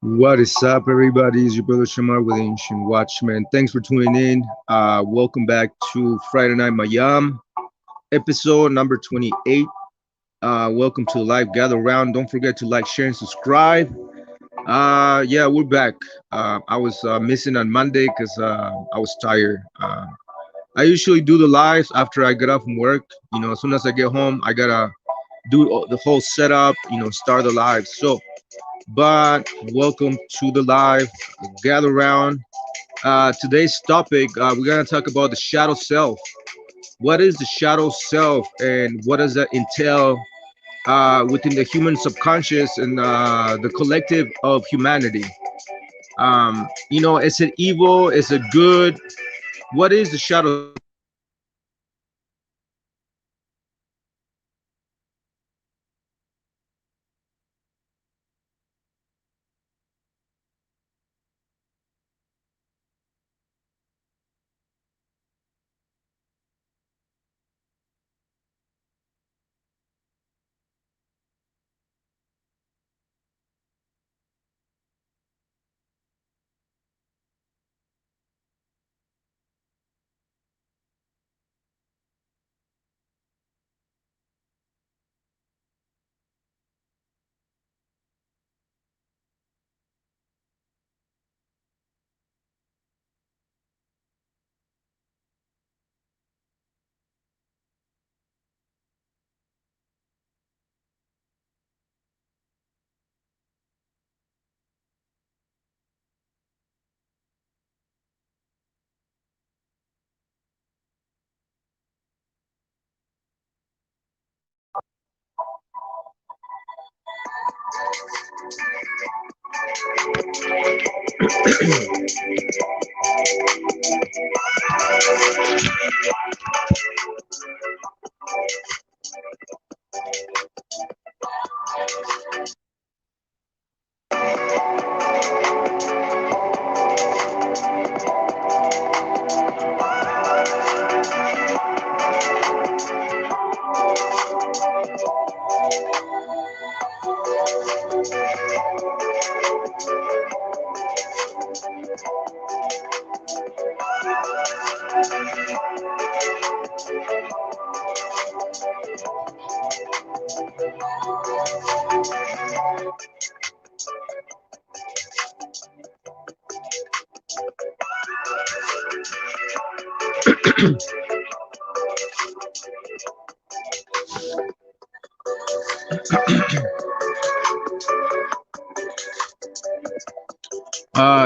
What is up, everybody? It's your brother Shamar with Ancient Watchman. Thanks for tuning in. Welcome back to Friday Night MaYaM, episode number 28. Welcome to the live gather round. Don't forget to like, share, and subscribe. Yeah, we're back. I was missing on Monday because I was tired. I usually do the lives after I get off from work. You know, as soon as I get home, I gotta do the whole setup. You know, start the live. But welcome to the live gather round. Today's topic, we're gonna talk about the shadow self. What is the shadow self, and what does that entail within the human subconscious and the collective of humanity? You know, is it evil? Is it good? What is the shadow?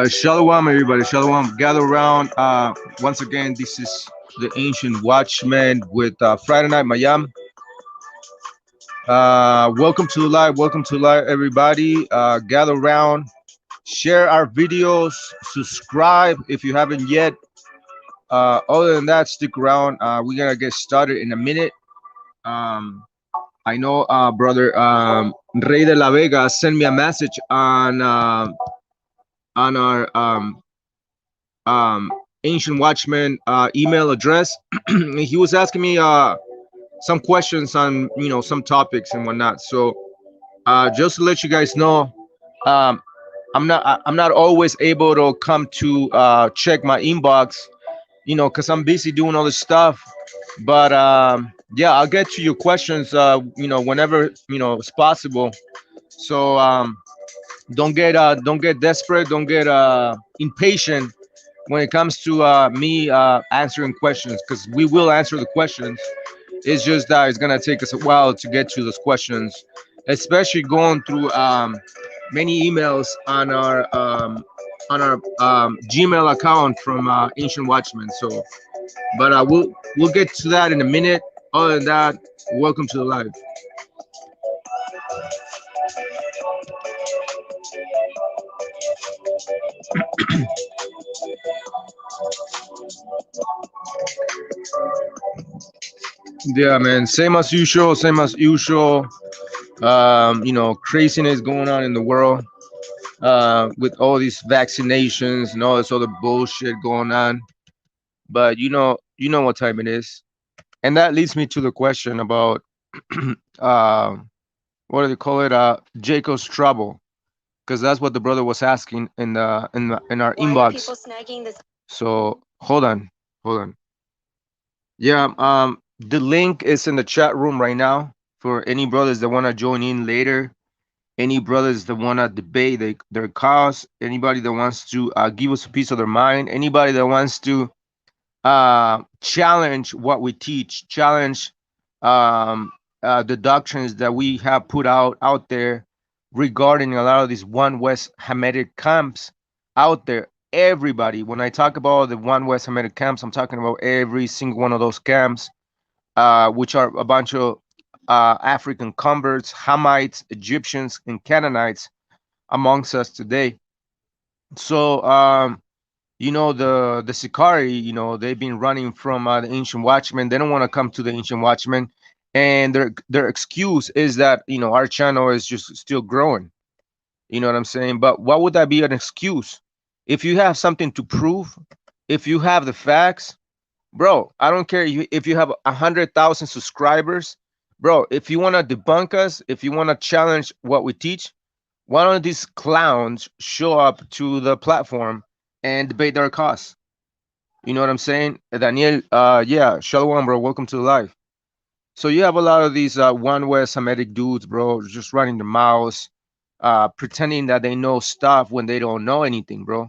Shalom, everybody. Shalom. Gather around. Once again, this is the Ancient Watchman with Friday Night MaYaM. Welcome to the live. Welcome to live, everybody. Gather around. Share our videos. Subscribe if you haven't yet. Other than that, stick around. We're gonna get started in a minute. I know, brother Rey de la Vega sent me a message on our Ancient Watchman email address. He was asking me some questions on some topics and whatnot. So just to let you guys know, um, I'm not always able to come to check my inbox, because I'm busy doing all this stuff. But yeah, I'll get to your questions, whenever it's possible. So don't get desperate, don't get impatient when it comes to me answering questions, because we will answer the questions. It's just that it's gonna take us a while to get to those questions, especially going through many emails on our Gmail account from Ancient Watchmen. So, but we'll get to that in a minute. Other than that, welcome to the live. Yeah, man. Same as usual. Same as usual. Craziness going on in the world with all these vaccinations and all this other bullshit going on. But you know what time it is, and that leads me to the question about uh, what do they call it? Jacob's trouble, because that's what the brother was asking in our inbox. So hold on. Yeah, the link is in the chat room right now for any brothers that want to join in later. Any brothers that want to debate their cause. Anybody that wants to give us a piece of their mind. Anybody that wants to challenge what we teach, challenge um, the doctrines that we have put out there regarding a lot of these one West Hamitic camps out there. Everybody, when I talk about the one West Hamitic camps, I'm talking about every single one of those camps, which are a bunch of African converts, Hamites, Egyptians, and Canaanites amongst us today. So the Sikari, they've been running from the Ancient Watchmen. They don't want to come to the Ancient Watchmen, and their excuse is that our channel is just still growing. You know what I'm saying? But what would that be an excuse? If you have something to prove, if you have the facts, bro, I don't care if you have 100,000 subscribers, bro. If you want to debunk us, if you want to challenge what we teach, why don't these clowns show up to the platform and debate their cause? You know what I'm saying? Daniel, yeah, Shalom, bro. Welcome to the live. So you have a lot of these one West Semitic dudes, bro, just running their mouths, pretending that they know stuff when they don't know anything, bro.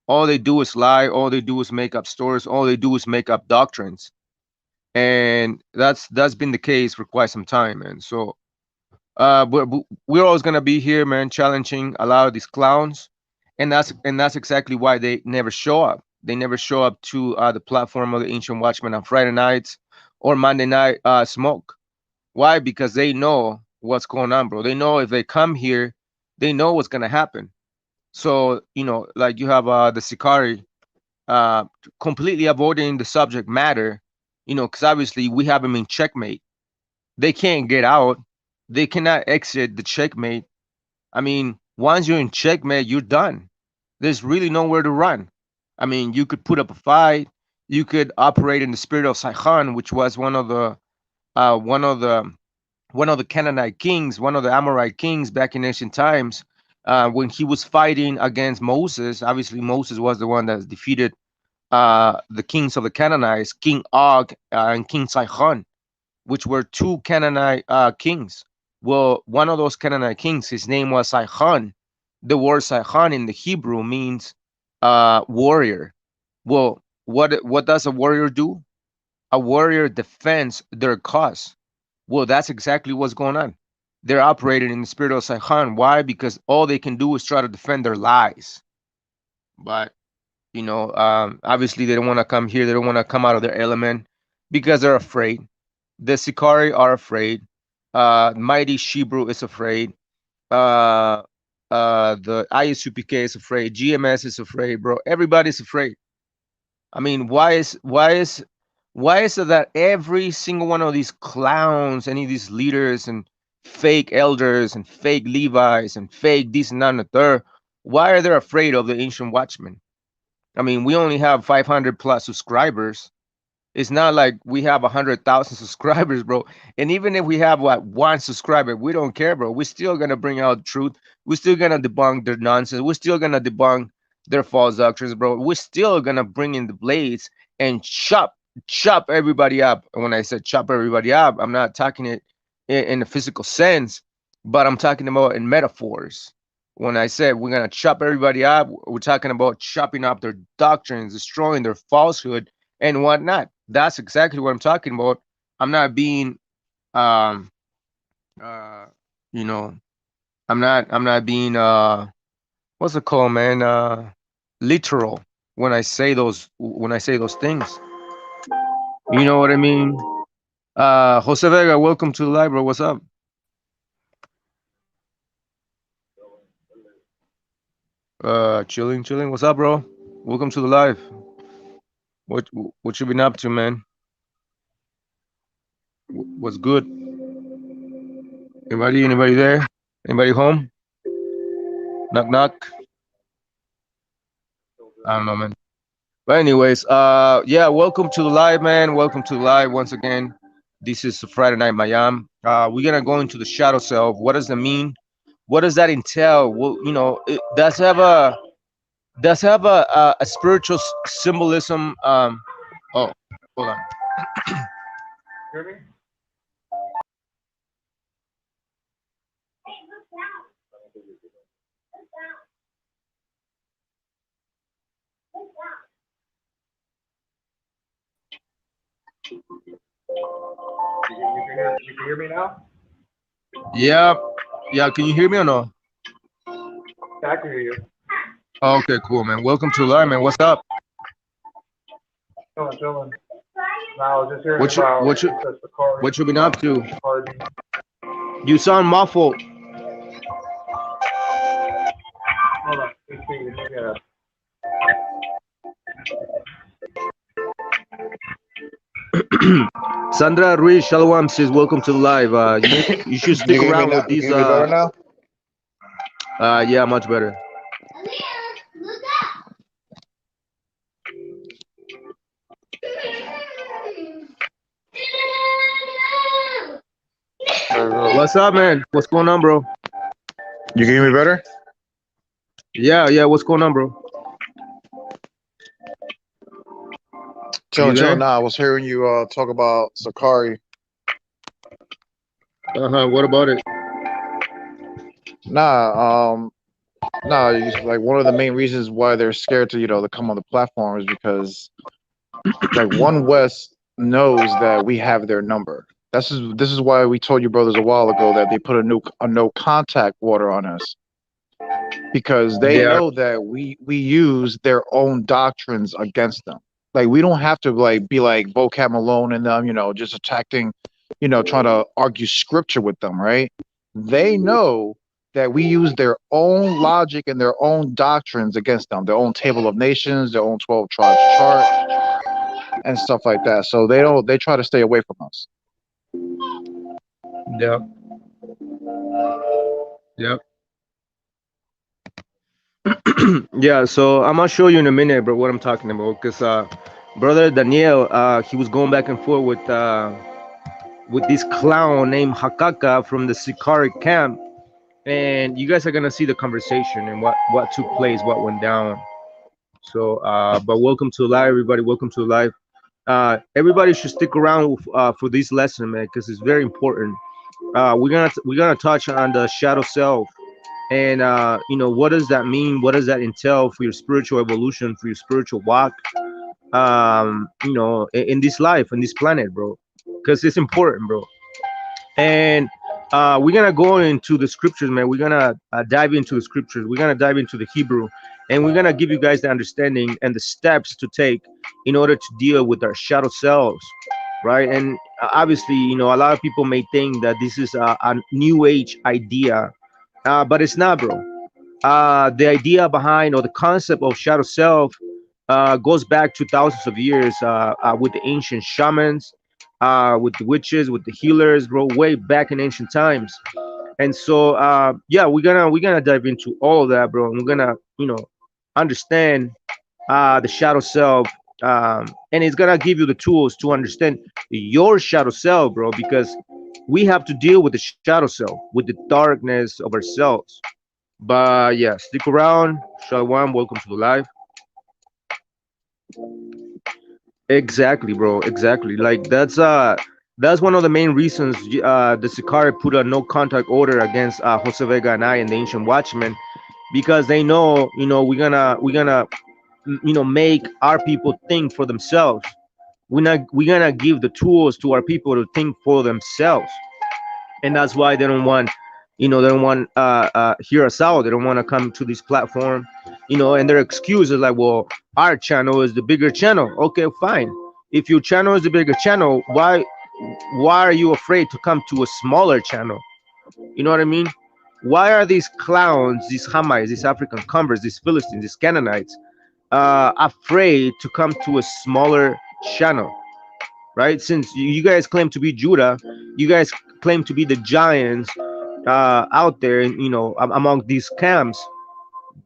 All they do is lie. All they do is make up stories. All they do is make up doctrines, and that's been the case for quite some time, man. So we're always gonna be here, man, challenging a lot of these clowns, and that's exactly why they never show up. They never show up to the platform of the Ancient Watchmen on Friday nights or Monday night smoke. Why? Because they know what's going on, bro. They know if they come here, they know what's gonna happen. So like you have the Sikari uh, completely avoiding the subject matter, because obviously we have them in checkmate. They can't get out. They cannot exit the checkmate. I mean, once you're in checkmate, you're done. There's really nowhere to run. I mean, you could put up a fight. You could operate in the spirit of Sihon, which was uh, one of the one of the Canaanite kings, one of the Amorite kings back in ancient times, when he was fighting against Moses. Obviously, Moses was the one that defeated the kings of the Canaanites, King Og and King Sihon, which were two Canaanite kings. Well, one of those Canaanite kings, his name was Sihon. The word Sihon in the Hebrew means warrior. Well, what does a warrior do? A warrior defends their cause. Well, that's exactly what's going on. They're operating in the spirit of Sihon. Why? Because all they can do is try to defend their lies. But obviously they don't want to come here. They don't want to come out of their element because they're afraid. The Sikari are afraid. Mighty Shebrew is afraid. Uh, the ISUPK is afraid. GMS is afraid, bro. Everybody's afraid. I mean, why is it that every single one of these clowns, any of these leaders and fake elders and fake Levites and fake this and that and the third, why are they afraid of the ancient watchmen? I mean, we only have 500 plus subscribers. It's not like we have 100,000 subscribers, bro. And even if we have what one subscriber, we don't care, bro. We're still gonna bring out truth. We're still gonna debunk their nonsense. We're still gonna debunk their false doctrines, bro. We're still gonna bring in the blades and chop everybody up. And when I said chop everybody up, I'm not talking it in a physical sense, but I'm talking about in metaphors. When I said we're gonna chop everybody up, we're talking about chopping up their doctrines, destroying their falsehood and whatnot. That's exactly what I'm talking about. I'm not being, um, uh, you know, I'm not being, what's it called, man? Literal when I say those things. You know what I mean? Jose Vega, welcome to the live, bro. What's up? Chilling, chilling. What's up, bro? Welcome to the live. What what you been up to, man? What's good? Anybody there? Anybody home? Knock knock. I don't know, man. But anyways, yeah, welcome to the live, man. Welcome to the live once again. This is Friday Night MaYaM. We're gonna go into the shadow self. What does that mean? What does that entail? Well, it does have a spiritual symbolism. Oh, hold on. Hear me? You can hear me now? Yeah. Yeah, can you hear me or no? Yeah, I can hear you. Okay, cool, man. Welcome to live, man. What's up? Chilling. Now, I was just hearing what you been up to? You sound muffled. Hold on. Yeah. Sandra Ruiz Shalom says, "Welcome to the live. You should stick around with these." Now? Yeah, much better. What's up, man? What's going on, bro? You can hear me better? Yeah. What's going on, bro? Chilling. Nah, I was hearing you talk about Sakari. What about it? Nah, like one of the main reasons why they're scared to come on the platform is because like One West knows that we have their number. This is why we told you brothers a while ago that they put a no contact order on us. Because they know that we use their own doctrines against them. Like we don't have to be like Vocab Malone and them, just attacking, trying to argue scripture with them, right? They know that we use their own logic and their own doctrines against them, their own table of nations, their own 12 tribes chart, and stuff like that. So they try to stay away from us. Yep. Yeah, so I'm gonna show you in a minute, bro, what I'm talking about. Because brother Daniel, he was going back and forth with this clown named Hakaka from the Sikari camp, and you guys are gonna see the conversation and what took place, what went down. So, but welcome to live, everybody. Welcome to live. Everybody should stick around for this lesson, man, because it's very important. We're gonna touch on the shadow self, and what does that mean? What does that entail for your spiritual evolution, for your spiritual walk? In this life, in this planet, bro, because it's important, bro. And we're gonna go into the scriptures, man. We're gonna dive into the scriptures. We're gonna dive into the Hebrew, and we're gonna give you guys the understanding and the steps to take in order to deal with our shadow selves, right? And obviously, a lot of people may think that this is a new age idea, but it's not, bro. The idea behind or the concept of shadow self goes back to thousands of years with the ancient shamans, with the witches, with the healers, bro, way back in ancient times. And so, yeah, we're gonna dive into all of that, bro, and we're gonna, understand the shadow self, and it's gonna give you the tools to understand your shadow self, bro. Because we have to deal with the shadow self, with the darkness of ourselves. But yeah, stick around. Shalom, welcome to the live. Exactly, bro. Exactly. Like that's one of the main reasons the Sicari put a no contact order against Jose Vega and I and the Ancient Watchmen, because they know, we're gonna make our people think for themselves. We're gonna give the tools to our people to think for themselves, and that's why they don't want hear us out. They don't want to come to this platform, and their excuse is like, well, our channel is the bigger channel. Okay, fine. If your channel is the bigger channel, why are you afraid to come to a smaller channel? You know what I mean? Why are these clowns, these Hamites, these African converts, these Philistines, these Canaanites, afraid to come to a smaller channel? Right? Since you guys claim to be Judah, you guys claim to be the giants out there, among these camps.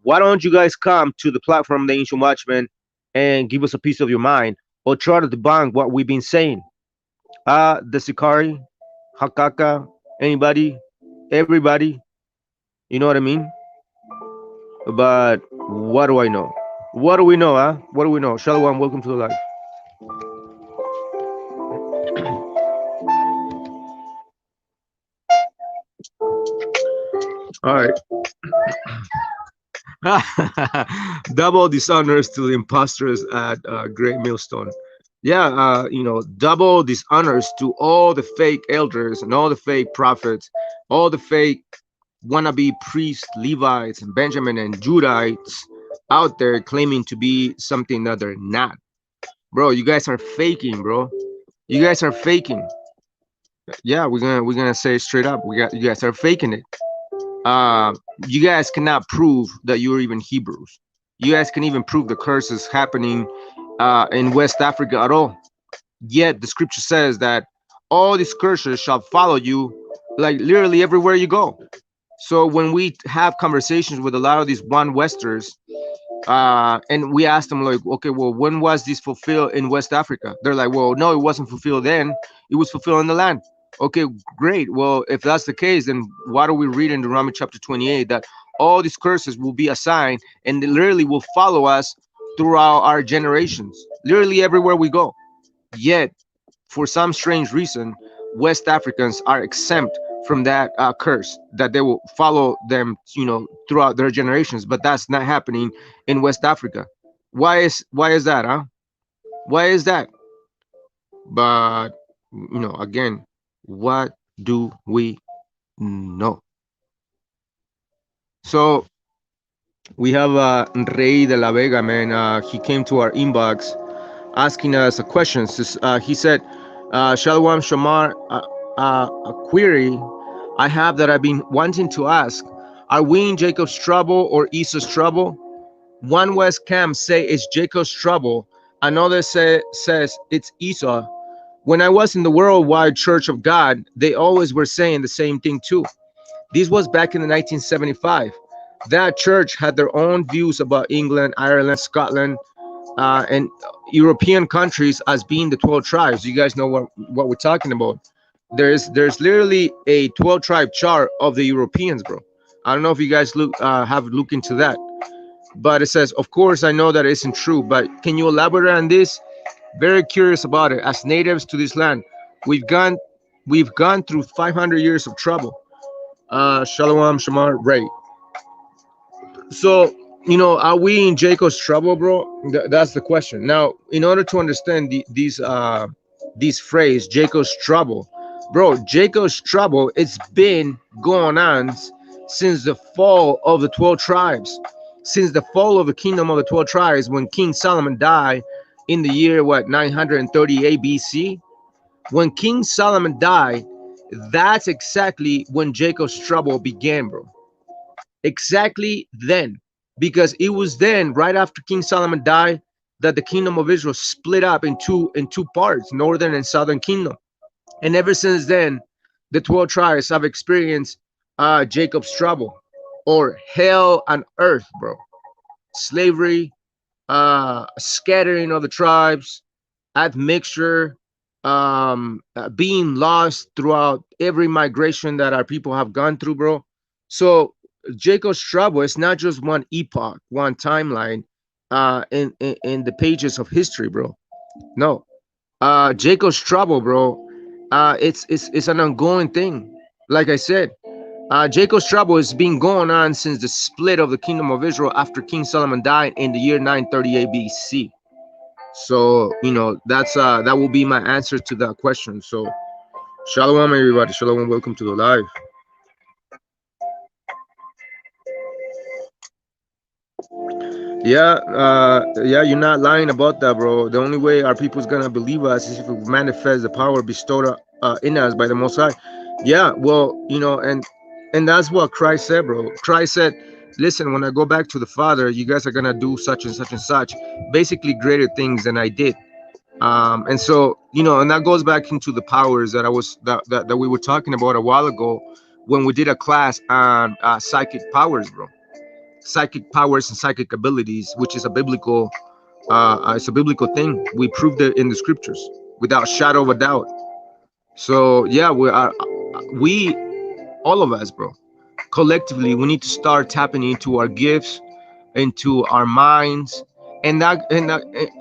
Why don't you guys come to the platform, the Ancient Watchmen, and give us a piece of your mind, or try to debunk what we've been saying? The Sikari, Hakaka, anybody, everybody, you know what I mean? But what do I know? What do we know, huh? What do we know? Shalom, welcome to the live. All right. Double dishonors to the imposters at Great Millstone. Yeah, double dishonors to all the fake elders and all the fake prophets, all the fake wannabe priests, Levites, and Benjamin and Judites out there claiming to be something that they're not. Bro, you guys are faking, bro. You guys are faking. Yeah, we're gonna say it straight up. You guys are faking it. uh, you guys cannot prove that you're even Hebrews. You guys can even prove the curse is happening in West Africa at all. Yet the scripture says that all these curses shall follow you, like literally everywhere you go. So when we have conversations with a lot of these one Westers, and we ask them like, okay, well, when was this fulfilled in West Africa? They're like, well, no, it wasn't fulfilled then. It was fulfilled in the land. Okay, great. Well, if that's the case, then why do we read in Deuteronomy chapter 28 that all these curses will be assigned and they literally will follow us throughout our generations, literally everywhere we go? Yet, for some strange reason, West Africans are exempt from that curse, that they will follow them, throughout their generations. But that's not happening in West Africa. Why is that, huh? Why is that? But again, what do we know? So we have Rey de la Vega, man. He came to our inbox asking us a question. He said, Shalom Shamar, a query I have that I've been wanting to ask. Are we in Jacob's trouble or Esau's trouble? One West Camp say it's Jacob's trouble. Another says it's Esau. When I was in the Worldwide Church of God, they always were saying the same thing too. This was back in the 1975. That church had their own views about England, Ireland, Scotland, and European countries as being the 12 tribes. You guys know what we're talking about. There's literally a 12 tribe chart of the Europeans, bro. I don't know if you guys have looked into that, but it says, of course, I know that isn't true, but can you elaborate on this? Very curious about it. As natives to this land, we've gone we've gone through 500 years of trouble. Shalom, Shamar, Ray. So, are we in Jacob's trouble, bro? That's the question. Now, in order to understand these phrase, Jacob's trouble, bro, Jacob's trouble, it's been going on since the fall of the 12 tribes, since the fall of the kingdom of the 12 tribes, when King Solomon died in the year, 938 BC. When King Solomon died, that's exactly when Jacob's trouble began, bro. Exactly then, because it was then, right after King Solomon died, that the kingdom of Israel split up in two parts, northern and southern kingdom. And ever since then, the 12 tribes have experienced Jacob's trouble, or hell on earth, bro. Slavery, scattering of the tribes, admixture, being lost throughout every migration that our people have gone through, bro. So Jacob's trouble is not just one epoch, one timeline in the pages of history, bro. No. Jacob's trouble, bro. It's an ongoing thing. Like I said, Jacob's trouble has been going on since the split of the kingdom of Israel after King Solomon died in the year 938 BC. So that will be my answer to that question. So shalom, everybody. Shalom, welcome to the live. Yeah, you're not lying about that, bro. The only way our people's gonna believe us is if we manifest the power bestowed in us by the Most High. Yeah, well, and that's what Christ said, bro. Christ said, "Listen, when I go back to the Father, you guys are gonna do such and such and such, basically greater things than I did." And so and that goes back into the powers that that we were talking about a while ago when we did a class on psychic powers, bro. Psychic powers and psychic abilities, which is it's a biblical thing. We proved it in the scriptures without shadow of a doubt. So yeah, we all of us, bro, collectively, we need to start tapping into our gifts, into our minds, and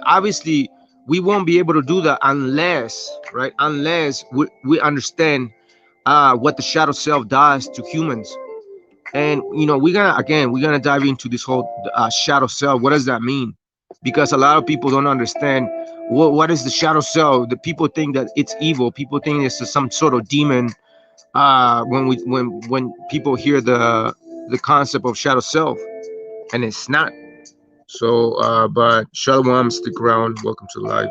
obviously we won't be able to do that unless we understand what the shadow self does to humans. And we're gonna dive into this whole shadow self. What does that mean? Because a lot of people don't understand what is the shadow self. The people think that it's evil. People think it's some sort of demon. When people hear the concept of shadow self, and it's not. So, but Shalom, stick around. Welcome to the live.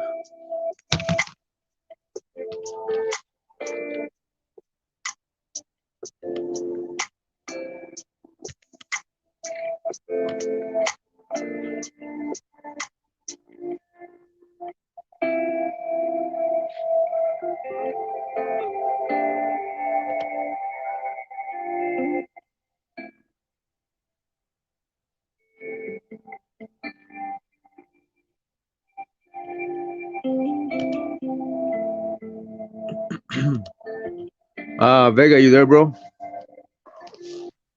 Vega, you there, bro?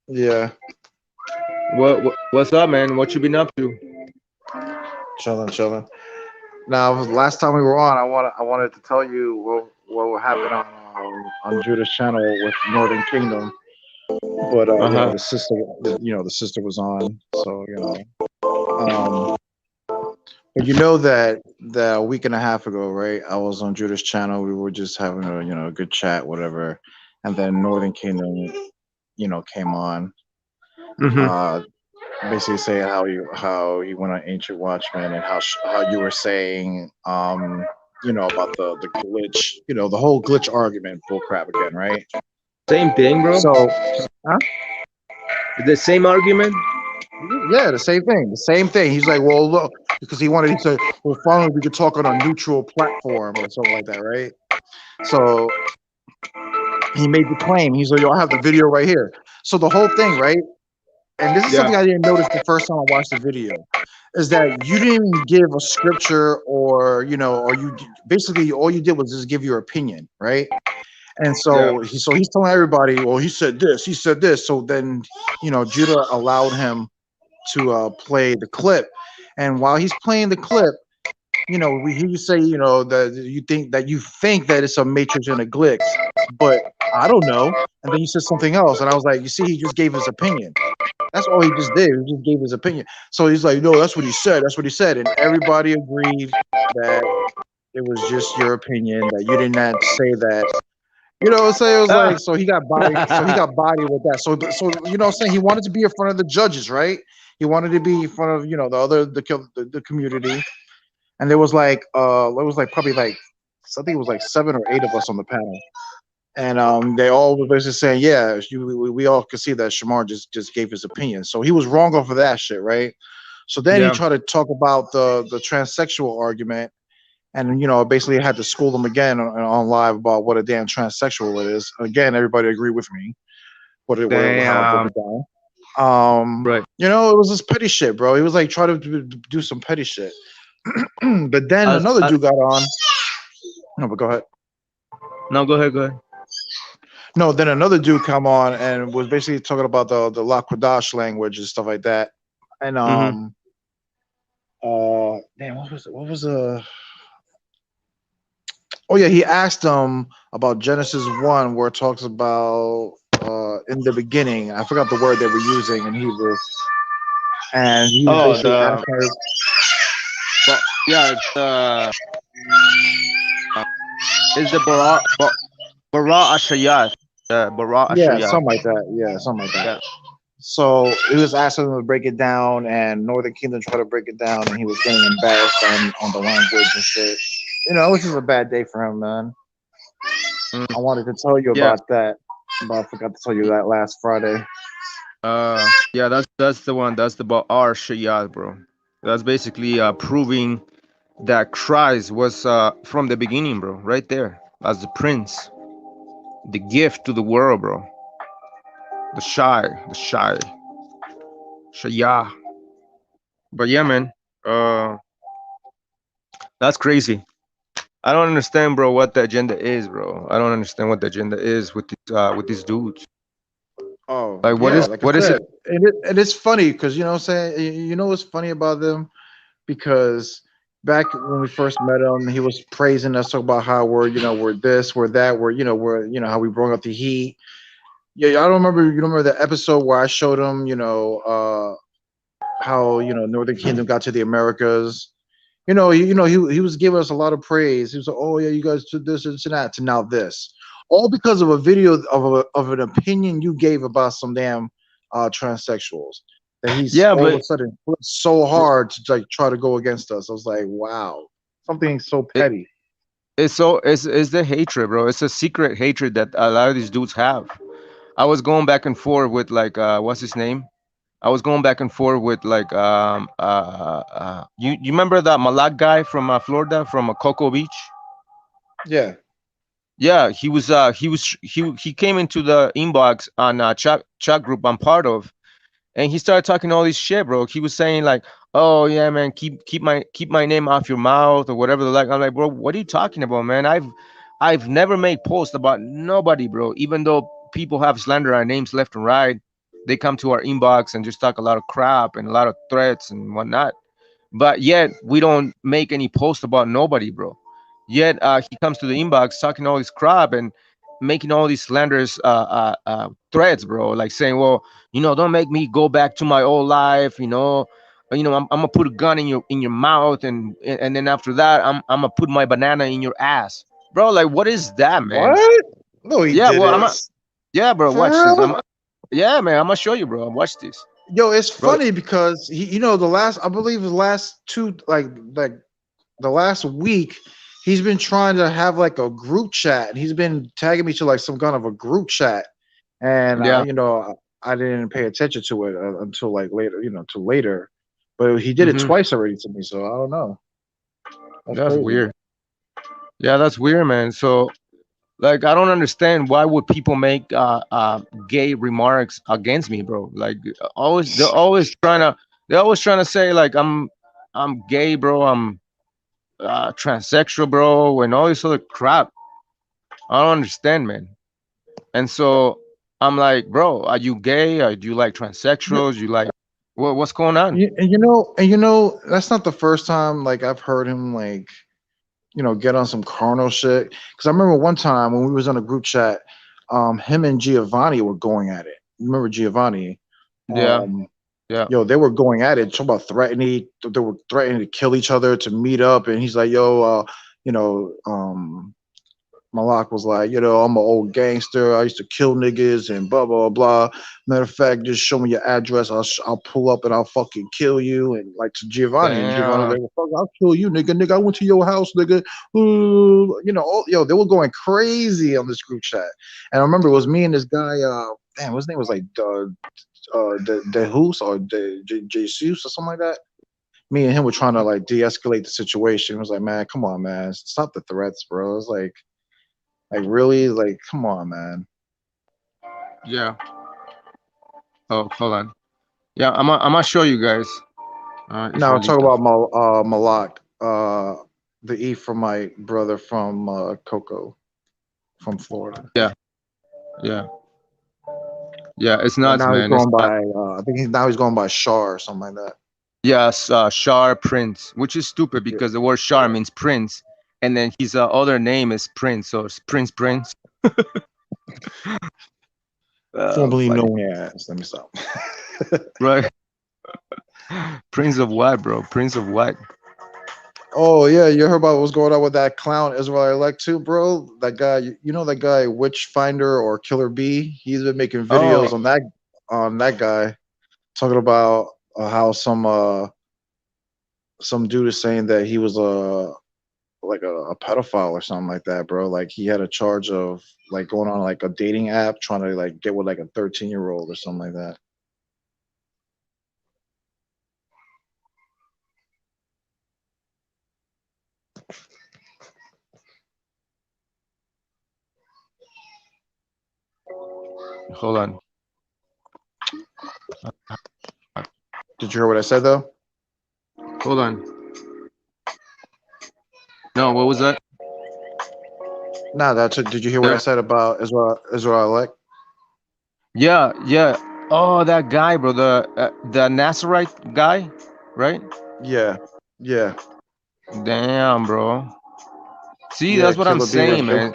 Yeah, What's up, man? What you been up to? chilling. Now, last time we were on, I wanted to tell you what happened on Judah's channel with Northern Kingdom, but Uh-huh. the sister was on, so but that a week and a half ago, right? I was on Judah's channel. We were just having a good chat, whatever, and then Northern Kingdom, came on. Mm-hmm. Uh, Basically saying how he went on Ancient Watchmen and how you were saying about the glitch, the whole glitch argument, bull crap again, right? Same thing, bro. So, huh? The same argument. Yeah, the same thing. He's like, well, look, because he said, well, finally we could talk on a neutral platform or something like that, right? So he made the claim. He's like, yo, I have the video right here. So the whole thing, right? And this is Yeah. something I didn't notice the first time I watched the video, is that you didn't even give a scripture or basically all you did was just give your opinion, right? And Yeah. so he's telling everybody, well, he said this. So then, Judah allowed him to play the clip. And while he's playing the clip, we hear you say, that you think that it's a matrix and a glitch, but I don't know. And then you said something else. And I was like, you see, he just gave his opinion. That's all he just did. He just gave his opinion. So he's like, no, that's what he said. That's what he said. And everybody agreed that it was just your opinion, that you did not say that. So it was Ah. like, so he got bodied. So he got bodied with that. So what I'm saying, he wanted to be in front of the judges, right? He wanted to be in front of the community. And there was like probably like, I think it was like 7 or 8 of us on the panel. And they all were basically saying, yeah, we all could see that Shamar just gave his opinion. So he was wrong off of that shit, right? So then he Yeah. tried to talk about the transsexual argument, and basically had to school them again on live about what a damn transsexual it is. Again, everybody agreed with me. What it how it broke Damn. it down. Right. It was this petty shit, bro. He was like trying to do some petty shit. But then As, another dude got on. No, but go ahead. no, go ahead, go ahead. No, then another dude come on and was basically talking about the Lakwadash language and stuff like that. And Mm-hmm. damn, what was it? What was Oh yeah, he asked him about Genesis 1 where it talks about in the beginning. I forgot the word they were using in Hebrew. And he was Oh, basically asking but yeah, it's the Bara Ashayat. Bara yeah, Ashayat. something like that. Yeah, something like that. Yeah. So he was asking him to break it down, and Northern Kingdom tried to break it down, and he was getting embarrassed on the language and shit. It was just a bad day for him, man. Mm, I wanted to tell you yeah. about that, but I forgot to tell you that last Friday. Yeah, that's the one. That's the Bara Ashayat, bro. That's basically proving that Christ was from the beginning, bro. Right there, as the prince, the gift to the world, bro. The shy, Shaya. But yeah, man. Uh, that's crazy. I don't understand, bro, what the agenda is, bro. I don't understand what the agenda is with these dudes. Oh Like, yeah, like I what is said, it? and it's funny because you know what I'm saying. What's funny about them because back when we first met him, he was praising us about how we're this, we're that, we're how we brought up the heat. Yeah, I don't remember. You remember the episode where I showed him, how Northern Kingdom got to the Americas. He was giving us a lot of praise. He was like, "Oh yeah, you guys did this and that to now this," all because of a video of an opinion you gave about some damn transsexuals. That he's Yeah, all of a but sudden flipped so hard to like try to go against us. I was like, wow, something so it, petty. it's the hatred, bro. It's a secret hatred that a lot of these dudes have. I was going back and forth with like what's his name? I was going back and forth with like you remember that Malak guy from Florida from Cocoa Beach? Yeah, Yeah, he came into the inbox on a chat group I'm part of, and he started talking all this shit, bro. He was saying like, "Oh yeah, man, keep my name off your mouth or whatever." Like, I'm like, bro, what are you talking about, man? I've never made posts about nobody, bro. Even though people have slander our names left and right, they come to our inbox and just talk a lot of crap and a lot of threats and whatnot. But yet we don't make any post about nobody, bro. Yet he comes to the inbox talking all this crap and making all these slanderous threats, bro. Like saying, well, don't make me go back to my old life. I'm gonna put a gun in your mouth, and then after that, I'm gonna put my banana in your ass, bro. Like, what is that, man? what? No, he Yeah, well, didn't. yeah, bro. For Watch this. real? Yeah, man. I'm gonna show you, bro. Watch this, Yo, it's bro. funny because the last, I believe, the last two, like the last week, he's been trying to have like a group chat, and he's been tagging me to like some kind of a group chat, and Yeah. I didn't pay attention to it until like later, till later, but he did it Hmm. twice already to me, so I don't know. That's That's crazy. weird. Yeah, that's weird, man. So, like, I don't understand why would people make gay remarks against me, bro. Like, always they're always trying to say like I'm gay, bro. I'm transsexual, bro, and all this other crap. I don't understand, man. And so I'm like, bro, are you gay? Or do you like transsexuals? You like what's going on? That's not the first time like I've heard him like get on some carnal shit. Because I remember one time when we was on a group chat, him and Giovanni were going at it. You remember Giovanni? Yeah, Um, yeah. they were going at it. Talking about threatening. They were threatening to kill each other to meet up, and he's like, "Yo, you know, Malak was like, I'm an old gangster. I used to kill niggas and blah blah blah. Matter of fact, just show me your address. I'll pull up and I'll fucking kill you. And like to Giovanni, and Giovanni was Damn. like, well, fuck, I'll kill you, nigga. Nigga, I went to your house, nigga. They were going crazy on this group chat. And I remember it was me and this guy. Damn, his name was like De Hoos or Jesus or something like that. Me and him were trying to like de-escalate the situation. It was like, man, come on, man, stop the threats, bro. It's like really, like come on, man. Yeah. Oh, hold on. Yeah, I'm gonna show you guys. Now talk Israelitas. about Malak, the E from my brother from Coco from Florida. Yeah, yeah, yeah. It's And nuts, now he's man. It's going nuts. by I think he's going by Shar or something like that. Yes, Shar Prince, which is stupid Yeah. because the word Shar means prince, and then his other name is Prince, so it's Prince Prince. Formerly Funny, known as. Let me stop. right? Prince of what, bro? Prince of what? Oh yeah, you heard about what's going on with that clown Israel elect too, bro? That guy, you know that guy, Witch Finder or Killer B. He's been making Oh, videos on that guy, talking about how some dude is saying that he was like a pedophile or something like that, bro. Like he had a charge of like going on like a dating app trying to like get with like a 13-year-old or something like that. hold on, Did you hear what I said though? hold on. No, what was that? Nah, that's it. Did you hear what I There? said about Israel elect? Yeah, yeah. Oh, that guy, bro, the Nazarite guy, right? Yeah, yeah, Damn, bro. See, yeah. that's what I'm Killer B. saying, man.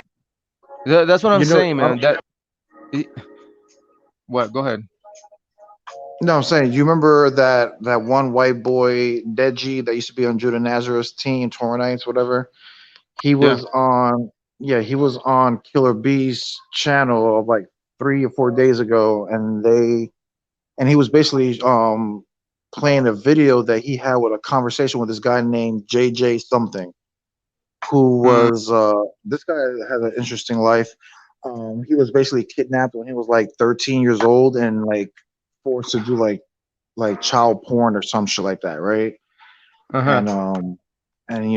That's what I'm You know, saying, man. It- what? Go ahead. no, I'm saying you remember that one white boy Deji that used to be on Judah Nazareth's team, Toranites, whatever. He Yeah. was on, yeah, he was on Killer B's channel of like 3 or 4 days ago, and he was basically playing a video that he had with a conversation with this guy named JJ something, who Mm, was this guy had an interesting life. He was basically kidnapped when he was like 13 years old and like forced to do like child porn or some shit like that, right? uh-huh. And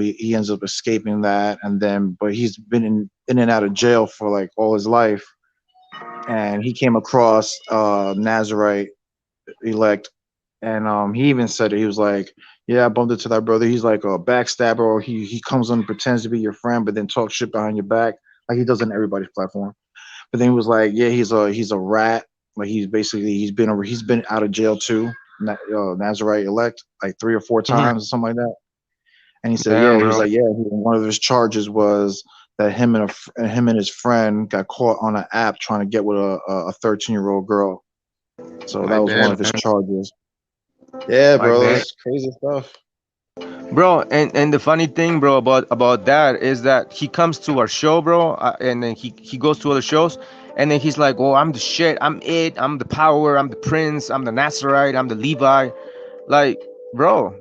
he ends up escaping that, and then but he's been in and out of jail for like all his life, and he came across Nazarite elect, and he even said it. He was like, "Yeah, I bumped into that brother. He's like a backstabber, or he comes and pretends to be your friend, but then talks shit behind your back, like he does on everybody's platform." But then he was like, "Yeah, he's a rat. Like he's been out of jail too, Nazarite elect, like 3 or 4 times or something like that." And he said, Damn, "Yeah." He was bro. like, "Yeah." One of his charges was that him and his friend got caught on an app trying to get with a 13-year-old girl. So that My was one bad, of his man. charges. Yeah, My bro, bad. that's crazy stuff. Bro, and the funny thing, bro, about that is that he comes to our show, bro, and then he goes to other shows, and then he's like, "Oh, I'm the shit. I'm it. I'm the power. I'm the prince. I'm the Nazarite. I'm the Levi." Like, bro,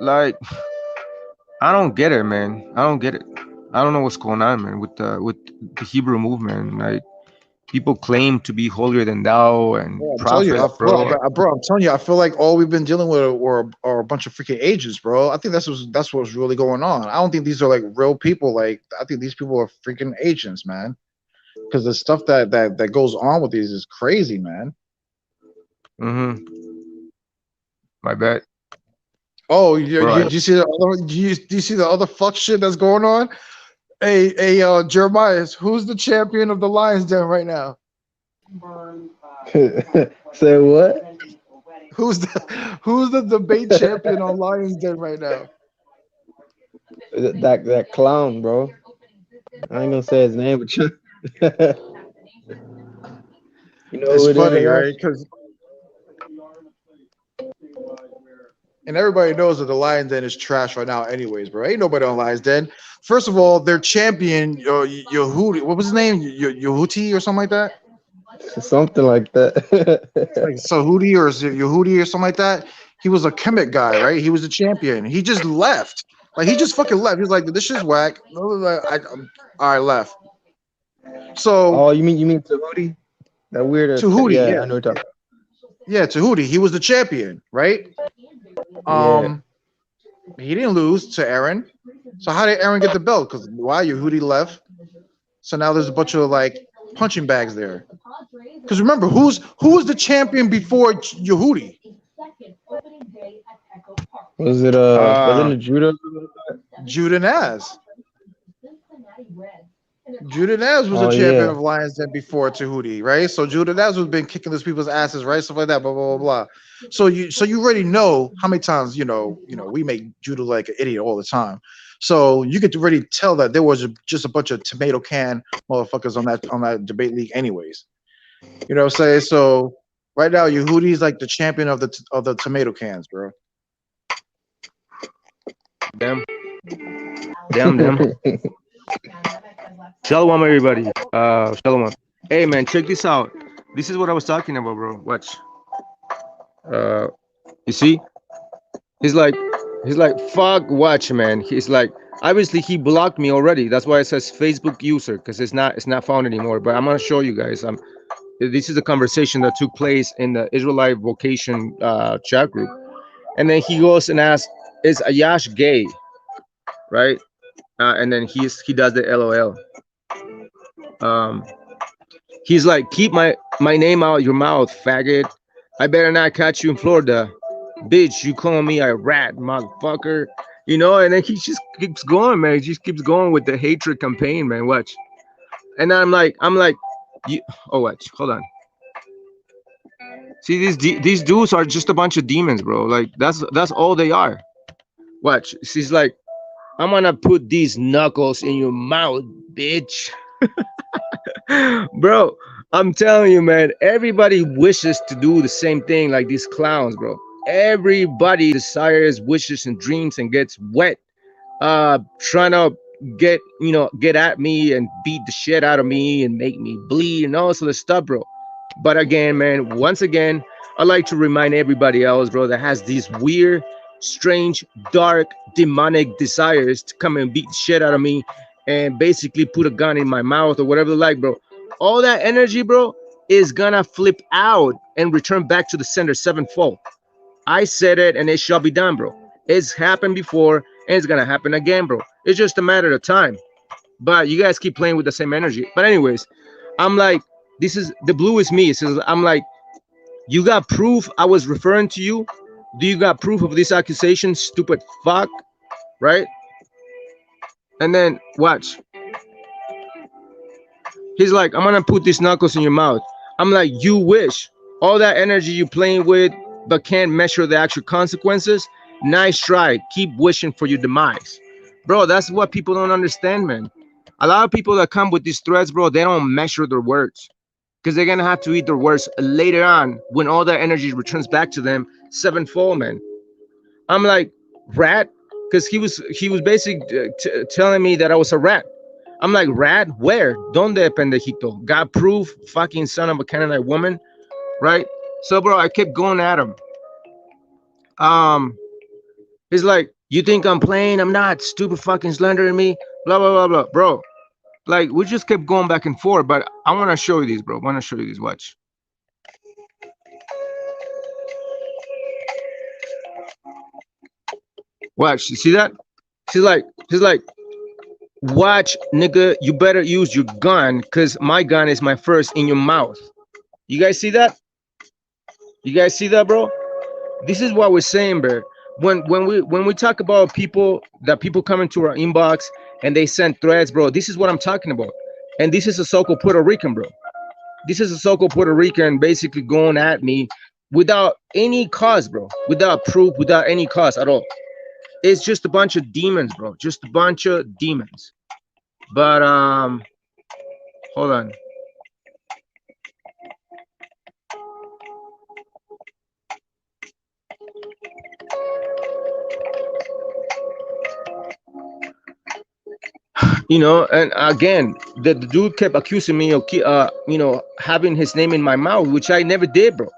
like I don't get it, man. I don't get it. I don't know what's going on, man, with the Hebrew movement. Like people claim to be holier than thou and Bro, I'm telling you, prophets, bro. I'm telling you, I feel like all we've been dealing with are a bunch of freaking agents, bro. I think that's what's really going on. I don't think these are like real people. Like, I think these people are freaking agents, man. Because the stuff that goes on with these is crazy, man. Mm-hmm. My bad, Oh, bro. do you see the other? Do you see the other fuck shit that's going on? Hey, Jeremiah, who's the champion of the Lions Den right now? Say what? Who's the debate champion on Lions Den right now? That clown, bro. I ain't gonna say his name, but you, you know It's who it is, funny, Ayash? right? Because and everybody knows that the Lions Den is trash right now, anyways, bro. Ain't nobody on Lions Den. First of all, their champion, Yehudi, what was his name? Yehuti or something like that. Something like It's like that. Sahudi or Yehudi or something like that. He was a Kemet guy, right? He was the champion. He just left. Like he just fucking left. He was like, "This shit's whack." I left. So Oh, you mean Tahuti? That weird Tahuti, yeah, yeah, I know what you're talking yeah, Tahuti. He was the champion, right? about. Yeah. Um, he didn't lose to Aaron. So how did Aaron get the belt? Because why Yehudi left? So now there's a bunch of like punching bags there. Because remember, who was the champion before Yehudi? Wasn't Uh, it Judah? Judah Naz. Judah Naz was a Oh champion yeah. of Lions Den before Tahuti, right? So Judah Naz was been kicking those people's asses, right? Stuff like that, blah blah blah blah. So you already know how many times we make Judah like an idiot all the time. So you could already tell that there was just a bunch of tomato can motherfuckers on that debate league, anyways. You know what I'm saying? So right now, Yehudi's like the champion of the tomato cans, bro. damn, damn. Shalom, everybody. Shalom. Hey, man, check this out. This is what I was talking about, bro. Watch. You see? He's like, fuck. Watch, man. He's like, obviously he blocked me already. That's why it says Facebook user, because it's not found anymore. But I'm gonna show you guys. This is a conversation that took place in the Israelite vocation chat group, and then he goes and asks, "Is Ayash gay?" Right? And then he does the LOL. He's like, keep my name out your mouth, faggot. I better not catch you in Florida, bitch. You calling me a rat, motherfucker? You know, and then he just keeps going, man. He just keeps going with the hatred campaign, man. Watch. And I'm like, you. Oh, watch. Hold on. See, these dudes are just a bunch of demons, bro. Like that's all they are. Watch. She's like, I'm gonna put these knuckles in your mouth, bitch. Bro, I'm telling you, man, everybody wishes to do the same thing like these clowns, bro. Everybody desires, wishes, and dreams and gets wet, trying to get at me and beat the shit out of me and make me bleed and all this other stuff, bro. But again, man, once again, I like to remind everybody else, bro, that has these weird, strange, dark, demonic desires to come and beat the shit out of me and basically put a gun in my mouth or whatever they like, bro. All that energy, bro, is gonna flip out and return back to the sender sevenfold. I said it and it shall be done, bro. It's happened before and it's gonna happen again, bro. It's just a matter of time. But you guys keep playing with the same energy. But anyways, I'm like, this is the blue is me. So I'm like, you got proof I was referring to you? Do you got proof of this accusation, stupid fuck? Right? And then watch. He's like, I'm gonna put these knuckles in your mouth. I'm like, you wish. All that energy you playing with, but can't measure the actual consequences. Nice try. Keep wishing for your demise. Bro, that's what people don't understand, man. A lot of people that come with these threats, bro, they don't measure their words. Because they're gonna have to eat their words later on when all that energy returns back to them sevenfold, man. I'm like, rat? Because he was basically telling me that I was a rat. I'm like, rat? Where? Donde, pendejito? Got proof? Fucking son of a Canaanite woman, right? So, bro, I kept going at him. He's like, you think I'm playing? I'm not. Stupid fucking slandering me. Blah blah blah blah, bro. Like we just kept going back and forth. But I want to show you these, bro. I want to show you these. Watch. Watch. You see that? He's like, watch, nigga. You better use your gun, cause my gun is my first in your mouth. You guys see that? You guys see that, bro? This is what we're saying, bro. When we talk about people come into our inbox and they send threads, bro, this is what I'm talking about. And this is a so-called Puerto Rican, bro. This is a so-called Puerto Rican basically going at me without any cause, bro, without proof, without any cause at all. It's just a bunch of demons, bro, just a bunch of demons. But hold on. You know, and again, the dude kept accusing me of having his name in my mouth, which I never did, bro.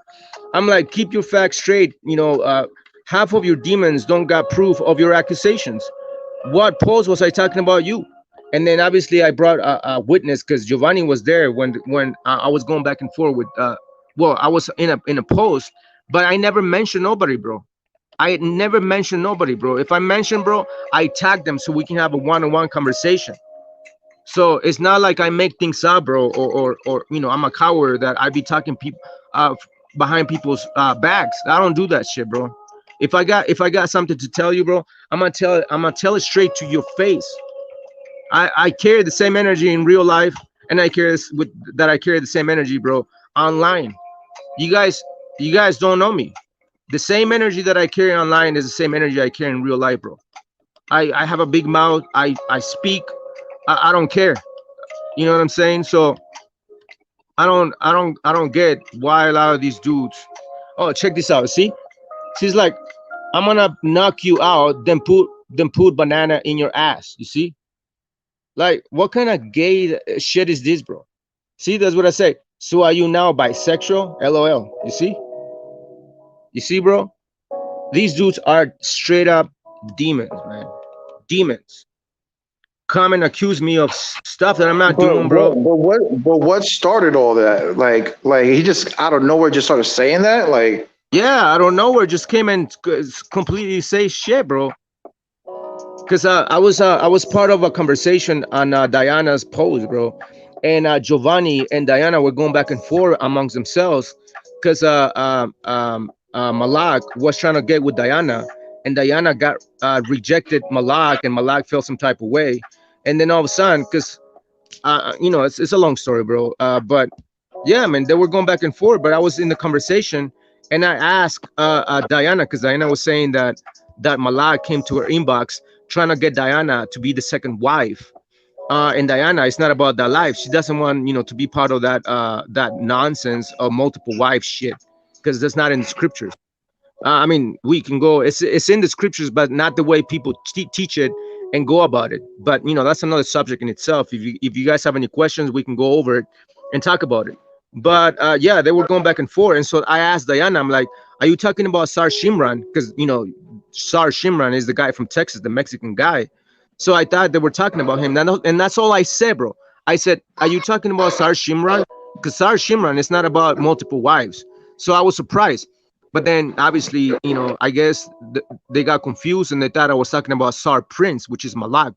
I'm like, keep your facts straight. Half of your demons don't got proof of your accusations. What post was I talking about you? And then obviously I brought a witness because Giovanni was there when I was going back and forth with well, I was in a post, but I never mentioned nobody, bro. I never mentioned nobody, bro. If I mention, bro, I tag them so we can have a one-on-one conversation. So it's not like I make things up, bro, or you know, I'm a coward that I be talking people behind people's backs. I don't do that shit, bro. If I got something to tell you, bro, I'm gonna tell it straight to your face. I carry the same energy in real life, and I carry this with that I carry the same energy, bro, online. You guys, you guys don't know me. The same energy that I carry online is the same energy I carry in real life, bro. I have a big mouth. I speak. I don't care. You know what I'm saying? So I don't get why a lot of these dudes. Oh, check this out. See, she's like, I'm gonna knock you out, then put banana in your ass. You see? Like, what kind of gay shit is this, bro? See, that's what I say. So are you now bisexual? LOL. You see? You see, bro? These dudes are straight up demons, man. Demons. Come and accuse me of stuff that I'm not doing, bro. But what started all that? Like he just out of nowhere just started saying that. Like, Yeah, I don't know where just came and completely say shit, bro. Because I was part of a conversation on Diana's post, bro, and Giovanni and Diana were going back and forth amongst themselves because Malak was trying to get with Diana, and Diana got rejected Malak, and Malak felt some type of way, and then all of a sudden, because you know, it's a long story, bro. But yeah, man, they were going back and forth. But I was in the conversation, and I asked Diana, because Diana was saying that Malak came to her inbox trying to get Diana to be the second wife. And Diana, it's not about that life. She doesn't want, you know, to be part of that nonsense of multiple wives shit, because that's not in the scriptures. I mean, we can go. It's in the scriptures, but not the way people teach it and go about it. But you know, that's another subject in itself. If you guys have any questions, we can go over it and talk about it. But yeah, they were going back and forth, and so I asked Diana, I'm like, "Are you talking about Sar Shimran? Because you know, Sar Shimran is the guy from Texas, the Mexican guy." So I thought they were talking about him, and that's all I said, bro. I said, "Are you talking about Sar Shimran? Because Sar Shimran is not about multiple wives." So I was surprised. But then obviously, you know, I guess they got confused and they thought I was talking about Sar Prince, which is Malak,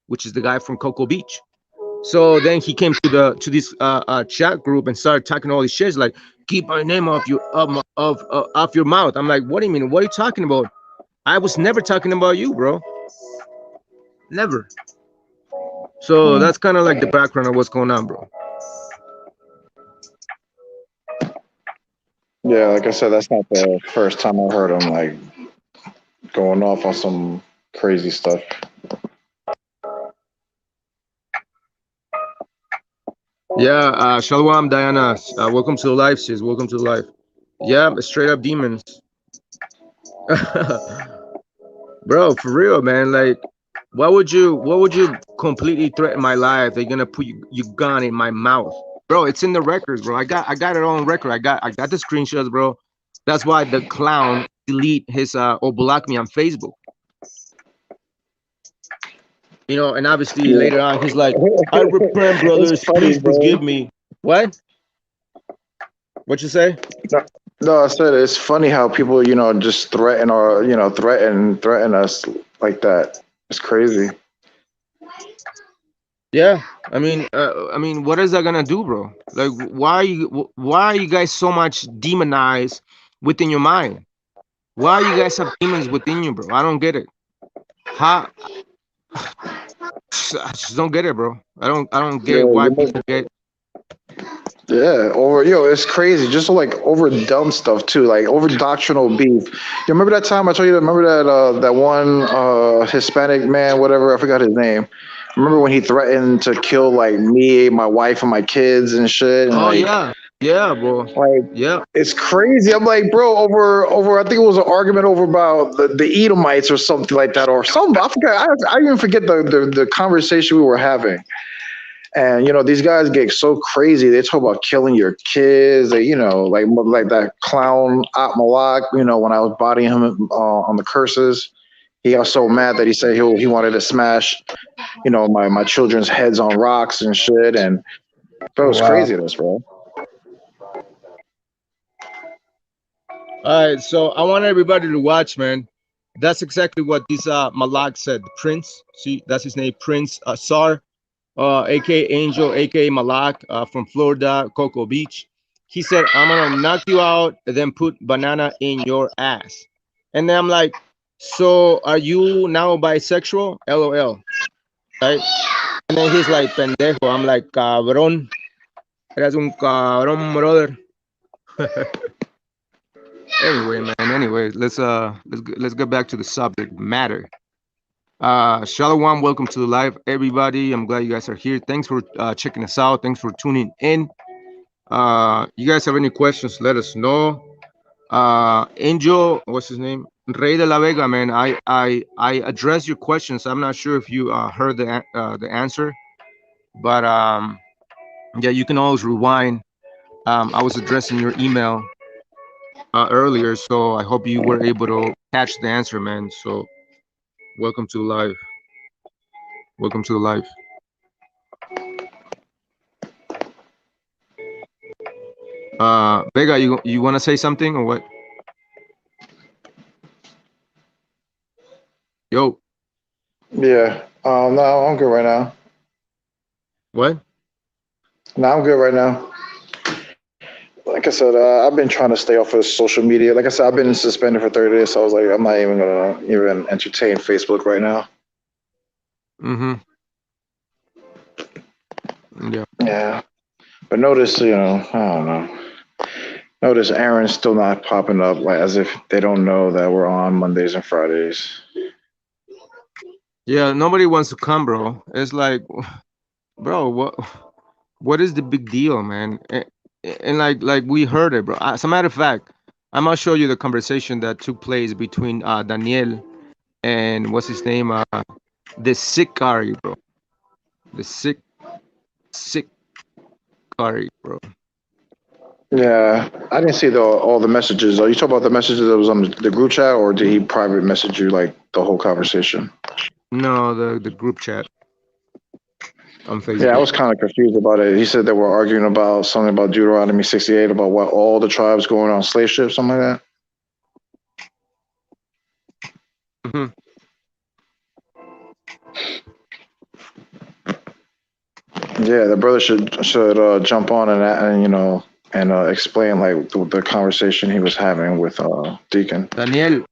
which is the guy from Cocoa Beach. So then he came to this chat group and started talking all these shit like, keep my name off off your mouth. I'm like, what do you mean? What are you talking about? I was never talking about you, bro. Never. So that's kind of like the background of what's going on, bro. yeah, like I said, that's not the first time I heard him like going off on some crazy stuff. Yeah, Shalom, Diana. Welcome to the live, sis. Welcome to the live. Yeah, straight up demons. Bro, for real, man. Like, what would you completely threaten my life? They're gonna put you gun in my mouth, bro. It's in the records, bro. I got it all on record. I got the screenshots, bro. That's why the clown delete his or block me on Facebook. You know, and obviously Yeah. later on he's like, I repent, It's brothers. funny, Please bro. forgive me. What? What you say? No, no, I said it's funny how people, just threaten or threaten us like that. It's crazy. Yeah, I mean, what is that gonna do, bro? Like, why are you guys so much demonized within your mind? Why you guys have demons within you, bro? I don't get it. How? I just don't get it, bro. I don't Yeah, get why people get. yeah, over it's crazy. Just like over dumb stuff too, like over doctrinal beef. You remember that time I told you? Remember that one Hispanic man, whatever, I forgot his name. Remember when he threatened to kill like me, my wife, and my kids and shit, and Oh yeah, yeah, bro. like Yeah, it's crazy. I'm like, bro, over. I think it was an argument over about the Edomites or something like that, or some. I forgot. I even forget the conversation we were having. And these guys get so crazy. They talk about killing your kids. They, like that clown At Malak. When I was bodying him on the curses, he got so mad that he said he wanted to smash, my children's heads on rocks and shit. And that was Wow. craziness, bro. all right, so I want everybody to watch, man. That's exactly what this Malak said. Prince, see, that's his name, Prince Sar. aka Angel, aka Malak, from Florida, Cocoa Beach. He said, "I'm gonna knock you out and then put banana in your ass." And then I'm like, "So are you now bisexual?" LOL. Right? And then he's like, "Pendejo." I'm like, "Cabrón, eres un cabrón, brother." Anyway, man. Anyway, let's get back to the subject matter. Shalom, welcome to the live, everybody. I'm glad you guys are here. Thanks for checking us out. Thanks for tuning in. You guys have any questions? Let us know. Angel, what's his name? Rey de la Vega, man. I addressed your questions. I'm not sure if you heard the answer, but yeah, you can always rewind. I was addressing your email earlier, so I hope you were able to catch the answer, man. So welcome to the live. Welcome to the live. Vega, you want to say something or what? Yo, Yeah. No, I'm good right now. what? No, I'm good right now. Like I said, I've been trying to stay off of social media. Like I said, I've been suspended for 30 days, so I was like, I'm not even gonna even entertain Facebook right now. Mm-hmm. Yeah. Yeah. But notice, I don't know. Notice Aaron's still not popping up, like as if they don't know that we're on Mondays and Fridays. Yeah, nobody wants to come, bro. It's like, bro, what is the big deal, man? And like we heard it, bro. As a matter of fact, I'm gonna show you the conversation that took place between Daniel and what's his name? The Sicari, bro. The Sicari, bro. Yeah, I didn't see all the messages. Are you talking about the messages that was on the group chat, or did he private message you like the whole conversation? No, the group chat on Yeah, I Facebook. was kind of confused about it. He said they were arguing about something about Deuteronomy 68, about what all the tribes going on slave ships, something like that. Hmm. Yeah, the brother should jump on and explain like the conversation he was having with Deacon. Daniel,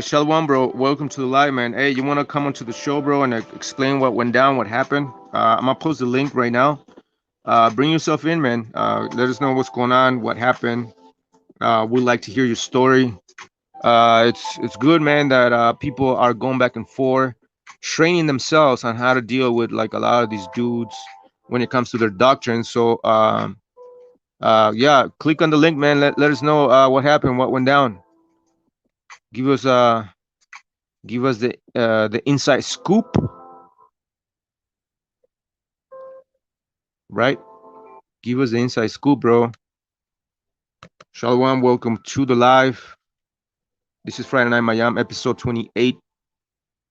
Shalom, bro. Welcome to the live, man. Hey, you want to come onto the show, bro, and explain what went down, what happened? I'm gonna post the link right now. Bring yourself in, man. Let us know what's going on, what happened. We'd like to hear your story. It's good, man, that people are going back and forth, training themselves on how to deal with like a lot of these dudes when it comes to their doctrine. So, yeah, click on the link, man. Let us know what happened, what went down. Give us the inside scoop, right? Give us the inside scoop, bro. Shalom, welcome to the live. This is Friday Night MaYaM, episode 28.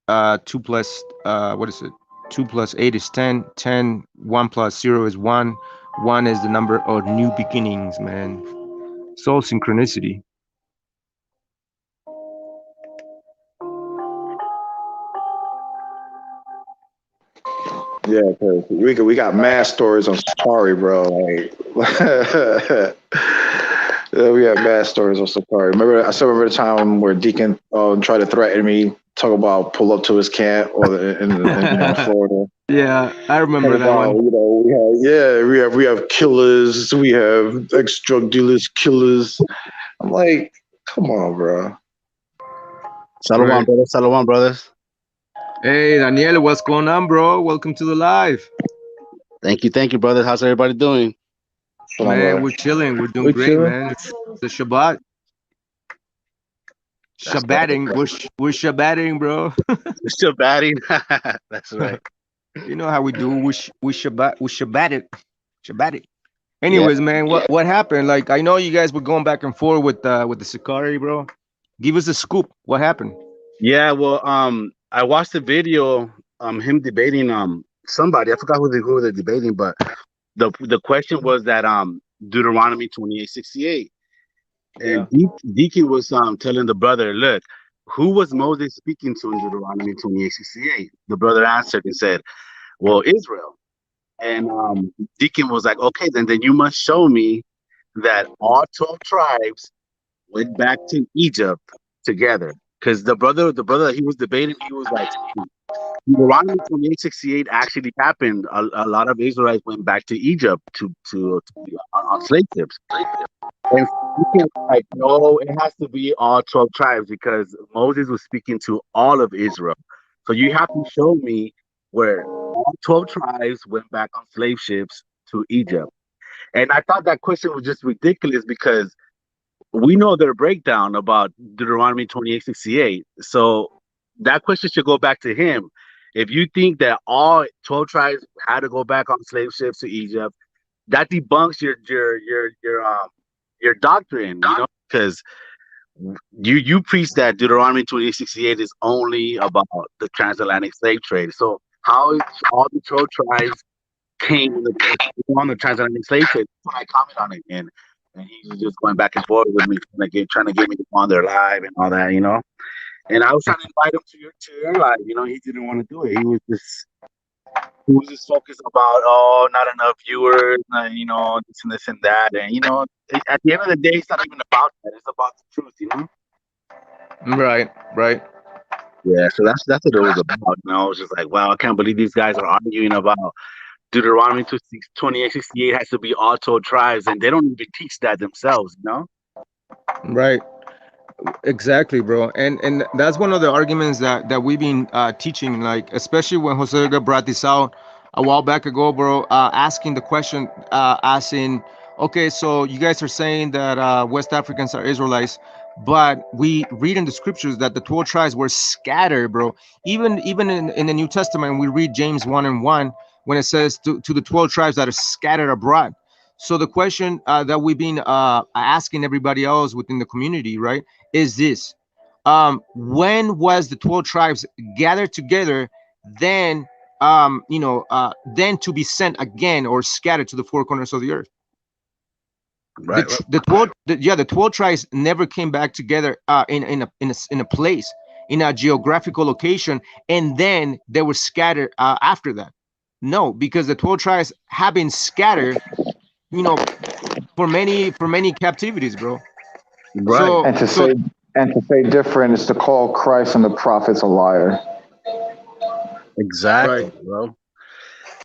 2 plus what is it? 2 plus 8 is 10. 10. 1 plus 0 is 1. 1 is the number of new beginnings, man. Soul synchronicity. Yeah, 'cause we got mad stories on Safari, bro. Like, yeah, we have mad stories on Safari. I still remember the time where Deacon tried to threaten me, talk about pull up to his camp or in Florida. Yeah, I Talk remember that about, one. we have killers, we have ex drug dealers, killers. I'm like, come on, bro. Shalom, Right. brothers. Shalom, brothers. Hey, Daniel, what's going on, bro? Welcome to the live. Thank you, brothers. How's everybody doing? Shalom, Man, brother. we're chilling. We're doing We great, chilling. man. It's the Shabbat. That's dope. Shabbatting. We're Shabbatting, bro. We're still batting. That's right. You know how we do. We Shabbat it. Shabbat it. Yeah. Anyways, man, what happened? Like, I know you guys were going back and forth with the Sicari, bro. Give us a scoop. What happened? Yeah. Well, I watched the video, him debating somebody. I forgot who they're debating, but the question was that Deuteronomy 28:68. Yeah. And Deacon was telling the brother, look, who was Moses speaking to in Deuteronomy 28:68? The brother answered and said, well, Israel. And Deacon was like, okay, then you must show me that all 12 tribes went back to Egypt together. Because the brother that he was debating, he was like, Deuteronomy 28:68 actually happened. A lot of Israelites went back to Egypt to be on slave ships. And Deacon was like, no, it has to be all 12 tribes because Moses was speaking to all of Israel. So you have to show me where all 12 tribes went back on slave ships to Egypt. And I thought that question was just ridiculous because we know their breakdown about Deuteronomy 28:68. So that question should go back to him. If you think that all 12 tribes had to go back on slave ships to Egypt, that debunks your doctrine, because you preach that Deuteronomy 28:68 is only about the transatlantic slave trade. So how is all the 12 tribes came on the transatlantic slave trade? That's when I comment on it, and he's just going back and forth with me, trying to get me on their live and all that. And I was trying to invite him to your live. He didn't want to do it. He was just focused about, not enough viewers, this and this and that, and at the end of the day, it's not even about that. It's about the truth. Right, right. Yeah, so that's what it was about. I was just like, wow, I can't believe these guys are arguing about Deuteronomy 28:68 has to be all 12 tribes, and they don't even teach that themselves. Right. Exactly, bro. And that's one of the arguments that we've been teaching, like especially when Jose brought this out a while back ago, bro. Asking the question, as in, okay, so you guys are saying that West Africans are Israelites, but we read in the scriptures that the 12 tribes were scattered, bro. Even in the New Testament, we read James 1:1 when it says to the 12 tribes that are scattered abroad. So the question that we've been asking everybody else within the community, right, is this: when was the 12 tribes gathered together, then then to be sent again or scattered to the four corners of the earth? Right. The 12 tribes never came back together in a place, in a geographical location, and then they were scattered after that. No, because the 12 tribes have been scattered, for many captivities, bro. Right. And to So say different is to call Christ and the prophets a liar. Exactly, right. bro.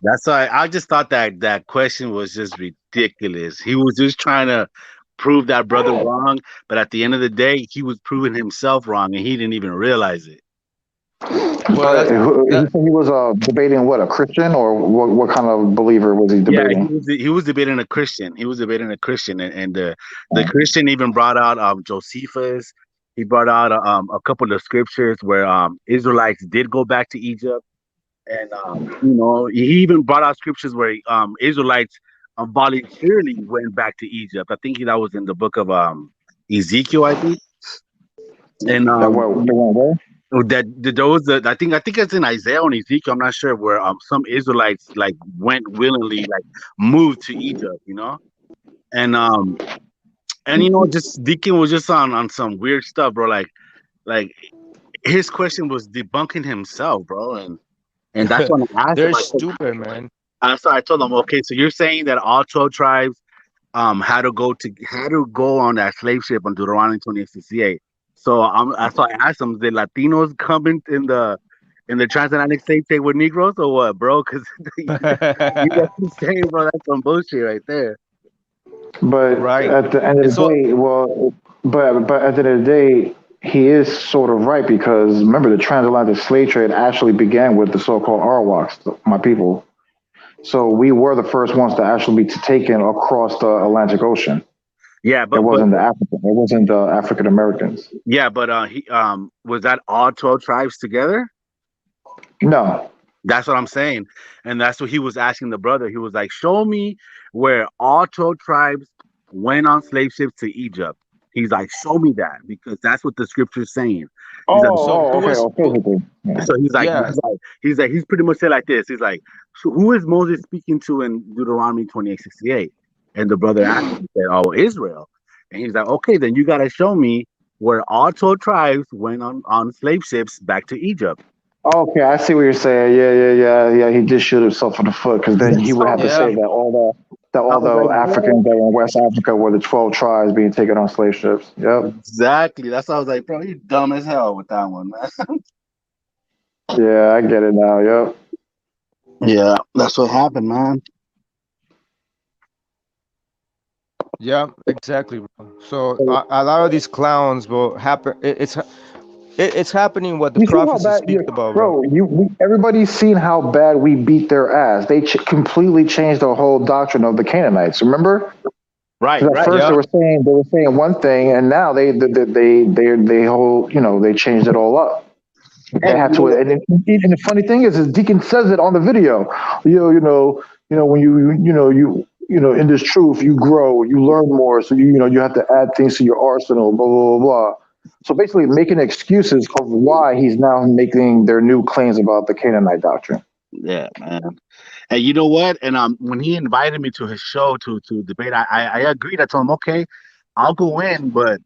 That's why I just thought that question was just ridiculous. He was just trying to prove that brother wrong, but at the end of the day, he was proving himself wrong, and he didn't even realize it. Well, But that's he that. said he was debating what, a Christian, or what kind of believer was he Yeah, he debating? was debating a Christian. He was debating a Christian, and the Christian even brought out Josephus. He brought out a couple of scriptures where Israelites did go back to Egypt. And he even brought out scriptures where Israelites voluntarily went back to Egypt. I think that was in the book of Ezekiel, I think. And That what they went where? I think it's in Isaiah and Ezekiel. I'm not sure where some Israelites like went willingly, like moved to Egypt. And just Deacon was just on some weird stuff, bro. Like his question was debunking himself, bro, and that's when I asked him. They're stupid, man. So I told him, okay, so you're saying that all 12 tribes had to go on that slave ship on Deuteronomy 28:68. So so I asked him, did Latinos come in the transatlantic slave trade with Negroes or what, bro? Because you guys keep saying, bro, that's some bullshit right there. But Right. at the end of And the so day, but at the end of the day, he is sort of right, because remember, the transatlantic slave trade actually began with the so-called Arawaks, my people. So we were the first ones to actually be taken across the Atlantic Ocean. Yeah, It but wasn't the African. It wasn't the African Americans. yeah, but he was that all 12 tribes together? No. That's what I'm saying. And that's what he was asking the brother. He was like, show me where all 12 tribes went on slave ships to Egypt. He's like, show me that because that's what the scripture's saying. He's like, so Oh, who okay, was who, physically. Yeah. so yeah. he's pretty much said like this. He's like, so who is Moses speaking to in Deuteronomy 28:68? And the brother asked him, he said, oh, Israel. And he's like, okay, then you got to show me where all 12 tribes went on slave ships back to Egypt. Okay, I see what you're saying. Yeah. He did shoot himself in the foot because then he would have to say Yeah. that I all was like, the what? Africans that were in West Africa were the 12 tribes being taken on slave ships. Yep. Exactly. That's why I was like, bro, you dumb as hell with that one, man. Yeah, I get it now. Yep. Yeah, that's what happened, man. Yeah, exactly, bro. So a lot of these clowns will happen. It's happening what the You see how prophecy bad, speaks about, bro. bro? Everybody's seen how bad we beat their ass. They completely changed the whole doctrine of the Canaanites. Remember? Right, Because at right. first Yeah, they were saying one thing, and now they whole they changed it all up. They And had to, and the funny thing is Deacon says it on the video. When in this truth you grow, you learn more, so you have to add things to your arsenal, blah blah blah blah. So basically, making excuses of why he's now making their new claims about the Canaanite doctrine. yeah, man. And you know what? And when he invited me to his show to debate, I agreed. I told him, okay, I'll go in, but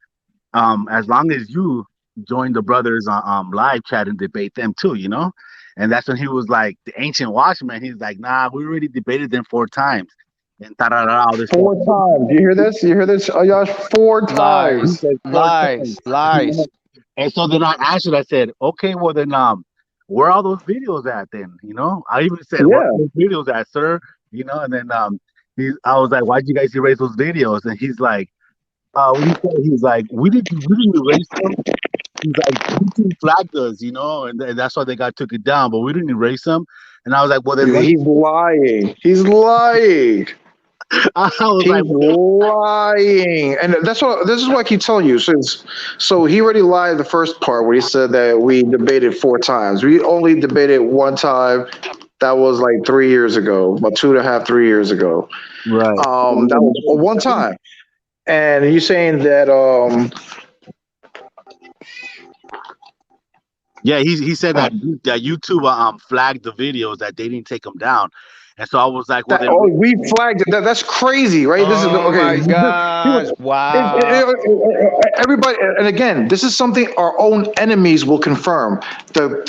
as long as you join the brothers on live chat and debate them too, you know. And that's when he was like the ancient watchman. He's like, nah, we already debated them 4 times, and all this stuff. 4 times. You hear this? You hear this, Ayash? Four He times. lies, said 4 times. lies, lies. And so then I answered. I said, okay, well then, where are all those videos at then? You know, I even said, where are Yeah. those videos at, sir? You know, and then I was like, why'd you guys erase those videos? And he's like, what he said, he's like, we didn't erase them. He's like, YouTube flagged us, you know, and that's why they got took it down, but we didn't erase them. And I was like, well then what? He's lying. He's lying. I was like, He's lying, and that's what this is what I keep telling you. So he already lied the first part where he said that we debated 4 times. We only debated one time. That was like 3 years ago, about 2.5, 3 years ago. right. That was one time. And he's saying that Yeah, he said that YouTube flagged the videos that they didn't take them down, and so I was like, well that then, oh we flagged it. That's crazy, right? This is Oh okay. my gosh! Wow. Everybody, and again, this is something our own enemies will confirm. The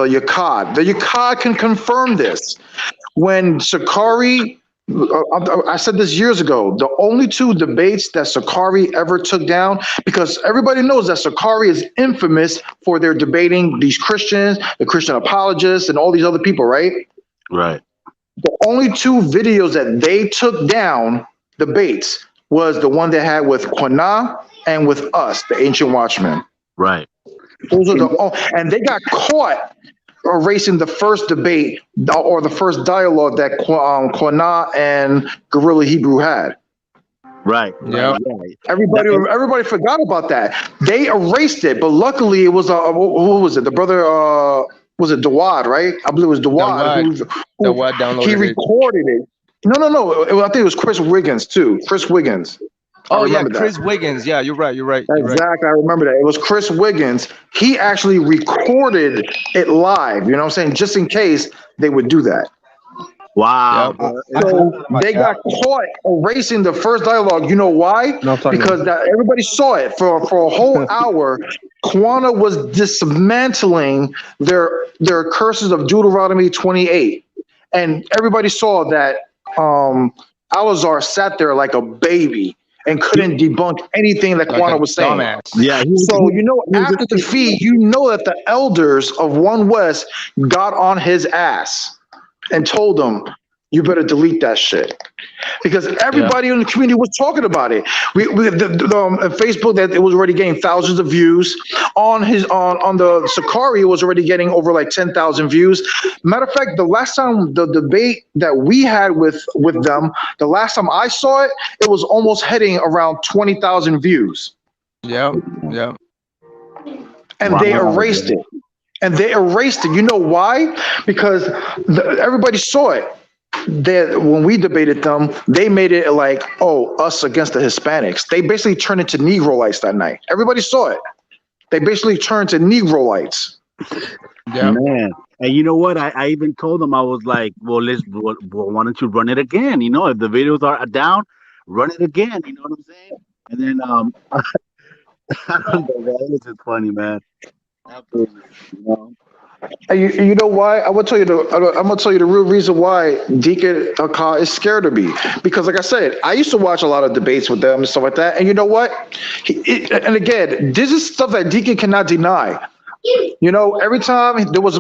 Yakad can confirm this. When Sakari, I said this years ago, the only two debates that Sakari ever took down, because everybody knows that Sakari is infamous for their debating these Christians, the Christian apologists, and all these other people, right? right, The only two videos that they took down debates was the one they had with Quana and with us, the Ancient Watchmen. right, Those are and they got caught erasing the first debate or the first dialogue that Quana and Gorilla Hebrew had. right, Yeah. right. Everybody forgot about that. They erased it, but luckily it was who was it? The brother was it Dawad, right? I believe it was The Dawad what? The what he downloaded it? recorded it. No. I think it was Chris Wiggins too. Chris Wiggins. I Oh yeah, remember that. Chris Wiggins. Yeah, you're right. You're right. You're right. Exactly. I remember that. It was Chris Wiggins. He actually recorded it live, you know what I'm saying? Just in case they would do that. Wow. Yeah. So they got caught erasing the first dialogue. You know why? Because everybody saw it for a whole hour. Quana was dismantling their curses of Deuteronomy 28. And everybody saw that Alazar sat there like a baby and couldn't debunk anything that Like Quana a was saying. dumbass. Yeah. So, after the feed, that the elders of One West got on his ass and told him, you better delete that shit. Because everybody in the community was talking about it. Facebook, that it was already getting thousands of views. On the Sakari, it was already getting over like 10,000 views. Matter of fact, the last time the debate that we had with them, the last time I saw it, it was almost hitting around 20,000 views. Yeah. Yeah. And they erased it. You know why? Because everybody saw it. When we debated them, they made it like, oh, us against the Hispanics. They basically turned into Negroites that night. Everybody saw it. They basically turned to Negroites. Yeah. Man. And you know what? I even told them, I was like, well, why don't you run it again? You know, if the videos are down, run it again. You know what I'm saying? And then I don't know, man. It's just funny, man. Absolutely. You know? And you know why? I'm gonna tell you the real reason why Deacon Hakah is scared of me. Because like I said, I used to watch a lot of debates with them and stuff like that. And you know what? And again, this is stuff that Deacon cannot deny. You know, every time there was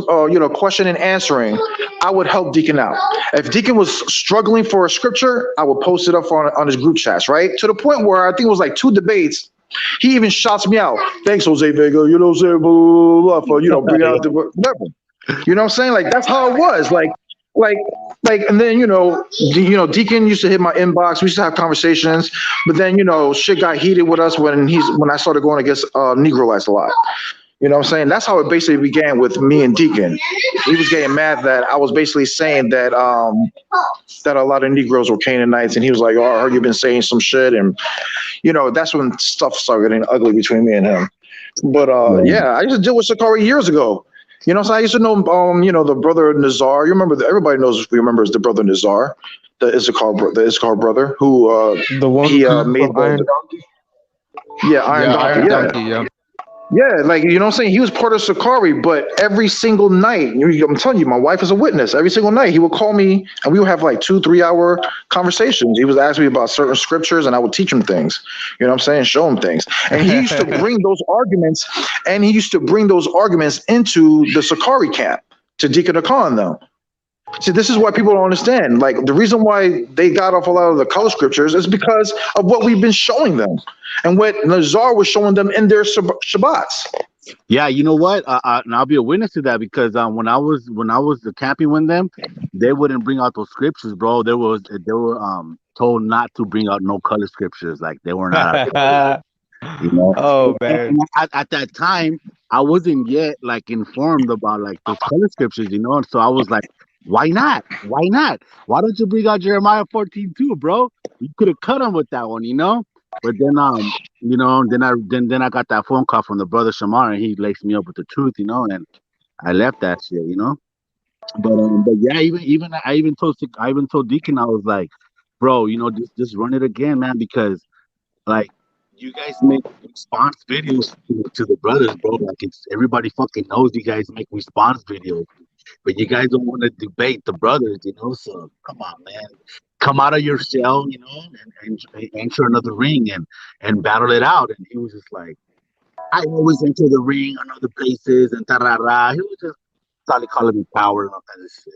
question and answering, I would help Deacon out. If Deacon was struggling for a scripture, I would post it up on his group chats, right? To the point where I think it was like 2 debates. He even shouts me out. Thanks, Jose Vega. You know what I'm saying? Blah, blah, blah, for bring out the whatever. You know what I'm saying? Like that's how it was. Like, and then Deacon used to hit my inbox. We used to have conversations, but then shit got heated with us when I started going against Negroites a lot. You know what I'm saying? That's how it basically began with me and Deacon. He was getting mad that I was basically saying that that a lot of Negroes were Canaanites, and he was like, "Oh, I heard you've been saying some shit," and that's when stuff started getting ugly between me and him. But yeah, I used to deal with Sakari years ago. So I used to know, the brother Nazar. You remember? Everybody remembers the brother Nazar, the Issachar brother, who The one he who made from Iron Donkey. yeah, Iron Yeah, Donkey, Iron yeah. Donkey. Yeah. Yeah, like you know what I'm saying? He was part of Sakari, but every single night, I'm telling you, my wife is a witness. Every single night, he would call me and we would have like 2-3 hour conversations. He was asking me about certain scriptures and I would teach him things. You know what I'm saying? Show him things. And he used to bring those arguments into the Sakari camp to Deacon Akan though. See, this is why people don't understand. Like the reason why they got off a lot of the color scriptures is because of what we've been showing them and what Nazar was showing them in their Shabbats. Yeah, you know what? And I'll be a witness to that because when I was camping with them, they wouldn't bring out those scriptures, bro. They were told not to bring out no color scriptures, like they were not. You know, Oh and man. at that time, I wasn't yet like informed about like those color scriptures, and so I was like, why not? Why not? Why don't you bring out Jeremiah 14 too, bro? You could have cut him with that one. But then then I got that phone call from the brother Shamar, and he laced me up with the truth, and I left that shit. But yeah, even I even told Deacon, I was like, bro, just run it again, man, because like you guys make response videos to the brothers, bro. Like it's everybody fucking knows you guys make response videos, but you guys don't want to debate the brothers. So come on, man, come out of your shell, and enter another ring and battle it out. And he was just like, I always enter the ring on other places and tarara. He was just started calling me power and all kind of shit.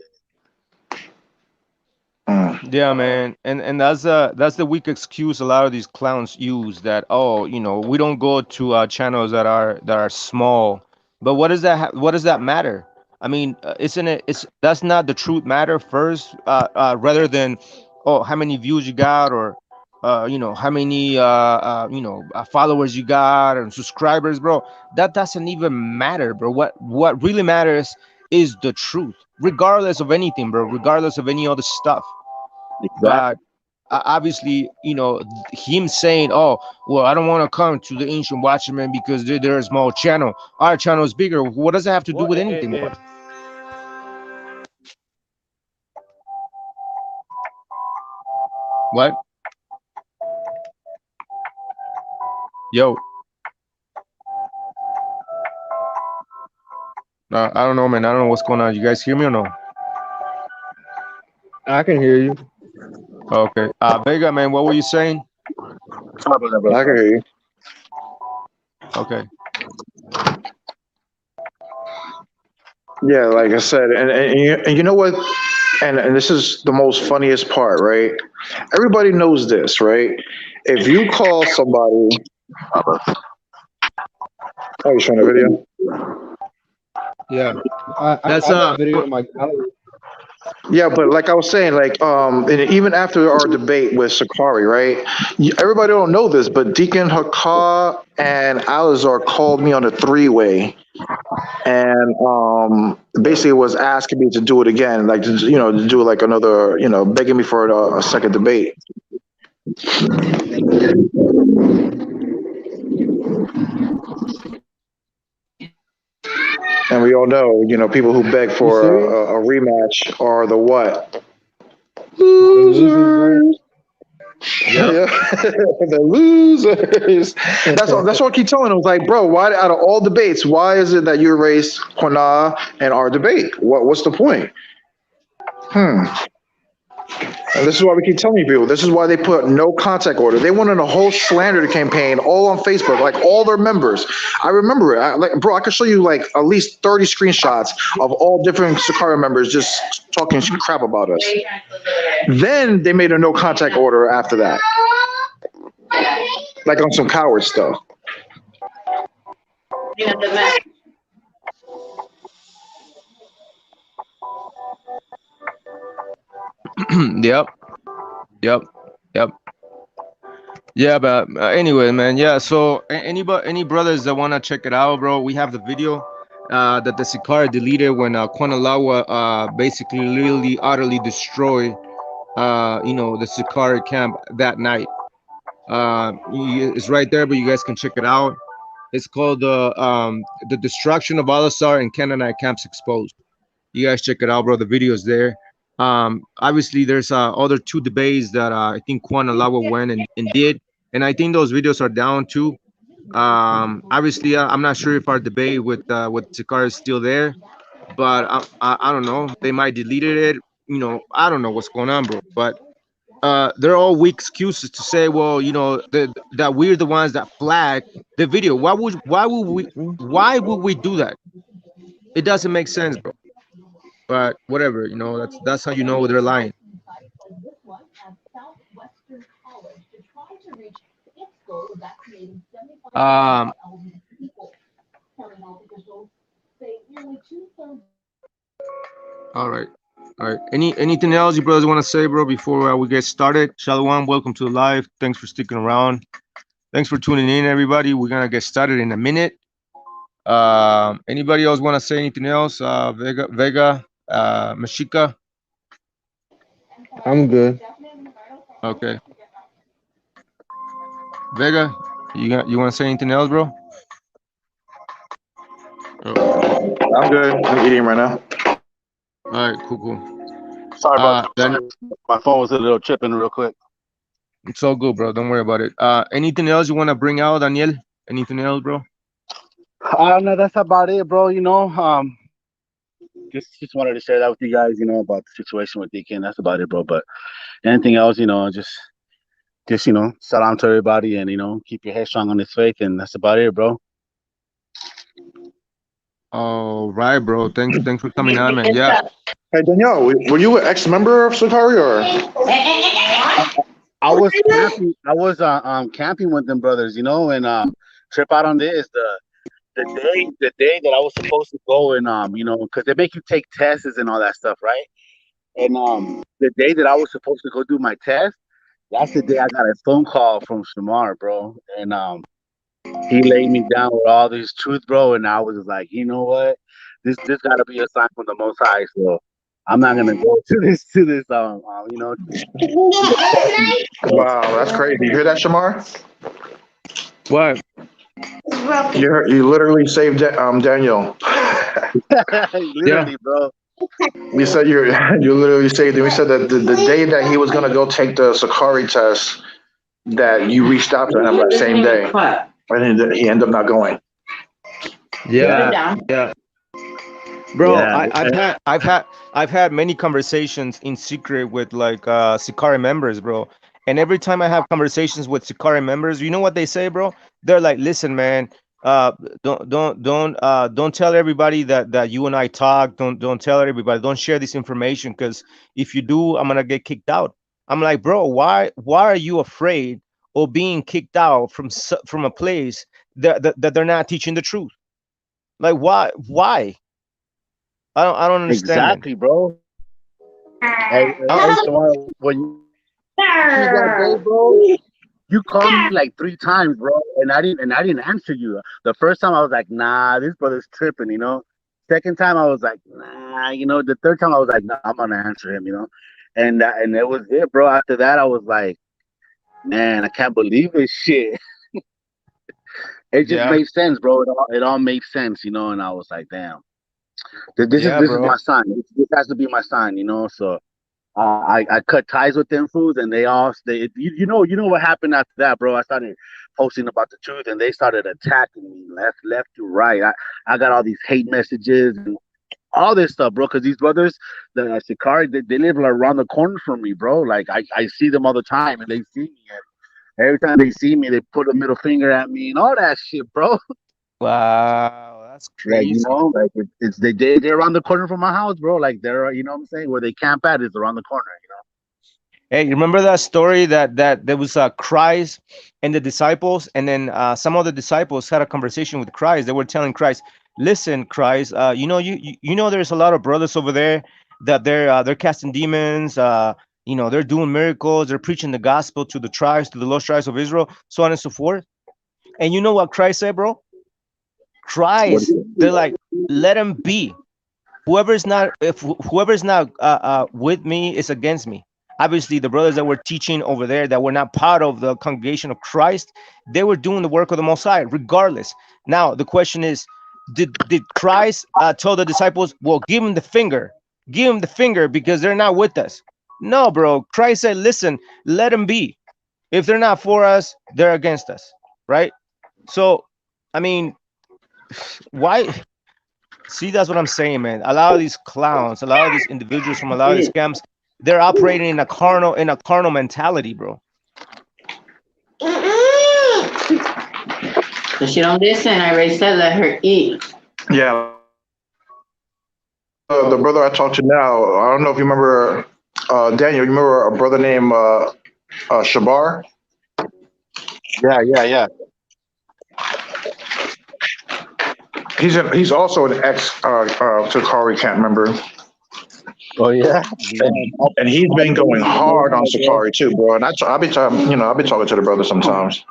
Yeah, man, and that's the weak excuse a lot of these clowns use, that we don't go to channels that are small. But what does that matter? I mean, isn't it? It's that's not the truth matter first, rather than how many views you got, or how many followers you got and subscribers, bro. That doesn't even matter, bro. What really matters is the truth, regardless of anything, bro. Regardless of any other stuff. Exactly. But obviously, him saying, "Oh, well, I don't want to come to the Ancient Watchmen because they're a small channel. Our channel is bigger." What does that have to do Well, with anything, bro? What? Yo, I don't know, man. I don't know what's going on. You guys hear me or no? I can hear you. Okay. Vega, man, what were you saying? I can hear you. Okay. Yeah, like I said, and you know what? And this is the most funniest part, right? Everybody knows this, right? If you call somebody, oh, you showing a video? Yeah. I That's got a video in my gallery. Yeah, but like I was saying, like and even after our debate with Sakari, right? Everybody don't know this, but Deacon Hakah and Alizar called me on a 3-way, and basically was asking me to do it again, like to do like another, begging me for a second debate. And we all know, people who beg You for serious? a rematch are the what? The losers, right? Yeah. The losers. That's what I keep telling them. Like, bro, why out of all debates, why is it that you erase Quana and our debate? What's the point? And this is why we keep telling people. This is why they put no contact order. They wanted a whole slander campaign all on Facebook, like all their members. I remember it. Bro, I could show you like at least 30 screenshots of all different Sakara members just talking crap about us. Then they made a no contact order after that, like on some coward stuff. Yep. Yep. Yep. Yeah, but anyway, man. Yeah. So any brothers that wanna check it out, bro? We have the video that the Sikara deleted when Kwanalawa basically literally utterly destroyed the Sikara camp that night. It's right there, but you guys can check it out. It's called the destruction of Al-Azhar and Canaanite camps exposed. You guys check it out, bro. The video is there. Obviously, there's other two debates that I think Kwan Alawa went and did, and I think those videos are down too. Obviously, I'm not sure if our debate with Sikar is still there, but I don't know. They might deleted it. I don't know what's going on, bro. But they're all weak excuses to say, well, that we're the ones that flag the video. Why would we do that? It doesn't make sense, bro. But whatever, that's how you know they're lying. Um, all right. All right. Anything else you brothers want to say, bro, before we get started? Shalom, welcome to the live. Thanks for sticking around. Thanks for tuning in, everybody. We're gonna get started in a minute. Anybody else want to say anything else? Vega, Mashika. I'm good. Okay. Vega, you want to say anything else, bro? Oh. I'm good. I'm eating right now. All right, cool. Sorry about Then that. My phone was a little tripping real quick. it's all good, bro. Don't worry about it. Anything else you want to bring out, Daniel? Anything else, bro? No, that's about it, bro. Just wanted to share that with you guys, about the situation with Deacon. That's about it, bro. But anything else, just salam to everybody, and keep your head strong on this faith, and that's about it, bro. All right, bro. Thanks for coming on, man. Yeah. Hey, Danielle, were you an ex-member of Sakari or? I was camping. I was camping with them brothers, and trip out on this the day that I was supposed to go and because they make you take tests and all that stuff, right? And the day that I was supposed to go do my test, that's the day I got a phone call from Shamar, bro, and he laid me down with all this truth, bro, and I was just like, you know what, this got to be a sign from the Most High, so I'm not gonna go to this Wow, that's crazy. You hear that, Shamar? What? You literally saved Daniel. literally, bro. We said you literally saved him. We said that the day that he was gonna go take the Sakari test, that you reached out to him that same day, and then he ended up not going. Yeah. Bro, Yeah. I've had many conversations in secret with like Sikari members, bro. And every time I have conversations with Sikari members, you know what they say, bro? They're like, "Listen, man, don't tell everybody that you and I talk. Don't tell everybody. Don't share this information, because if you do, I'm gonna get kicked out." I'm like, "Bro, why are you afraid of being kicked out from a place that they're not teaching the truth? Like, why? I don't understand, Exactly, bro. Hey, Shamar, when you that day, bro, you called me like 3 times, bro, and I didn't answer you. The first time I was like, nah, this brother's tripping. Second time I was like, nah. The third time I was like, nah, I'm gonna answer him. And that was it, bro. After that, I was like, man, I can't believe this shit. It just Yeah. made sense, bro. It all made sense, and I was like, damn, this Yeah, is bro. my sign. This has to be my sign, So I cut ties with them fools, and you know what happened after that, bro. I started posting about the truth, and they started attacking me left to right. I got all these hate messages and all this stuff, bro. Because these brothers, the Shikari, they live like around the corner from me, bro. Like I see them all the time, and they see me, and every time they see me, they put a middle finger at me and all that shit, bro. Wow, that's Like, crazy. like it's they're around the corner from my house, bro. Like they're, you know what I'm saying, where they camp at is around the corner, Hey, you remember that story that there was Christ and the disciples, and then some of the disciples had a conversation with Christ. They were telling Christ, "Listen, Christ, you know there's a lot of brothers over there that they're casting demons. They're doing miracles. They're preaching the gospel to the tribes, to the lost tribes of Israel, so on and so forth." And you know what Christ said, bro? Christ, they're like, "Let him be. Whoever's not with me is against me." Obviously the brothers that were teaching over there that were not part of the congregation of Christ, they were doing the work of the Most High regardless. Now the question is, did Christ tell the disciples, well, give him the finger because they're not with us? No, bro. Christ said, listen, let them be. If they're not for us, they're against us, right? So I mean, why? See, that's what I'm saying, man. A lot of these clowns, a lot of these individuals from a lot of these camps, they're operating in a carnal mentality, bro. If she don't listen, I already said let her eat. Yeah. The brother I talked to now, I don't know if you remember, Daniel. You remember a brother named Shabar? Yeah. He's also an ex Sakari camp member, Oh yeah. and he's been going hard on Sakari too, bro. And I've been talking, I've been talking to the brother sometimes,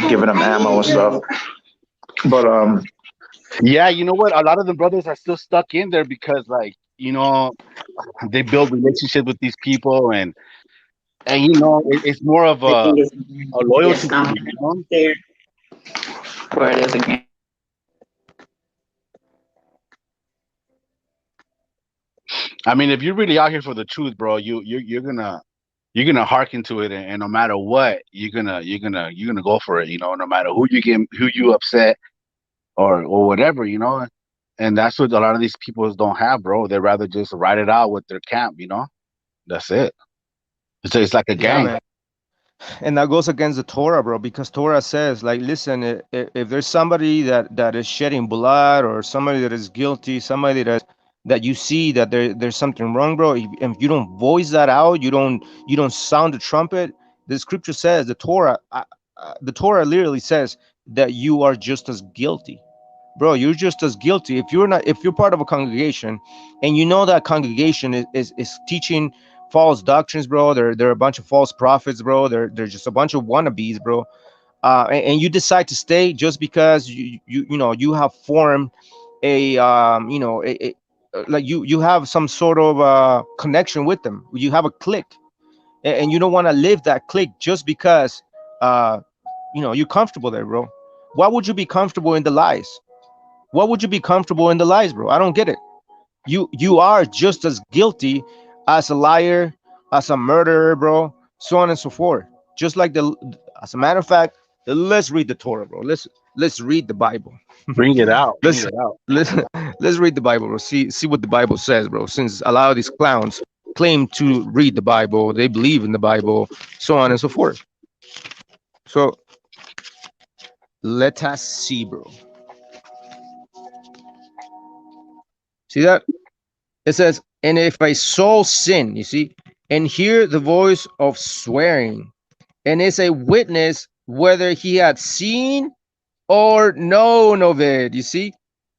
giving him ammo and stuff. But Yeah, you know what? A lot of the brothers are still stuck in there because, like, they build relationships with these people, and it's more of I think a it's loyalty yes, thing, you know. there where it is again. I mean, if you're really out here for the truth, bro, you're gonna hearken to it, and no matter what, you're gonna go for it. No matter who you upset or whatever, and that's what a lot of these people don't have, bro. They rather just ride it out with their camp. That's it. It's like a Yeah, gang. man. And that goes against the Torah, bro, because Torah says, like, listen, if there's somebody that is shedding blood, or somebody that is guilty, somebody that you see that there's something wrong, bro, if you don't voice that out, you don't sound the trumpet. The scripture says, the Torah literally says that you are just as guilty, bro. You're just as guilty if you're part of a congregation, and you know that congregation is teaching false doctrines, bro. They're a bunch of false prophets, bro. They're just a bunch of wannabes, bro. And you decide to stay just because you have formed a like you have some sort of connection with them. You have a clique, and you don't want to live that clique just because uh you're comfortable there, bro. Why would you be comfortable in the lies? What would you be comfortable in the lies, bro? I don't get it. You are just as guilty as a liar, as a murderer, bro, so on and so forth. Just like as a matter of fact, let's read the Torah, bro. Let's read the Bible. Bring it out. Bring let's it out. let's let's read the Bible, bro. See what the Bible says, bro. Since a lot of these clowns claim to read the Bible, they believe in the Bible, so on and so forth. So let us see, bro. See that? It says, and if a soul sin, you see, and hear the voice of swearing, and is a witness whether he had seen or known of it, you see,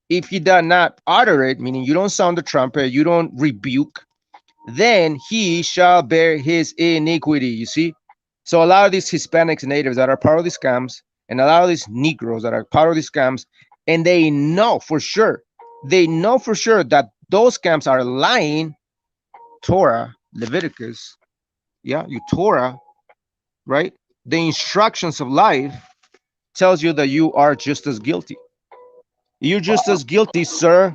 if he does not utter it, meaning you don't sound the trumpet, you don't rebuke, then he shall bear his iniquity, you see. So a lot of these Hispanics and natives that are part of these scams, and a lot of these Negroes that are part of these scams, and they know for sure that those scams are lying. Torah, Leviticus, yeah, you Torah, right? The instructions of life tells you that you are just as guilty. You're just as guilty, sir.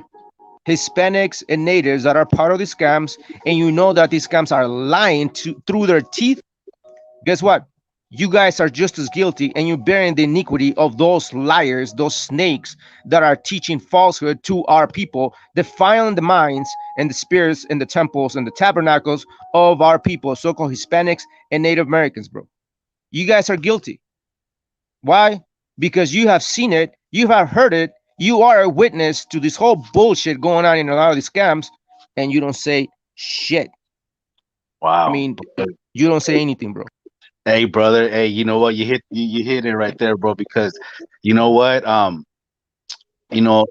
Hispanics and natives that are part of these scams, and you know that these scams are lying through their teeth, guess what? You guys are just as guilty, and you're bearing the iniquity of those liars, those snakes that are teaching falsehood to our people, defiling the minds and the spirits and the temples and the tabernacles of our people, so-called Hispanics and Native Americans, bro. You guys are guilty. Why? Because you have seen it, you have heard it, you are a witness to this whole bullshit going on in a lot of these scams, and you don't say shit. Wow. I mean, you don't say anything, bro. Hey, brother. Hey, you know what? You hit it right there, bro. Because you know what? You know,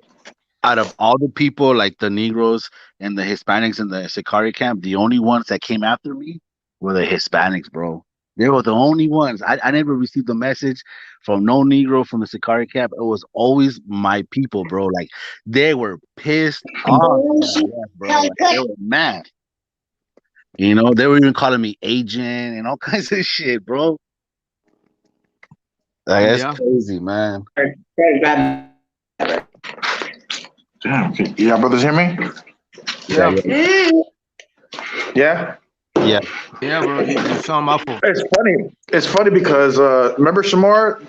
out of all the people, like the Negroes and the Hispanics in the Sicario camp, the only ones that came after me were the Hispanics, bro. They were the only ones. I never received a message from no Negro from the Sicario camp. It was always my people, bro. Like they were pissed off, bro. Like, they were mad. You know, they were even calling me agent and all kinds of shit, bro. Like, that's crazy, man. Damn, y'all brothers hear me? Yeah. Yeah? Yeah. Yeah, bro. You sound muffled. It's funny. It's funny because remember Shamar?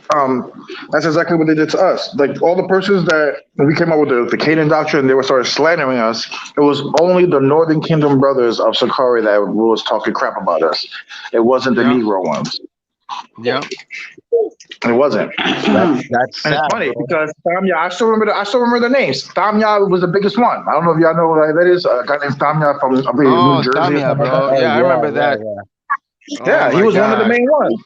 That's exactly what they did to us. Like all the persons that when we came up with the Canaan doctrine, they were started slandering us. It was only the Northern Kingdom brothers of Sakari that was talking crap about us. It wasn't the Negro ones. Yeah. It wasn't. That's sad, and it's funny bro. because Tamya, I still remember the names. Tamya was the biggest one. I don't know if y'all know who that is. A guy named Tamya from New Jersey. Tamya, bro. Yeah, I remember that. Yeah, he was one of the main ones.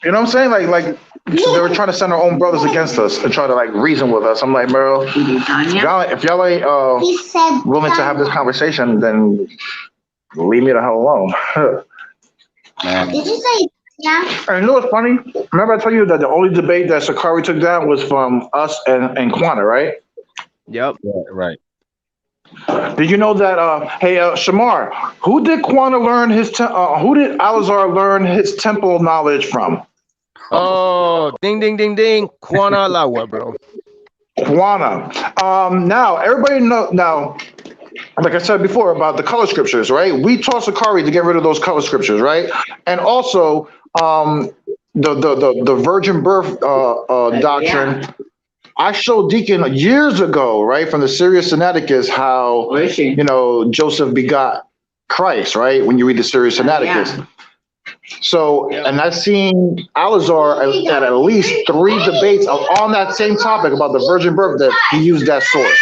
You know what I'm saying? Like they were trying to send our own brothers against us and try to like reason with us. I'm like, bro, if y'all ain't willing to have this conversation, then leave me the hell alone. Did you say yeah? And you know what's funny? Remember I told you that the only debate that Sakari took down was from us and Quana, right? Yep. Yeah, right. Did you know that? Shamar, who did Quana learn who did Alazar learn his temple knowledge from? Oh, ding, ding, ding, ding. Quana Lawa, bro. Quana. Now everybody know now. Like I said before about the color scriptures, right? We taught Sakari to get rid of those color scriptures, right? And also the virgin birth doctrine. Yeah. I showed Deacon years ago, right, from the Syrius Sinaiticus, how Joseph begot Christ, right? When you read the Syrius Sinaiticus. Yeah. So, and I've seen Alazar at least 3 debates on that same topic about the virgin birth that he used that source.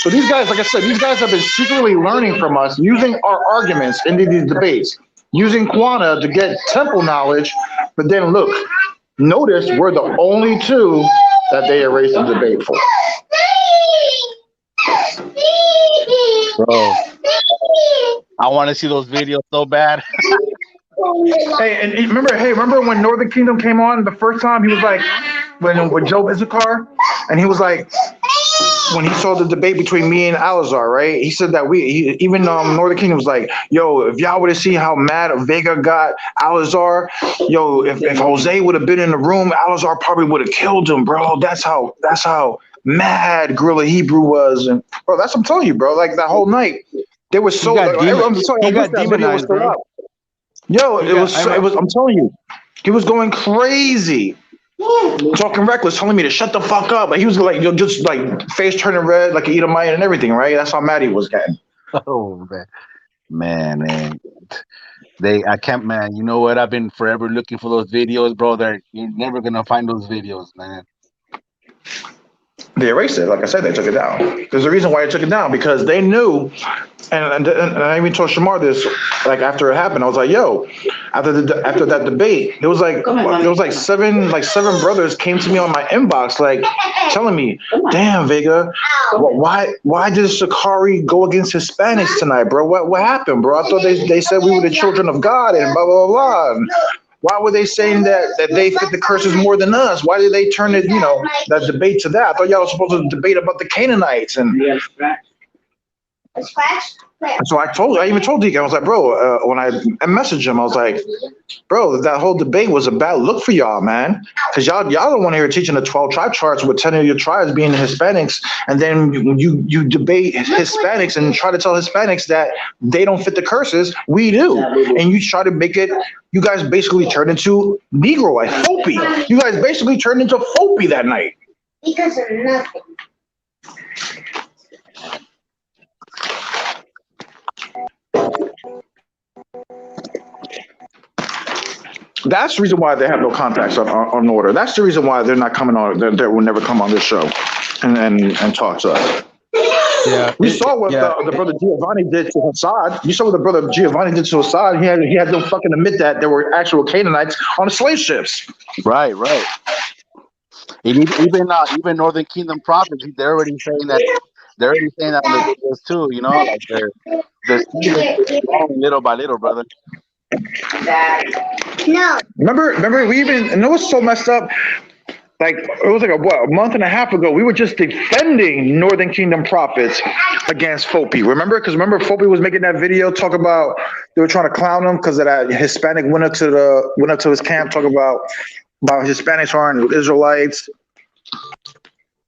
So these guys, like I said, these guys have been secretly learning from us, using our arguments in these debates, using Quana to get temple knowledge. But then look, notice we're the only 2 that they erased the debate for. Bro, I want to see those videos so bad. Hey, remember when Northern Kingdom came on the first time? He was like, when Joe Issachar, and he was like, when he saw the debate between me and Alazar, right? He said that even Northern Kingdom was like, yo, if y'all would have seen how mad Vega got Alazar, yo, if Jose would have been in the room, Alazar probably would have killed him, bro. That's how mad Gorilla Hebrew was, and bro, that's what I'm telling you, bro. Like that whole night, they were so. He got demonized, bro. Yo, it was. I'm telling you, he was going crazy. Talking reckless, telling me to shut the fuck up. But he was like, just like face turning red, like an Edomite and everything, right? That's how mad he was getting. Oh man. I can't, man. You know what? I've been forever looking for those videos, bro. You're never gonna find those videos, man. They erased it. Like I said, they took it down. There's a reason why they took it down, because they knew, and I even told Shamar this, like after it happened, I was like, yo, after that debate, it was like seven brothers came to me on my inbox, like telling me, damn, Vega, why did Sakari go against Hispanics tonight, bro? What happened, bro? I thought they said we were the children of God and blah, blah, blah. And why were they saying that they fit the curses more than us? Why did they turn it, that debate to that? I thought y'all were supposed to debate about the Canaanites. And So I even told Deacon, I was like, bro, when I messaged him, I was like, bro, that whole debate was a bad look for y'all, man. Because y'all don't want to hear teaching the 12 tribe charts with 10 of your tribes being Hispanics. And then you debate Hispanics and try to tell Hispanics that they don't fit the curses. We do. And you try to make it, you guys basically turned into Negroite, Fopi. You guys basically turned into Fopi that night. Because of nothing. That's the reason why they have no contacts on order. That's the reason why they're not coming on. They will never come on this show and talk to us. Yeah, We saw what the brother Giovanni did to Hassad. You saw what the brother Giovanni did to Hassad. He had them fucking admit that there were actual Canaanites on the slave ships. Right. And even Northern Kingdom prophets, they're already saying that. They're already saying that on the videos too. You know, like they're growing little by little, brother. No. Remember, we even, and it was so messed up. Like, it was like a month and a half ago, we were just defending Northern Kingdom prophets against Fopi. Remember? Because remember, Fopi was making that video talk about, they were trying to clown him because of that Hispanic went up to his camp, talking about Hispanics aren't Israelites.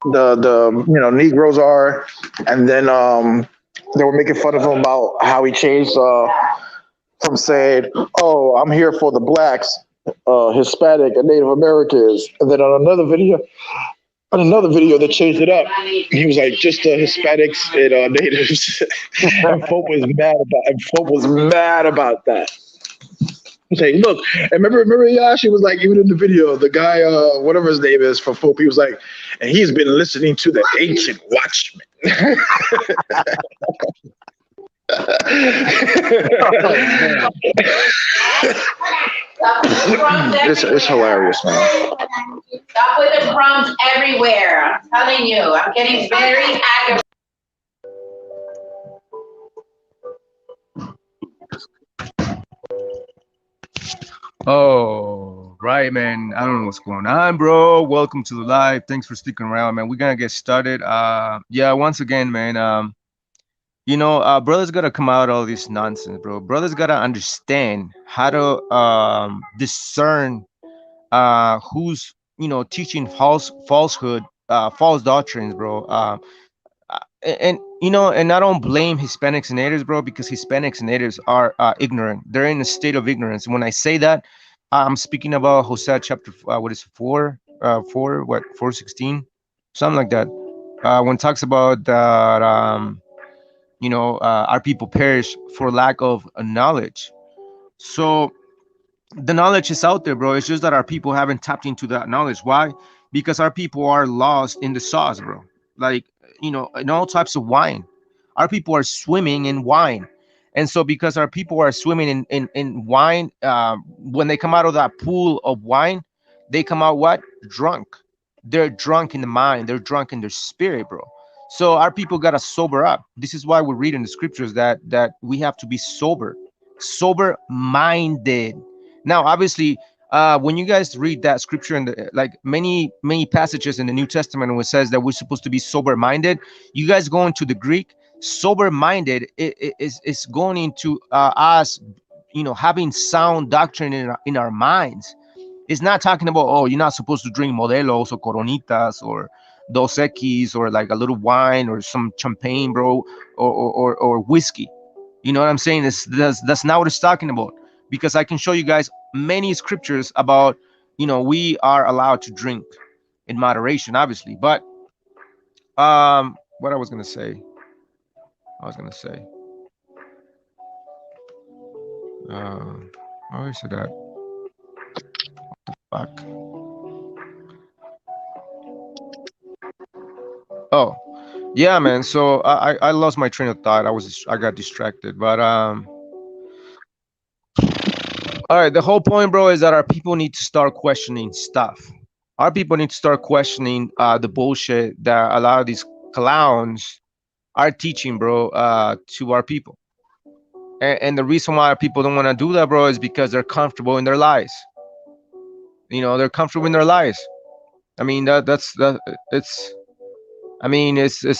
The Negroes are, and then they were making fun of him about how he changed from saying, "Oh, I'm here for the blacks, Hispanic, and Native Americans," and then on another video, they changed it up. He was like, "Just the Hispanics and natives," and Folk was mad about that. He's like, look, and remember, Yash, he was like, even in the video, the guy, whatever his name is for Folk, he was like, and he's been listening to the ancient watchmen. It's hilarious, man. Stop with the crumbs everywhere. I'm telling you, I'm getting very aggravated. Oh, right, man. I don't know what's going on, bro. Welcome to the live. Thanks for sticking around, man. We're gonna get started. Yeah, once again, man. Brothers gotta come out all this nonsense, bro. Brothers gotta understand how to discern who's teaching falsehood, false doctrines, bro. And I don't blame Hispanics and natives, bro, because Hispanics and natives are ignorant. They're in a state of ignorance. When I say that, I'm speaking about Hosea chapter 4:16, something like that. When it talks about that, our people perish for lack of knowledge. So the knowledge is out there, bro. It's just that our people haven't tapped into that knowledge. Why? Because our people are lost in the sauce, bro. Like, in all types of wine. Our people are swimming in wine. And so because our people are swimming in wine, when they come out of that pool of wine, they come out what? Drunk. They're drunk in the mind. They're drunk in their spirit, bro. So our people got to sober up. This is why we read in the scriptures that we have to be sober minded. Now, obviously, when you guys read that scripture and like many passages in the New Testament, where it says that we're supposed to be sober minded, you guys go into the Greek. Sober minded is going into us, having sound doctrine in our minds. It's not talking about, oh, you're not supposed to drink modelos or coronitas or dos Equis or like a little wine or some champagne, bro, or whiskey. You know what I'm saying? That's not what it's talking about, because I can show you guys many scriptures about, we are allowed to drink in moderation, obviously. But what I was gonna say, I always said that. What the fuck? Oh, yeah, man. So I lost my train of thought. I got distracted, but all right. The whole point, bro, is that our people need to start questioning stuff. Our people need to start questioning the bullshit that a lot of these clowns are teaching, bro, to our people. And the reason why our people don't want to do that, bro, is because they're comfortable in their lies. They're comfortable in their lies. I mean, it's a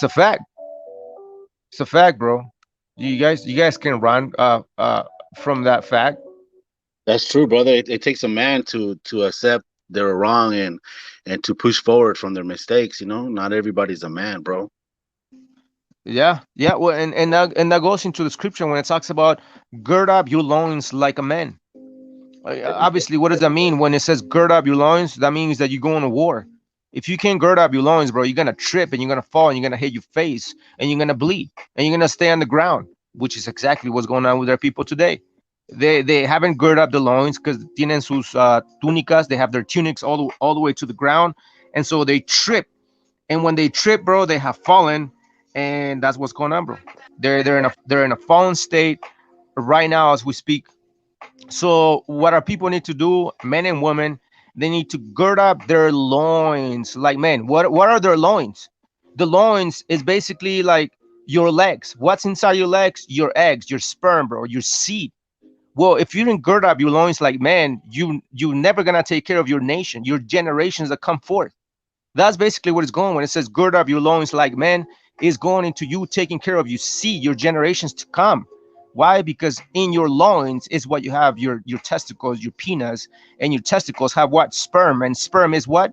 fact. It's a fact, bro. You guys can run from that fact. That's true, brother. It takes a man to accept they're wrong and to push forward from their mistakes. You know, not everybody's a man, bro. Yeah, yeah. Well, and that goes into the scripture when it talks about gird up your loins like a man. Obviously, what does that mean when it says gird up your loins? That means that you're going to war. If you can't gird up your loins, bro, you're gonna trip and you're gonna fall and you're gonna hit your face and you're gonna bleed and you're gonna stay on the ground, which is exactly what's going on with our people today. They haven't girded up the loins because tienen sus túnicas. They have their tunics all the way to the ground, and so they trip. And when they trip, bro, they have fallen, and that's what's going on, bro. They're in a fallen state right now as we speak. So what our people need to do, men and women, they need to gird up their loins like men. What are their loins? The loins is basically like your legs. What's inside your legs? Your eggs, your sperm, bro, your seed. Well, if you didn't gird up your loins like men, you never gonna take care of your nation, your generations that come forth. That's basically what it's going when it says gird up your loins like men, is going into you taking care of you see your generations to come. Why? Because in your loins is what you have your testicles, your penis, and your testicles have what? Sperm. And sperm is what?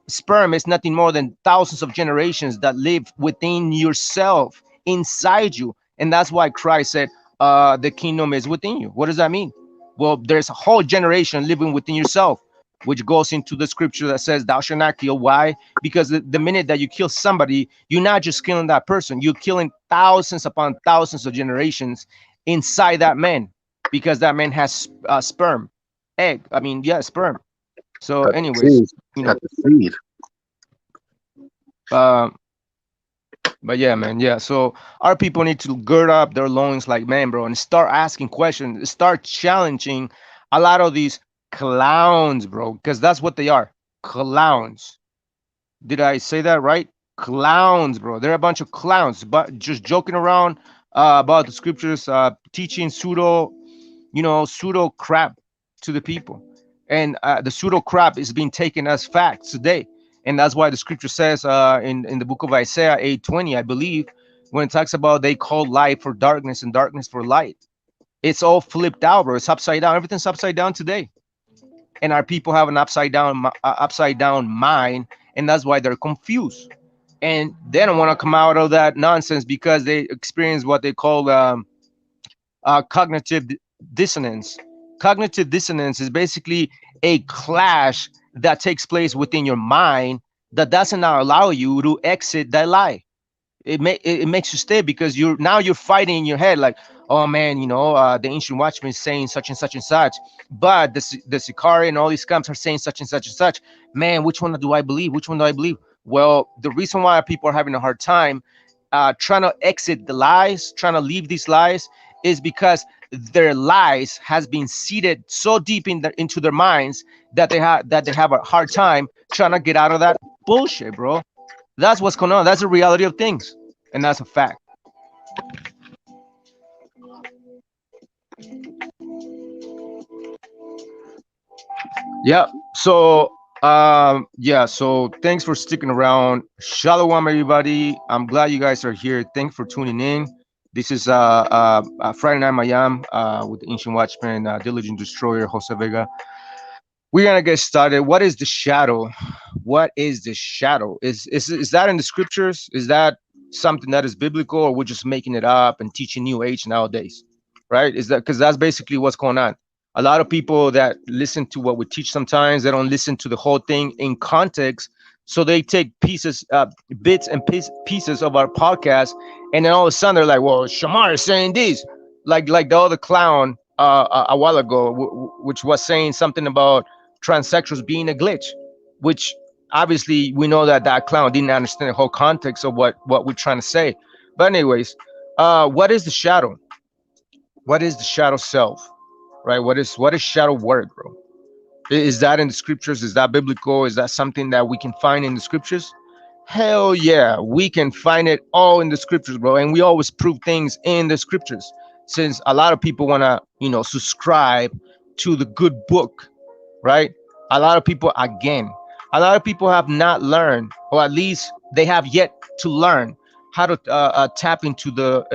Sperm is nothing more than thousands of generations that live within yourself, inside you. And that's why Christ said, the kingdom is within you. What does that mean? Well, there's a whole generation living within yourself, which goes into the scripture that says, thou shalt not kill. Why? Because the minute that you kill somebody, you're not just killing that person, you're killing thousands upon thousands of generations inside that man, because that man has sperm, egg. I mean, yeah, sperm. So, Got the anyways, seed. you know, Got the seed. uh, but yeah, man, yeah. So our people need to gird up their loins like men, bro, and start asking questions, start challenging a lot of these clowns, bro, because that's what they are, clowns. Did I say that right? Clowns, bro. They're a bunch of clowns, but just joking around about the scriptures, teaching pseudo crap to the people. And the pseudo crap is being taken as facts today. And that's why the scripture says in the book of Isaiah 8:20, I believe, when it talks about they call light for darkness and darkness for light. It's all flipped out, bro. It's upside down. Everything's upside down today. And our people have an upside down mind, and that's why they're confused. And they don't want to come out of that nonsense because they experience what they call cognitive dissonance. Cognitive dissonance is basically a clash that takes place within your mind that doesn't allow you to exit that lie. It makes you stay because you're fighting in your head like, oh man, the ancient watchman is saying such and such and such, but the Sikari and all these scams are saying such and such and such. Man, which one do I believe? Which one do I believe? Well, the reason why people are having a hard time trying to exit the lies, trying to leave these lies, is because their lies has been seated so deep into their minds that they have a hard time trying to get out of that bullshit, bro. That's what's going on. That's the reality of things, and that's a fact. Yeah. So, yeah. So, thanks for sticking around. Shalom, everybody. I'm glad you guys are here. Thanks for tuning in. This is Friday Night MaYaM with the Ancient Watchman, Diligent Destroyer, Jose Vega. We're gonna get started. What is the shadow? What is the shadow? Is that in the scriptures? Is that something that is biblical, or we're just making it up and teaching new age nowadays? Right? Is that because that's basically what's going on? A lot of people that listen to what we teach sometimes they don't listen to the whole thing in context, so they take pieces, bits and pieces of our podcast, and then all of a sudden they're like, "Well, Shamar is saying this," like the other clown a while ago, which was saying something about transsexuals being a glitch, which obviously we know that that clown didn't understand the whole context of what we're trying to say. But anyways, what is the shadow? What is the shadow self? Right? What is shadow work, bro? Is that in the scriptures? Is that biblical? Is that something that we can find in the scriptures? Hell yeah, we can find it all in the scriptures, bro. And we always prove things in the scriptures, since a lot of people want to, subscribe to the good book, right? A lot of people have not learned, or at least they have yet to learn how to tap into the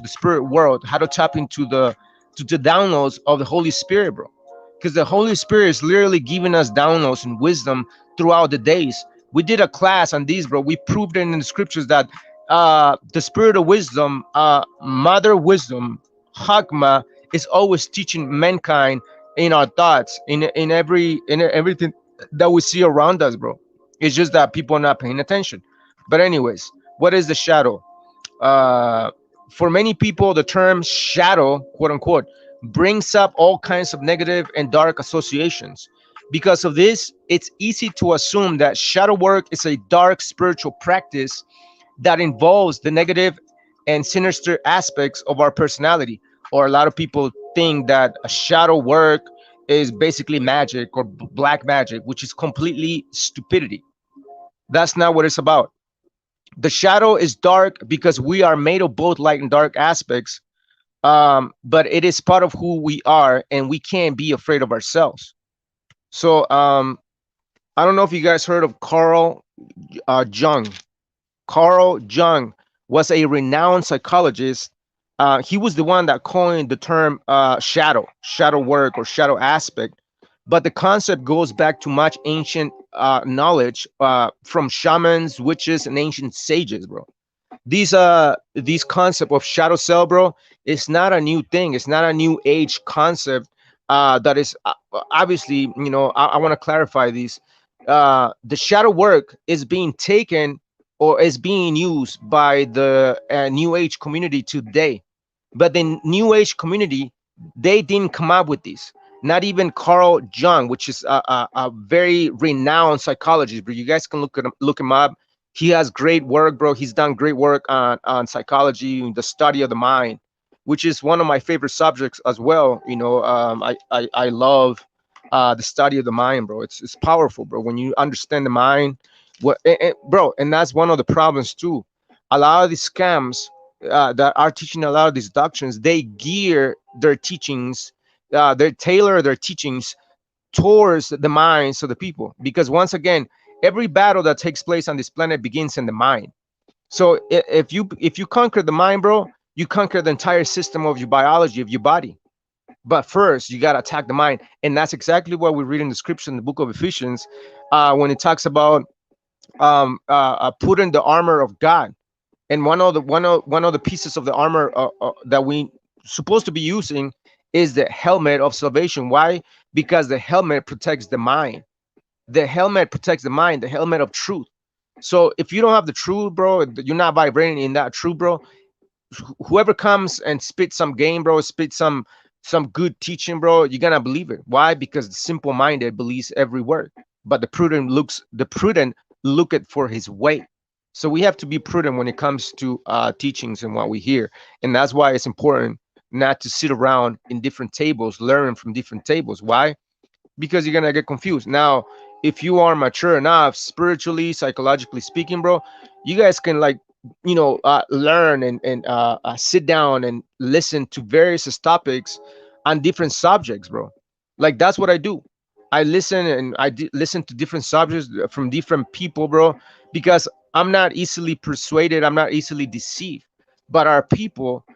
spirit world, how to tap into the downloads of the Holy Spirit, bro. Because the Holy Spirit is literally giving us downloads and wisdom throughout the days. We did a class on these, bro. We proved it in the scriptures that the spirit of wisdom, mother wisdom, Hagma, is always teaching mankind in our thoughts, in everything that we see around us, bro. It's just that people are not paying attention. But anyways, what is the shadow? Uh, for many people, the term shadow, quote unquote, brings up all kinds of negative and dark associations. Because of this, it's easy to assume that shadow work is a dark spiritual practice that involves the negative and sinister aspects of our personality. Or a lot of people think that a shadow work is basically magic or black magic, which is completely stupidity. That's not what it's about. The shadow is dark because we are made of both light and dark aspects, but it is part of who we are, and we can't be afraid of ourselves. So I don't know if you guys heard of Carl Jung. Carl Jung was a renowned psychologist. He was the one that coined the term shadow work or shadow aspect. But the concept goes back to much ancient knowledge from shamans, witches, and ancient sages, bro. These concept of shadow cell, bro, is not a new thing. It's not a new age concept. That is obviously, I want to clarify these. The shadow work is being taken or is being used by the new age community today, but the new age community, they didn't come up with this. Not even Carl Jung, which is a very renowned psychologist, but you guys can look him up. He has great work, bro. He's done great work on psychology, the study of the mind, which is one of my favorite subjects as well. I love the study of the mind, bro. It's powerful, bro. When you understand the mind, bro, and that's one of the problems too. A lot of these scams that are teaching a lot of these doctrines, they gear their teachings, they tailor their teachings towards the minds of the people. Because once again, every battle that takes place on this planet begins in the mind. So if you conquer the mind, bro, you conquer the entire system of your biology, of your body. But first, you got to attack the mind. And that's exactly what we read in the scripture in the book of Ephesians, when it talks about putting the armor of God. And one of the pieces of the armor that we supposed to be using is the helmet of salvation. Why? Because the helmet protects the mind. The helmet protects the mind, the helmet of truth. So if you don't have the truth, bro, you're not vibrating in that truth, bro. Whoever comes and spit some game, bro, spit some good teaching, bro, you're gonna believe it. Why? Because the simple-minded believes every word, but the prudent looketh for his way. So we have to be prudent when it comes to teachings and what we hear, and that's why it's important not to sit around in different tables, learning from different tables. Why? Because you're gonna get confused. Now, if you are mature enough, spiritually, psychologically speaking, bro, you guys can learn and sit down and listen to various topics on different subjects, bro. Like that's what I do. I listen and listen to different subjects from different people, bro, because I'm not easily persuaded. I'm not easily deceived. But our people,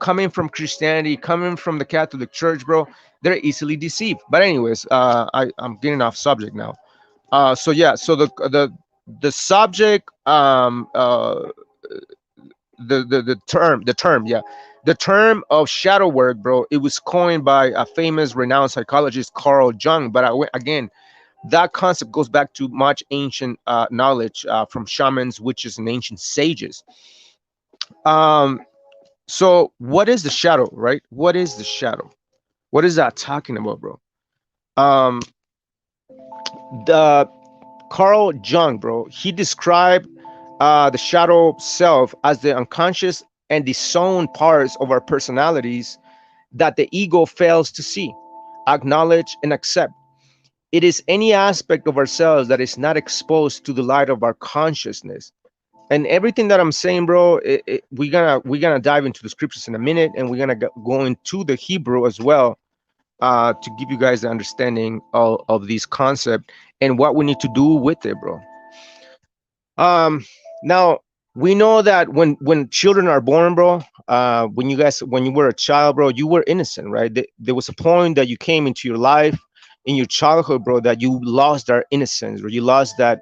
coming from Christianity, coming from the Catholic Church, bro, they're easily deceived. But anyways, I'm getting off subject now. So yeah, so the subject, the term of shadow work, bro, it was coined by a famous renowned psychologist, Carl Jung. But again, that concept goes back to much ancient knowledge from shamans, witches, and ancient sages. So what is the shadow, right? What is the shadow? What is that talking about, bro? um the Carl Jung, bro, he described the shadow self as the unconscious and disowned parts of our personalities that the ego fails to see, acknowledge, and accept. It is any aspect of ourselves that is not exposed to the light of our consciousness. And everything that I'm saying, bro, we're gonna dive into the scriptures in a minute, and we're gonna go into the Hebrew as well, to give you guys the understanding of this concept and what we need to do with it, bro. Now, We know that when children are born, bro, when you were a child, bro, you were innocent, right? There was a point that you came into your life in your childhood, bro, that you lost that innocence, or you lost that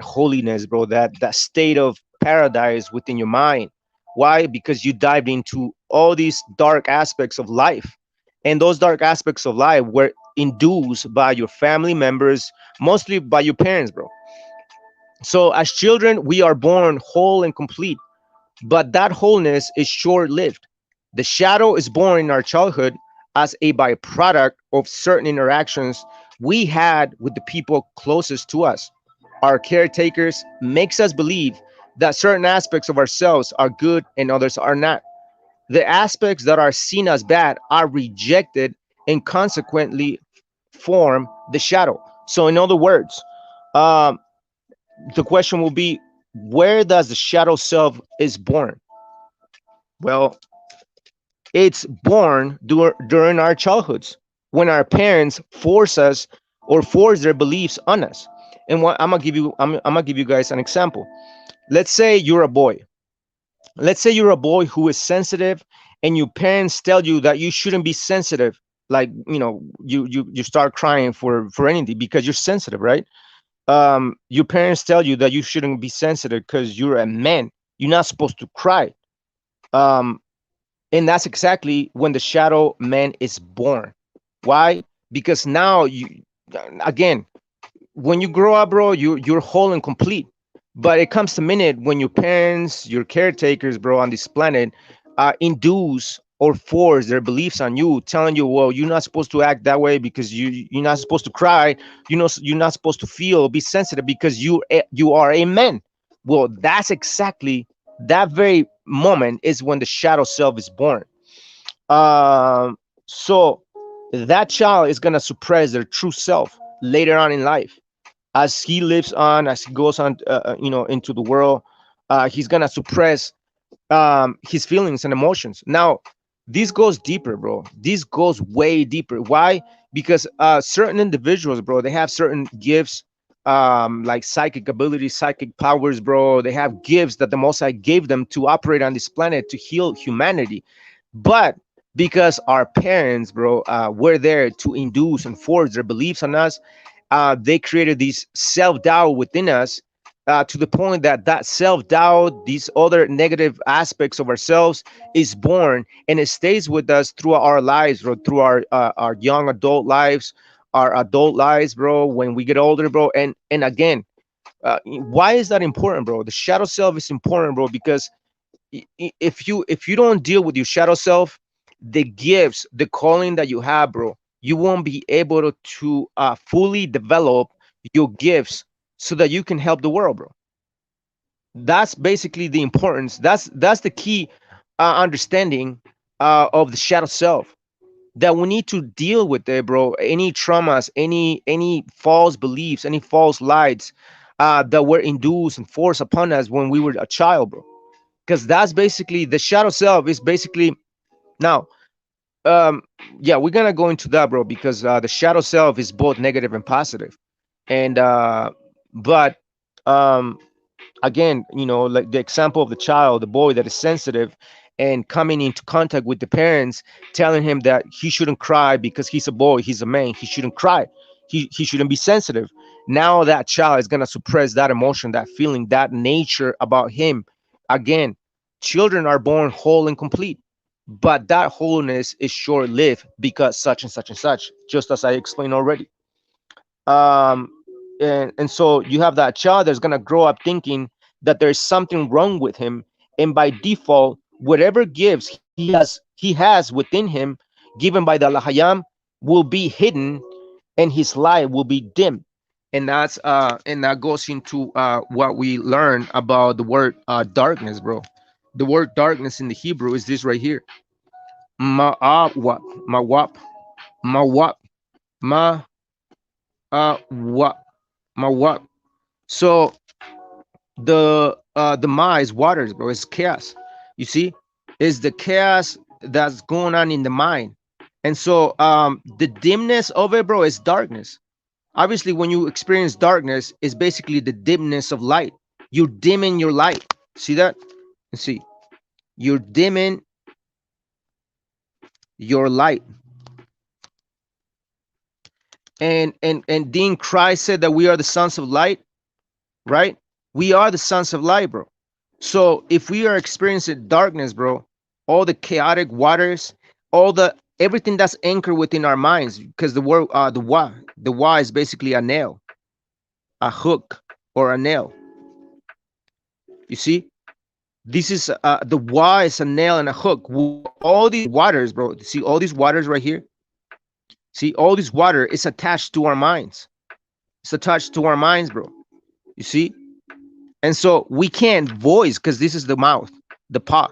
holiness, bro, that state of paradise within your mind. Why? Because you dived into all these dark aspects of life, and those dark aspects of life were induced by your family members, mostly by your parents, bro. So as children, we are born whole and complete, but that wholeness is short lived. The shadow is born in our childhood as a byproduct of certain interactions we had with the people closest to us. Our caretakers makes us believe that certain aspects of ourselves are good and others are not. The aspects that are seen as bad are rejected and consequently form the shadow. So, in other words, um, the question will be, where does the shadow self is born? Well, it's born during our childhoods, when our parents force us or force their beliefs on us. And what I'm gonna give you guys an example. Let's say you're a boy. Let's say you're a boy who is sensitive, and your parents tell you that you shouldn't be sensitive. Like, you start crying for anything because you're sensitive, right? Your parents tell you that you shouldn't be sensitive because you're a man. You're not supposed to cry. Um, and that's exactly when the shadow man is born. Why? Because now again, when you grow up, bro, you're whole and complete. But it comes to minute when your parents, your caretakers, bro, on this planet, induce or force their beliefs on you, telling you, well, you're not supposed to act that way because you're not supposed to cry. You're not supposed to feel, be sensitive because you are a man. Well, that's exactly that very moment is when the shadow self is born. So that child is gonna suppress their true self later on in life, as he lives on, as he goes on, into the world. He's gonna suppress his feelings and emotions. Now, this goes deeper, bro. This goes way deeper. Why? Because certain individuals, bro, they have certain gifts, like psychic abilities, psychic powers, bro. They have gifts that the Most High gave them to operate on this planet to heal humanity. But because our parents, bro, were there to induce and force their beliefs on us, they created this self-doubt within us, to the point that that self-doubt, these other negative aspects of ourselves, is born and it stays with us throughout our lives, bro, through our young adult lives, our adult lives, bro, when we get older, bro. And again, why is that important, bro? The shadow self is important, bro, because if you don't deal with your shadow self, the gifts, the calling that you have, bro, you won't be able to fully develop your gifts so that you can help the world, bro. That's basically the importance. That's the key understanding of the shadow self, that we need to deal with it, bro. Any traumas, any false beliefs, any false lights that were induced and forced upon us when we were a child, bro. Because that's basically the shadow self is basically now. um yeah, we're gonna go into that, bro, because the shadow self is both negative and positive. And but um again, like the example of the child, the boy that is sensitive and coming into contact with the parents, telling him that he shouldn't cry because he's a boy, he's a man, he shouldn't cry, he shouldn't be sensitive. Now that child is going to suppress that emotion, that feeling, that nature about him. Again, children are born whole and complete, but that wholeness is short lived because such and such and such, just as I explained already. um and so you have that child that's going to grow up thinking that there's something wrong with him, and by default, whatever gifts he has within him, given by the lahayam, will be hidden, and his light will be dim. And that goes into what we learn about the word darkness, bro. The word darkness in the Hebrew is this right here: ma'awap, mawap, mawap, ma wap, mawap. So the ma is waters, bro. It's chaos. You see, is the chaos that's going on in the mind. And so the dimness of it, bro, is darkness. Obviously, when you experience darkness, it's basically the dimness of light. You're dimming your light. See that? And see, you're dimming your light. And Dean Christ said that we are the sons of light, right? We are the sons of light, bro. So if we are experiencing darkness, bro, all the chaotic waters, all the everything that's anchored within our minds, because the why is basically a nail, a hook, or a nail. You see, this is the why is a nail and a hook. All these waters, bro. See all these waters right here. See all this water is attached to our minds. It's attached to our minds, bro. You see, and so we can't voice because this is the mouth, the paw,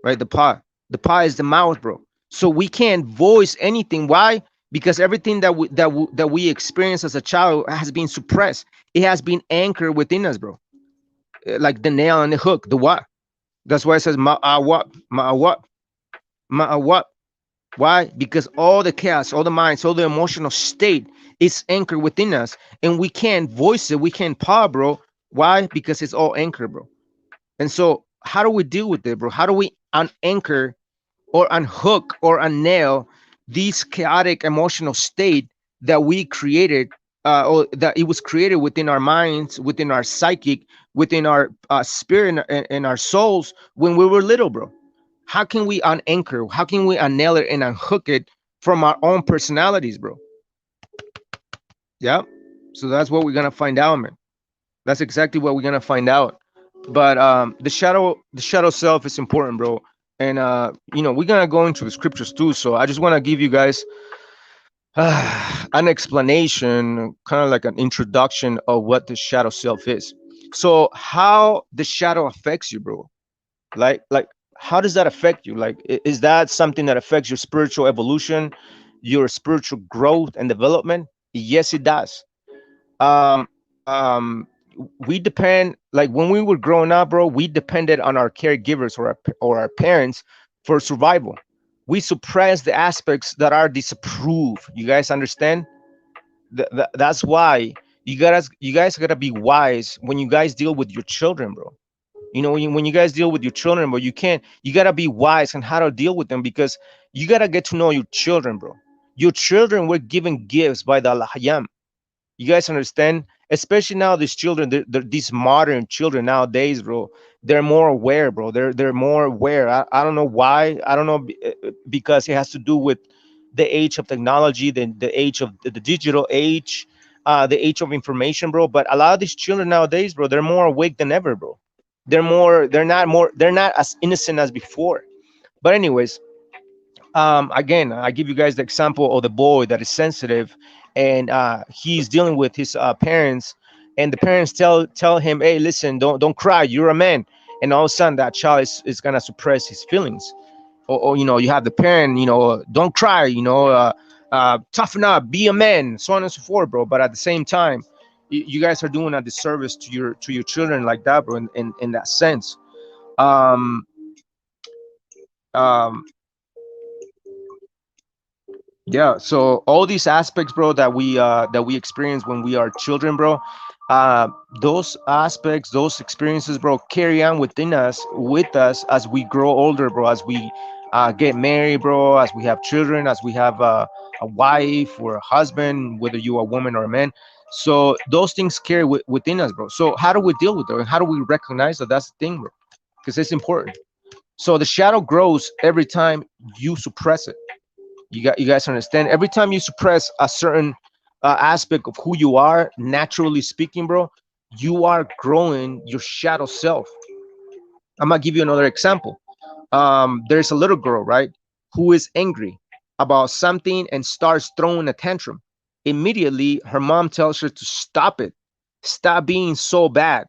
right? The paw is the mouth, bro. So we can't voice anything. Why? Because everything that we experience as a child has been suppressed. It has been anchored within us, bro. Like the nail and the hook, the what? That's why it says what, what. Why? Because all the chaos, all the minds, all the emotional state is anchored within us, and we can't voice it. We can't paw, bro. Why? Because it's all anchored, bro. And so, how do we deal with it, bro? How do we unanchor or unhook or unnail this chaotic emotional state that we created, or that it was created within our minds, within our psychic, within our spirit and our souls when we were little, bro? How can we unanchor? How can we unnail it and unhook it from our own personalities, bro? Yeah. So that's what we're gonna find out, man. That's exactly what we're gonna find out. But the shadow self is important, bro. And we're gonna go into the scriptures too. So I just want to give you guys an explanation, kind of like an introduction of what the shadow self is. So how the shadow affects you, bro? Like how does that affect you? Like is that something that affects your spiritual evolution, your spiritual growth and development? Yes, it does. um um we depend, like when we were growing up, bro, we depended on our caregivers or our parents for survival. We suppress the aspects that are disapproved. You guys understand? That's why you guys gotta be wise when you guys deal with your children, bro. When you guys deal with your children, bro, you gotta be wise on how to deal with them, because you gotta get to know your children, bro. Your children were given gifts by the Allah. You guys understand? Especially now, these children, these modern children nowadays, bro, they're more aware, bro. They're more aware. I don't know why. I don't know, because it has to do with the age of technology, the age of the digital age, the age of information, bro. But a lot of these children nowadays, bro, they're more awake than ever, bro. They're not as innocent as before. But anyways, again, I give you guys the example of the boy that is sensitive, and he's dealing with his parents, and the parents tell him, hey, listen, don't cry, you're a man. And all of a sudden that child is gonna suppress his feelings. Or you have the parent, don't cry, toughen up, be a man, so on and so forth, bro. But at the same time, you guys are doing a disservice to your children like that, bro, in that sense. um um Yeah, so all these aspects, bro, that we experience when we are children, bro, uh those aspects, those experiences, bro, carry on with us as we grow older, bro, as we get married, bro, as we have children, as we have a wife or a husband, whether you're a woman or a man. So those things carry within us, bro. So how do we deal with it, and how do we recognize that? That's the thing, bro, because it's important. So the shadow grows every time you suppress it. You guys understand? Every time you suppress a certain aspect of who you are, naturally speaking, bro, you are growing your shadow self. I'm gonna give you another example. There's a little girl, right, who is angry about something and starts throwing a tantrum. Immediately, her mom tells her to stop it, stop being so bad.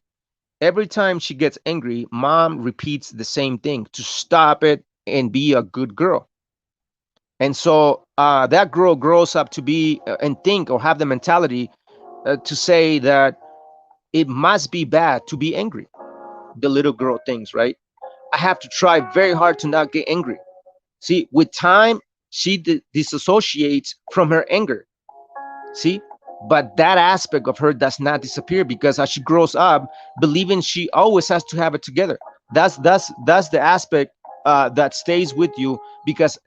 Every time she gets angry, mom repeats the same thing, to stop it and be a good girl. And so that girl grows up to be and think or have the mentality to say that it must be bad to be angry. The little girl thinks, right? I have to try very hard to not get angry. See, with time, she disassociates from her anger. See, But that aspect of her does not disappear, because as she grows up believing she always has to have it together, that's the aspect that stays with you, because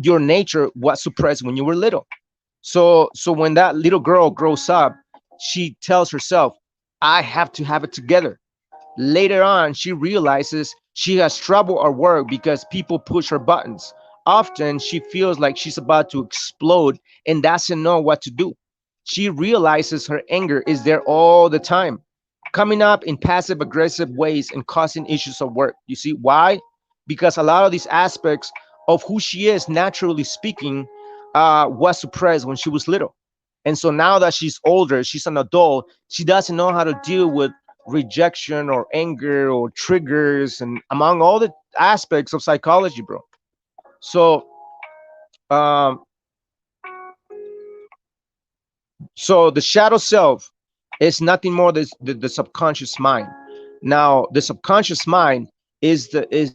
your nature was suppressed when you were little. So when that little girl grows up, she tells herself, I have to have it together. Later on, she realizes she has trouble at work because people push her buttons. Often, she feels like she's about to explode and doesn't know what to do. She realizes her anger is there all the time, coming up in passive aggressive ways and causing issues at work. You see why? Because a lot of these aspects of who she is, naturally speaking, was suppressed when she was little. And so now that she's older, she's an adult, she doesn't know how to deal with rejection or anger or triggers, and among all the aspects of psychology, bro. So um so the shadow self is nothing more than the subconscious mind. Now the subconscious mind is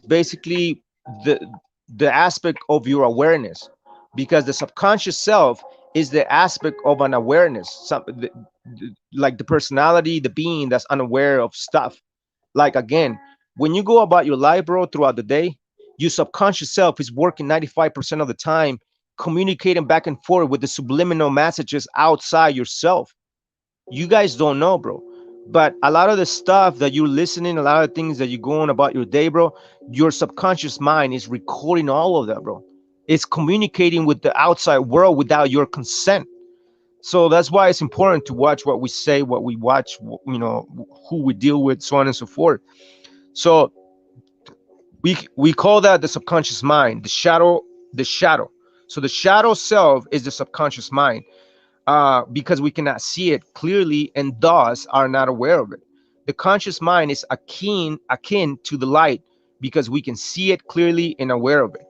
basically the the aspect of your awareness, because the subconscious self is the aspect of an awareness, like the personality, the being that's unaware of stuff. Like again, when you go about your life, bro, throughout the day, your subconscious self is working 95% of the time, communicating back and forth with the subliminal messages outside yourself. You guys don't know, bro. But a lot of the stuff that you're listening, a lot of things that you're going about your day, bro, your subconscious mind is recording all of that, bro. It's communicating with the outside world without your consent. So that's why it's important to watch what we say, what we watch, who we deal with, so on and so forth. So we call that the subconscious mind, the shadow. So the shadow self is the subconscious mind, because we cannot see it clearly and thus are not aware of it. The conscious mind is akin to the light, because we can see it clearly and aware of it.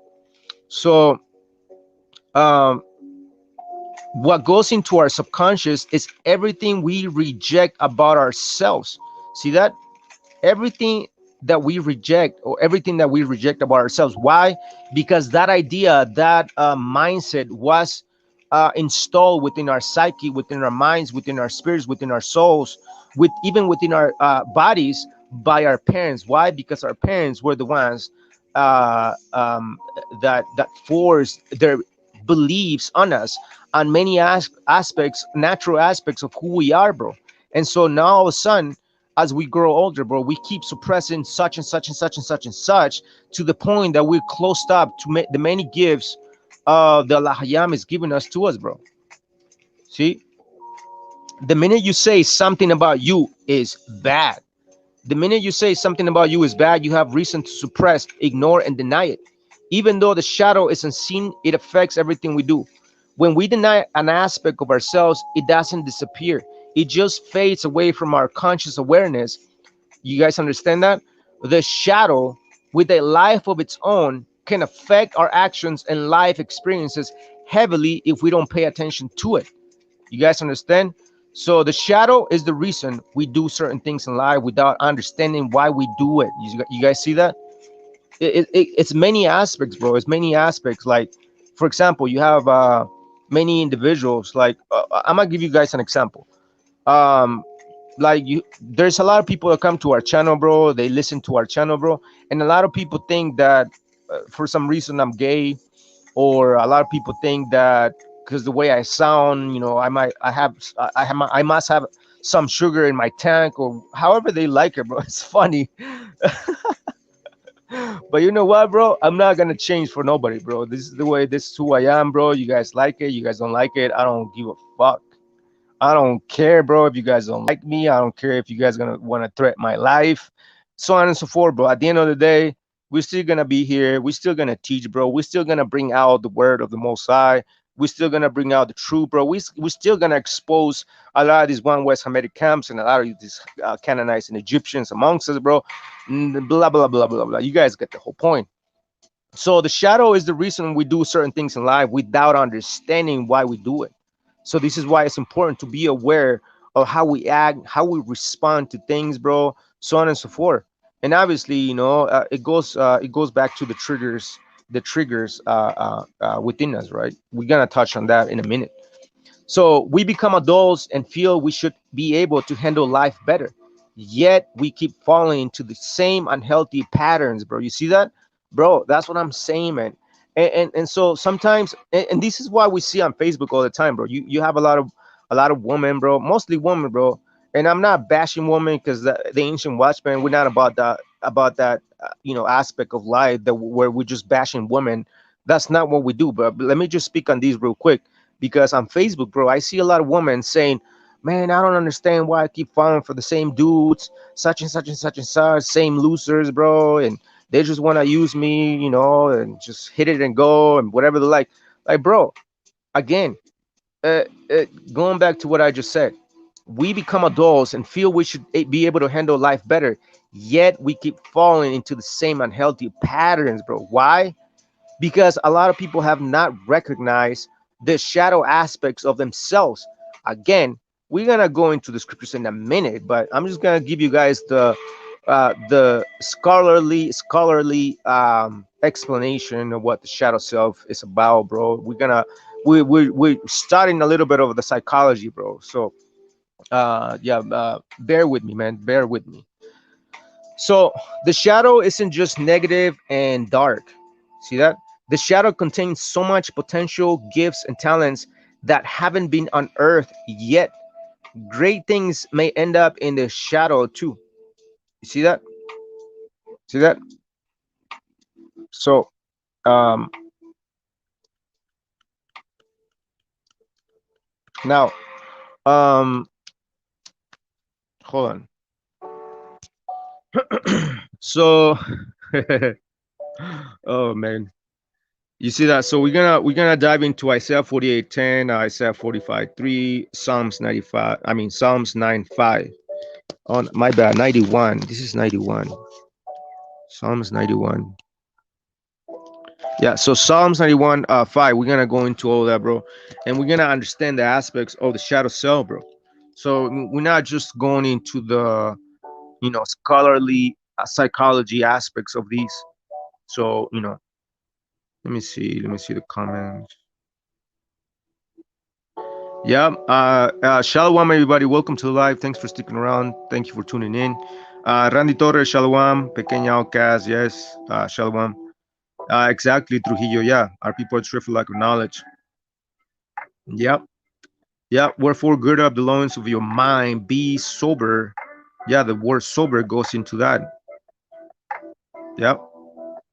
So um, what goes into our subconscious is everything we reject about ourselves. See that? Everything that we reject, or everything that we reject about ourselves. Why? Because that idea, that mindset was installed within our psyche, within our minds, within our spirits, within our souls, with even within our bodies, by our parents. Why? Because our parents were the ones that forced their beliefs on us, on many aspects, natural aspects of who we are, bro. And so now all of a sudden, as we grow older, bro, we keep suppressing such and such and such and such and such, to the point that we're closed up to the many gifts that MaYaM is giving us to us, bro. See, the minute you say something about you is bad, the minute you say something about you is bad, you have reason to suppress, ignore, and deny it. Even though the shadow is unseen, it affects everything we do. When we deny an aspect of ourselves, it doesn't disappear. It just fades away from our conscious awareness. You guys understand that? The shadow, with a life of its own, can affect our actions and life experiences heavily if we don't pay attention to it. You guys understand? So the shadow is the reason we do certain things in life without understanding why we do it. You guys see that? It's many aspects, bro. It's many aspects. Like, for example, you have many individuals. Like, I'm gonna give you guys an example. Um, like there's a lot of people that come to our channel, bro. They listen to our channel, bro, and a lot of people think that for some reason I'm gay, or a lot of people think that because the way I sound, I must have some sugar in my tank, or however they like it, bro. It's funny. But you know what, bro? I'm not gonna change for nobody, bro. This is the way, this is who I am, bro. You guys like it, you guys don't like it, I don't give a fuck. I don't care, bro, if you guys don't like me. I don't care if you guys gonna want to threaten my life, so on and so forth, bro. At the end of the day, we're still gonna be here. We're still gonna teach, bro. We're still gonna bring out the word of the Most High. We're still gonna bring out the truth, bro. We're still gonna expose a lot of these one West Hamitic camps and a lot of these Canaanites and Egyptians amongst us, bro. Blah blah blah blah blah. You guys get the whole point. So the shadow is the reason we do certain things in life without understanding why we do it. So this is why it's important to be aware of how we act, how we respond to things, bro, so on and so forth. And obviously, it goes back to the triggers within us, right? We're gonna touch on that in a minute. So we become adults and feel we should be able to handle life better. Yet we keep falling into the same unhealthy patterns, bro. You see that? Bro, that's what I'm saying, man. And so sometimes, and this is why we see on Facebook all the time, bro. You have a lot of women, bro, mostly women, bro. And I'm not bashing women because the ancient watchman, we're not about that aspect of life that where we're just bashing women. That's not what we do. But let me just speak on these real quick, because on Facebook, bro, I see a lot of women saying, "Man, I don't understand why I keep falling for the same dudes, such and such and such and such, same losers, bro, and they just want to use me, and just hit it and go and whatever they like." Like, bro, again, uh, going back to what I just said, we become adults and feel we should be able to handle life better, yet we keep falling into the same unhealthy patterns, bro. Why? Because a lot of people have not recognized the shadow aspects of themselves. Again, we're gonna go into the scriptures in a minute, but I'm just gonna give you guys the scholarly explanation of what the shadow self is about, bro. We're starting a little bit of the psychology, bro. So yeah, bear with me, man. Bear with me. So the shadow isn't just negative and dark. See that? The shadow contains so much potential, gifts, and talents that haven't been unearthed yet. Great things may end up in the shadow too. You see that? See that? So um now um hold on. So oh man. You see that? So we're gonna dive into Isaiah 48:10, Isaiah 45:3, Psalms 95. I mean Psalms 9:5. On my bad, 91. This is 91. Psalms 91. Yeah, so Psalms 91, 5. We're gonna go into all that, bro, and we're gonna understand the aspects of the shadow self, bro. So we're not just going into the scholarly psychology aspects of these. So let me see the comments. Yeah, Shalom, everybody. Welcome to the live. Thanks for sticking around. Thank you for tuning in. Randy Torres, Shalom. Pequeña Ocas, yes. Shalom. Exactly, Trujillo. Yeah, our people are strict for lack of knowledge. Yep. Yep. Wherefore, gird up the loins of your mind. Be sober. Yeah, the word sober goes into that. Yep.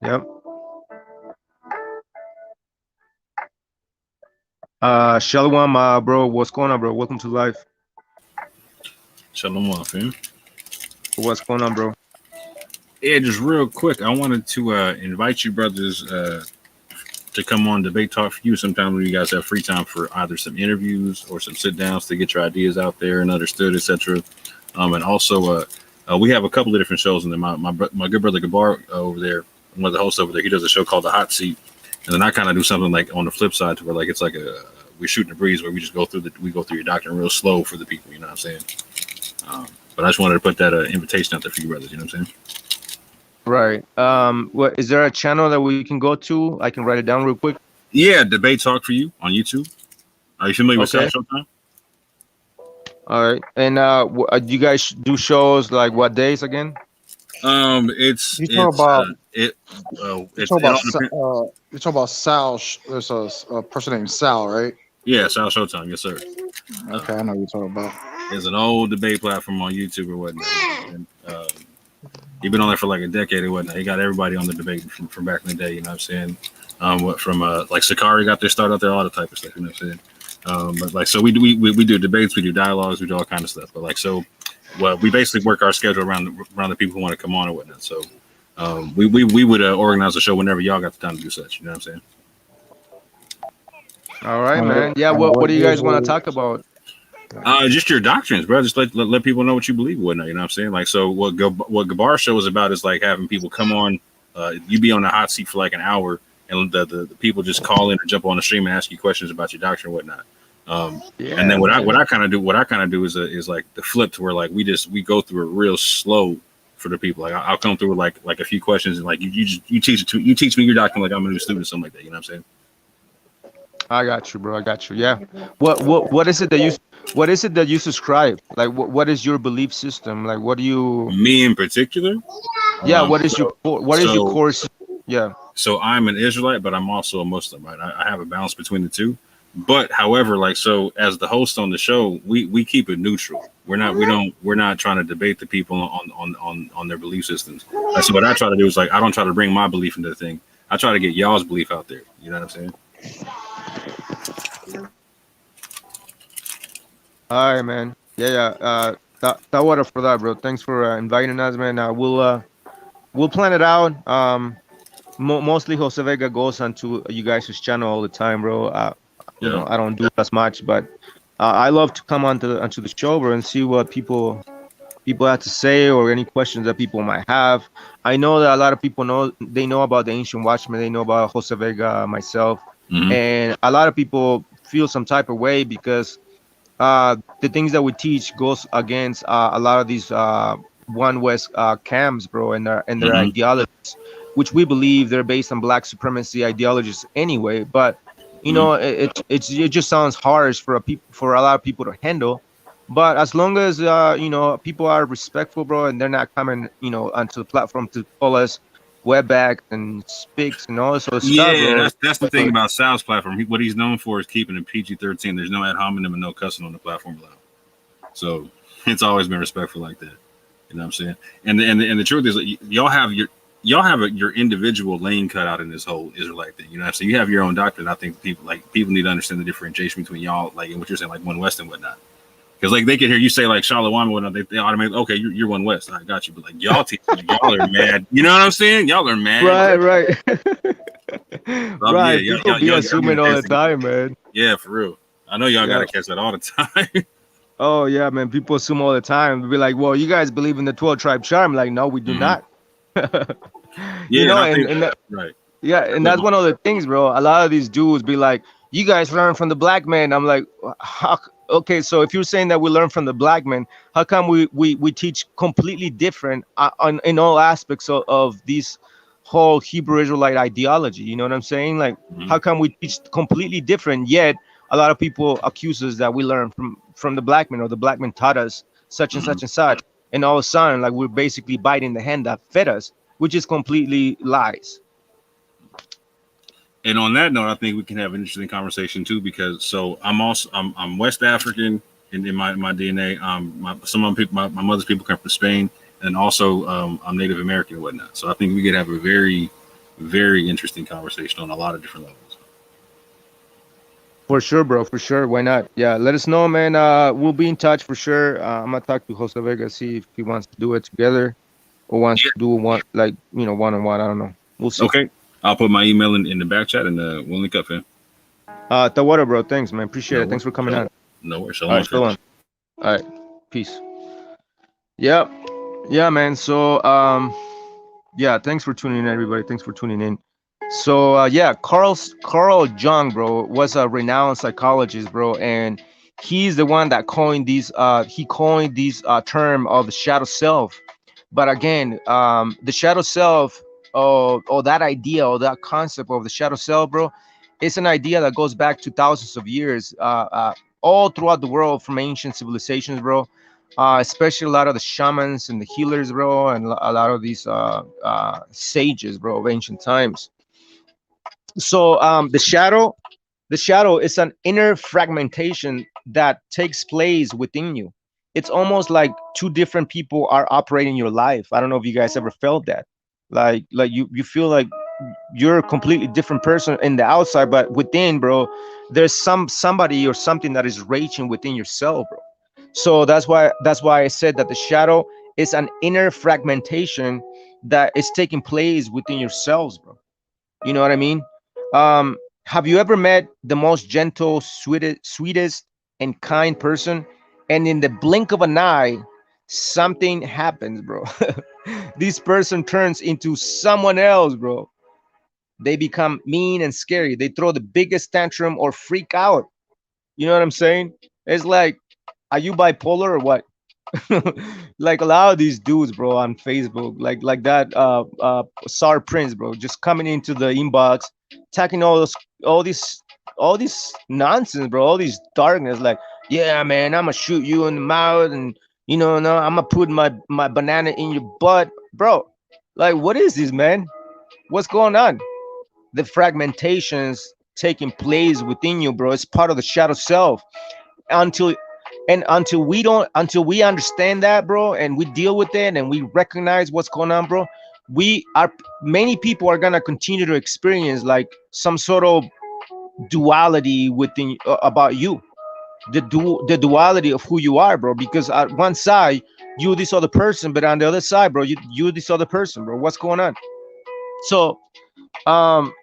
Yep. Shalom, bro. What's going on, bro? Welcome to live. Shalom, fam. What's going on, bro? Yeah, just real quick, I wanted to invite you brothers to come on Debate Talk for You sometime when you guys have free time for either some interviews or some sit downs to get your ideas out there and understood, etc. And also, we have a couple of different shows, and then my good brother Gabar over there, one of the hosts over there, he does a show called The Hot Seat, and then I kind of do something like on the flip side to where like it's like we're shooting a breeze where we just go through your doctrine real slow for the people. You know what I'm saying? But I just wanted to put that invitation out there for you brothers. You know what I'm saying? Right. What is there a channel that we can go to? I can write it down real quick. Yeah, Debate Talk for You on YouTube. Are you familiar with South Showtime? All right. And do you guys do shows like what days again? You're talking about Sal. There's a person named Sal, right? Yeah, South Showtime. Yes, sir. Okay, I know what you're talking about. There's an old debate platform on YouTube or whatnot. And, he's been on there for like a decade or whatnot. He got everybody on the debate from back in the day. You know what I'm saying? Like Sakari got their start out there, all the type of stuff. You know what I'm saying? But like, so we do debates, we do dialogues, we do all kind of stuff. But like, so well, we basically work our schedule around the people who want to come on or whatnot. So we would organize a show whenever y'all got the time to do such. You know what I'm saying? All right, man. Yeah. What do you guys want to talk about? Just your doctrines, bro. Just let people know what you believe, whatnot. You know what I'm saying? Like, so what Gabar's show is about is like having people come on. You be on the hot seat for like an hour, and the people just call in or jump on the stream and ask you questions about your doctrine and whatnot. And then what I kind of do is like the flip to where like we go through it real slow for the people. Like I'll come through with like a few questions and like you teach me your doctrine like I'm a new student or something like that. You know what I'm saying? I got you, bro. I got you. Yeah. What is it that you subscribe? Like what is your belief system? Like what do you? Me in particular. Yeah. Um, What is your what is your so course? Yeah. so I'm an Israelite, but I'm also a Muslim. Right, I have a balance between the two. But however, like so, as the host on the show, we keep it neutral. We're not trying to debate the people on their belief systems. Like, so what I try to do is like I don't try to bring my belief into the thing. I try to get y'all's belief out there. You know what I'm saying? All right, man. Yeah, yeah. That water for that, bro. Thanks for inviting us, man. We'll plan it out. Mostly Jose Vega goes onto you guys' channel all the time, bro. Yeah. I don't do as much, but I love to come onto the show, bro, and see what people have to say or any questions that people might have. I know that a lot of people know about the Ancient Watchman, they know about Jose Vega, myself, Mm-hmm. and a lot of people feel some type of way because the things that we teach goes against a lot of these one West camps, bro, and their Mm-hmm. ideologies, which we believe they're based on black supremacy ideologies anyway. But Mm-hmm. it just sounds harsh for a lot of people to handle. But as long as people are respectful, bro, and they're not coming onto the platform to call us wetback and spics and all this sort of stuff, Yeah, bro. that's the thing about Sal's platform. What he's known for is keeping it PG-13. There's no ad hominem and no cussing on the platform allowed. So it's always been respectful like that. You know what I'm saying? And the truth is, y'all have your individual lane cut out in this whole Israelite thing. You know what I'm saying? You have your own doctrine. I think people need to understand the differentiation between y'all, like and what you're saying, like One West and whatnot. Because like they can hear you say like Shalom and whatnot, they automatically okay, you're One West. I got you. But like y'all teach, like, y'all are mad. You know what I'm saying? Y'all are mad. Right. Right. Yeah, People be assuming all the time, man. Yeah, for real. I know y'all Yeah. gotta catch that all the time. Oh yeah, man. People assume all the time. They'll be like, "Well, you guys believe in the 12 tribe charm?" Like, no, we do Mhm. not. Yeah, and I think and that, right. yeah, and that's one of the things, bro. A lot of these dudes be like, "You guys learn from the black man." I'm like, okay, so if you're saying that we learn from the black man, how come we teach completely different in all aspects of these whole Hebrew Israelite ideology? You know what I'm saying? Like, Mhm. how come we teach completely different? Yet a lot of people accuse us that we learn from the black man, or the black man taught us such and Mhm. such and such, and all of a sudden, like, we're basically biting the hand that fed us, which is completely lies. And on that note, I think we can have an interesting conversation too, because so I'm West African in my DNA. Some of my mother's people come from Spain, and also I'm Native American and whatnot. So I think we could have a very, very interesting conversation on a lot of different levels. For sure, bro. For sure. Why not? Yeah. Let us know, man. We'll be in touch for sure. I'm gonna talk to Jose Vega, see if he wants to do it together or wants to do one, like, one on one. I don't know. We'll see. Okay, I'll put my email in the back chat, and we'll link up, fam. The water, bro. Thanks, man. Appreciate No it. Thanks worries. for coming on. No worries. All right, Shalom. shalom. All right. Peace. Yep. Yeah, man. So yeah, thanks for tuning in, everybody. Thanks for tuning in. So yeah, Carl Jung, bro, was a renowned psychologist, bro, and he's the one that coined these term of the shadow self. But again, the shadow self, or that idea, or that concept of the shadow self, bro, it's an idea that goes back to thousands of years, all throughout the world, from ancient civilizations, bro. Especially a lot of the shamans and the healers, bro, and a lot of these sages, bro, of ancient times. So the shadow is an inner fragmentation that takes place within you. It's almost like two different people are operating your life. I don't know if you guys ever felt that. Like you feel like you're a completely different person in the outside, but within, bro, there's somebody or something that is raging within yourself, bro. So that's why I said that the shadow is an inner fragmentation that is taking place within yourselves, bro. You know what I mean? Have you ever met the most gentle, sweetest and kind person, and in the blink of an eye, something happens, bro? This person turns into someone else, bro. They become mean and scary. They throw the biggest tantrum or freak out. You know what I'm saying? It's like, are you bipolar or what? Like a lot of these dudes, bro, on Facebook, like that Sar Prince, bro, just coming into the inbox, attacking all these all this nonsense, bro, all this darkness, like, yeah, man, I'm gonna shoot you in the mouth, and no, I'm gonna put my banana in your butt, bro. Like, what is this, man? What's going on? The fragmentations taking place within you, bro. It's part of the shadow self. Until until we understand that, bro, and we deal with it and we recognize what's going on, bro, we are many people are gonna continue to experience like some sort of duality within about you, the duality of who you are, bro. Because at one side you this other person, but on the other side, bro, you this other person, bro. What's going on? So um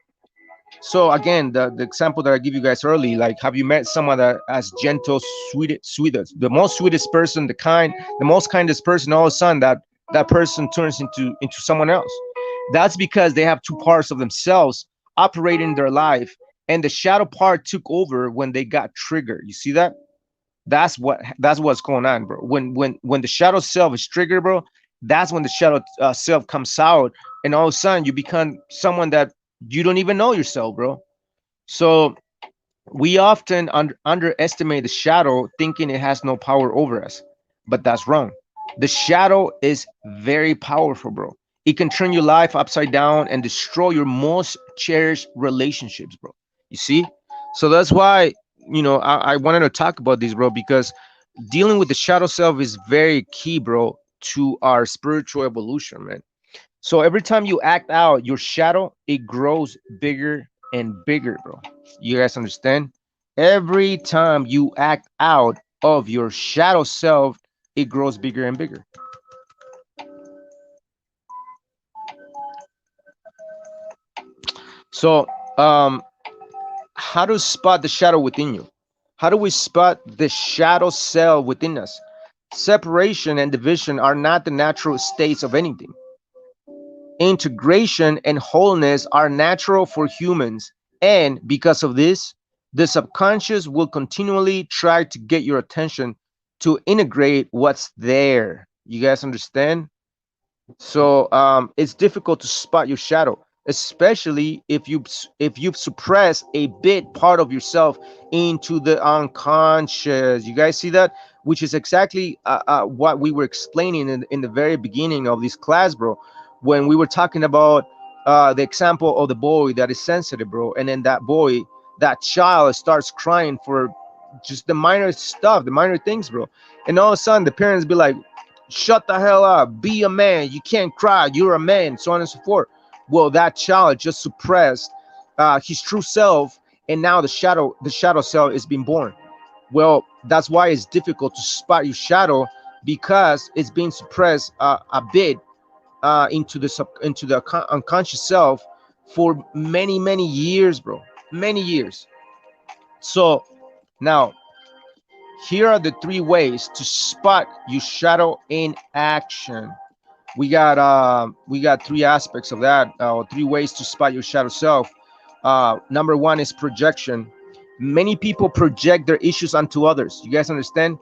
so again, the example that I give you guys early, like, have you met someone that as gentle, sweetest, the most sweetest person, the most kindest person, all of a sudden that person turns into someone else? That's because they have two parts of themselves operating their life, and the shadow part took over when they got triggered. You see that? That's what's going on, bro. When the shadow self is triggered, bro, that's when the shadow self comes out, and all of a sudden you become someone that you don't even know yourself, bro. So we often underestimate the shadow, thinking it has no power over us, but that's wrong. The shadow is very powerful, bro. It can turn your life upside down and destroy your most cherished relationships, bro. You see? So that's why, I wanted to talk about this, bro, because dealing with the shadow self is very key, bro, to our spiritual evolution, man. So every time you act out your shadow, it grows bigger and bigger, bro. You guys understand? Every time you act out of your shadow self, it grows bigger and bigger. So, how to spot the shadow within you? How do we spot the shadow self within us? Separation and division are not the natural states of anything. Integration and wholeness are natural for humans, and because of this, the subconscious will continually try to get your attention to integrate what's there. You guys understand? So it's difficult to spot your shadow, especially if you've suppressed a bit part of yourself into the unconscious. You guys see that? Which is exactly what we were explaining in the very beginning of this class, bro, when we were talking about the example of the boy that is sensitive, bro, and then that child starts crying for just the minor stuff, the minor things, bro, and all of a sudden the parents be like, shut the hell up, be a man, you can't cry, you're a man, so on and so forth. Well, that child just suppressed his true self, and now the shadow self is being born. Well, that's why it's difficult to spot your shadow, because it's being suppressed a bit into the unconscious self for many years, bro, many years. So now, here are the three ways to spot your shadow in action. We got three aspects of that, or three ways to spot your shadow self. Number one is projection. Many people project their issues onto others. You guys understand?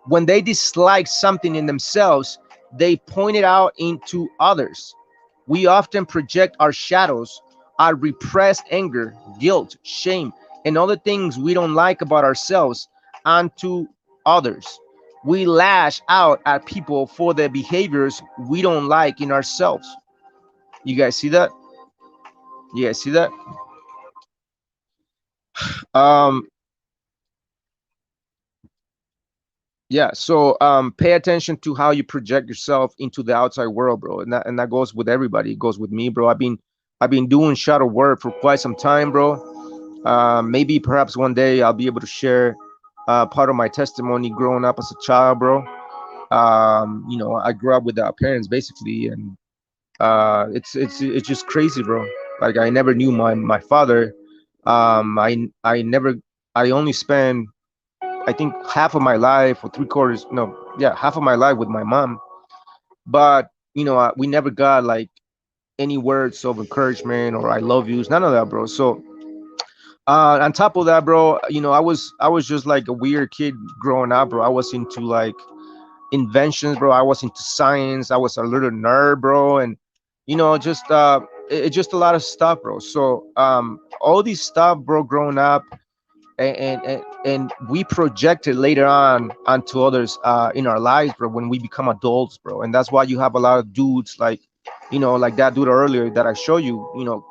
When they dislike something in themselves, they point it out into others. We often project our shadows, our repressed anger, guilt, shame, and other things we don't like about ourselves onto others. We lash out at people for the behaviors we don't like in ourselves. You guys see that? You guys see that? Um, yeah. So pay attention to how you project yourself into the outside world, bro. And that goes with everybody. It goes with me, bro. I've been doing shadow work for quite some time, bro. Maybe perhaps one day I'll be able to share part of my testimony growing up as a child, bro. I grew up without parents basically, and it's just crazy, bro. Like, I never knew my father. I only spent, I think, half of my life, or three quarters, no, yeah, half of my life with my mom. But we never got like any words of encouragement or I love yous, none of that, bro. So on top of that, bro, I was just like a weird kid growing up, bro. I was into like inventions, bro. I was into science. I was a little nerd, bro, and just a lot of stuff, bro. So all this stuff, bro, growing up, and we project it later on onto others in our lives, bro, when we become adults, bro. And that's why you have a lot of dudes like, like that dude earlier that I show you,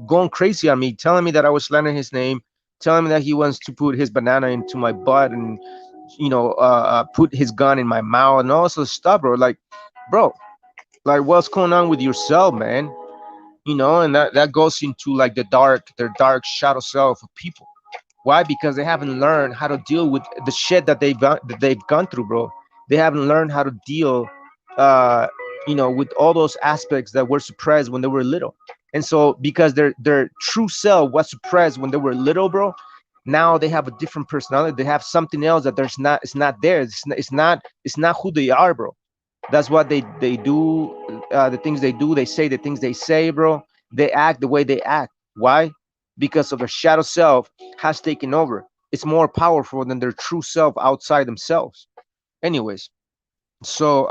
going crazy on me, telling me that I was slandering his name, telling me that he wants to put his banana into my butt and put his gun in my mouth and all sorts of stuff, bro. Like, bro, like what's going on with yourself, man? And that goes into like their dark shadow self of people. Why? Because they haven't learned how to deal with the shit that they've gone through, bro. They haven't learned how to deal, uh, with all those aspects that were suppressed when they were little. And so, because their true self was suppressed when they were little, bro, now they have a different personality. They have something else that there's not. It's not there. It's not who they are, bro. That's what they do. The things they do. They say the things they say, bro. They act the way they act. Why? Because of their shadow self has taken over. It's more powerful than their true self outside themselves. Anyways, so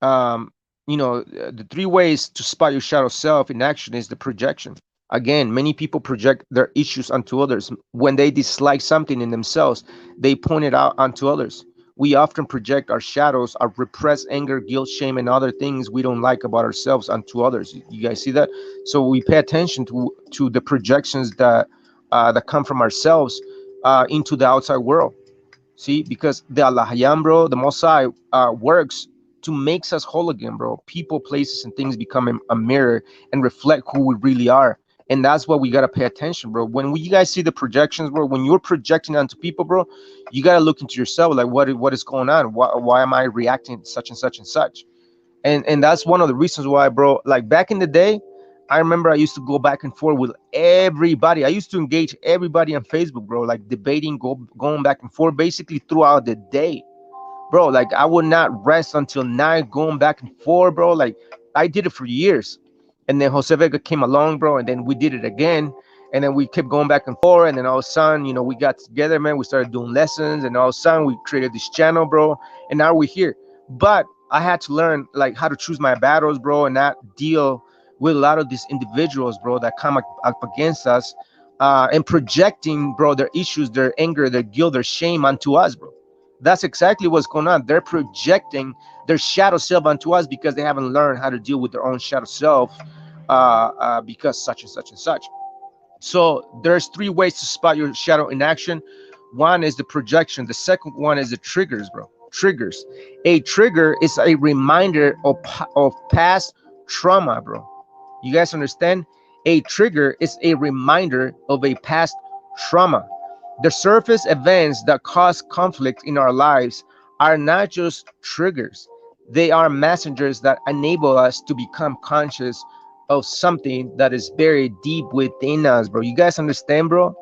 the three ways to spot your shadow self in action is the projection. Again, many people project their issues onto others. When they dislike something in themselves, they point it out onto others. We often project our shadows, our repressed anger, guilt, shame, and other things we don't like about ourselves onto others. You guys see that? So we pay attention to the projections that come from ourselves into the outside world. See, because the Allah, bro, the Mosai works to makes us whole again, bro. People, places, and things become a mirror and reflect who we really are. And that's what we gotta pay attention, bro. When you guys see the projections, bro, when you're projecting onto people, bro, you gotta look into yourself, like what is going on? Why am I reacting such and such and such? And that's one of the reasons why, bro. Like back in the day, I remember I used to go back and forth with everybody. I used to engage everybody on Facebook, bro, like debating, going back and forth basically throughout the day, bro. Like I would not rest until night, going back and forth, bro. Like I did it for years, and then Jose Vega came along, bro, and then we did it again, and then we kept going back and forth, and then all of a sudden, we got together, man. We started doing lessons, and all of a sudden, we created this channel, bro, and now we're here. But I had to learn like how to choose my battles, bro, and not deal with a lot of these individuals, bro, that come up against us, and projecting, bro, their issues, their anger, their guilt, their shame onto us, bro. That's exactly what's going on. They're projecting their shadow self onto us because they haven't learned how to deal with their own shadow self, because such and such and such. So there's three ways to spot your shadow in action. One is the projection. The second one is the triggers, bro. Triggers. A trigger is a reminder of past trauma, bro. You guys understand? A trigger is a reminder of a past trauma. The surface events that cause conflict in our lives are not just triggers. They are messengers that enable us to become conscious of something that is buried deep within us, bro. You guys understand, bro?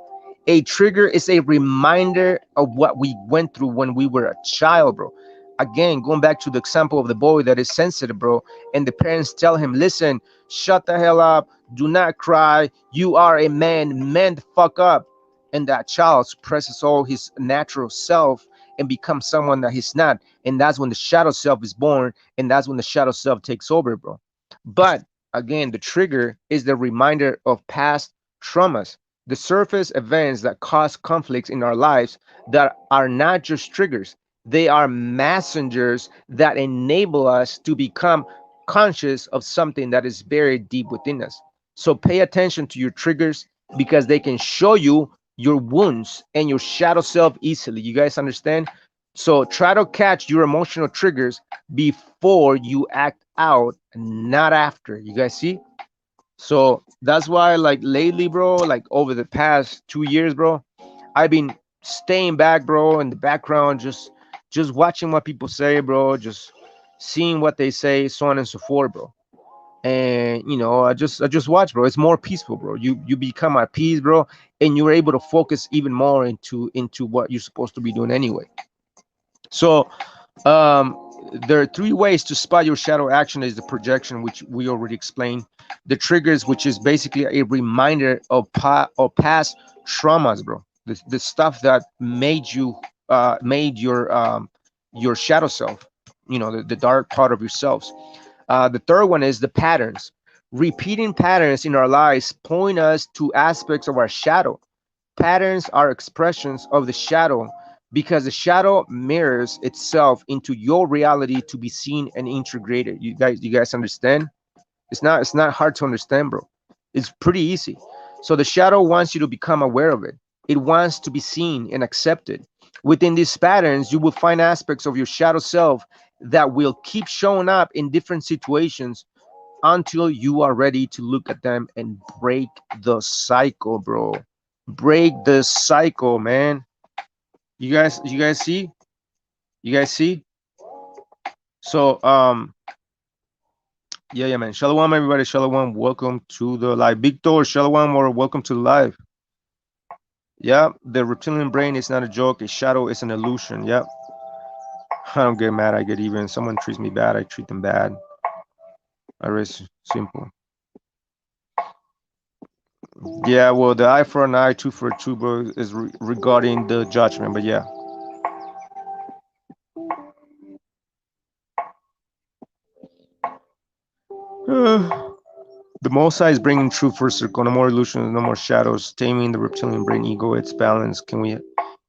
A trigger is a reminder of what we went through when we were a child, bro. Again, going back to the example of the boy that is sensitive, bro, and the parents tell him, listen, shut the hell up, do not cry, you are a man the fuck up. And that child suppresses all his natural self and becomes someone that he's not. And that's when the shadow self is born, and that's when the shadow self takes over, bro. But again, the trigger is the reminder of past traumas, the surface events that cause conflicts in our lives that are not just triggers. They are messengers that enable us to become conscious of something that is buried deep within us. So pay attention to your triggers because they can show you your wounds and your shadow self easily. You guys understand? So try to catch your emotional triggers before you act out, not after. You guys see? So that's why, like lately, bro, like over the past 2 years, bro, I've been staying back, bro, in the background, just watching what people say, bro, just seeing what they say, so on and so forth, bro. And I just watch, bro. It's more peaceful, bro. You become at peace, bro, and you're able to focus even more into what you're supposed to be doing anyway. So there are three ways to spot your shadow action. Is the projection, which we already explained, the triggers, which is basically a reminder of past traumas, bro, the stuff that made your shadow self, the dark part of yourselves. The third one is the patterns. Repeating patterns in our lives point us to aspects of our shadow. patterns are expressions of the shadow because the shadow mirrors itself into your reality to be seen and integrated. You guys understand? It's not hard to understand, bro. It's pretty easy. So the shadow wants you to become aware of it. It wants to be seen and accepted. Within these patterns, you will find aspects of your shadow self that will keep showing up in different situations until you are ready to look at them and break the cycle, bro. Break the cycle, man. You guys see? You guys see? So yeah, man. Shalom, everybody. Shalom. Welcome to the live. Victor, shalom, or welcome to the live. Yeah, the reptilian brain is not a joke. A shadow is an illusion. Yep. I don't get mad. I get even. Someone treats me bad, I treat them bad. Very simple. Yeah, well, the eye for an eye, tooth for a tooth, bro, is regarding the judgment. But yeah. The Mosai is bringing truth for a circle. No more illusions, no more shadows. Taming the reptilian brain ego. It's balance.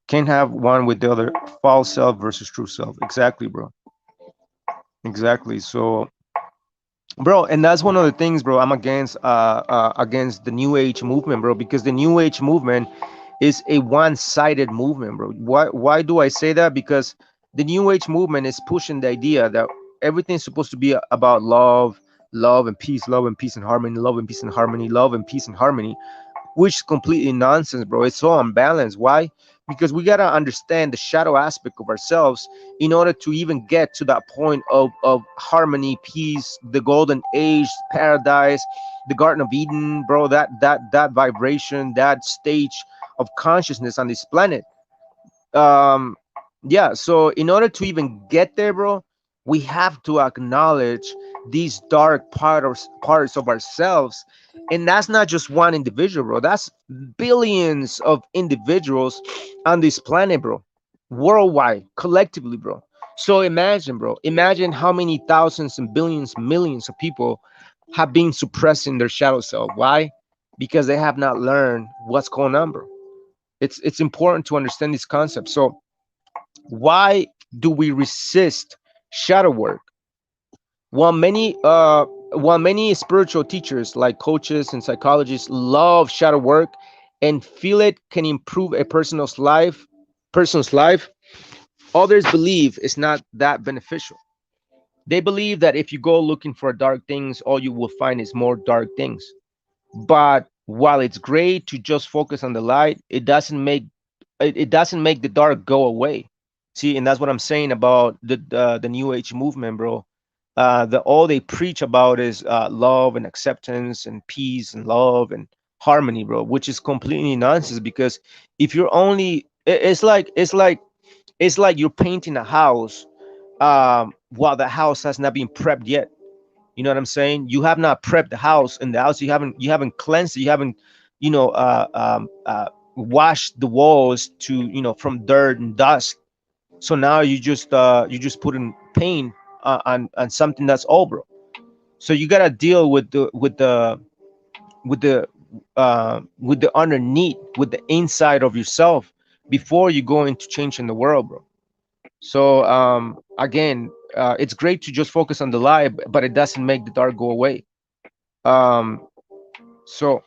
Can't have one with the other. False self versus true self. Exactly, bro. Exactly. So, bro, and that's one of the things, bro. I'm against the New Age movement, bro, because the New Age movement is a one-sided movement, bro. Why do I say that? Because the New Age movement is pushing the idea that everything's supposed to be about love and peace, love and peace and harmony, love and peace and harmony, love and peace and harmony, which is completely nonsense, bro. It's so unbalanced. Why? Because we gotta understand the shadow aspect of ourselves in order to even get to that point of harmony, peace, the golden age, paradise, the Garden of Eden, bro. That vibration, that stage of consciousness on this planet. um yeah, so in order to even get there, bro, we have to acknowledge these dark parts of ourselves. And that's not just one individual, bro. That's billions of individuals on this planet, bro, worldwide, collectively, bro. So imagine, bro, imagine how many thousands and billions, millions of people have been suppressing their shadow self. Why? Because they have not learned what's going on, bro. It's important to understand this concept. So why do we resist shadow work? While many spiritual teachers like coaches and psychologists love shadow work and feel it can improve a person's life, others believe it's not that beneficial. They believe that if you go looking for dark things, all you will find is more dark things. But while it's great to just focus on the light, it doesn't make the dark go away. See, and that's what I'm saying about the New Age movement, bro. All they preach about is love and acceptance and peace and love and harmony, bro, which is completely nonsense. Because if you're only, it's like you're painting a house while the house has not been prepped yet. You know what I'm saying? You have not prepped the house, and the house you haven't cleansed it. You haven't, washed the walls to from dirt and dust. So now you just put in paint on something that's old, bro. So you gotta deal with the underneath, with the inside of yourself before you go into changing the world, bro. So again, it's great to just focus on the light, but it doesn't make the dark go away. Um, so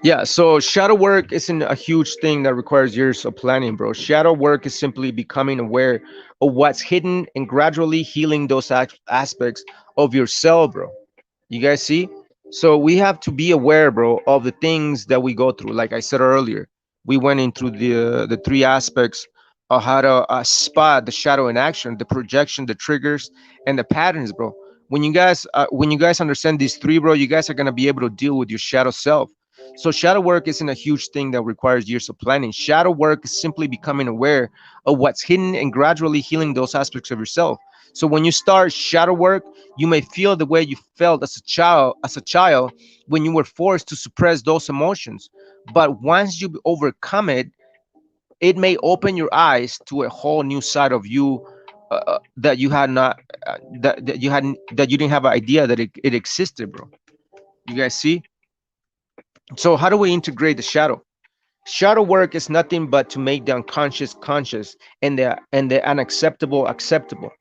yeah, so shadow work isn't a huge thing that requires years of planning, bro. Shadow work is simply becoming aware of what's hidden and gradually healing those aspects of yourself, bro. You guys see? So we have to be aware, bro, of the things that we go through. Like I said earlier, we went into the three aspects of how to spot the shadow in action, the projection, the triggers, and the patterns, bro. When you guys understand these three, bro, you guys are gonna be able to deal with your shadow self. So shadow work isn't a huge thing that requires years of planning. Shadow work is simply becoming aware of what's hidden and gradually healing those aspects of yourself. So when you start shadow work, you may feel the way you felt as a child when you were forced to suppress those emotions. But once you overcome it, it may open your eyes to a whole new side of you that you had not that you hadn't that you didn't have an idea that it existed, bro. You guys see? So how do we integrate the shadow? Shadow work is nothing but to make the unconscious conscious and the unacceptable acceptable.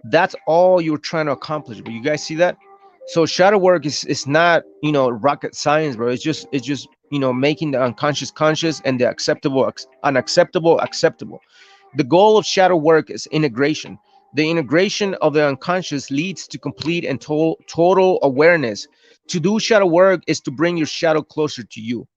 That's all you're trying to accomplish. But you guys see that? So shadow work is not, you know, rocket science, bro. It's just, you know, making the unconscious conscious and the acceptable unacceptable acceptable. The goal of shadow work is integration. The integration of the unconscious leads to complete and total awareness. To do shadow work is to bring your shadow closer to you.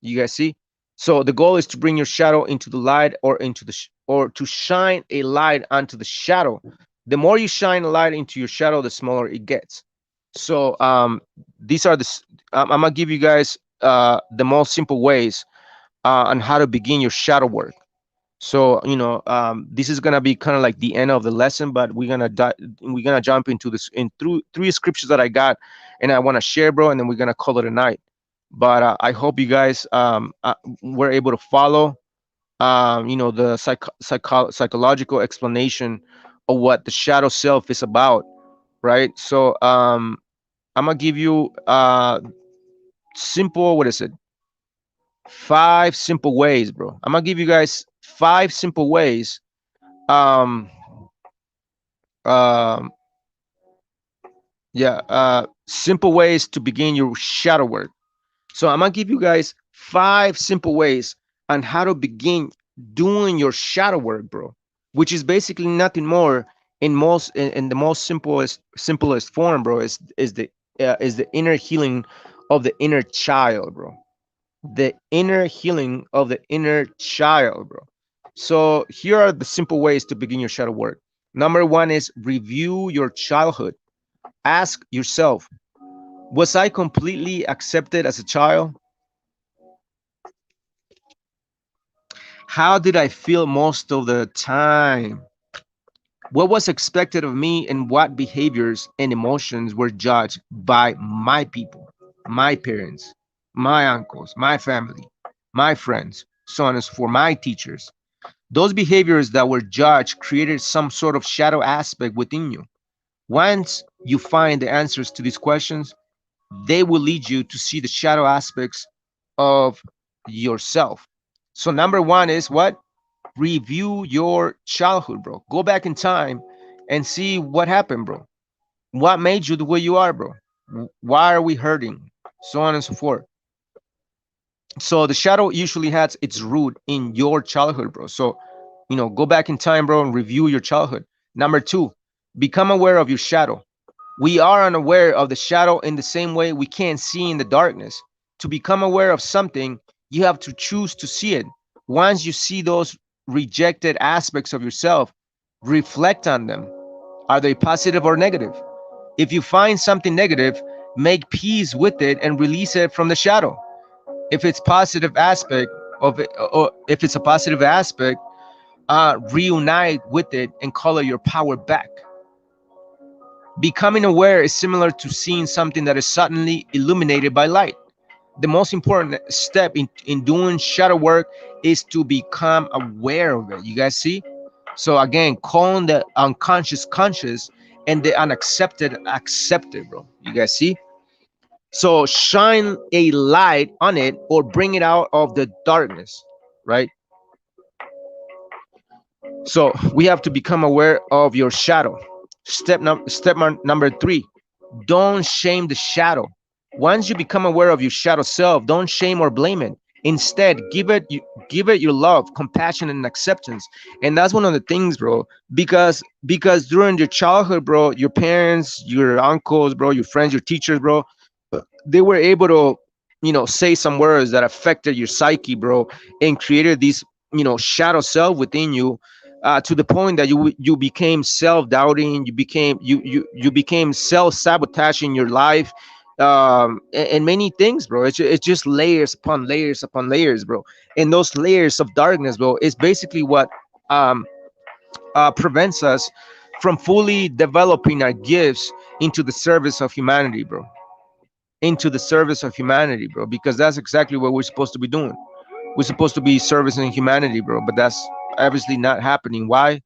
You guys see? So the goal is to bring your shadow into the light, or into the or to shine a light onto the shadow. The more you shine a light into your shadow, the smaller it gets. So these are I'm gonna give you guys the most simple ways on how to begin your shadow work. So, you know, this is gonna be kind of like the end of the lesson, but we're gonna jump into this in through three scriptures that I got, and I want to share, bro, and then we're gonna call it a night. But I hope you guys were able to follow, you know, the psychological explanation of what the shadow self is about, right? So I'm gonna give you simple, what is it? 5 simple ways, bro. I'm gonna give you guys 5 simple ways, um um yeah, simple ways to begin your shadow work. So I'm gonna give you guys 5 simple ways on how to begin doing your shadow work, bro, which is basically nothing more in the most simplest form, bro, is the inner healing of the inner child, bro. The inner healing of the inner child, bro. So here are the simple ways to begin your shadow work. Number one is review your childhood. Ask yourself, was I completely accepted as a child? How did I feel most of the time? What was expected of me, and what behaviors and emotions were judged by my people, my parents, my uncles, my family, my friends, so on and so forth, my teachers? Those behaviors that were judged created some sort of shadow aspect within you. Once you find the answers to these questions, they will lead you to see the shadow aspects of yourself. So number one is what? Review your childhood, bro. Go back in time and see what happened, bro. What made you the way you are, bro? Why are we hurting? So on and so forth. So the shadow usually has its root in your childhood, bro. So, you know, go back in time, bro, and review your childhood. Number two, become aware of your shadow. We are unaware of the shadow in the same way we can't see in the darkness. To become aware of something, you have to choose to see it. Once you see those rejected aspects of yourself, reflect on them. Are they positive or negative? If you find something negative, make peace with it and release it from the shadow. If it's positive aspect of it, or if it's a positive aspect, reunite with it and color your power back. Becoming aware is similar to seeing something that is suddenly illuminated by light. The most important step in doing shadow work is to become aware of it. You guys see? So again, calling the unconscious conscious and the unaccepted accepted, bro. You guys see? So shine a light on it or bring it out of the darkness, right? So we have to become aware of your shadow. Number three, don't shame the shadow. Once you become aware of your shadow self, don't shame or blame it. Instead, give it your love, compassion, and acceptance. And that's one of the things, bro. Because during your childhood, bro, your parents, your uncles, bro, your friends, your teachers, bro, they were able to, you know, say some words that affected your psyche, bro, and created this, you know, shadow self within you, to the point that you became self-doubting, you became self-sabotaging your life, and many things, bro. It's just layers upon layers upon layers, bro. And those layers of darkness, bro, is basically what um prevents us from fully developing our gifts into the service of humanity, bro. Into the service of humanity, bro, because that's exactly what we're supposed to be doing. We're supposed to be servicing humanity, bro, but that's obviously not happening. Why?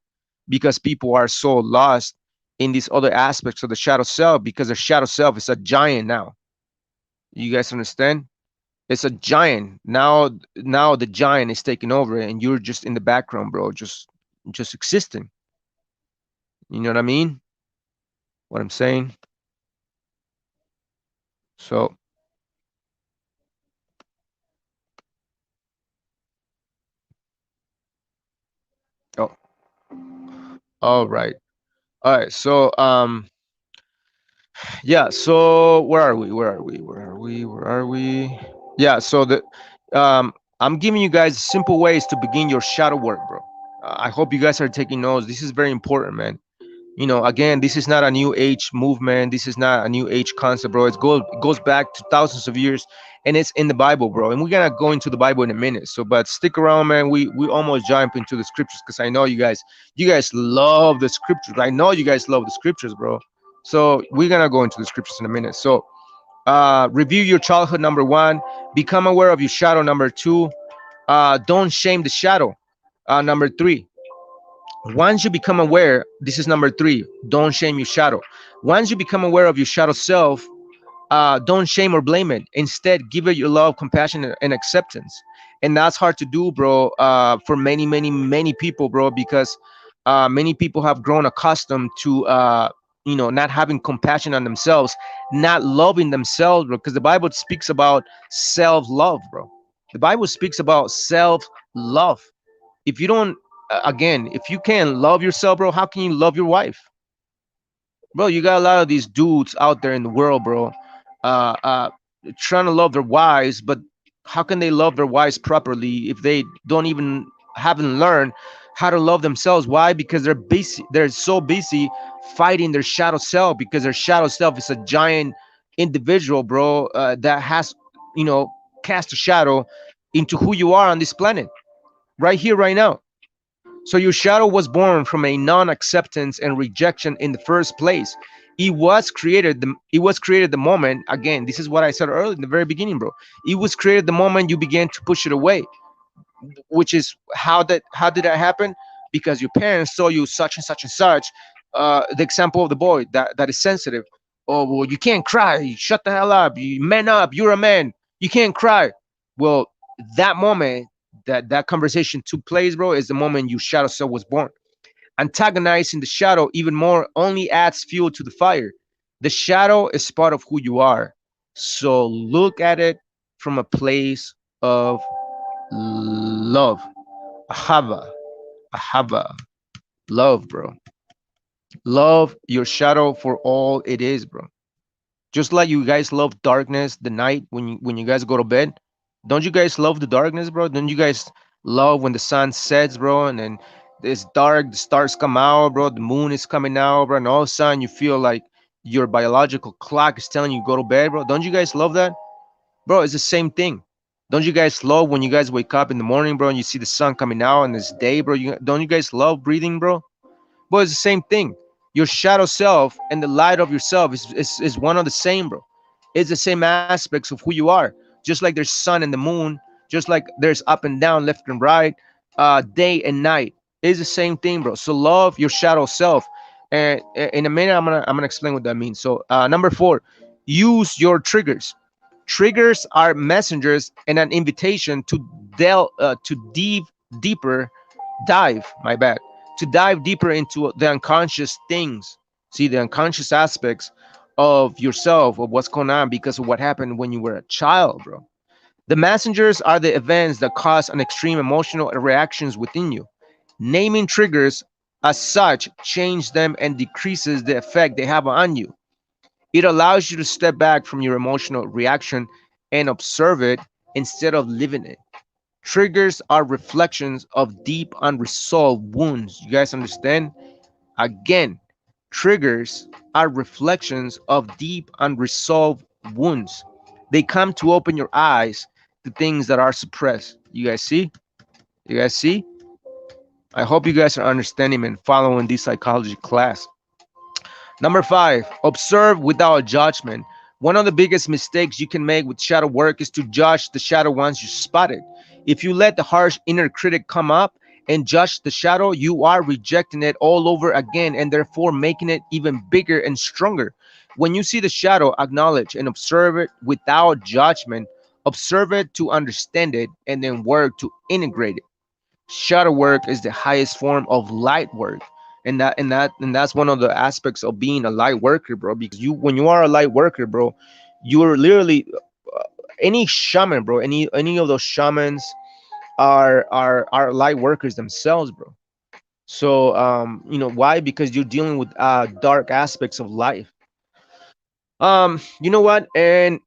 because people are so lost in these other aspects of the shadow self, because the shadow self is a giant now. You guys understand? It's a giant now. Now the giant is taking over, and you're just in the background, bro, just existing. You know what I mean? What I'm saying? So, oh, all right. All right. So, yeah. So where are we? Where are we? Where are we? Where are we? Yeah. So I'm giving you guys simple ways to begin your shadow work, bro. I hope you guys are taking notes. This is very important, man. You know, again, this is not a new age movement. This is not a new age concept, bro. It goes back to thousands of years, and it's in the Bible, bro. And we're gonna go into the Bible in a minute. So, but stick around, man. We almost jump into the scriptures, because I know you guys love the scriptures. I know you guys love the scriptures, bro. So we're gonna go into the scriptures in a minute. So, review your childhood, number one. Become aware of your shadow, number two. Don't shame the shadow, number three. Once you become aware, this is number three, don't shame your shadow. Once you become aware of your shadow self, don't shame or blame it. Instead, give it your love, compassion, and acceptance. And that's hard to do, bro, for many people, bro, because many people have grown accustomed to not having compassion on themselves, not loving themselves, bro, because the Bible speaks about self-love, bro. The Bible speaks about self-love. If you don't, again, if you can't love yourself, bro, how can you love your wife? Bro, you got a lot of these dudes out there in the world, bro, uh, uh, trying to love their wives, but how can they love their wives properly if they don't even haven't learned how to love themselves? Why? Because they're busy. They're so busy fighting their shadow self, because their shadow self is a giant individual, bro, that has, you know, cast a shadow into who you are on this planet, right here, right now. So your shadow was born from a non-acceptance and rejection in the first place. It was created the moment, again, this is what I said earlier in the very beginning, bro. It was created the moment you began to push it away, which is how did that happen? Because your parents saw you such and such and such. The example of the boy that is sensitive. Oh, well, you can't cry. Shut the hell up. You man up. You're a man. You can't cry. Well, that moment that conversation took place, bro, is the moment your shadow self was born. Antagonizing the shadow even more only adds fuel to the fire. The shadow is part of who you are. So look at it from a place of love. Ahava. Ahava. Love, bro. Love your shadow for all it is, bro. Just like you guys love darkness, the night when you guys go to bed. Don't you guys love the darkness, bro? Don't you guys love when the sun sets, bro, and then it's dark, the stars come out, bro, the moon is coming out, bro, and all of a sudden you feel like your biological clock is telling you go to bed, bro? Don't you guys love that? Bro, it's the same thing. Don't you guys love when you guys wake up in the morning, bro, and you see the sun coming out and it's day, bro? Don't you guys love breathing, bro? But it's the same thing. Your shadow self and the light of yourself is one of the same, bro. It's the same aspects of who you are. Just like there's sun and the moon, just like there's up and down, left and right, day and night. It's the same thing, bro. So love your shadow self. And in a minute, I'm gonna explain what that means. So number four, use your triggers. Triggers are messengers and an invitation to deeper dive. My bad, to dive deeper into the unconscious things. See, the unconscious aspects of yourself, of what's going on because of what happened when you were a child, bro. The messengers are the events that cause an extreme emotional reactions within you. Naming triggers as such change them and decreases the effect they have on you. It allows you to step back from your emotional reaction and observe it instead of living it. Triggers are reflections of deep unresolved wounds. You guys understand? Again, triggers are reflections of deep unresolved wounds. They come to open your eyes to things that are suppressed. You guys see? You guys see? I hope you guys are understanding and following this psychology class. Number five, observe without judgment. One of the biggest mistakes you can make with shadow work is to judge the shadow once you spot it. If you let the harsh inner critic come up and judge the shadow, you are rejecting it all over again, and therefore making it even bigger and stronger. When you see the shadow, acknowledge and observe it without judgment. Observe it to understand it, and then work to integrate it. Shadow work is the highest form of light work, and that's one of the aspects of being a light worker, bro. Because you, when you are a light worker, bro, you're literally any shaman, bro. Any of those shamans are light workers themselves, bro. So why? Because you're dealing with dark aspects of life. You know what? And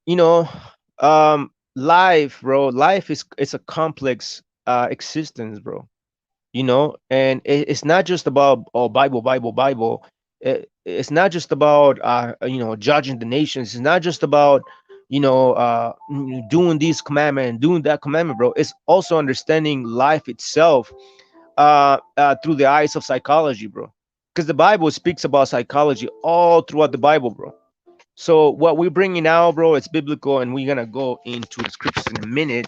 life, bro. Life is it's a complex existence, bro. And it's not just about, oh, Bible, Bible, Bible. It's not just about judging the nations. It's not just about doing this commandment and doing that commandment, bro. It's also understanding life itself through the eyes of psychology, bro. Because the Bible speaks about psychology all throughout the Bible, bro. So what we're bringing now, bro, it's biblical, and we're gonna go into the scriptures in a minute.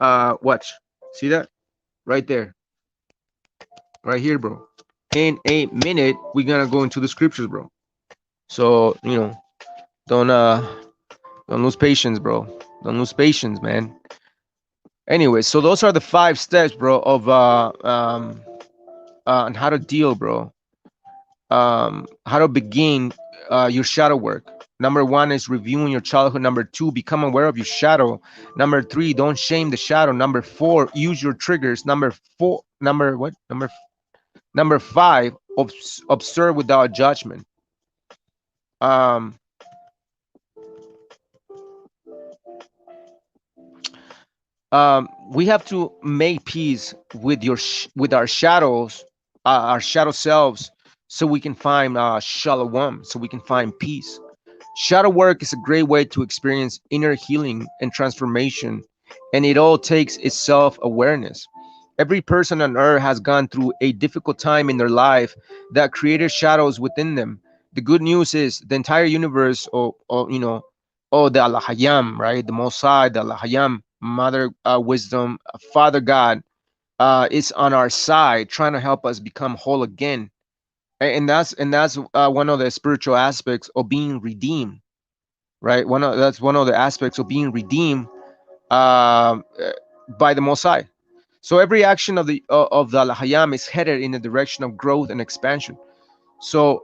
Watch, see that right there, right here, bro. In a minute, we're gonna go into the scriptures, bro. So don't don't lose patience, bro. Don't lose patience, man. Anyway, so those are the 5 steps, bro, of on how to deal, bro. How to begin your shadow work. Number 1 is reviewing your childhood. Number 2, become aware of your shadow. Number 3, don't shame the shadow. Number 4, use your triggers. Number 5, observe without judgment. Um, we have to make peace with with our shadows, our shadow selves, so we can find shalom, so we can find peace. Shadow work is a great way to experience inner healing and transformation, and it all takes its self-awareness. Every person on earth has gone through a difficult time in their life that created shadows within them. The good news is the entire universe, or the Allah, right? The Most High, the Allah, Mother Wisdom, Father God, is on our side, trying to help us become whole again. And that's one of the spiritual aspects of being redeemed, right? That's one of the aspects of being redeemed uh, by the Most High. So every action of the Al-Hayam is headed in the direction of growth and expansion. So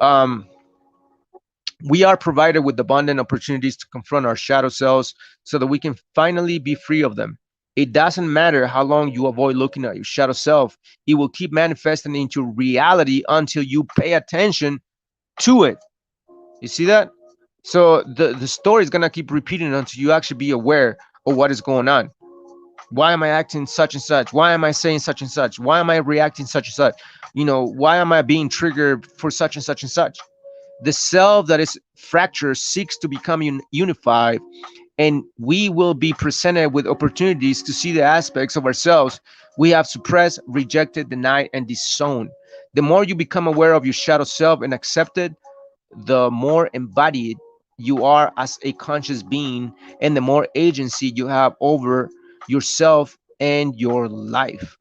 we are provided with abundant opportunities to confront our shadow selves so that we can finally be free of them. It doesn't matter how long you avoid looking at your shadow self, it will keep manifesting into reality until you pay attention to it. You see that? So the story is gonna keep repeating until you actually be aware of what is going on. Why am I acting such and such? Why am I saying such and such? Why am I reacting such and such? Why am I being triggered for such and such and such? The self that is fractured seeks to become unified, and we will be presented with opportunities to see the aspects of ourselves we have suppressed, rejected, denied, and disowned. The more you become aware of your shadow self and accept it, the more embodied you are as a conscious being, and the more agency you have over yourself and your life.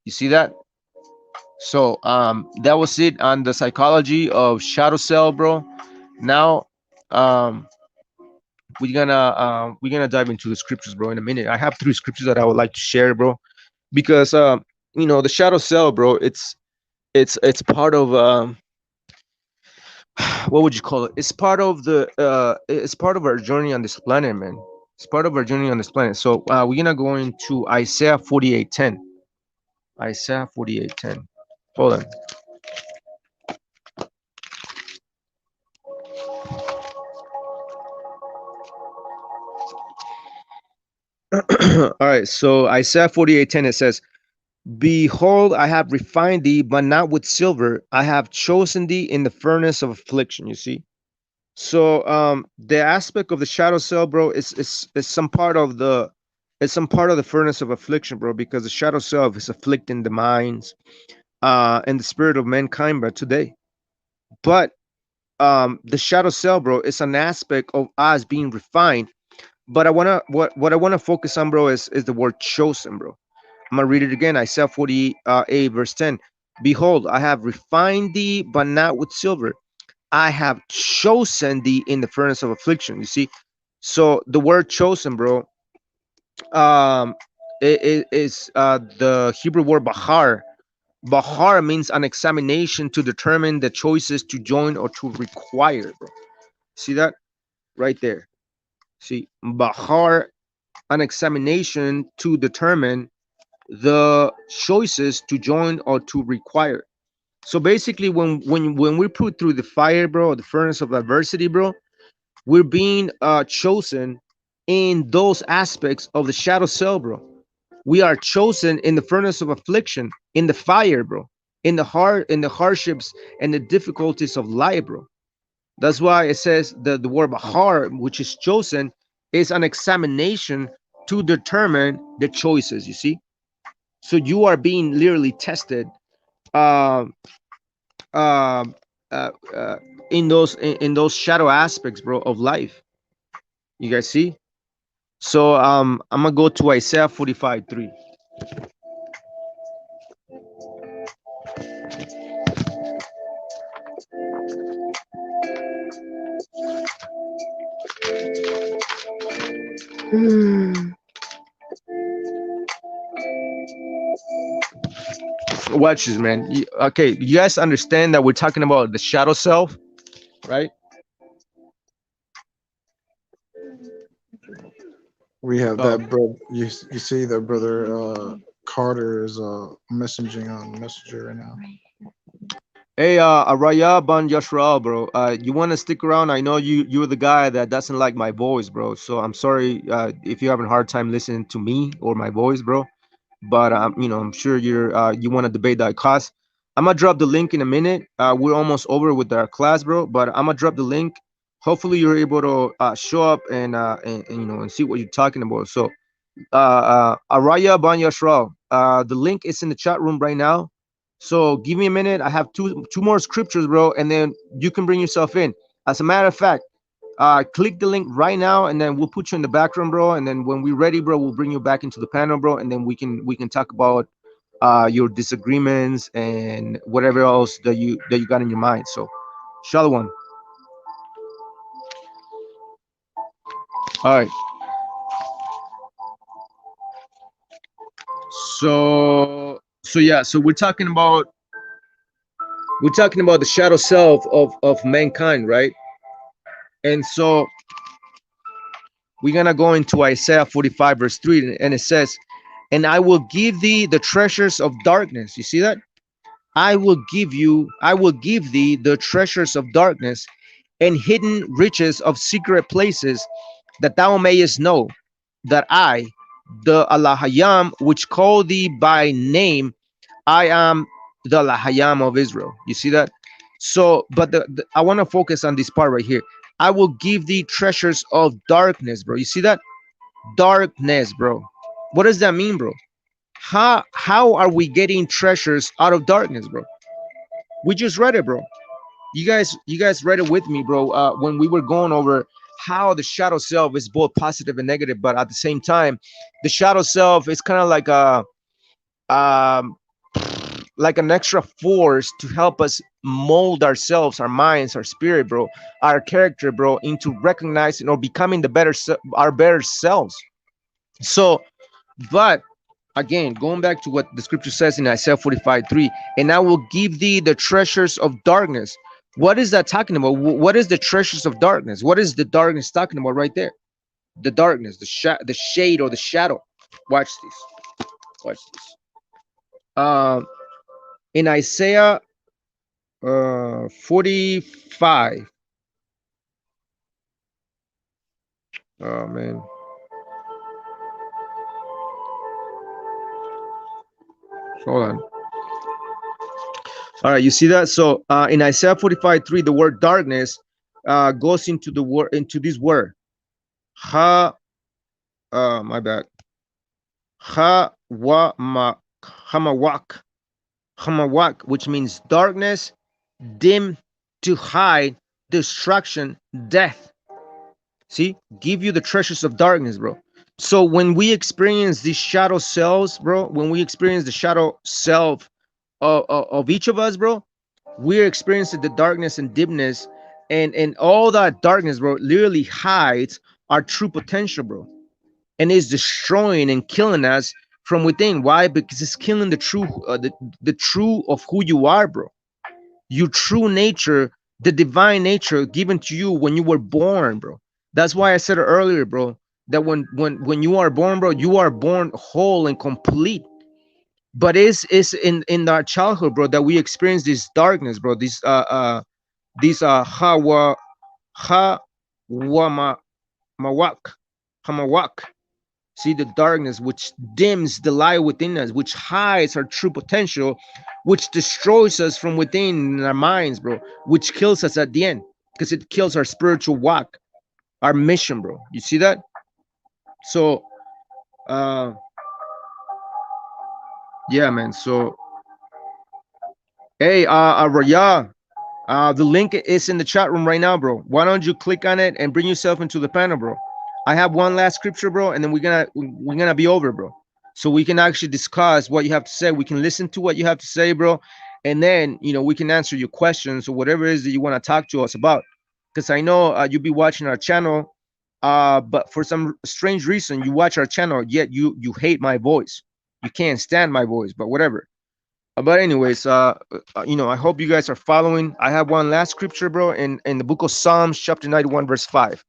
You see that? So that was it on the psychology of shadow self, bro. Now we're gonna dive into the scriptures, bro, in a minute. I have 3 scriptures that I would like to share, bro, because the shadow self, bro, it's part of what would you call it? It's part of our journey on this planet, man. It's part of our journey on this planet. So we're gonna go into Isaiah 48:10. Isaiah 48:10. Hold on. All right, so Isaiah 48:10, it says, "Behold, I have refined thee, but not with silver. I have chosen thee in the furnace of affliction." You see? So the aspect of the shadow cell, bro, is some part of the furnace of affliction, bro, because the shadow self is afflicting the minds and the spirit of mankind, bro, today. But the shadow cell, bro, is an aspect of us being refined. But I wanna what I wanna focus on, bro, is the word chosen, bro. I'm gonna read it again. Isaiah 48 verse 10. Behold, I have refined thee, but not with silver. I have chosen thee in the furnace of affliction. You see, so the word chosen, bro, um, it is the Hebrew word bahar. Bahar means an examination to determine the choices to join or to require, bro. See that right there? See, bahar, an examination to determine the choices to join or to require. So basically, when we're put through the fire, bro, the furnace of adversity, bro, we're being chosen in those aspects of the shadow cell, bro. We are chosen in the furnace of affliction, in the fire, bro, in the hardships and the difficulties of life, bro. That's why it says the word bahar, which is chosen, is an examination to determine the choices. You see, so you are being literally tested, um, um, uh, uh, in those shadow aspects, bro, of life. You guys see? So I'm gonna go to Isaiah 45:3. Watch this, man. Okay, you guys understand that we're talking about the shadow self, right? We have Oh. that brother. You see that brother Carter is messaging on Messenger right now. Hey, Araya Ban Yashral, bro. You want to stick around? I know you're the guy that doesn't like my voice, bro. So I'm sorry if you're having a hard time listening to me or my voice, bro. But I'm sure you want to debate that cause. I'm gonna drop the link in a minute. We're almost over with our class, bro. But I'm gonna drop the link. Hopefully, you're able to show up and see what you're talking about. So, Araya Ban Yashral, the link is in the chat room right now. So give me a minute. I have two more scriptures, bro, and then you can bring yourself in. As a matter of fact, click the link right now, and then we'll put you in the background, bro. And then when we're ready, bro, we'll bring you back into the panel, bro, and then we can talk about your disagreements and whatever else that you got in your mind. So, Shalom. All right. So yeah. So we're talking about the shadow self of mankind, right? And so we're gonna go into Isaiah 45 verse 3, and it says, and I will give thee the treasures of darkness. You see that? I will give thee the treasures of darkness and hidden riches of secret places, that thou mayest know that I, the Alahayam, which call thee by name, I am the Alahayam of Israel. You see that? So, but I want to focus on this part right here. I will give thee treasures of darkness, bro. You see that? Darkness, bro. What does that mean, bro? How are we getting treasures out of darkness, bro? We just read it, bro. You guys read it with me, bro. When we were going over how the shadow self is both positive and negative, but at the same time, the shadow self is kind of um like an extra force to help us mold ourselves, our minds, our spirit, bro, our character, bro, into recognizing or becoming our better selves. So, but again, going back to what the scripture says in Isaiah 45:3, and I will give thee the treasures of darkness. What is that talking about? What is the treasures of darkness? What is the darkness talking about right there? The darkness, the shade or the shadow. Watch this. Watch this. In Isaiah 45. Oh man. Hold on. All right, you see that? So in Isaiah 45:3, the word darkness goes into this word. Ha my bad. Ha wa ma hamawak. Hamawak, which means darkness, dim, to hide, destruction, death. See, give you the treasures of darkness, bro. So when we experience these shadow selves, bro, when we experience the shadow self of each of us, bro, we're experiencing the darkness and dimness, and all that darkness, bro, literally hides our true potential, bro, and is destroying and killing us from within. Why? Because it's killing the true of who you are, bro. Your true nature, the divine nature given to you when you were born, bro. That's why I said it earlier, bro, that when you are born, bro, you are born whole and complete. But it's in our childhood, bro, that we experience this darkness, bro. This hawa ha wama mawak hamawak. See the darkness which dims the light within us, which hides our true potential, which destroys us from within in our minds, bro, which kills us at the end because it kills our spiritual walk, our mission, bro. You see that? So, yeah, man. So, hey, Raya, the link is in the chat room right now, bro. Why don't you click on it and bring yourself into the panel, bro? I have one last scripture, bro, and then we're gonna be over, bro. So we can actually discuss what you have to say. We can listen to what you have to say, bro, and then we can answer your questions or whatever it is that you want to talk to us about. Because I know you'll be watching our channel, but for some strange reason you watch our channel, yet you hate my voice. You can't stand my voice, but whatever. But anyways, I hope you guys are following. I have one last scripture, bro, in the book of Psalms, chapter 91, verse 5.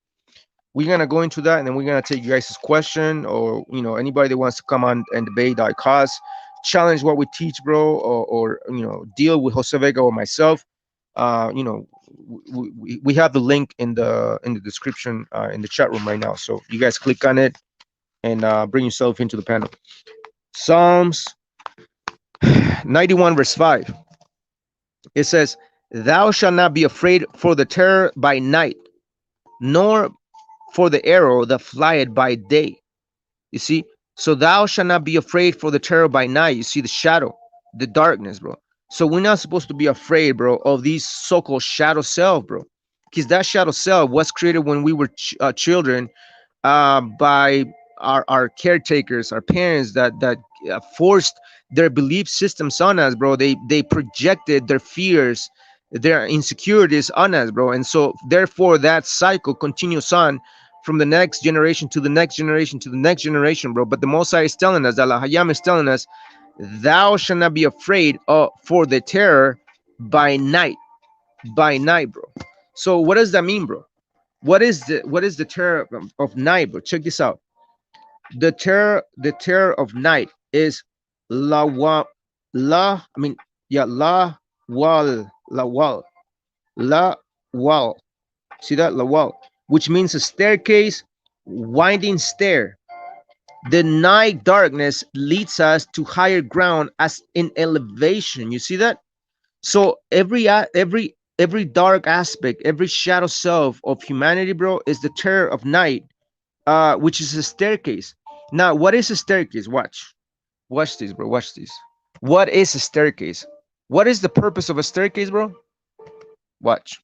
We're gonna go into that, and then we're gonna take you guys' question, or anybody that wants to come on and debate our cause, challenge what we teach, bro, or deal with Jose Vega or myself. We have the link in the description in the chat room right now. So you guys click on it and bring yourself into the panel. Psalms 91 verse 5. It says, "Thou shalt not be afraid for the terror by night, nor for the arrow that flieth by day." You see, so thou shalt not be afraid for the terror by night. You see the shadow, the darkness, bro. So we're not supposed to be afraid, bro, of these so-called shadow self, bro, because that shadow self was created when we were children, by our caretakers, our parents that forced their belief systems on us, bro. They projected their fears, their insecurities on us, bro. And so therefore that cycle continues on from the next generation to the next generation to the next generation, bro. But the Mosai is telling us, that MaYaM is telling us, thou shalt not be afraid for the terror by night, bro. So what does that mean, bro? What is the terror of night, bro? Check this out. The terror of night is la wa la. I mean, yeah, la wal la wal la wal. See that, la wal, which means a staircase, winding stair. The night darkness leads us to higher ground as in elevation. You see that? So every dark aspect, every shadow self of humanity, bro, is the terror of night, which is a staircase. Now, what is a staircase? Watch this, bro. Watch this. What is a staircase? What is the purpose of a staircase, bro? Watch.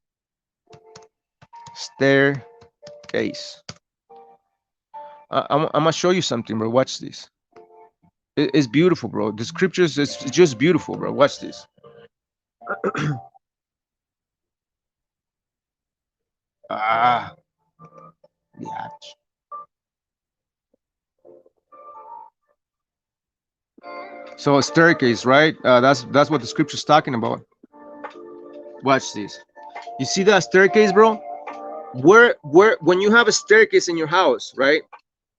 Staircase. I'm gonna show you something, bro. Watch this. It's beautiful, bro. The scriptures is just beautiful, bro. Watch this. Yeah. So a staircase, right? That's what the scripture's talking about. Watch this. You see that staircase, bro? Where when you have a staircase in your house, right?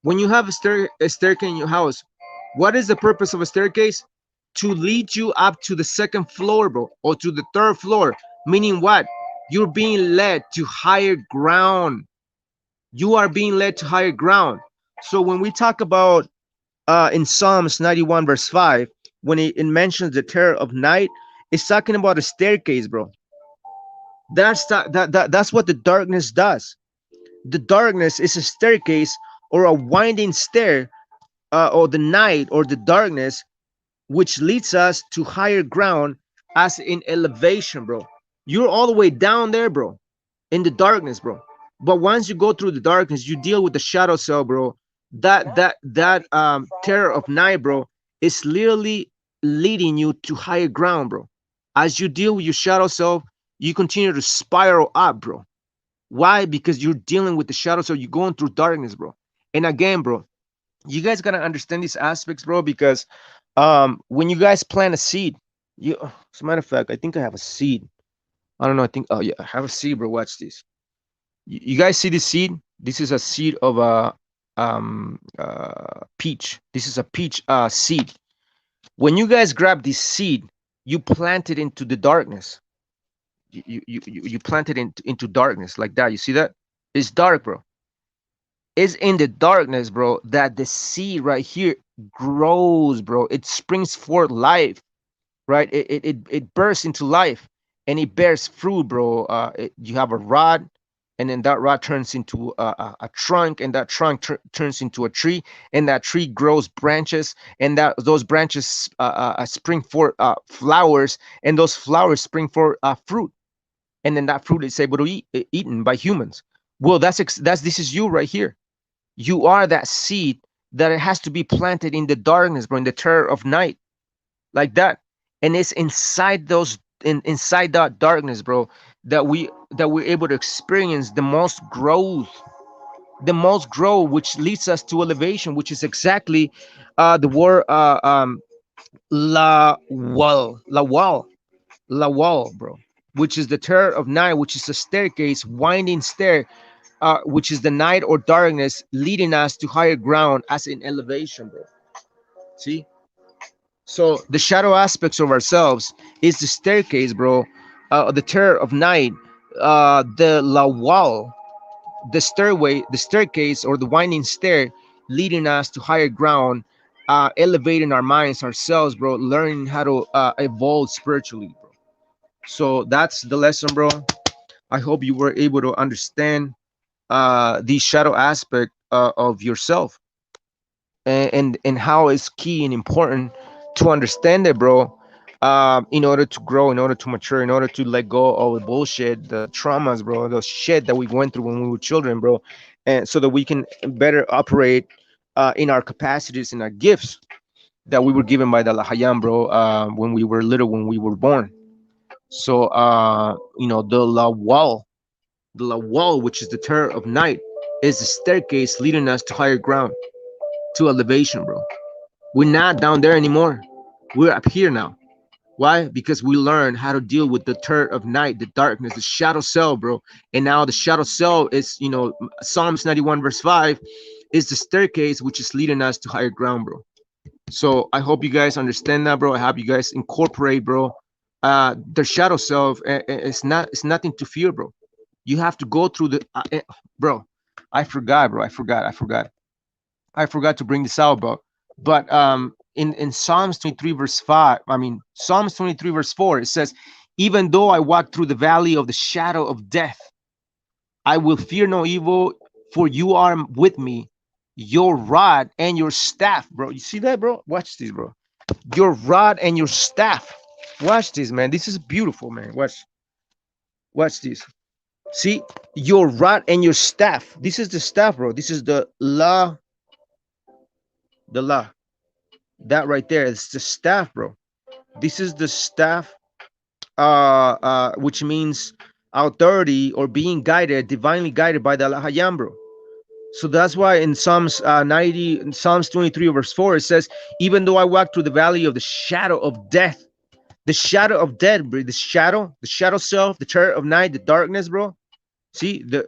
When you have a staircase in your house, what is the purpose of a staircase? To lead you up to the second floor, bro, or to the third floor. Meaning what? You're being led to higher ground. You are being led to higher ground. So when we talk about in Psalms 91 verse 5, when it mentions the terror of night, it's talking about a staircase, bro. That's what the darkness does. The darkness is a staircase or a winding stair, or the night or the darkness, which leads us to higher ground as in elevation, bro. You're all the way down there, bro, in the darkness, bro. But once you go through the darkness, you deal with the shadow cell, bro. that terror of night, bro, is literally leading you to higher ground, bro. As you deal with your shadow self, you continue to spiral up, bro. Why? Because you're dealing with the shadow self. You're going through darkness, bro. And again, bro, you guys gotta understand these aspects, bro, because when you guys plant a seed, you as a matter of fact, I think I have a seed. I don't know. I think, oh yeah, I have a seed, bro. Watch this. You guys see this seed? This is a seed of a peach. This is a peach seed. When you guys grab this seed, you plant it into the darkness. You plant it into darkness like that. You see that? It's dark, bro. It's in the darkness, bro, that the seed right here grows, bro. It springs forth life, right? It bursts into life and it bears fruit, bro. You have a rod, and then that rod turns into a trunk, and that trunk turns into a tree, and that tree grows branches, and that those branches spring forth flowers, and those flowers spring forth fruit, and then that fruit is able to eaten by humans. Well, that's this is you right here. You are that seed that it has to be planted in the darkness, bro, in the terror of night, like that. And it's inside inside that darkness, bro, that we're able to experience the most growth, which leads us to elevation, which is exactly the word la wall, bro, which is the terror of night, which is a staircase, winding stair, which is the night or darkness leading us to higher ground as in elevation, bro. See? So the shadow aspects of ourselves is the staircase, bro. The terror of night, the la wall, the stairway, the staircase or the winding stair leading us to higher ground, elevating our minds, ourselves, bro, learning how to evolve spiritually, bro. So that's the lesson, bro. I hope you were able to understand the shadow aspect of yourself, and how it's key and important to understand it, bro. In order to grow, in order to mature, in order to let go of the bullshit, the traumas, bro, the shit that we went through when we were children, bro, and so that we can better operate in our capacities and our gifts that we were given by the Lahayam, bro, when we were little, when we were born. So, the La Wall, which is the terror of night, is the staircase leading us to higher ground, to elevation, bro. We're not down there anymore. We're up here now. Why? Because we learned how to deal with the terror of night, the darkness, the shadow cell, bro. And now the shadow cell is, Psalms 91 verse 5 is the staircase which is leading us to higher ground, bro. So I hope you guys understand that, bro. I hope you guys incorporate, bro. The shadow self, it's nothing to fear, bro. You have to go through bro. I forgot, bro. I forgot to bring this out, bro. But in Psalms 23 verse 5, Psalms 23 verse 4, it says, even though I walk through the valley of the shadow of death, I will fear no evil, for you are with me. Your rod and your staff, bro. You see that, bro? Watch this, bro. Your rod and your staff. Watch this, man. This is beautiful, man. Watch this. See, your rod and your staff. This is the staff, bro. This is the la. That right there is the staff, bro. This is the staff, which means authority or being guided, divinely guided by the Lahayam, bro. So that's why in Psalms 23 verse 4, it says, even though I walk through the valley of the shadow of death, bro, the shadow self, the terror of night, the darkness, bro. See, the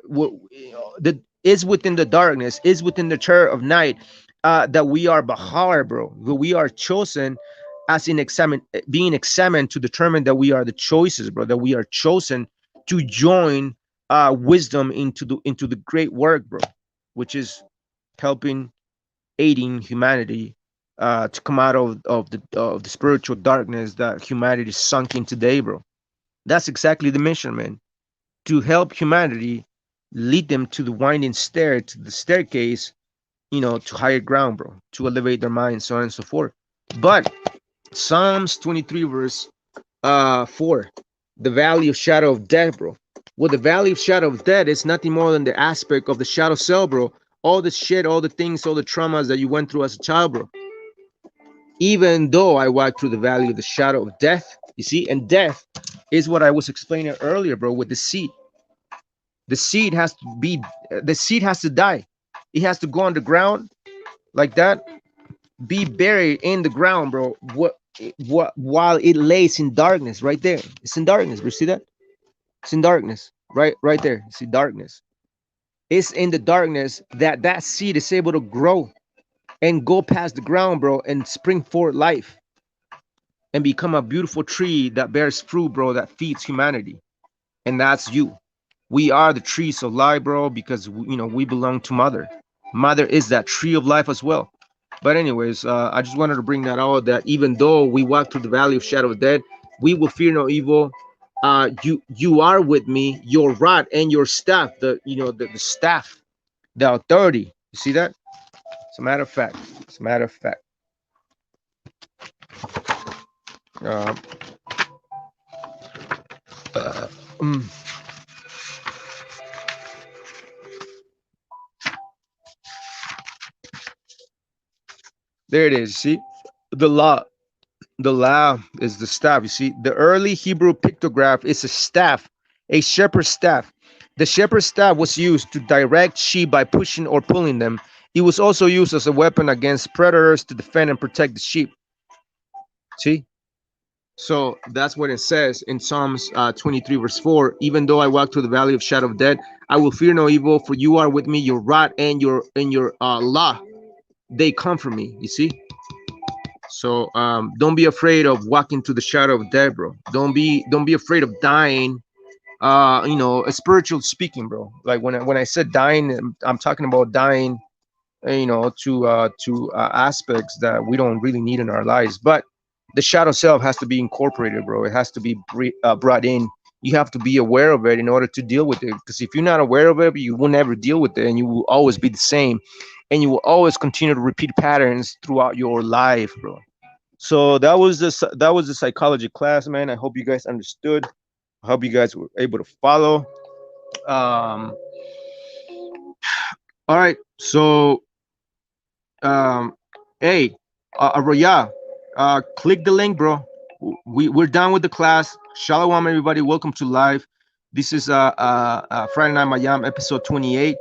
is within the darkness, is within the terror of night, that we are Bahar, bro. We are chosen as being examined to determine that we are the choices, bro, that we are chosen to join wisdom into the great work, bro, which is aiding humanity to come out of the spiritual darkness that humanity is sunk in today, bro. That's exactly the mission, man. To help humanity, lead them to the winding stair, to the staircase, to higher ground, bro, to elevate their minds, so on and so forth. But Psalms 23 verse 4, the valley of shadow of death, bro. Well, the valley of shadow of death is nothing more than the aspect of the shadow cell, bro, all the shit, all the things, all the traumas that you went through as a child, bro. Even though I walked through the valley of the shadow of death, you see, and death is what I was explaining earlier, bro, with the seed. The seed has to be, the seed has to die. It has to go on the ground like that, be buried in the ground, bro. What while it lays in darkness, right there. It's in darkness, bro. See that? It's in darkness, right there. See darkness. It's in the darkness that that seed is able to grow and go past the ground, bro, and spring forth life and become a beautiful tree that bears fruit, bro, that feeds humanity. And that's you. We are the trees of life, bro, because you know we belong to Mother. Mother is that tree of life as well. But anyways, I just wanted to bring that out. That even though we walk through the valley of shadow of death, we will fear no evil. You are with me. Your rod and your staff, the staff, the authority. You see that? As a matter of fact. As a matter of fact. Uh, uh, mm. There it is. See, the law. The law is the staff. You see, the early Hebrew pictograph is a staff, a shepherd's staff. The shepherd's staff was used to direct sheep by pushing or pulling them. It was also used as a weapon against predators to defend and protect the sheep. See? So that's what it says in Psalms 23, verse 4. Even though I walk through the valley of shadow of death, I will fear no evil, for you are with me. Your rod and your law, they comfort me. You see? So don't be afraid of walking through the shadow of death, bro. Don't be afraid of dying. Spiritual speaking, bro. Like when I said dying, I'm talking about dying, to aspects that we don't really need in our lives. But the shadow self has to be incorporated, bro. It has to be brought in. You have to be aware of it in order to deal with it. Because if you're not aware of it, you will never deal with it, and you will always be the same, and you will always continue to repeat patterns throughout your life, bro. So that was the psychology class, man. I hope you guys understood. I hope you guys were able to follow. Um, all right. So, hey, Arroya, click the link, bro. We're done with the class. Shalom, everybody. Welcome to live. This is Friday Night MaYaM, episode 28.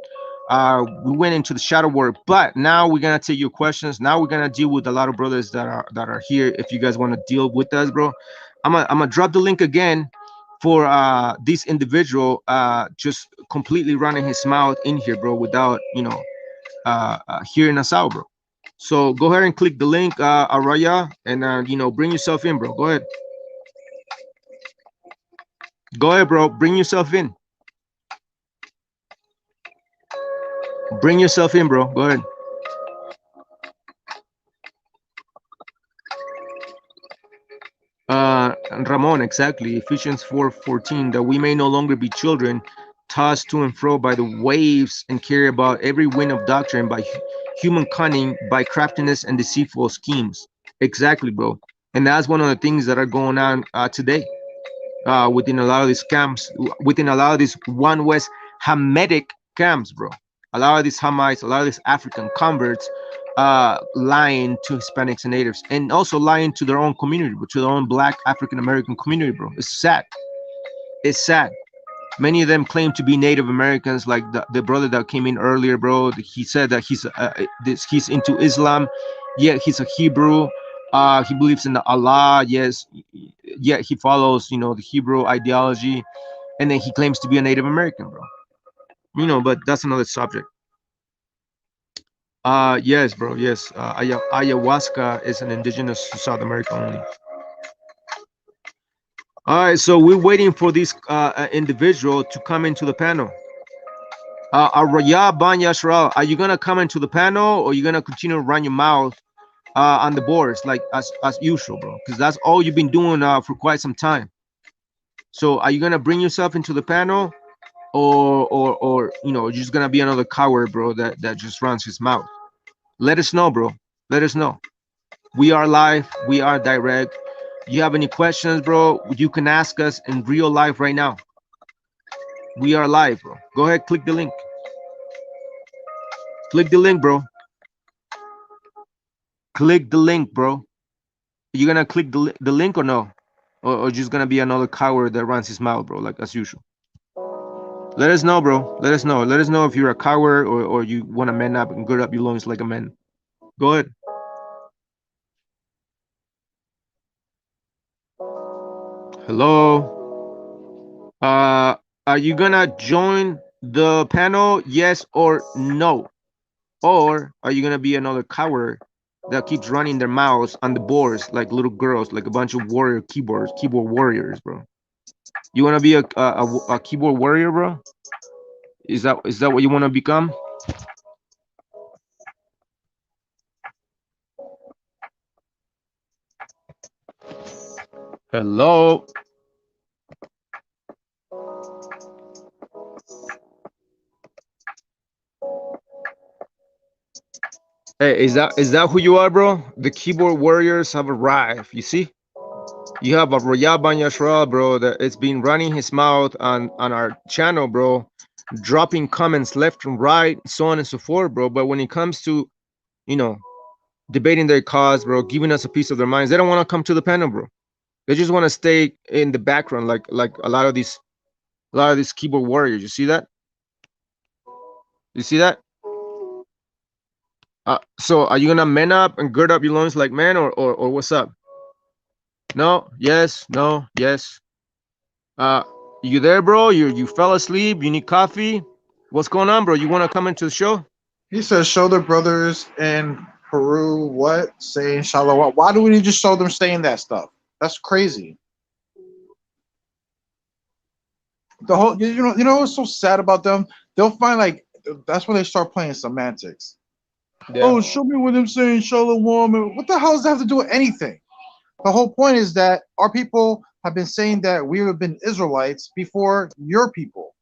We went into the shadow work, but now we're gonna take your questions. Now we're gonna deal with a lot of brothers that are here. If you guys want to deal with us, bro, I'm gonna drop the link again for this individual just completely running his mouth in here, bro, without hearing us out, bro. So go ahead and click the link, Araya, and bring yourself in, bro. Go ahead. Go ahead, bro. Bring yourself in. Bring yourself in, bro. Go ahead. Ramon, exactly. Ephesians 4:14, that we may no longer be children, tossed to and fro by the waves and carried about every wind of doctrine, by human cunning, by craftiness and deceitful schemes. Exactly, bro. And that's one of the things that are going on today within a lot of these camps, within a lot of these One West Hamitic camps, bro. A lot of these Hamites, a lot of these African converts lying to Hispanics and natives, and also lying to their own community, to their own Black African American community, bro. It's sad. It's sad. Many of them claim to be Native Americans, like the brother that came in earlier, bro. He said that he's into Islam, yet he's a Hebrew. He believes in the Allah, yes, yet he follows, the Hebrew ideology, and then he claims to be a Native American, bro. But that's another subject. Yes, bro, yes. Ayahuasca is an indigenous to South America only. All right, so we're waiting for this individual to come into the panel. Araya Ban Yashral, are you gonna come into the panel, or are you gonna continue to run your mouth on the boards like as usual, bro? Because that's all you've been doing for quite some time. So are you gonna bring yourself into the panel, or you're just gonna be another coward, bro, that just runs his mouth? Let us know, bro. Let us know. We are live. We are direct. You have any questions, bro, you can ask us in real life right now. We are live, bro. Go ahead, click the link. Click the link, bro. Click the link, bro. You gonna click the link or no? Or just gonna be another coward that runs his mouth, bro, like as usual? Let us know, bro. Let us know. Let us know if you're a coward or you want to man up and gird up your loins like a man. Go ahead. Hello. Are you gonna join the panel? Yes or no? Or are you gonna be another coward that keeps running their mouths on the boards like little girls, like a bunch of keyboard warriors, bro? You wanna be a keyboard warrior, bro? Is that what you wanna become? Hello. Hey, is that who you are, bro? The keyboard warriors have arrived. You see, you have a Royal Banyashra, bro, that it's been running his mouth on our channel, bro, dropping comments left and right, so on and so forth, bro. But when it comes to, you know, debating their cause, bro, giving us a piece of their minds, they don't want to come to the panel, bro. They just want to stay in the background, like a lot of these keyboard warriors. You see that? You see that? So are you gonna man up and gird up your loins like man, or what's up? No, yes, no, yes. You there, bro? You fell asleep? You need coffee? What's going on, bro? You want to come into the show? He says, show the brothers in Peru what? Saying shalom. Why do we need to show them saying that stuff? That's crazy. The whole, you know what's so sad about them? They'll find like, that's when they start playing semantics. Yeah. Oh, show me what I'm saying shalom. What the hell does that have to do with anything? The whole point is that our people have been saying that we have been Israelites before your people.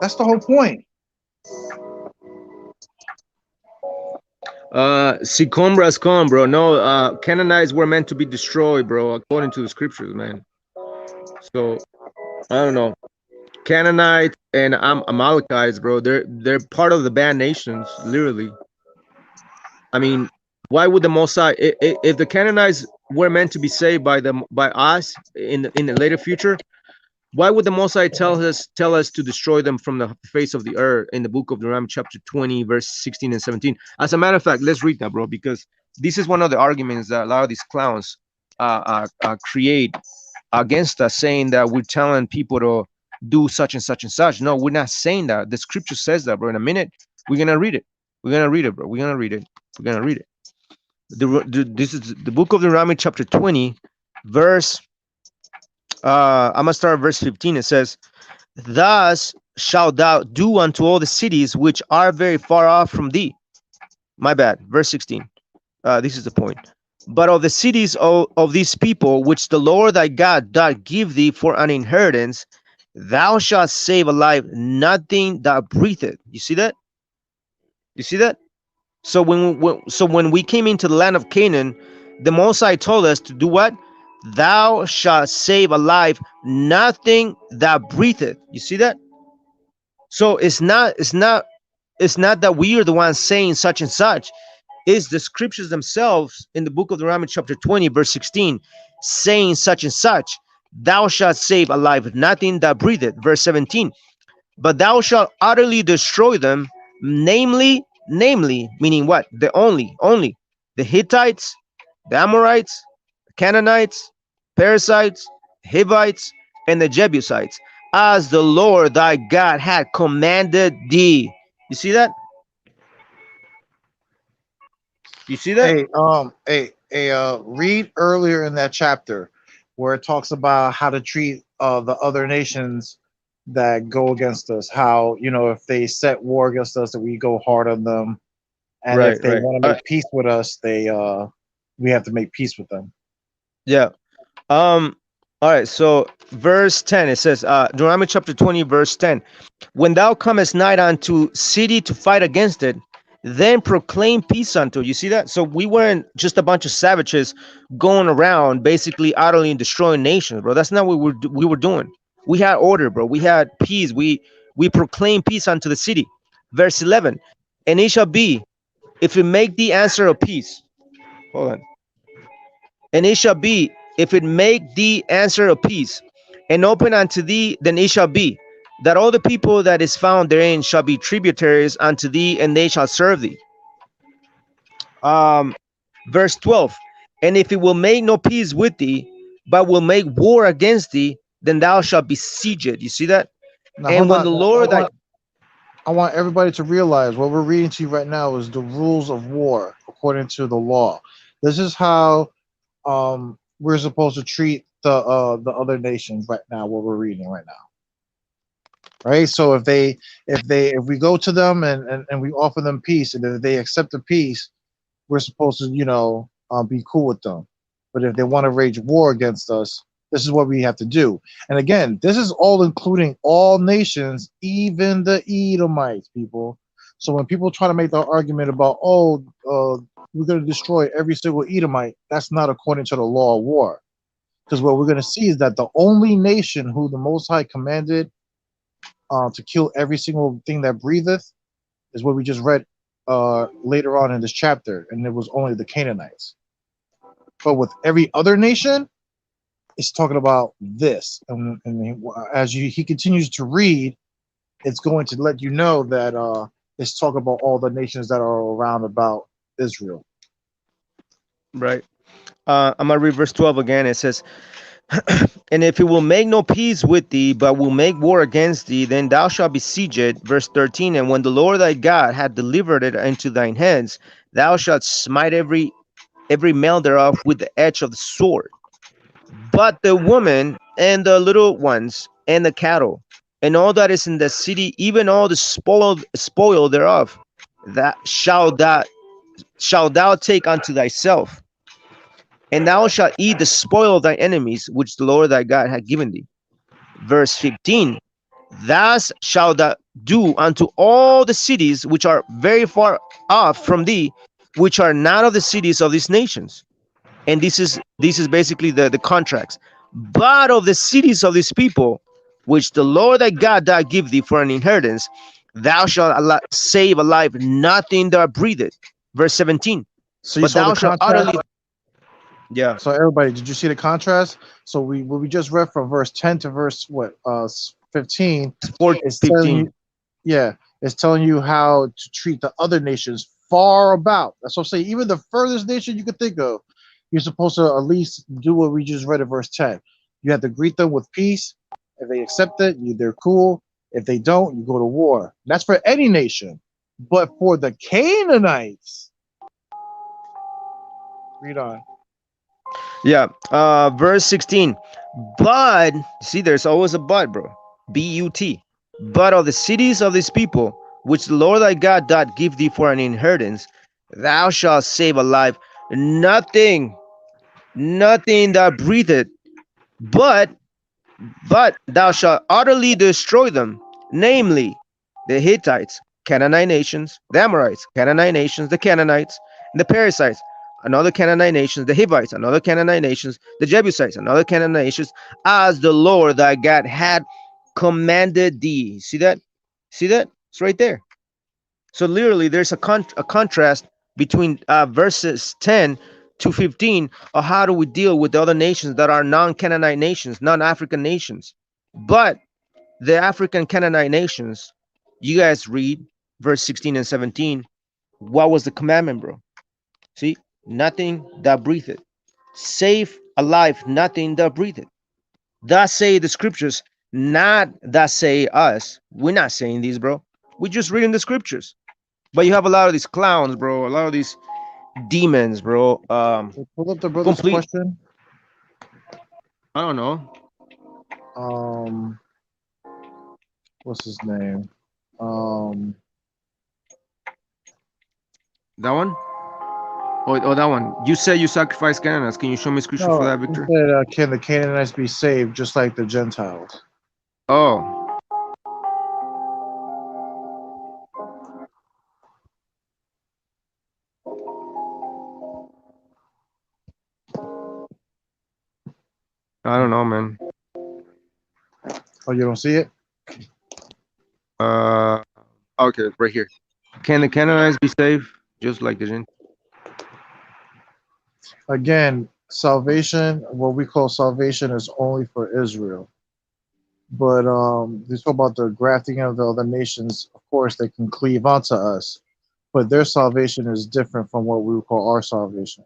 That's the whole point. Sicom Rascom, bro. No, Canaanites were meant to be destroyed, bro, according to the scriptures, man. So I don't know. Canaanites and Amalekites, bro. They're part of the bad nations, literally. I mean, why would the Mosai, if the Canaanites were meant to be saved by us in the later future, why would the Mosai tell us to destroy them from the face of the earth in the book of Deuteronomy chapter 20, verse 16 and 17? As a matter of fact, let's read that, bro, because this is one of the arguments that a lot of these clowns create against us, saying that we're telling people to do such and such and such. No, we're not saying that. The scripture says that, bro. In a minute, we're gonna read it. We're gonna read it, bro. We're gonna read it. We're gonna read it. This is the book of Deuteronomy chapter 20, verse. I'm gonna start at verse 15. It says, "Thus shalt thou do unto all the cities which are very far off from thee." My bad. Verse 16. This is the point. "But of the cities of these people which the Lord thy God doth give thee for an inheritance, thou shalt save alive nothing that breatheth." You see that? You see that? So when we came into the land of Canaan, the Mosai told us to do what? Thou shalt save alive nothing that breatheth. You see that? So it's not that we are the ones saying such and such. It's the scriptures themselves in the book of Deuteronomy chapter 20, verse 16, saying such and such. Thou shalt save alive nothing that breatheth. Verse 17. "But thou shalt utterly destroy them, namely, meaning what? The only, the Hittites, the Amorites, the Canaanites, Perizzites, Hivites, and the Jebusites, as the Lord thy God had commanded thee." You see that? You see that? Read earlier in that chapter where it talks about how to treat the other nations that go against us. How, if they set war against us, that we go hard on them, and if they want to make peace with us, we have to make peace with them. Yeah. All right. So verse 10, it says, Deuteronomy chapter 20, verse 10. "When thou comest nigh unto city to fight against it, then proclaim peace unto." You see that? So we weren't just a bunch of savages going around basically utterly destroying nations, bro. That's not what we were doing. We had order, bro. We had peace. We proclaim peace unto the city. Verse 11. And it shall be, if it make thee answer of peace. Hold on. And it shall be, if it make thee answer of peace, and open unto thee, then it shall be, that all the people that is found therein shall be tributaries unto thee, and they shall serve thee. Um, verse 12. And if it will make no peace with thee, but will make war against thee, then thou shalt besiege it. You see that? Now And hold when on. the Lord thy I want everybody to realize what we're reading to you right now is the rules of war according to the law. This is how we're supposed to treat the other nations right now. What we're reading right now, right? So if we go to them and we offer them peace, and if they accept the peace, we're supposed to be cool with them. But if they want to wage war against us, this is what we have to do. And again, this is all including all nations, even the Edomites, people. So when people try to make the argument about, we're going to destroy every single Edomite, that's not according to the law of war. Because what we're going to see is that the only nation who the Most High commanded to kill every single thing that breatheth is what we just read later on in this chapter, and it was only the Canaanites. But with every other nation, it's talking about this, and as he continues to read, it's going to let you know that it's talking about all the nations that are around about Israel. right. I'm gonna read verse 12 again. It says, and if it will make no peace with thee, but will make war against thee, then thou shalt besiege it. Verse 13. And when the Lord thy God had delivered it into thine hands, thou shalt smite every male thereof with the edge of the sword. But the woman and the little ones and the cattle and all that is in the city, even all the spoil thereof, that shalt thou take unto thyself, and thou shalt eat the spoil of thy enemies, which the Lord thy God hath given thee. Verse 15. Thus shalt thou do unto all the cities which are very far off from thee, which are not of the cities of these nations. And this is basically the contracts. But of the cities of these people, which the Lord thy God doth give thee for an inheritance, thou shalt save alive nothing that breatheth. Verse 17. So you But saw the thou shalt contrast. utterly, yeah, So everybody, did you see the contrast? So we just read from verse 10 to verse 15 4, is telling 15. you, yeah, it's telling you how to treat the other nations far about. That's what I'm saying. Even the furthest nation you could think of, you're supposed to at least do what we just read in verse 10. You have to greet them with peace. If they accept it, they're cool. If they don't, you go to war. That's for any nation. But for the Canaanites, read on. Yeah. Verse 16. But see, there's always a but, bro. B-U-T. But of the cities of these people, which the Lord thy God doth give thee for an inheritance, thou shalt save alive nothing, nothing that breatheth, but thou shalt utterly destroy them, namely the Hittites, Canaanite nations, the Amorites, Canaanite nations, the Canaanites, and the Perizzites, another Canaanite nations, the Hivites, another Canaanite nations, the Jebusites, another Canaanite nations, as the Lord thy God had commanded thee. See that? See that? It's right there. So literally, there's a contrast between verses 10 to 15 of how do we deal with the other nations that are non-Canaanite nations, non-African nations. But the African Canaanite nations, you guys read verse 16 and 17. What was the commandment, bro? See, nothing that breatheth. Save alive, nothing that breatheth. Thus say the scriptures, not thus say us. We're not saying these, bro. We're just reading the scriptures. But you have a lot of these clowns, bro. A lot of these demons, bro. Pull up the brother's Complete. question. I don't know. Um, what's his name? That one? Oh, that one. You said you sacrifice Canaanites. Can you show me scripture for No, that, he Victor? said, "Can the Canaanites be saved just like the Gentiles?" Oh, I don't know, man. Oh, you don't see it? Uh, okay, right here. Can the Canaanites be saved just like the Gentiles? Again, salvation, what we call salvation, is only for Israel. But they talk about the grafting of the other nations. Of course, they can cleave onto us, but their salvation is different from what we would call our salvation.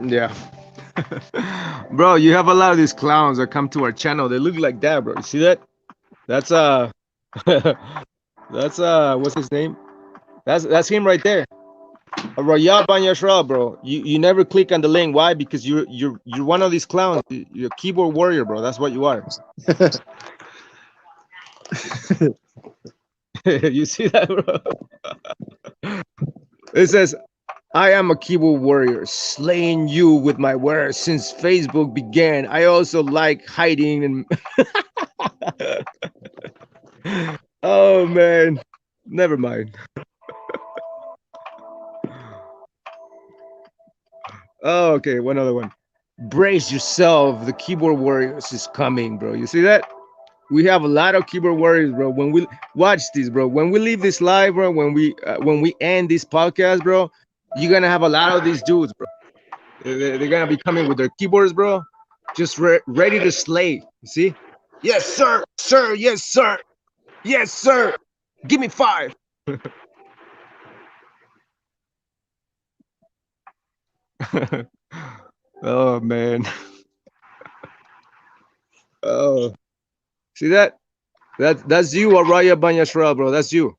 Yeah. Bro, you have a lot of these clowns that come to our channel. They look like that, bro. You see that? That's that's what's his name? That's him right there. Rayab Banyashra, bro. You never click on the link. Why? Because you're one of these clowns. You're a keyboard warrior, bro. That's what you are. You see that, bro? It says, I am a keyboard warrior, slaying you with my words since Facebook began. I also like hiding and oh man, never mind. Oh, okay, one other one. Brace yourself, the keyboard warriors is coming, bro. You see that? We have a lot of keyboard warriors, bro. When we watch this, bro, when we leave this live, bro, when we end this podcast, bro, you're gonna have a lot of these dudes, bro. They're gonna be coming with their keyboards, bro, just ready to slay. You see? Yes, sir, sir. Yes, sir. Yes, sir. Give me 5. Oh man. Oh, see that? That's you, Araya Banyashra, bro. That's you,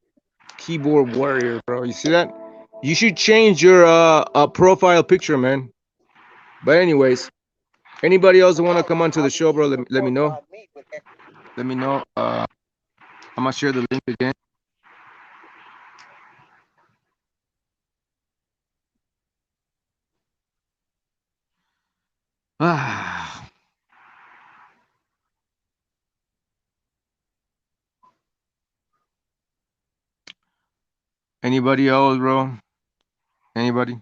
keyboard warrior, bro. You see that? You should change your profile picture, man. But anyways, anybody else want to come onto the show, bro? Let me know. Let me know. I'm gonna share the link again. Ah. Anybody else, bro? Anybody?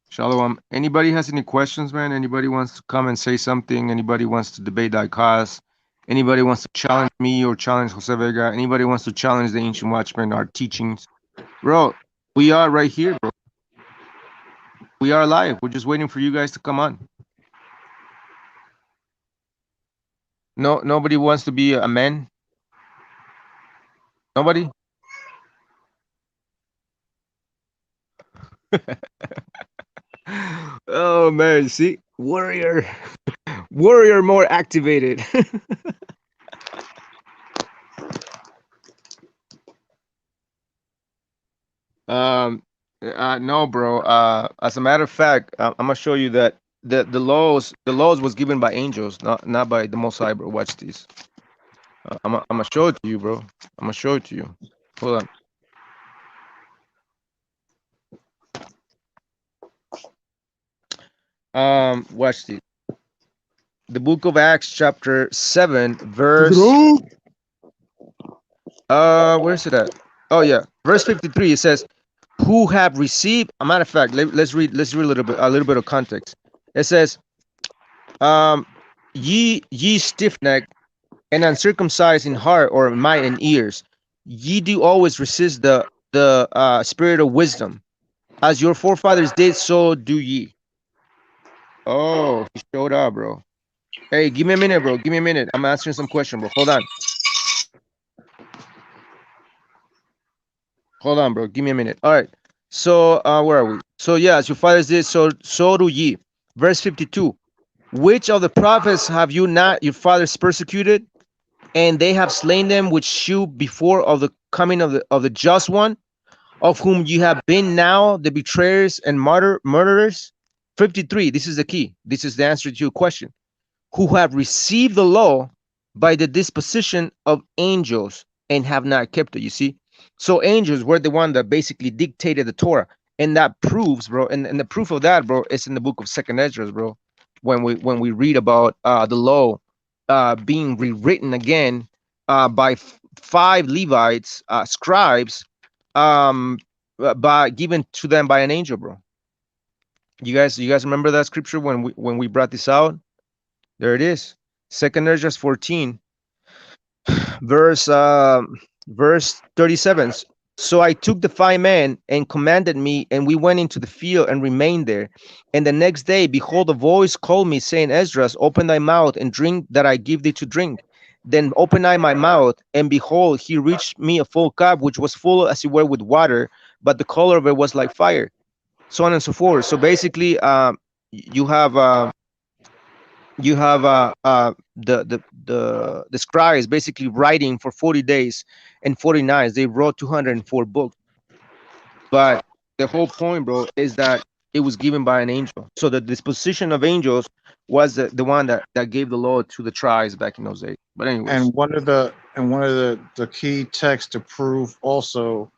Shalom. Anybody has any questions, man? Anybody wants to come and say something? Anybody wants to debate that cause? Anybody wants to challenge me or challenge Jose Vega? Anybody wants to challenge the Ancient Watchmen, our teachings? Bro, we are right here, bro. We are live. We're just waiting for you guys to come on. No, nobody wants to be a man. Nobody. Oh man, see, warrior, warrior more activated. No, bro. As a matter of fact, I'm gonna show you that the laws was given by angels, not by the Most High, bro. Watch this. I'm gonna show it to you, bro. I'm gonna show it to you. Hold on. Watch this. The book of Acts, chapter 7, verse. Where's it at? Oh yeah, verse 53. It says, "Who have received." A matter of fact, let's read a little bit of context. It says, ye stiff-necked and uncircumcised in heart or mind and ears, ye do always resist the spirit of wisdom, as your forefathers did, so do ye. Oh, he showed up, bro. Hey, give me a minute, bro. Give me a minute. I'm answering some question, bro. Hold on. Hold on, bro. Give me a minute. All right. So, where are we? So, yeah, as your fathers did, so do ye. Verse 52. Which of the prophets have you not your fathers persecuted? And they have slain them which shew before of the coming of the just one, of whom you have been now the betrayers and murderers. 53. This is the key. This is the answer to your question. Who have received the law by the disposition of angels and have not kept it. You see, so angels were the one that basically dictated the Torah, and that proves, bro. And the proof of that, bro, is in the book of Second Esdras, bro. When we read about the law being rewritten again by 5 Levites, scribes, by given to them by an angel, bro. You guys remember that scripture when we brought this out? There it is. Second Esdras 14, verse Verse 37. So I took the 5 men and commanded me, and we went into the field and remained there. And the next day, behold, a voice called me, saying, Esdras, open thy mouth and drink that I give thee to drink. Then opened I my mouth, and behold, he reached me a full cup, which was full as it were with water, but the color of it was like fire, so on and so forth. So basically, you have the scribes basically writing for 40 days and 40 nights. They wrote 204 books. But the whole point, bro, is that it was given by an angel. So the disposition of angels was the one that gave the law to the tribes back in those days. But anyways, And one of the key texts to prove also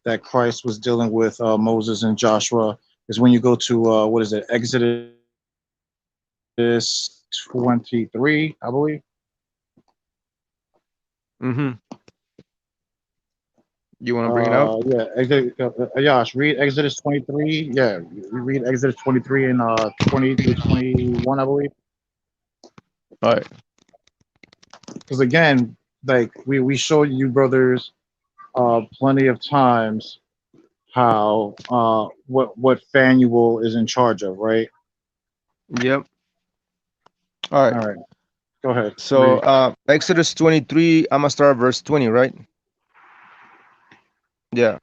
that Christ was dealing with Moses and Joshua is when you go to what is it, Exodus 23, I believe. You want to bring it out? Yash, read Exodus 23. Yeah, you read Exodus 23 and 20 to 21, I believe. All right. Because again, like we showed you brothers plenty of times how what Phanuel is in charge of, right? Yep. All right. All right. Go ahead. So Exodus 23, I'm gonna start verse 20, right? Yeah.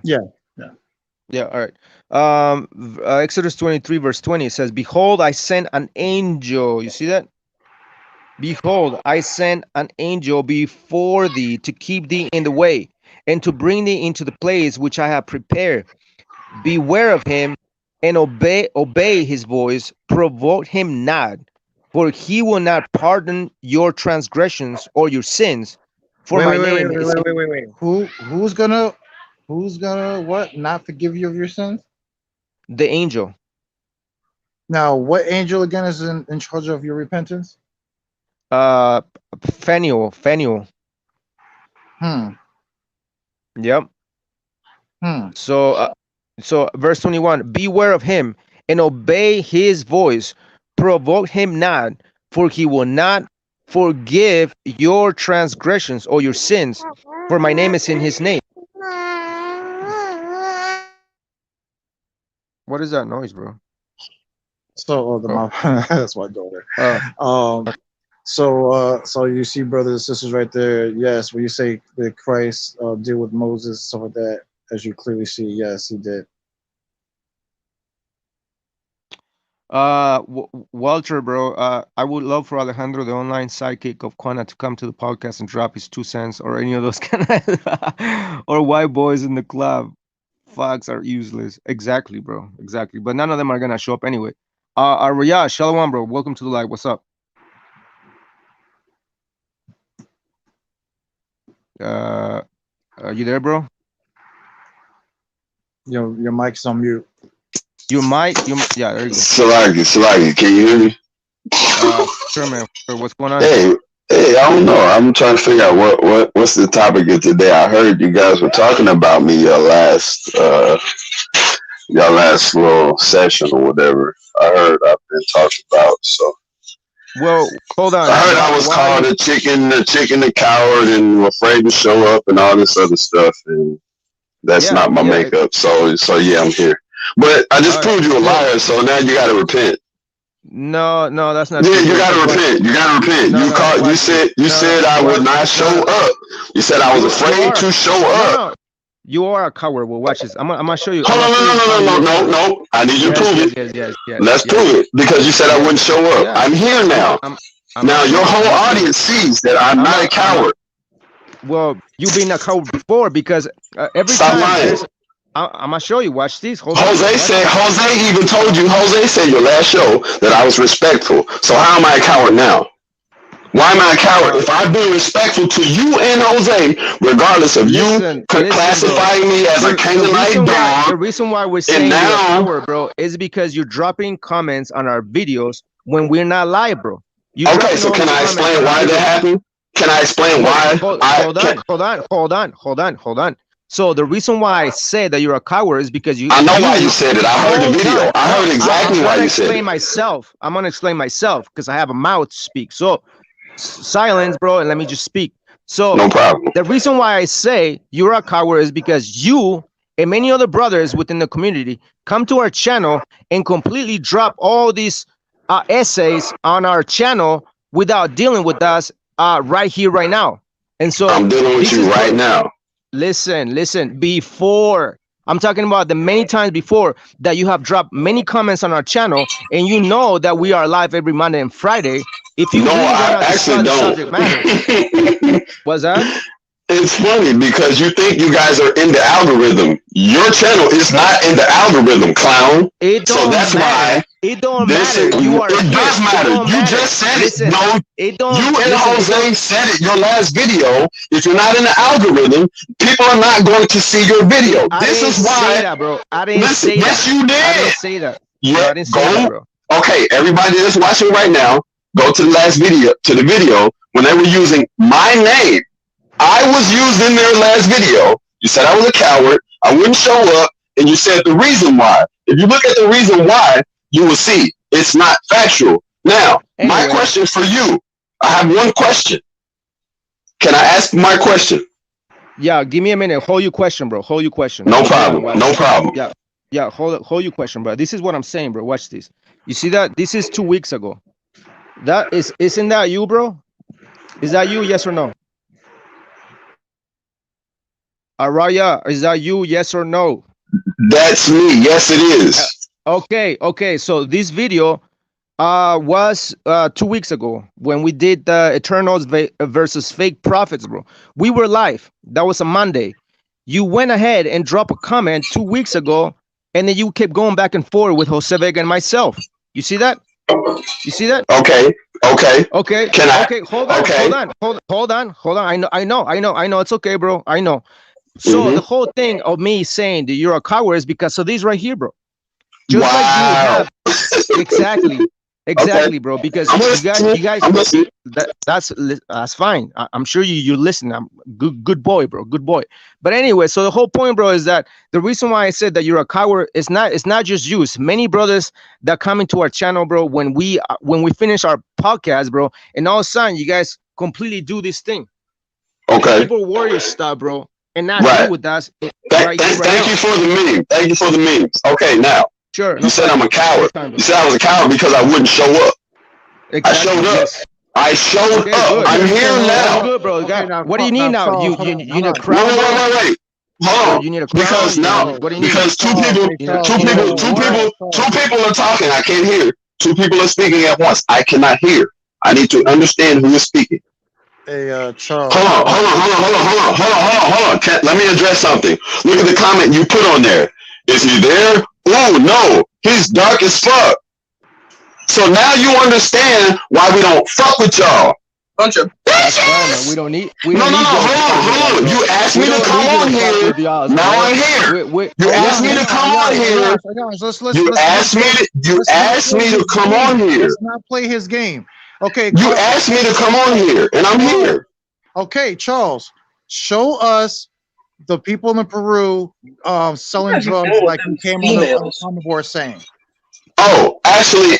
All right. Exodus 23 verse 20 says, behold, I sent an angel. You see that? Behold, I sent an angel before thee to keep thee in the way and to bring thee into the place which I have prepared. Beware of him and obey his voice. Provoke him not, for he will not pardon your transgressions or your sins. For my name is wait. Who's gonna what? Not forgive you of your sins? the angel. Now, what angel again is in charge of your repentance? Phanuel. Yep. So verse 21, beware of him and obey his voice. Provoke him not, for he will not forgive your transgressions or your sins, for my name is in his name. What is that noise, bro? So that's my daughter. So you see, brothers and sisters, right there. Yes, when you say that Christ deal with Moses, stuff like that, as you clearly see, yes, he did. Walter, bro, I would love for Alejandro, the online sidekick of Quana, to come to the podcast and drop his 2 cents, or any of those kind of or white boys in the club. Fox are useless. Exactly, bro. Exactly. But none of them are gonna show up anyway. Riyadh, Shalom, bro. Welcome to the live. What's up? You there, bro? Your mic's on mute. Your mic, yeah, there you go. Salagi, can you hear me? Sure, man. What's going on? Hey, I don't know. I'm trying to figure out what's the topic of today. I heard you guys were talking about me your last little session or whatever. I heard I've been talked about. So, well, hold on. I heard I was called a chicken, the coward, and afraid to show up, and all this other stuff, and that's not my makeup. So yeah, I'm here. But I just proved you a liar, so now you got to repent. No, that's not. Yeah, you gotta repent. You gotta repent. You said I would not show up. You said I was afraid to show up. You are a coward. Well, watch this. I'm gonna show you. Hold on, no. I need you to prove it. Yes. Let's prove it, because you said I wouldn't show up. I'm here now. Now your whole audience sees that I'm not a coward. Well, you've been a coward before, because every Stop lying. I'm gonna show you. Watch this. Jose even told you. Jose said your last show that I was respectful. So how am I a coward now? Why am I a coward? If I've been respectful to you and Jose, regardless of you classifying me as a Canaanite dog, the reason why we're saying you're a coward, bro, is because you're dropping comments on our videos when we're not live, bro. Okay, so can I explain why that happened? Can I explain why? Hold on. So the reason why I said that you're a coward is because I know why you said it. I heard the video. I heard exactly why you said it. I'm gonna explain myself because I have a mouth to speak. So silence, bro, and let me just speak. So No problem. the reason why I say you're a coward is because you and many other brothers within the community come to our channel and completely drop all these essays on our channel without dealing with us right here, right now. And so I'm dealing with you right now. Listen, before I'm talking about the many times before that you have dropped many comments on our channel, and you know that we are live every Monday and Friday. If you No, really I want to actually discuss the subject matter, don't. what's that? It's funny because you think you guys are in the algorithm. Your channel is not in the algorithm, clown. It don't So that's matter. why It don't this matter. is, You are it here. does matter. It don't You matter. just said Listen, it. No, it don't. you and Listen, Jose said it. Your last video. If you're not in the algorithm, people are not going to see your video. I This didn't is why. say that, bro. I didn't Listen, say yes, that. you I did. didn't say that. Yeah, No, I didn't say that, bro. Okay, everybody that's watching right now, go to the last video, when they were using my name. I was used in their last video. You said I was a coward. I wouldn't show up. And you said the reason why. If you look at the reason why, you will see it's not factual. Now, my question for you, I have one question. Can I ask my question? Yeah, give me a minute. Hold your question, bro. Hold your question. No problem. No problem. Yeah, hold your question, bro. This is what I'm saying, bro. Watch this. You see that? This is 2 weeks ago. Isn't that you, bro? Is that you? Yes or no? Araya, is that you? Yes or no? That's me. Yes, it is. Okay. So this video was 2 weeks ago when we did the Eternals versus fake prophets, bro. We were live. That was a Monday. You went ahead and dropped a comment 2 weeks ago, and then you kept going back and forth with Jose Vega and myself. You see that? You see that? Okay. Can I? Okay, hold on. I know. It's okay, bro. I know. So the whole thing of me saying that you're a coward is because of this right here, bro. Just like you have exactly, bro. Because you guys, that's fine. I'm sure you listen. I'm good boy, bro. Good boy. But anyway, so the whole point, bro, is that the reason why I said that you're a coward is it's not just you. It's many brothers that come into our channel, bro. When we finish our podcast, bro, and all of a sudden you guys completely do this thing. Okay. People warrior stuff, bro. And not right. with us. Thank you for the meme. Thank you for the memes. Okay, now. Sure. You said I'm a coward. You said I was a coward because I wouldn't show up. Exactly, I showed up. yes. I showed up. Good. I'm here now. That's good, bro. Okay, what do you need now? You need a crown? Wait. Hold on. You need a crown? Because now, because two people are talking. I can't hear. Two people are speaking at once. I cannot hear. I need to understand who is speaking. Hey, Charles. Hold on. Let me address something. Look at the comment you put on there. Is he there? Oh, no. He's dark as fuck. So now you understand why we don't fuck with y'all. Bunch of bitches. We don't need. No. Hold on. You asked me to come on here. Now I'm here. You asked me to come on here. You asked me to come on here. Let's not play his game. Okay. You asked me to come on here, and I'm here. Okay, Charles, show us the people in Peru selling drugs like you came on the board saying. Oh, actually,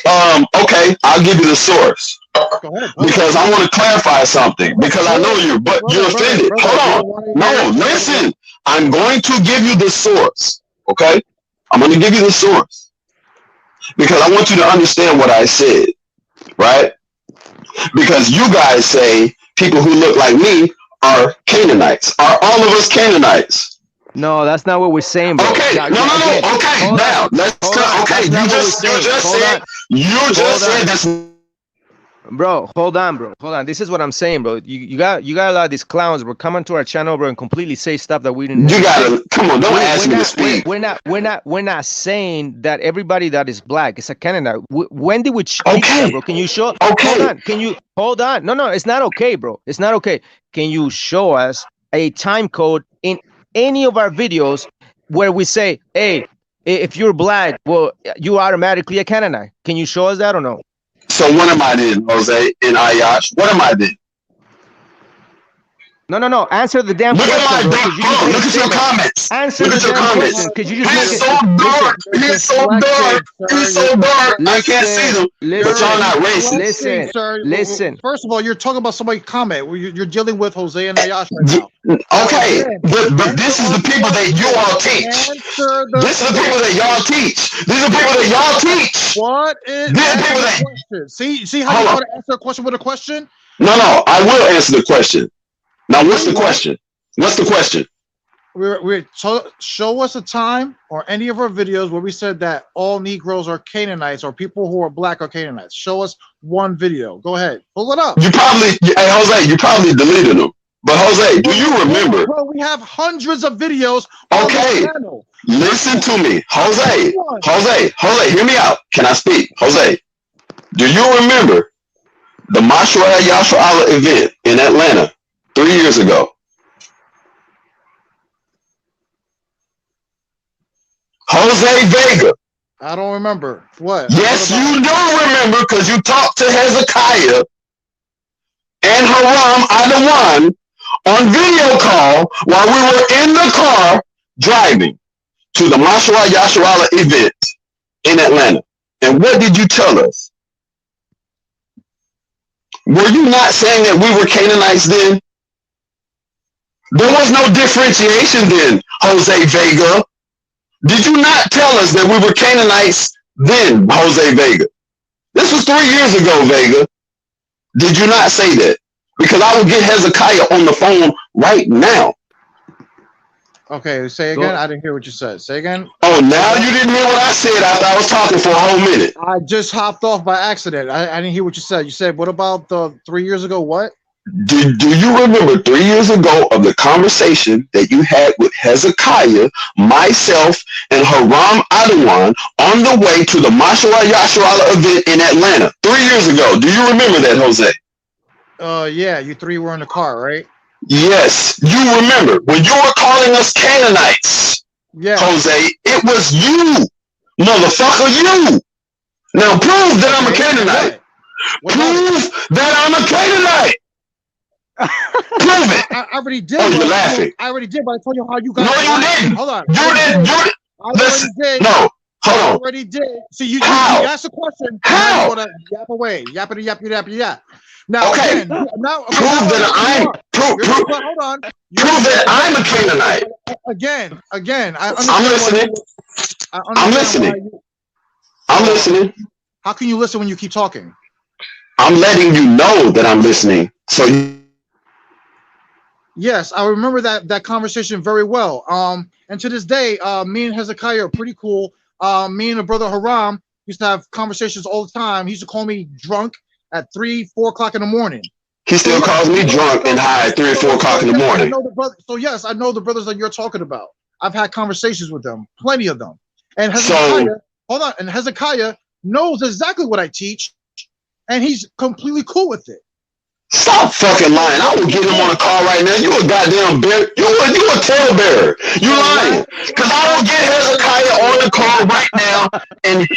okay, I'll give you the source. Go ahead. Because I want to clarify something. Because I know you, but you're offended. Hold on. No, listen. I'm going to give you the source. Okay? I'm going to give you the source. Because I want you to understand what I said. Right? Because you guys say people who look like me are Canaanites. Are all of us Canaanites? No, that's not what we're saying, bro. Okay, no. Okay, now let's okay. You just said this. Bro, hold on. This is what I'm saying, bro. You got a lot of these clowns, bro, coming to our channel, bro, and completely say stuff that we didn't. You gotta come on. Don't ask me to speak. We're not saying that everybody that is black is a Canaanite. When did we change that, bro? Can you show? Okay. Hold on? No, it's not okay, bro. It's not okay. Can you show us a time code in any of our videos where we say, hey, if you're black, well, you automatically a Canaanite? Can you show us that or no? So what am I then, Jose and Ayash? What am I then? No. Answer the damn Look at question, my bro. dark. Hold on, look at your comments. Answer Look the at your damn comments. question. Could you just make He's it? so dark. He's so dark. He's so dark. I can't see them. But y'all not racist. Listen. First of all, you're talking about somebody comment. You're dealing with Jose and Nayash right now. Okay, but this is the people that you all teach. This is the people that y'all teach. These are people that y'all teach. What is the question? See how you try to answer a question with a question? No, I will answer the question. Now, what's the question? What's the question? Show us a time or any of our videos where we said that all Negroes are Canaanites or people who are black are Canaanites. Show us one video. Go ahead. Pull it up. Hey, Jose, you probably deleted them. But Jose, do you remember? Bro, we have hundreds of videos on the channel. Listen to me. Jose, hear me out. Can I speak? Jose, do you remember the Mashra Yashra event in Atlanta 3 years ago? Jose Vega. I don't remember. What? Yes, you do remember because you talked to Hezekiah and Haram Adawan on video call while we were in the car driving to the Mashra Yasharala event in Atlanta. And what did you tell us? Were you not saying that we were Canaanites then? There was no differentiation then, Jose Vega. Did you not tell us that we were Canaanites then, Jose Vega? This was 3 years ago, Vega. Did you not say that? Because I will get Hezekiah on the phone right now. Okay, say again. I didn't hear what you said. Say again. Oh, now you didn't hear what I said after I was talking for a whole minute. I just hopped off by accident. I didn't hear what you said. You said, what about the 3 years ago? What? Do you remember 3 years ago of the conversation that you had with Hezekiah, myself, and Haram Adawan on the way to the Mashra Yasharala event in Atlanta 3 years ago? Do you remember that, Jose? Yeah, you three were in the car, right? Yes, you remember when you were calling us Canaanites. Yeah, Jose, it was you, motherfucker, you. Now prove that I'm a Canaanite. Prove that I'm a Canaanite. Prove it. I already did. Oh, you're laughing. I already did, but I told you how you got. No, you didn't. Hold on. You did. Listen. No. Hold on. I already did. So you asked a question. How? You want to yap away. Yappity. Now, okay. Again, now, prove that I'm. Hold on. Prove that I'm a Canaanite. Again. I'm listening. I'm listening. I'm listening. How can you listen when you keep talking? I'm letting you know that I'm listening. So yes, I remember that conversation very well. And to this day, me and Hezekiah are pretty cool. Me and the brother Haram used to have conversations all the time. He used to call me drunk at 3, 4 o'clock in the morning. He still calls me drunk and high at 3 or 4 o'clock in the morning. So yes, I know the brothers that you're talking about. I've had conversations with them, plenty of them. And Hezekiah, hold on, and Hezekiah knows exactly what I teach, and he's completely cool with it. Stop fucking lying. I will get him on a call right now. You a goddamn bear. You a tail bearer. You lying. Because I will get Hezekiah on the call right now. And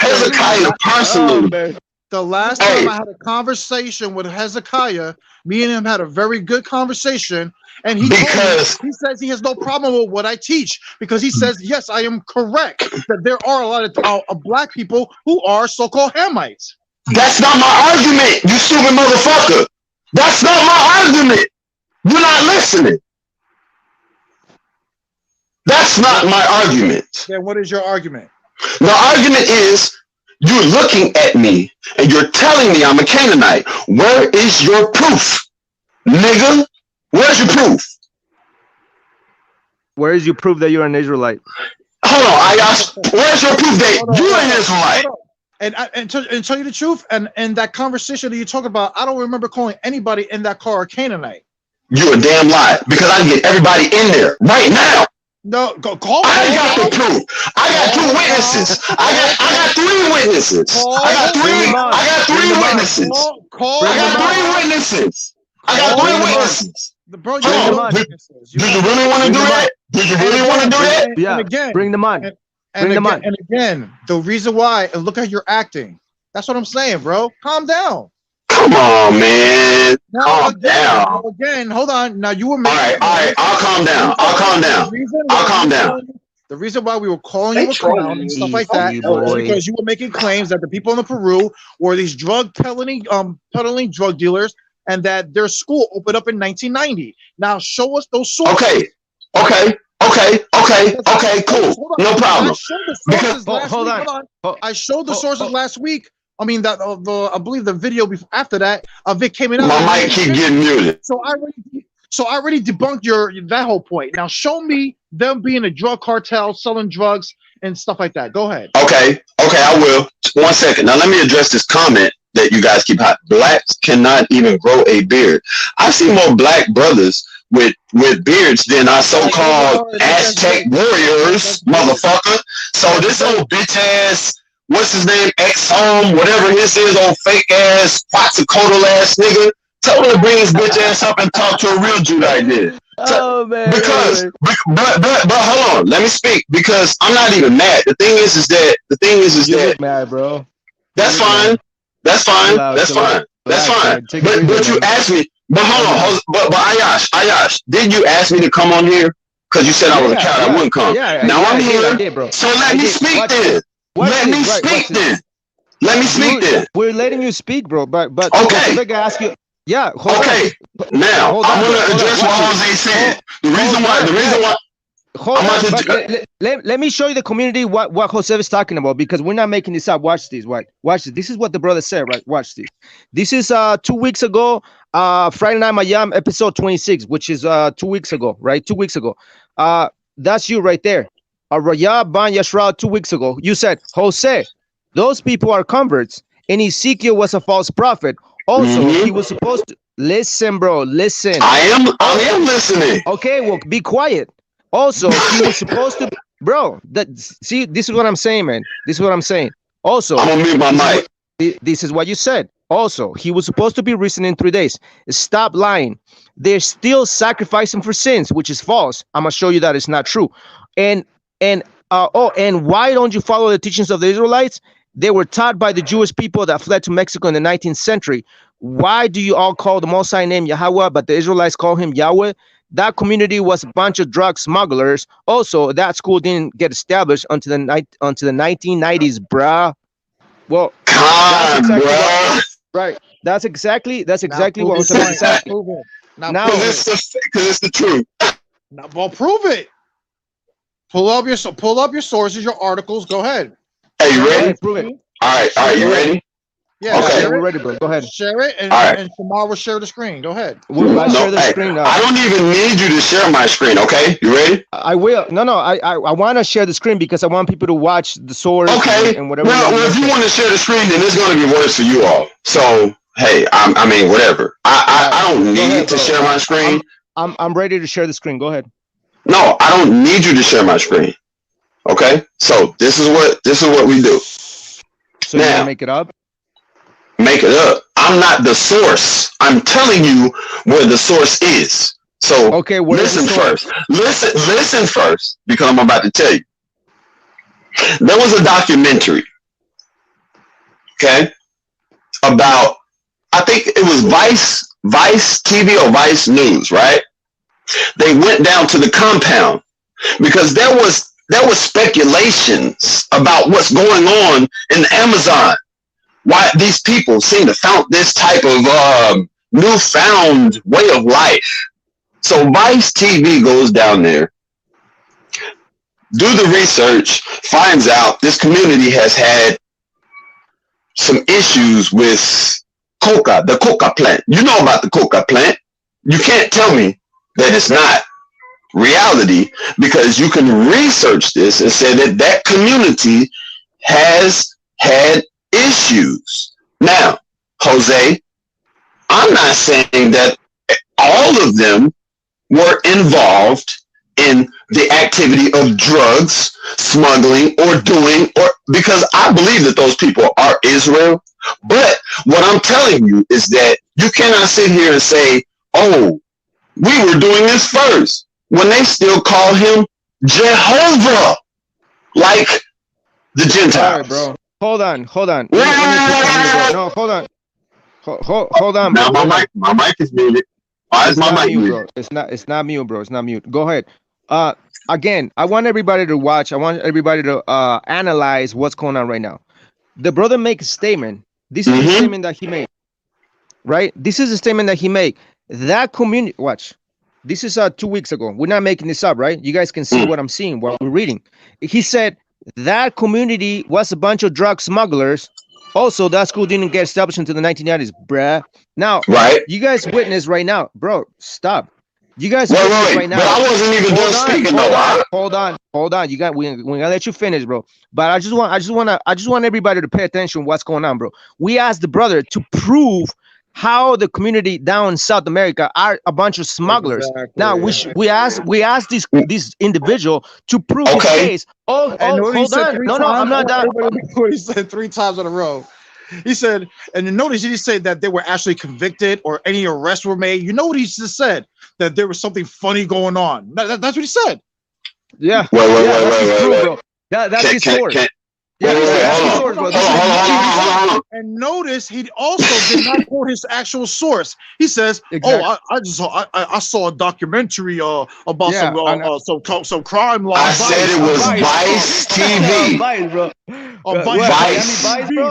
Hezekiah personally. The last time I had a conversation with Hezekiah, me and him had a very good conversation. And he says he has no problem with what I teach because he says, yes, I am correct that there are a lot of black people who are so-called Hamites. That's not my argument, you stupid motherfucker. That's not my argument. You're not listening. That's not my argument. Then what is your argument? The argument is you're looking at me and you're telling me I'm a Canaanite. Where is your proof, nigga? Where's your proof? Where is your proof that you're an Israelite? Hold on, I asked. Where's your proof that you're an Israelite? And to tell you the truth, and that conversation that you talk about, I don't remember calling anybody in that car a Canaanite. You're a damn lie because I can get everybody in there right now. No, call. I got the proof. I got 2 witnesses. I got 3 witnesses. I got 3 witnesses. I got 3 witnesses. I got 3 witnesses. Bro, do you really want to do that? Do you really want to do that? Yeah. Again, bring them on. And again, the reason why, and look how you're acting. That's what I'm saying, bro. Calm down. Calm Come on, man. Now Calm down. again, hold on. Now you were All making. right. I'll calm down. I'll calm down. I'll calm down. The reason why we were calling you a clown and stuff like that is because you were making claims that the people in the Peru were these peddling drug dealers, and that their school opened up in 1990. Now show us those sources. Okay, cool. No problem. Hold on. I showed the sources last week. I mean that I believe the video after that of it came out. My mic keep getting muted. So I already debunked that whole point. Now show me them being a drug cartel, selling drugs and stuff like that. Go ahead. Okay, I will. 1 second. Now let me address this comment that you guys keep hot. Blacks cannot even grow a beard. I've seen more black brothers with beards than our so-called Aztec warriors, motherfucker. So this old bitch ass, what's his name, ex-home, whatever his is, old fake ass, Quetzalcoatl ass nigga, tell him to bring his bitch ass up and talk to a real Jew like this. Man. But hold on, let me speak, because I'm not even mad. The thing is that mad, bro. That's fine. That's fine. But you asked me. But hold on, but Ayash, did you ask me to come on here? Because you said I was a coward, I wouldn't come. Now I'm here, so let me speak then. Let me speak then. We're letting you speak, bro. But okay. Let me ask you. Yeah. Okay. Now I'm gonna address what Jose said. The reason why. Let me show you the community what Jose is talking about, because we're not making this up. Watch this. Watch this. This is what the brother said, right? Watch this. This is 2 weeks ago, Friday Night MaYaM episode 26, which is 2 weeks ago, right? 2 weeks ago. That's you right there. Raya Ban Yashra 2 weeks ago. You said, Jose, those people are converts, and Ezekiel was a false prophet. Also, he was supposed to listen, bro. Listen. I am listening. Okay, well, be quiet. Also, he was supposed to, bro. See, this is what I'm saying, man. This is what I'm saying. Also, I'm gonna mute my mic. This is what you said. Also, he was supposed to be risen in 3 days. Stop lying. They're still sacrificing for sins, which is false. I'm gonna show you that it's not true. And why don't you follow the teachings of the Israelites? They were taught by the Jewish people that fled to Mexico in the 19th century. Why do you all call the Most High name Yahweh, but the Israelites call him Yahweh? That community was a bunch of drug smugglers. Also, that school didn't get established until the 1990s, bruh. Well, right. That's exactly what was saying. Now, because it's the truth. Now, well, prove it. Pull up your sources, your articles. Go ahead. Hey, you ready? Prove it. All right, you ready? Yeah, okay. We're ready, bro. Go ahead. Share it, and Shamar will share the screen. Go ahead. Share the screen now. I don't even need you to share my screen, okay? You ready? I will. No, I want to share the screen because I want people to watch the source. Okay. And whatever. Well, if you want to share the screen, then it's going to be worse for you all. So, hey, I mean, whatever. I don't need to share my screen. I'm ready to share the screen. Go ahead. No, I don't need you to share my screen. Okay? So, this is what we do. So now, you make it up? Make it up. I'm not the source. I'm telling you where the source is. So okay, listen first. Listen first, because I'm about to tell you. There was a documentary, okay, about, I think it was Vice TV or Vice News, right? They went down to the compound because there was speculations about what's going on in the Amazon. Why these people seem to found this type of newfound way of life. So Vice TV goes down there, do the research, finds out this community has had some issues with the coca plant. You know about the coca plant. You can't tell me that it's not reality, because you can research this and say that community has had issues. Now, Jose, I'm not saying that all of them were involved in the activity of drugs, smuggling, or because I believe that those people are Israel. But what I'm telling you is that you cannot sit here and say, oh, we were doing this first, when they still call him Jehovah, like the Gentiles. All right, bro. Hold on. No, hold on. Hold on, bro. Now my mic is muted. Why is It's my not mic mute, muted? bro. It's not mute, bro. It's not mute. Go ahead. Again, I want everybody to watch. I want everybody to analyze what's going on right now. The brother makes a statement. This is the Mm-hmm. statement that he made, right? This is the statement that he made. That community, watch. This is 2 weeks ago. We're not making this up, right? You guys can see what I'm seeing while we're reading. He said that community was a bunch of drug smugglers. Also, that school didn't get established until the 1990s, bruh. Now, Right. you guys witness right now, bro. Stop. You guys Wait, witness wait, right but now. I wasn't even done speaking though. Hold on. You got we're gonna let you finish, bro. But I just want everybody to pay attention to what's going on, bro. We asked the brother to prove how the community down in South America are a bunch of smugglers. Exactly. Now we asked this individual to prove his Okay. case. Oh, And what he hold said on. three No, times? I'm not done. Everybody know what he said 3 times in a row. He said, and you notice he didn't say that they were actually convicted or any arrests were made. You know what he just said? That there was something funny going on. That's what he said. Yeah. Wait, That's his proof, bro. That's his source. Wait, That's his hold source, bro. on. And notice he also did not quote his actual source. He says, Exactly. "Oh, I saw a documentary about Yeah, some crime law." I said it was Vice TV. Vice, bro.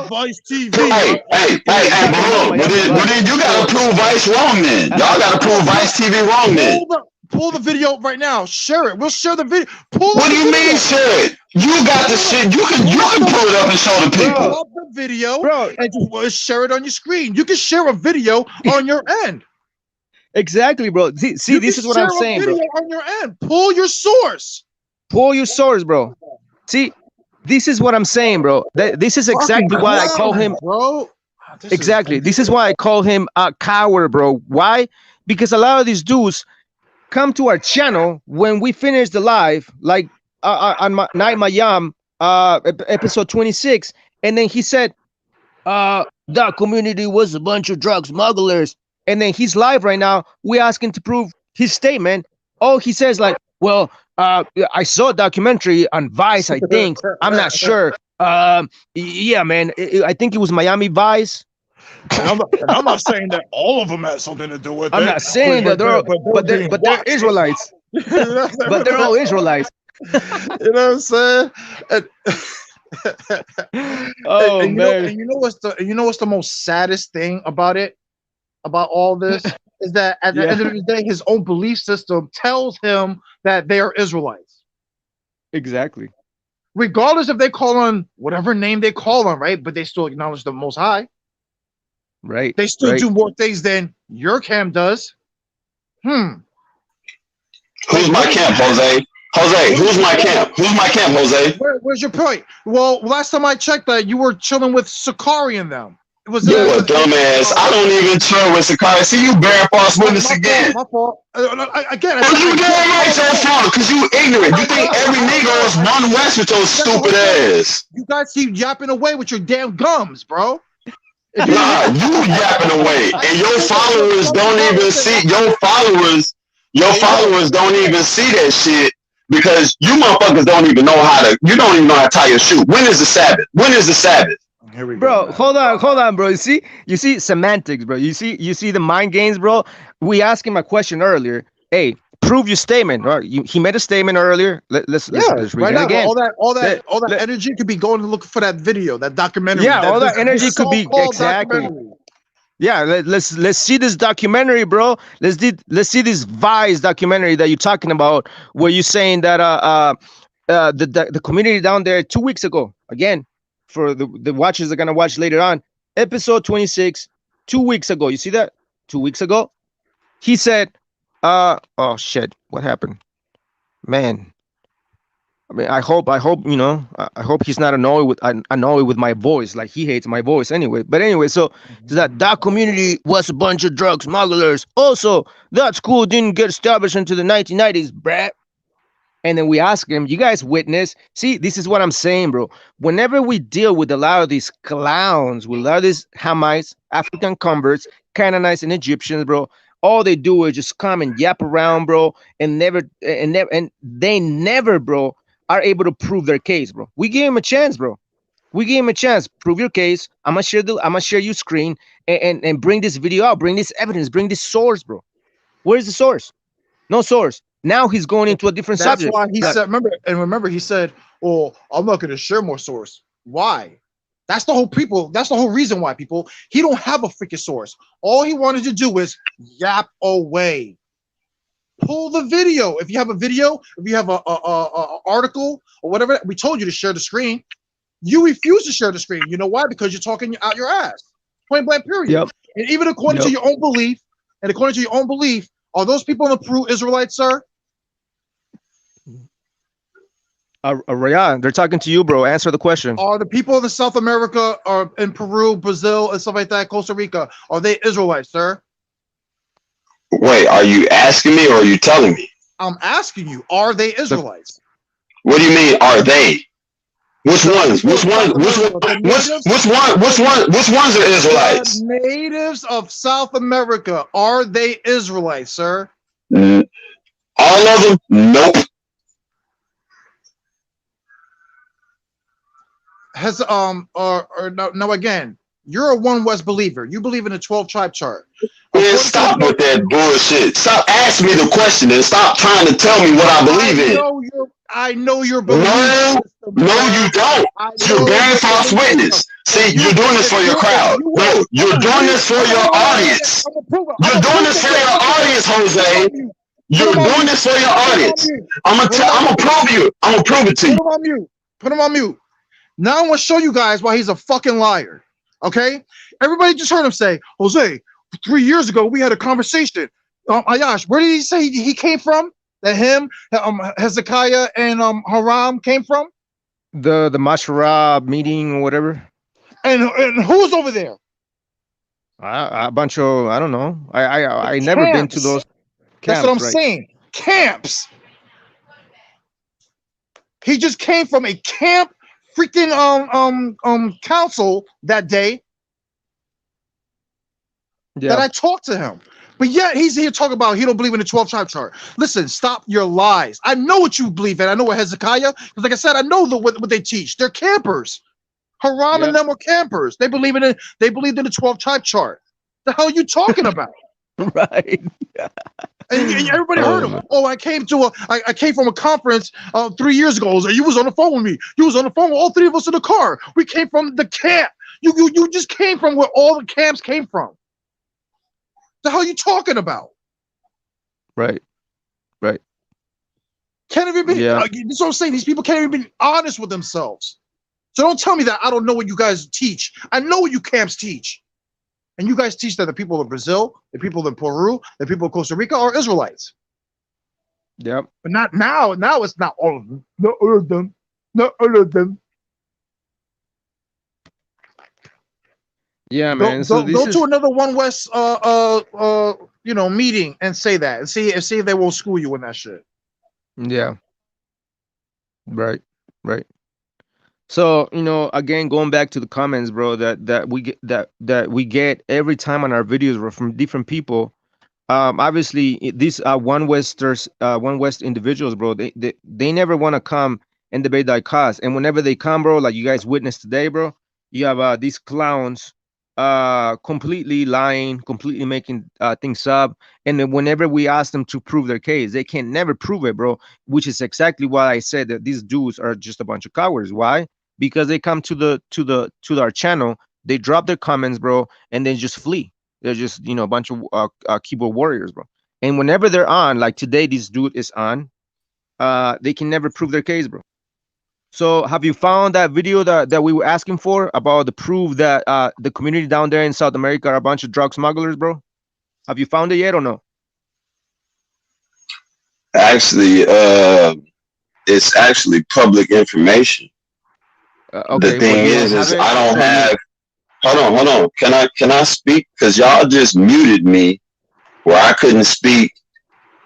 Vice TV. Hey, but hold on. But then you gotta prove Vice wrong then. Y'all gotta prove Vice TV wrong then. Pull the video right now. Share it. We'll share the video. What do you mean share it? You got the shit. You can pull it up and show the people. Pull up the video, bro, and just share it on your screen. You can share a video on your end. Exactly, bro. See, this is what I'm saying, bro. On your end. Pull your source. Pull your source, bro. See, this is what I'm saying, bro. This is exactly why I call him, bro. Exactly. This is why I call him a coward, bro. Why? Because a lot of these dudes come to our channel when we finish the live, like on Night MaYaM, episode 26, and then he said, that community was a bunch of drug smugglers. And then he's live right now. We ask him to prove his statement. Oh, he says like, well, I saw a documentary on Vice, I think. I'm not sure. Yeah, man. I think it was Miami Vice. And I'm not saying that all of them had something to do with it. I'm not saying that they're Israelites. But they're all Israelites. You know what I'm saying? And man. You know what's the most saddest thing about it? About all this is that at the end of the day, his own belief system tells him that they are Israelites. Exactly. Regardless if they call on whatever name they call on, right? But they still acknowledge the Most High. Right. They still do more things than your camp does. Who's my camp, Jose? Jose, who's my camp? Who's my camp, Jose? Where's your point? Well, last time I checked, that you were chilling with Sakari and them. It was You a dumbass. I don't even chill with Sakari. See, you bearing false witness again. My fault. Again, you damn right your fault, because you ignorant. You think every nigga is one west with your stupid ass. You guys keep yapping away with your damn gums, bro. Nah, you yapping away, and your followers don't even see. Your followers don't even see that shit because you motherfuckers don't even know how to. You don't even know how to tie your shoe. When is the Sabbath? When is the Sabbath? Here we bro, go, hold on, bro. You see semantics, bro. You see the mind games, bro. We asked him a question earlier. Hey, prove your statement. Right? He made a statement earlier. Let's read it again. All that energy could be going to look for that video, that documentary. Yeah, all that energy could be exactly. Yeah, let's see this documentary, bro. Let's see this Vice documentary that you're talking about, where you're saying that the community down there 2 weeks ago, again, for the watchers are gonna watch later on, episode 26, 2 weeks ago. You see that? 2 weeks ago, he said, oh shit, what happened, man? I mean, I hope you know. I hope he's not annoyed with my voice, like he hates my voice anyway. But anyway, so that community was a bunch of drug smugglers. Also, that school didn't get established until the 1990s, bruh. And then we ask him, you guys witness? See, this is what I'm saying, bro. Whenever we deal with a lot of these clowns, with a lot of these Hamites, African converts, Canaanites, and Egyptians, bro, all they do is just come and yap around, bro, and they never, bro, are able to prove their case, bro. We give them a chance, bro. We gave him a chance. Prove your case. I'm gonna share your screen and bring this video out. Bring this evidence. Bring this source, bro. Where's the source? No source. Now he's going into a different That's subject. why he said. Remember, he said, "Well, I'm not going to share more source." Why? That's the whole people. That's the whole reason why people. He don't have a freaking source. All he wanted to do is yap away. Pull the video. If you have a video, if you have a article or whatever, we told you to share the screen. You refuse to share the screen. You know why? Because you're talking out your ass. Point blank. Period. Yep. And even according to your own belief, are those people in the Peru Israelites, sir? Ryan, they're talking to you, bro. Answer the question. Are the people in South America or in Peru, Brazil, and stuff like that, Costa Rica, are they Israelites, sir? Wait, are you asking me or are you telling me? I'm asking you, are they Israelites? What do you mean, are they? Which ones? Which ones are Israelites? The natives of South America, are they Israelites, sir? All of them? Nope. Has no, again, you're a One West believer. You believe in the 12 tribe chart. Man, stop with that bullshit. Stop asking me the question and stop trying to tell me what I believe in. I know you're believing. No, you don't. You're bearing false witness. See, you're doing this for your crowd. No, you're doing this for your audience. You're doing this for your audience, Jose. You're doing this for your audience. I'm gonna prove you. I'm gonna prove it to you. Put him on mute. Now I'm gonna show you guys why he's a fucking liar. Okay? Everybody just heard him say, Jose, 3 years ago we had a conversation. Ayash, where did he say he came from? That him, Hezekiah, and Haram came from? The Mashara meeting or whatever. And who's over there? A bunch of, I don't know. I never been to those camps. That's what I'm saying. Camps. He just came from a camp freaking council that day. Yeah. That I talked to him. But yet he's here talking about he don't believe in the 12 tribe chart. Listen, stop your lies. I know what you believe in. I know what Hezekiah, because like I said, I know what they teach. They're campers. Haram and them are campers. They believe in it. They believed in the 12 tribe chart. The hell are you talking about? Right. And everybody heard him. Oh, I came from a conference 3 years ago. You was on the phone with me. You was on the phone with all three of us in the car. We came from the camp. You just came from where all the camps came from. The hell are you talking about? Right. Can't even be. Yeah. That's what I'm saying. These people can't even be honest with themselves. So don't tell me that I don't know what you guys teach. I know what you camps teach. And you guys teach that the people of Brazil, the people in Peru, the people of Costa Rica are Israelites. Yep. But not now. Now it's not all of them. Not all of them. Not all of them. Yeah, man. Go to another One West meeting and say that. And see if they won't school you in that shit. Yeah. Right. So, again, going back to the comments, bro, that we get every time on our videos, bro, from different people. Obviously these One West individuals, bro, they never want to come and debate that cause. And whenever they come, bro, like you guys witnessed today, bro, you have these clowns completely lying, completely making things up. And then whenever we ask them to prove their case, they can never prove it, bro, which is exactly why I said that these dudes are just a bunch of cowards. Why? Because they come to our channel, they drop their comments, bro, and then just flee. They're just a bunch of keyboard warriors, bro. And whenever they're on, like today this dude is on, they can never prove their case, bro. So have you found that video that we were asking for about the proof that the community down there in South America are a bunch of drug smugglers, bro? Have you found it yet or no? Actually, it's actually public information. Okay, the thing is I don't have. Hold on. Can I speak? Because y'all just muted me where I couldn't speak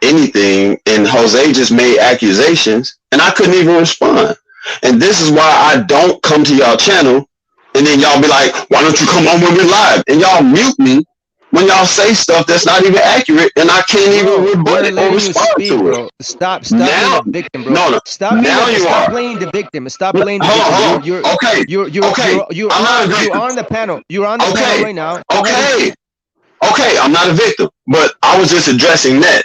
anything, and Jose just made accusations, and I couldn't even respond. And this is why I don't come to y'all channel, and then y'all be like, why don't you come on when we're live? And y'all mute me when y'all say stuff that's not even accurate, and I can't even rebut we're it or letting you respond speak, to it. bro. Stop Now, being the victim, bro. no, Stop you stop are. playing the victim. Stop Hold playing the on, victim. hold on. You're Okay, okay. you're I'm not a on victim. the panel. You're on the panel Okay, right now. Go ahead and okay, speak. okay. I'm not a victim, but I was just addressing that.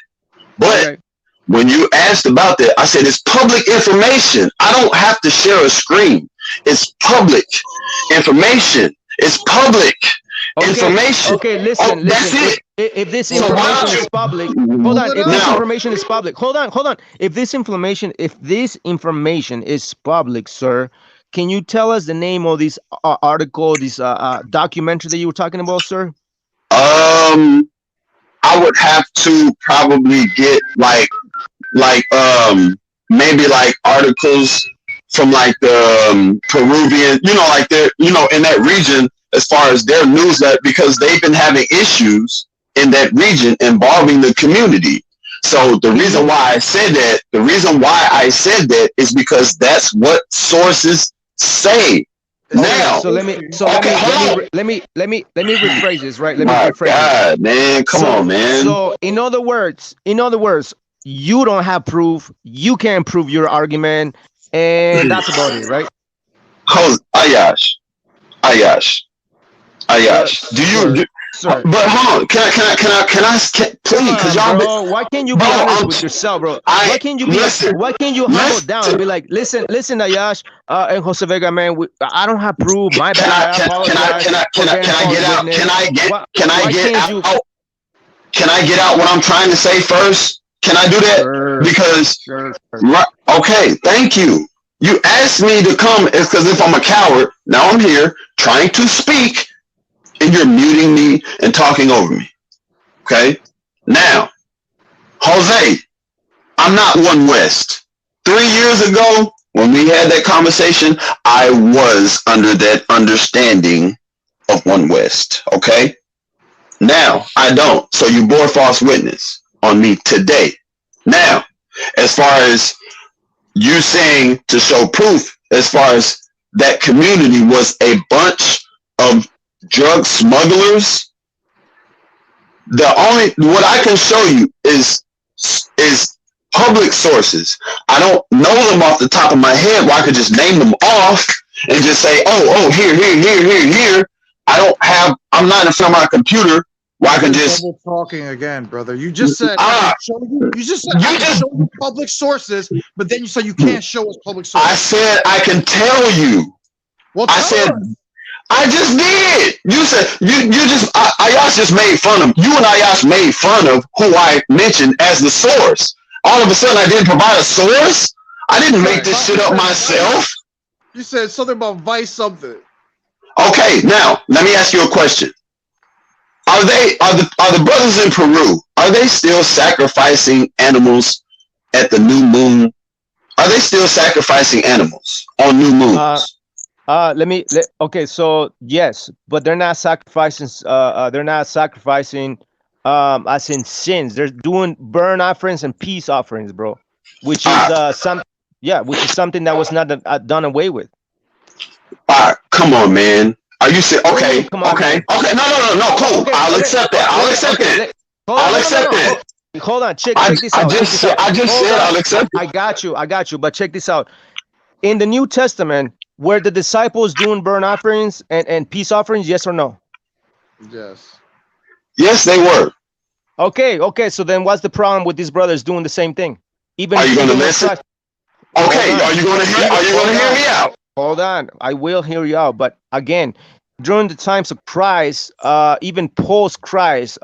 But Okay. when you asked about that, I said it's public information. I don't have to share a screen. It's public information. It's public information. Okay, Oh, listen. that's it. If this So why information don't is you public, hold on. If this now? information is public, hold on. If this information is public, sir, can you tell us the name of this article, this documentary that you were talking about, sir? I would have to probably get like maybe like articles from like the Peruvian, like they're in that region as far as their newsletter, because they've been having issues in that region involving the community. So the reason why I said that is because that's what sources say. Now, so let me rephrase this, right? Let me my rephrase God, man, come on, man. So in other words, you don't have proof. You can't prove your argument, and that's about it, right? Ayash. Do you? Sir. But hold on. Can I please? Because y'all. Bro, why can't you be honest with yourself, bro? Why can't you humble down and be like, listen, Ayash, and Jose Vega, man, I don't have proof. My bad. I apologize. Can I get out? Can I get out what I'm trying to say first? Can I do that? Sure. Because Sure. okay, thank you. You asked me to come. It's because if I'm a coward, now I'm here trying to speak, and you're muting me and talking over me. Okay? Now, Jose, I'm not One West. 3 years ago, when we had that conversation, I was under that understanding of One West. Okay? Now, I don't. So you bore false witness on me today. Now, as far as you saying to show proof, as far as that community was a bunch of drug smugglers, what I can show you is public sources. I don't know them off the top of my head where I could just name them off and just say, oh, here. I'm not in front of my computer where I can just talking again, brother. You just said I can show you public sources, but then you said you can't show us public sources. I said I can tell you. Well, I said I just did. You said Ayash just made fun of you, and Ayash made fun of who I mentioned as the source. All of a sudden, I didn't provide a source. I didn't make this shit up myself. You said something about Vice something. Okay, now let me ask you a question. Are the brothers in Peru? Are they still sacrificing animals at the new moon? Are they still sacrificing animals on new moons? Okay, so yes, but they're not sacrificing as in sins. They're doing burnt offerings and peace offerings, bro, which is something that was not done away with. Come on, man. Are you saying okay? No, cool. Okay, I'll accept that. I'll accept that. Hold on, check this out. I just said I'll accept it. I got you. But check this out. In the New Testament, were the disciples doing burnt offerings and peace offerings? Yes or no? Yes. Yes, they were. Okay. So then, what's the problem with these brothers doing the same thing? Are you going to listen? Okay. Are you going to hear me out? Hold on. I will hear you out. But again, during the times of Christ, even post Christ,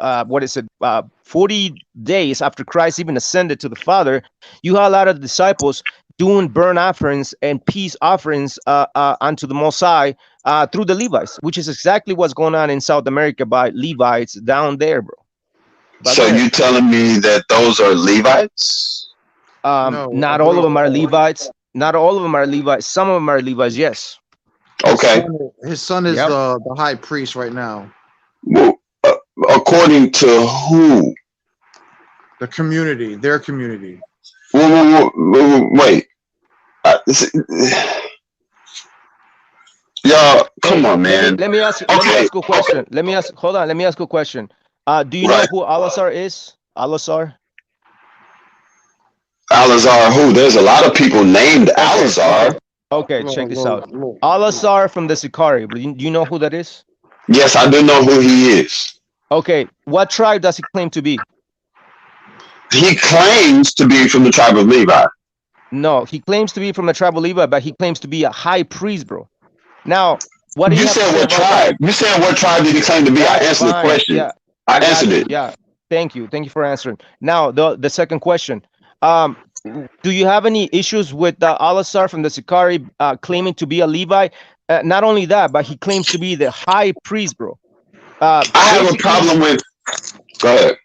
40 days after Christ even ascended to the Father, you had a lot of disciples doing burnt offerings and peace offerings unto the Most High through the Levites, which is exactly what's going on in South America by Levites down there, bro. But so you telling me that those are Levites? No, not all of them are Levites. Not all of them are Levites. Some of them are Levites, yes. Okay. His son is the high priest right now. Well, according to who? The community, their community. Wait. Y'all, come on, man. Let me ask you a question. Let me ask you a question. Do you know who Al-Azhar is? Al-Azhar? Al-Azhar who? There's a lot of people named Al-Azhar. Okay, check this out. Al-Azhar from the Sicarii. Do you know who that is? Yes, I do know who he is. Okay, what tribe does he claim to be? He claims to be from the tribe of Levi. No, he claims to be from the tribe of Levi, but he claims to be a high priest, bro. Now, what do you said what tribe? You said what tribe did he claim to be? I answered the question. Yeah, I answered it. Yeah, thank you for answering. Now, the second question. Do you have any issues with Al-Azhar from the Sicarii claiming to be a Levi? Not only that, but he claims to be the high priest, bro. I have a problem with. Go ahead.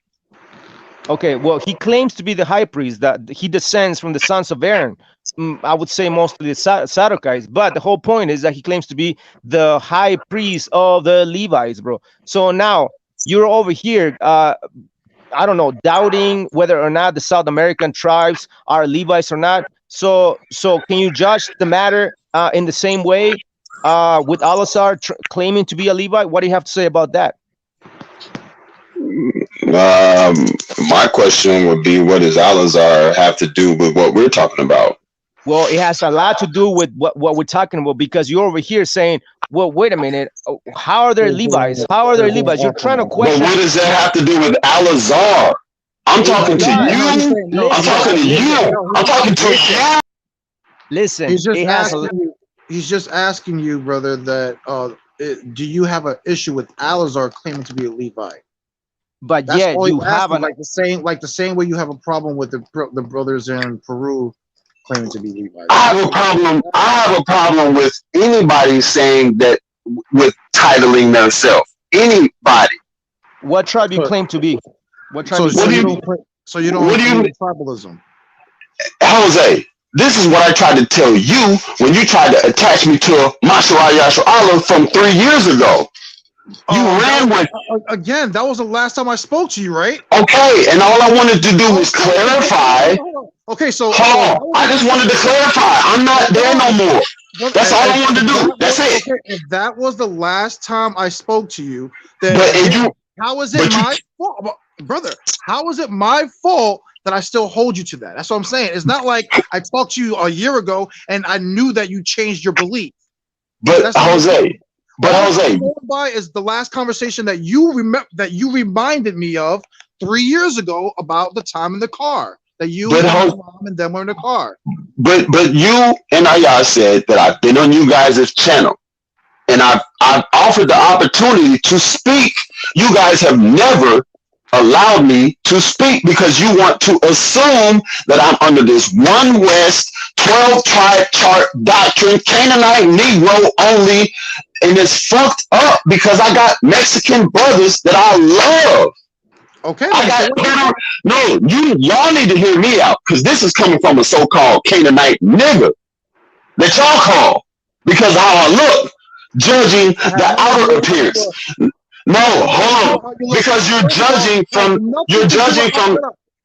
Okay, well, he claims to be the high priest, that he descends from the sons of Aaron. I would say mostly the Sadducees, but the whole point is that he claims to be the high priest of the Levites, bro. So now you're over here, I don't know, doubting whether or not the South American tribes are Levites or not. So can you judge the matter in the same way with Al-Azhar claiming to be a Levite? What do you have to say about that? My question would be, what does Al-Azhar have to do with what we're talking about? Well, it has a lot to do with what we're talking about, because you're over here saying, well, wait a minute, how are there Levites? How are there Levites? You're trying to question. But what does that have to do with Al-Azhar? I'm talking to you. I'm talking to you. I'm talking to you. Listen, he's just asking you, brother, that do you have an issue with Al-Azhar claiming to be a Levite? But yeah, you have like the same way you have a problem with the brothers in Peru claiming to be Levites. I have a problem with anybody saying that with titling themselves. Anybody. What tribe you claim to be? What tribe? So you don't believe tribalism? Jose, this is what I tried to tell you when you tried to attach me to Masharah Yashar from 3 years ago. You ran with again. That was the last time I spoke to you, right? Okay, and all I wanted to do was clarify. Okay, so hold on. I just wanted to clarify. I'm not there no more. That's all I wanted to do. That's it. Okay, if that was the last time I spoke to you, then how is it my fault, brother? How is it my fault that I still hold you to that? That's what I'm saying. It's not like I talked to you a year ago and I knew that you changed your belief. But Jose. But Jose, by is the last conversation that you reminded me of 3 years ago about the time in the car that you and mom and them were in the car. But you and Ayah said that I've been on you guys' channel and I've offered the opportunity to speak. You guys have never allowed me to speak because you want to assume that I'm under this one West 12 tribe chart doctrine, Canaanite Negro only. And it's fucked up because I got Mexican brothers that I love. Okay. Y'all need to hear me out because this is coming from a so-called Canaanite nigga that y'all call because how I look, judging the outer appearance. No, hold on, because you're judging from.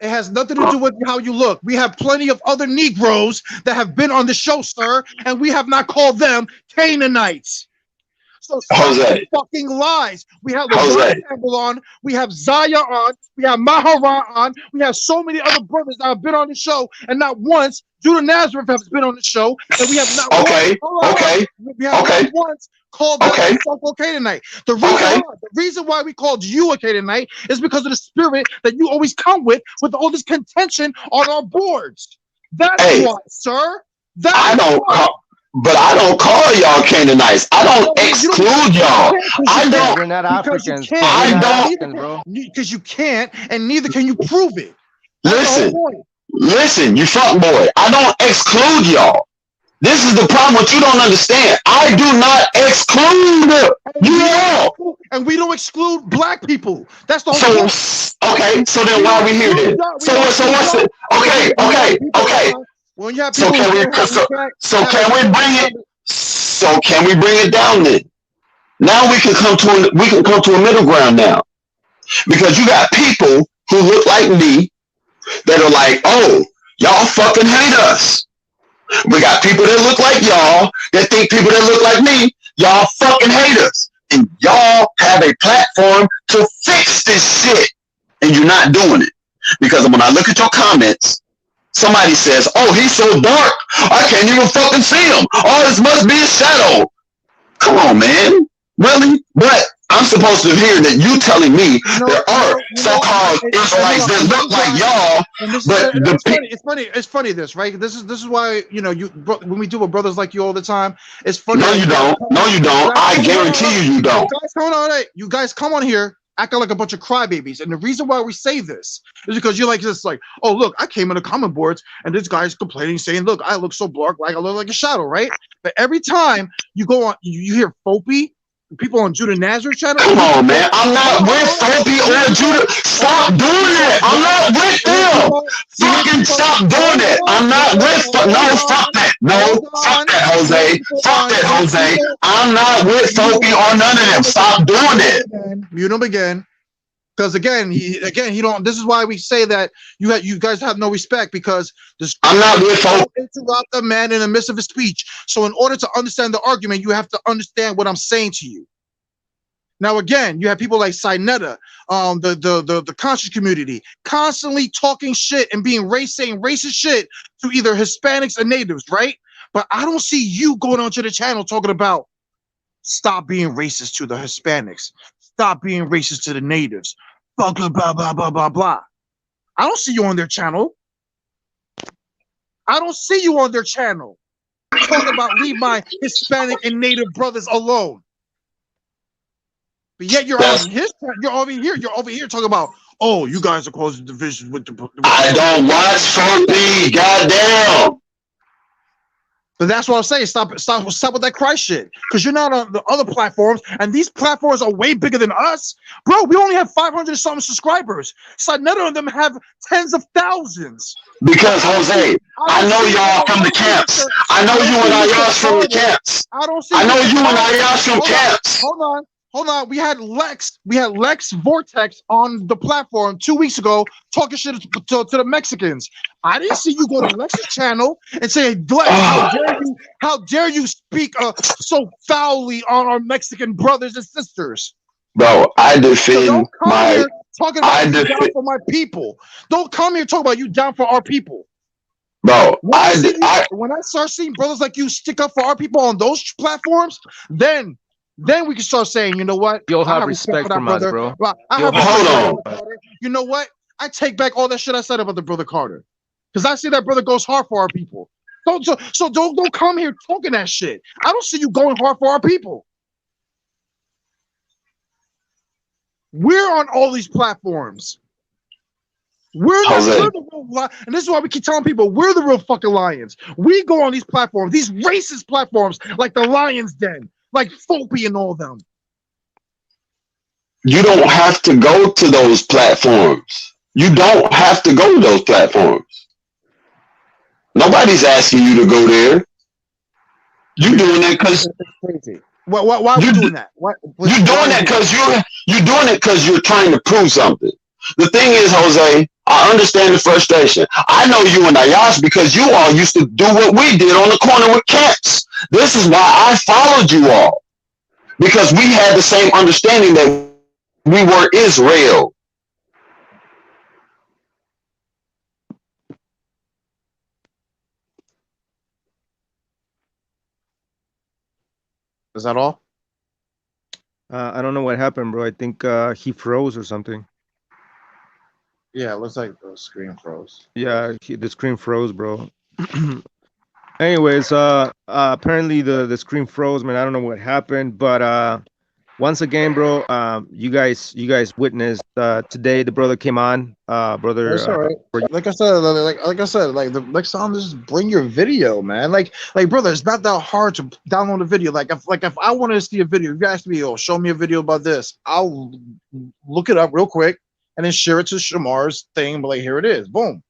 It has nothing to do with how you look. We have plenty of other Negroes that have been on the show, sir, and we have not called them Canaanites. So Jose, fucking lies. We have Campbell on, we have Zaya on, we have Mahara on, we have so many other brothers that have been on the show, and not once Judah Nazareth has been on the show, and we have not once called them a Canaanite. The reason why we called you a Canaanite is because of the spirit that you always come with all this contention on our boards. That's why, sir. But I don't call y'all Canaanites. I don't exclude y'all. I don't. We're not Africans. Because you can't, and neither can you prove it. Listen, you fuck boy. I don't exclude y'all. This is the problem. What you don't understand. I do not exclude you all. And we don't exclude black people. That's the whole point. Okay, so then why are we here then? So what's it? Okay. When you have So can we bring it down then? Now we can come to a middle ground now. Because you got people who look like me that are like, oh, y'all fucking hate us. We got people that look like y'all that think people that look like me, y'all fucking hate us. And y'all have a platform to fix this shit. And you're not doing it. Because when I look at your comments, somebody says, oh, he's so dark, I can't even fucking see him. Oh, this must be a shadow. Come on, man. Really? But I'm supposed to hear that you telling me there are so-called Israelites that look like y'all, but it's funny this, right? This is why, you know, when we do with brothers like you all the time, it's funny. No, you don't. No, you don't. I guarantee you don't. You guys come on here acting like a bunch of crybabies, and the reason why we say this is because you're like this, like, oh look, I came in the comment boards and this guy's complaining, saying, look, I look so dark, like I look like a shadow, right? But every time you go on, you hear Fopi, people on Judah Nazareth channel. Come on, man. I'm not with Fopi or Judah. Stop doing that. I'm not with them. Fucking stop doing it. I'm not with. No, fuck that. No, fuck that, Jose. Fuck that, Jose. I'm not with Fopi or none of them. Stop doing it. Mute him again. Because again, he don't. This is why we say that you guys have no respect, because I'm not with Fopi. Interrupt a man in the midst of his speech. So in order to understand the argument, you have to understand what I'm saying to you. Now again, you have people like Sinetta, the conscious community, constantly talking shit and saying racist shit to either Hispanics or natives, right? But I don't see you going onto the channel talking about stop being racist to the Hispanics, stop being racist to the natives, blah blah blah blah blah blah blah. I don't see you on their channel. I don't see you on their channel talking about leave my Hispanic and native brothers alone. But yet you're over here talking about, oh, you guys are causing division with the I don't watch Fopi, goddamn. But that's what I'm saying. Stop with that Christ shit. Because you're not on the other platforms, and these platforms are way bigger than us. Bro, we only have 500 something subscribers. So none of them have tens of thousands. Because Jose, I know y'all from the camps. I know you and Ayash from the camps. I know you and Ayash from camps. Hold on. We had Lex Vortex on the platform 2 weeks ago talking shit to the Mexicans. I didn't see you go to Lex's channel and say, Lex, how dare you speak so foully on our Mexican brothers and sisters. Bro, I defend my talking about you down for my people. Don't come here talking about you down for our people. Bro, when I start seeing brothers like you stick up for our people on those platforms, then we can start saying, you know what? You'll have respect for my brother, bro. Hold on. You know what? I take back all that shit I said about the brother Carter, because I see that brother goes hard for our people. So don't come here talking that shit. I don't see you going hard for our people. We're on all these platforms. We're the real, and this is why we keep telling people we're the real fucking lions. We go on these platforms, these racist platforms, like the Lion's Den, like Fopi and all them. You don't have to go to those platforms. You don't have to go to those platforms. Nobody's asking you to go there. You doing that because why are you doing that? You're doing that because you're doing it because you're trying to prove something. The thing is, Jose, I understand the frustration. I know you and Ayash because you all used to do what we did on the corner with camps. This is why I followed you all, because we had the same understanding that we were Israel. Is that all? I don't know what happened, bro. I think he froze or something. Yeah, it looks like the screen froze. Yeah, the screen froze, bro. Anyways, apparently the screen froze, man. I don't know what happened, but once again, bro, you guys witnessed today. The brother came on, brother. That's all right. Like I said, the next time, just bring your video, man. Like, brother, it's not that hard to download a video. Like if I wanted to see a video, if you ask me, show me a video about this, I'll look it up real quick and then share it to Shamar's thing. But like, here it is, boom.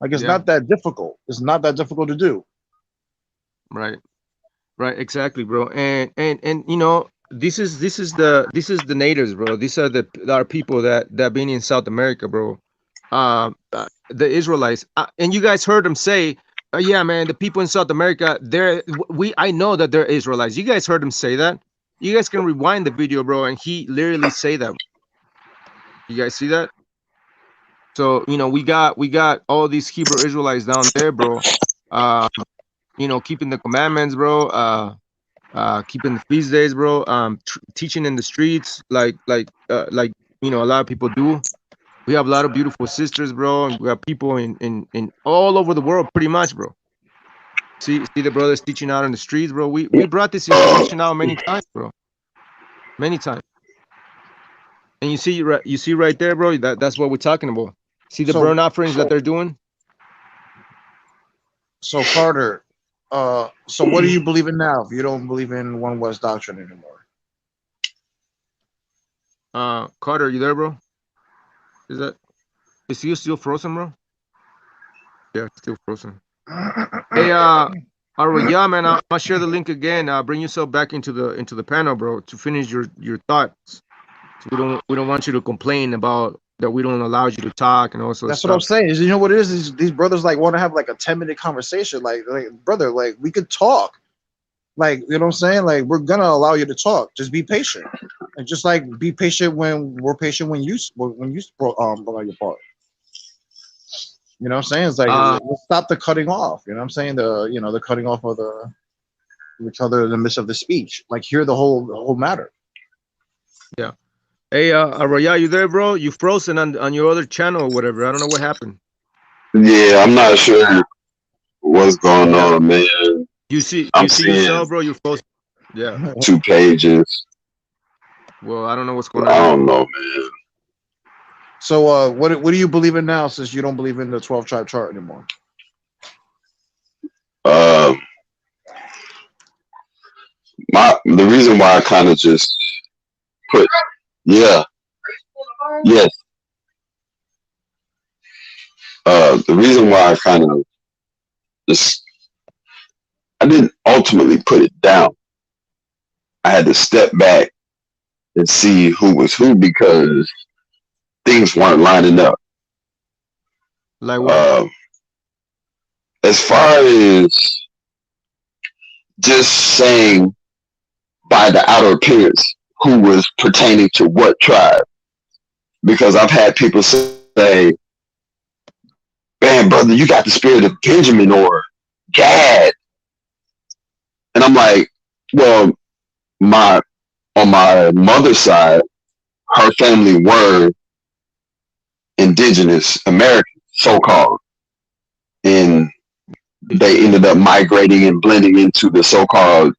Like it's not that difficult. It's not that difficult to do. Right, exactly, bro. And you know, this is the natives, bro. These are our people that been in South America, bro. The Israelites, and you guys heard them say, yeah, man, the people in South America, I know that they're Israelites. You guys heard them say that. You guys can rewind the video, bro, and he literally say that. You guys see that? So we got all these Hebrew Israelites down there, bro. Keeping the commandments, bro. Keeping the feast days, bro. Teaching in the streets, like a lot of people do. We have a lot of beautiful sisters, bro, and we have people in all over the world, pretty much, bro. See the brothers teaching out in the streets, bro. We brought this information out many times, bro. Many times. And you see right there, bro. That's what we're talking about. See the burnt offerings that they're doing. So Carter, so what do you believe in now? If you don't believe in One West doctrine anymore, Carter, you there, bro? Is he still frozen, bro? Yeah, still frozen. Hey, yeah, man. I'll share the link again. Bring yourself back into the panel, bro, to finish your thoughts. So we don't want you to complain about that we don't allow you to talk and also. That's what I'm saying. Is you know what it is? These brothers like want to have like a 10-minute conversation. Like brother, like we could talk. Like you know what I'm saying? Like we're gonna allow you to talk. Just be patient, and just like be patient when we're patient when you on your part. You know what I'm saying? It's like we'll stop the cutting off. You know what I'm saying? The cutting off of each other in the midst of the speech. Like hear the whole matter. Yeah. Hey, Arroya, you there, bro? You frozen on your other channel or whatever. I don't know what happened. Yeah, I'm not sure what's going on, man. You see seeing yourself, bro? You're frozen. Yeah. 2 pages. Well, I don't know what's going on. I don't know, man. So, what do you believe in now? Since you don't believe in the 12 tribe chart anymore. The reason why I kind of just put, yes. The reason why I kind of I didn't ultimately put it down. I had to step back and see who was who because things weren't lining up. Like what? As far as just saying by the outer appearance who was pertaining to what tribe, because I've had people say, "Man, brother, you got the spirit of Benjamin or Gad," and I'm like, well, on my mother's side, her family were indigenous Americans, so-called, and they ended up migrating and blending into the so-called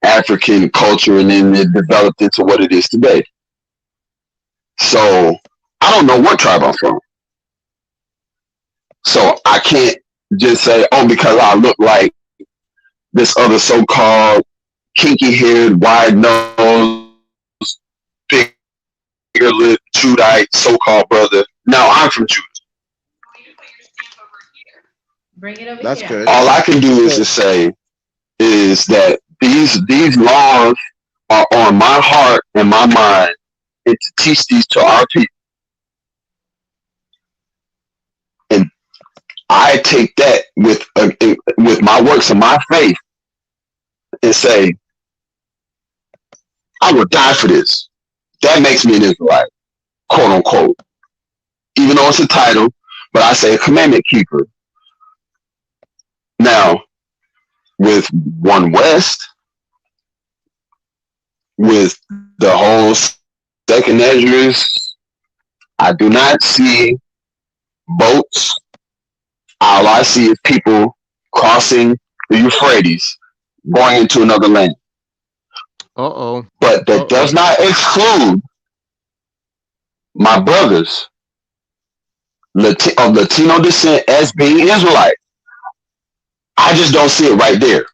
African culture, and then it developed into what it is today. So I don't know what tribe I'm from. So I can't just say, oh, because I look like this other so-called kinky-haired, wide-nosed, bigger-lipped Judite so-called brother. Now I'm from Judah. Bring it over That's here. good. All I can do is to say is that these laws are on my heart and my mind, and to teach these to our people. And I take that with my works and my faith and say, I will die for this. That makes me an Israelite, quote unquote. Even though it's a title, but I say a commandment keeper. Now, with One West, with the whole second Esdras, I do not see boats. All I see is people crossing the Euphrates, going into another land. But that does not exclude my brothers of Latino descent as being Israelite. I just don't see it right there.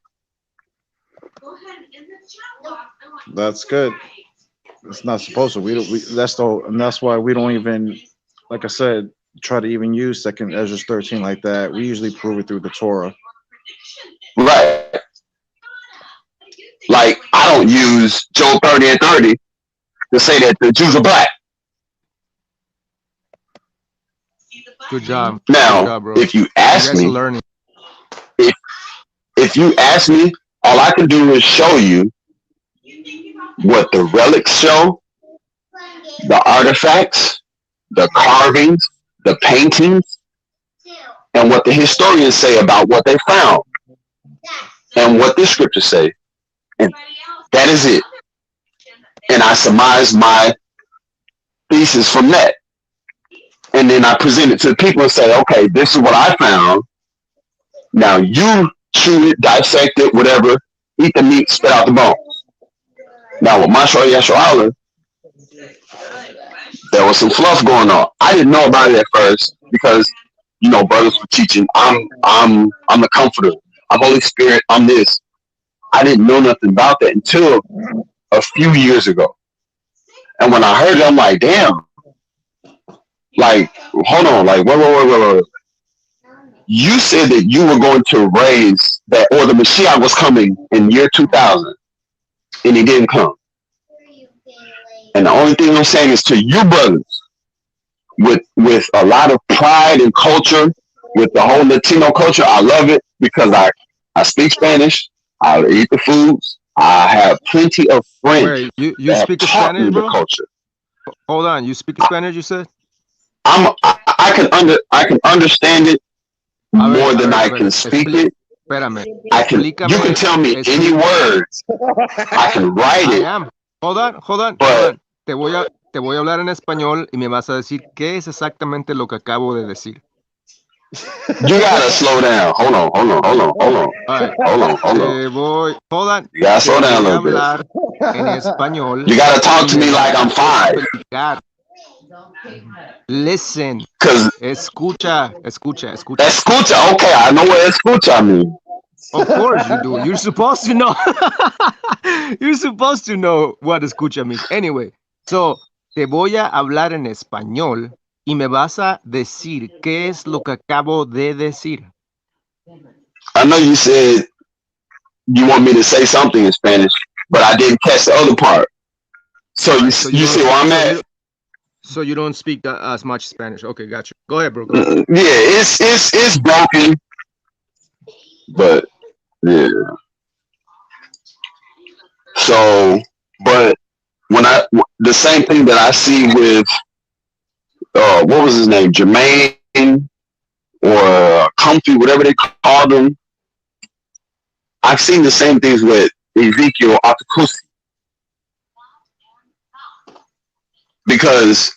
That's good. It's not supposed to. That's why we don't even, like I said, try to even use Second Ezra 13 like that. We usually prove it through the Torah. Right. Like I don't use Job 30 and 30 to say that the Jews are black. Good job. Now, Good job, bro. if you ask me, learning. If you ask me, all I can do is show you what the relics show, the artifacts, the carvings, the paintings, and what the historians say about what they found and what the scriptures say. And that is it. And I surmise my thesis from that. And then I present it to the people and say, okay, this is what I found. Now you chew it, dissect it, whatever, eat the meat, spit out the bones. Now with Masha Yeshua, there was some fluff going on. I didn't know about it at first because, you know, brothers were teaching, I'm the comforter, I'm Holy Spirit, I'm this. I didn't know nothing about that until a few years ago. And when I heard it, I'm like, damn. Like, hold on, like, wait. You said that you were going to raise that, or the Mashiach was coming in year 2000, and he didn't come. And the only thing I'm saying is to you brothers, with a lot of pride and culture, with the whole Latino culture, I love it because I speak Spanish, I eat the foods, I have plenty of friends. Wait, you speak Spanish, bro? Culture. Hold on, you speak Spanish, you said? I can understand it more than I can speak it. Espérame. You can tell me any words. I can write it. Hold on. Te voy a hablar en español y me vas a decir qué es exactamente lo que acabo de decir. You gotta slow down. Hold on. Right. Hold on. You gotta slow down a little bit. En español. You gotta talk to me like I'm 5. Listen. Cause escucha. Escucha. Okay, I know what escucha means. Of course you do. You're supposed to know. You're supposed to know what escucha means. Anyway, so te voy a hablar en español y me vas a decir qué es lo que acabo de decir. I know you said you want me to say something in Spanish, but I didn't catch the other part. So you see where I'm at? So you don't speak as much Spanish. Okay, gotcha. Go ahead, bro. Yeah, it's broken, but yeah. So, but when the same thing that I see with what was his name, Jermaine or Comfy, whatever they called him, I've seen the same things with Ezekiel Atakusi. Because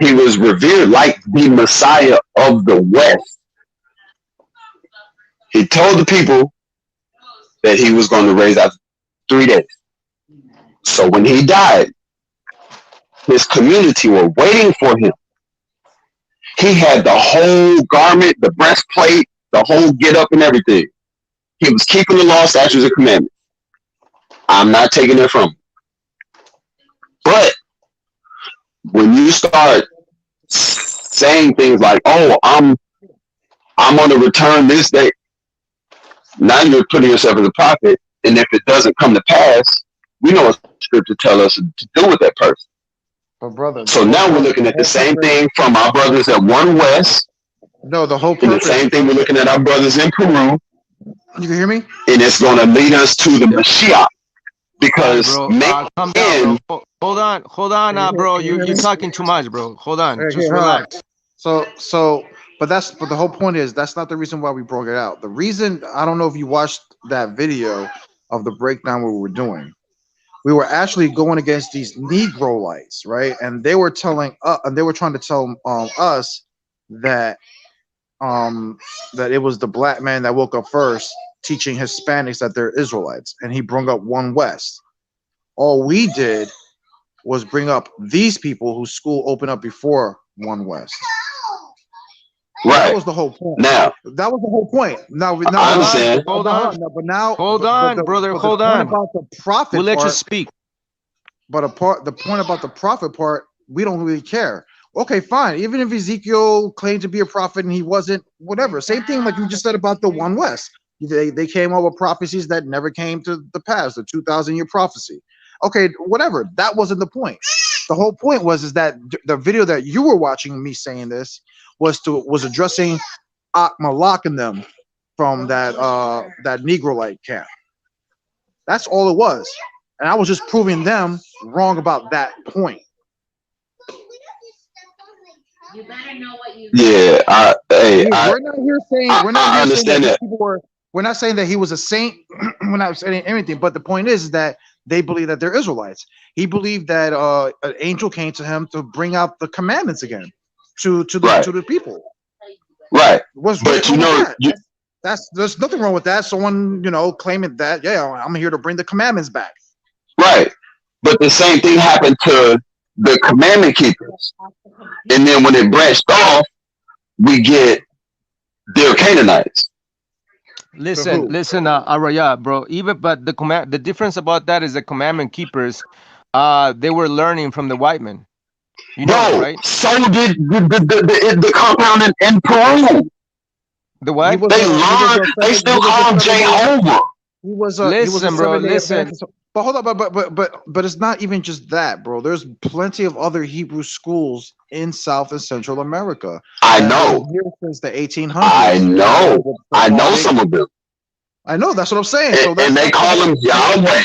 he was revered like the Messiah of the West. He told the people that he was going to raise after 3 days. So when he died, his community were waiting for him. He had the whole garment, the breastplate, the whole get up and everything. He was keeping the law, statutes, and commandments. I'm not taking it from him. But when you start saying things like, "Oh, I'm going to return this day," now you're putting yourself as a prophet, and if it doesn't come to pass, we know what Scripture tells us to do with that person. But brother, so now we're looking at the same thing from our brothers at One West. No, the whole and the same thing we're looking at our brothers in Peru. You can hear me? And it's going to lead us to the Mashiach. Because calm down, bro. Hold on, bro. You're talking too much, bro. Hold on, just relax. But the whole point is that's not the reason why we broke it out. The reason, I don't know if you watched that video of the breakdown we were doing. We were actually going against these Negroites, right? And they were trying to tell us that that it was the black man that woke up first, teaching Hispanics that they're Israelites, and he brought up One West. All we did was bring up these people whose school opened up before One West. Right. That was the whole point. Now that was the whole point. Now I understand. Hold on, brother. Hold on. About the prophet, we'll let you speak. But the point about the prophet part, we don't really care. Okay, fine. Even if Ezekiel claimed to be a prophet and he wasn't, whatever. Same thing like you just said about the One West. They came up with prophecies that never came to the pass, the 2,000-year prophecy. Okay, whatever. That wasn't the point. The whole point was that the video that you were watching me saying this was addressing Malak and them from that Negroite camp. That's all it was. and I was just proving them wrong about that point. You better know what you. Yeah, We're not here saying I understand that. we're not saying that he was a saint. We're not saying anything, but the point is that they believe that they're Israelites. He believed that an angel came to him to bring out the commandments again to the people. Right. What's But wrong with that? There's nothing wrong with that. Someone claiming that I'm here to bring the commandments back. Right. But the same thing happened to the commandment keepers. And then when it branched off, we get their Canaanites. Listen, Araya, bro. But the difference about that is the commandment keepers, they were learning from the white men. You know that, right? So did the compound in Peru. The what? They learned. They still call him Jehovah. Listen, bro. Listen. But hold on, but it's not even just that, bro. There's plenty of other Hebrew schools in South and Central America. I know. Here since the 1800s. I know some of them. I know. That's what I'm saying. And they call him Yahweh.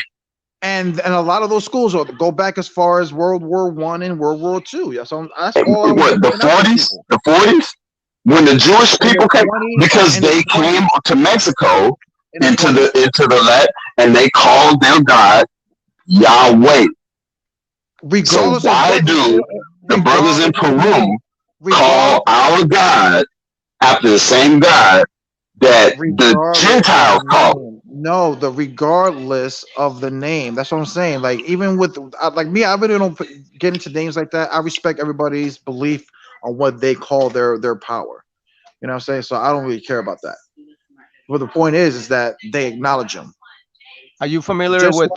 And a lot of those schools go back as far as World War I and World War II. Yeah, so that's all. What, the 40s? The 40s? When the Jewish people came, because they came to Mexico into the land, and they called their God Yahweh. Regardless so why do the brothers in Peru call our God after the same God that the Gentiles call? No, regardless of the name. That's what I'm saying. Like, even with like me, I really don't get into names like that. I respect everybody's belief on what they call their power. You know what I'm saying? So I don't really care about that. But the point is that they acknowledge him. Are you familiar with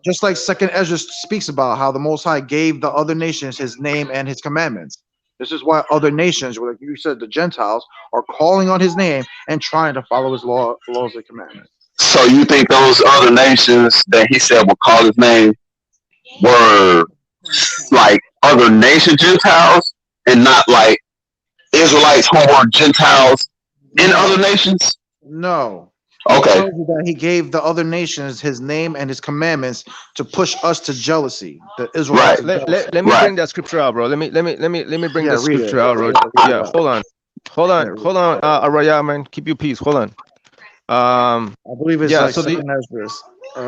just like Second Ezra speaks about how the Most High gave the other nations his name and his commandments. This is why other nations, like you said, the Gentiles, are calling on his name and trying to follow his laws and commandments. So you think those other nations that he said will call his name were like other nation Gentiles and not like Israelites who were Gentiles in other nations? No. Okay. He tells you that he gave the other nations his name and his commandments to push us to jealousy. The Israelites. Right. Let me bring that scripture out, bro. Let me bring the scripture out, bro. Yeah. Hold on. Araya, man, keep your peace. Hold on. I believe it's like so Second Ezra. I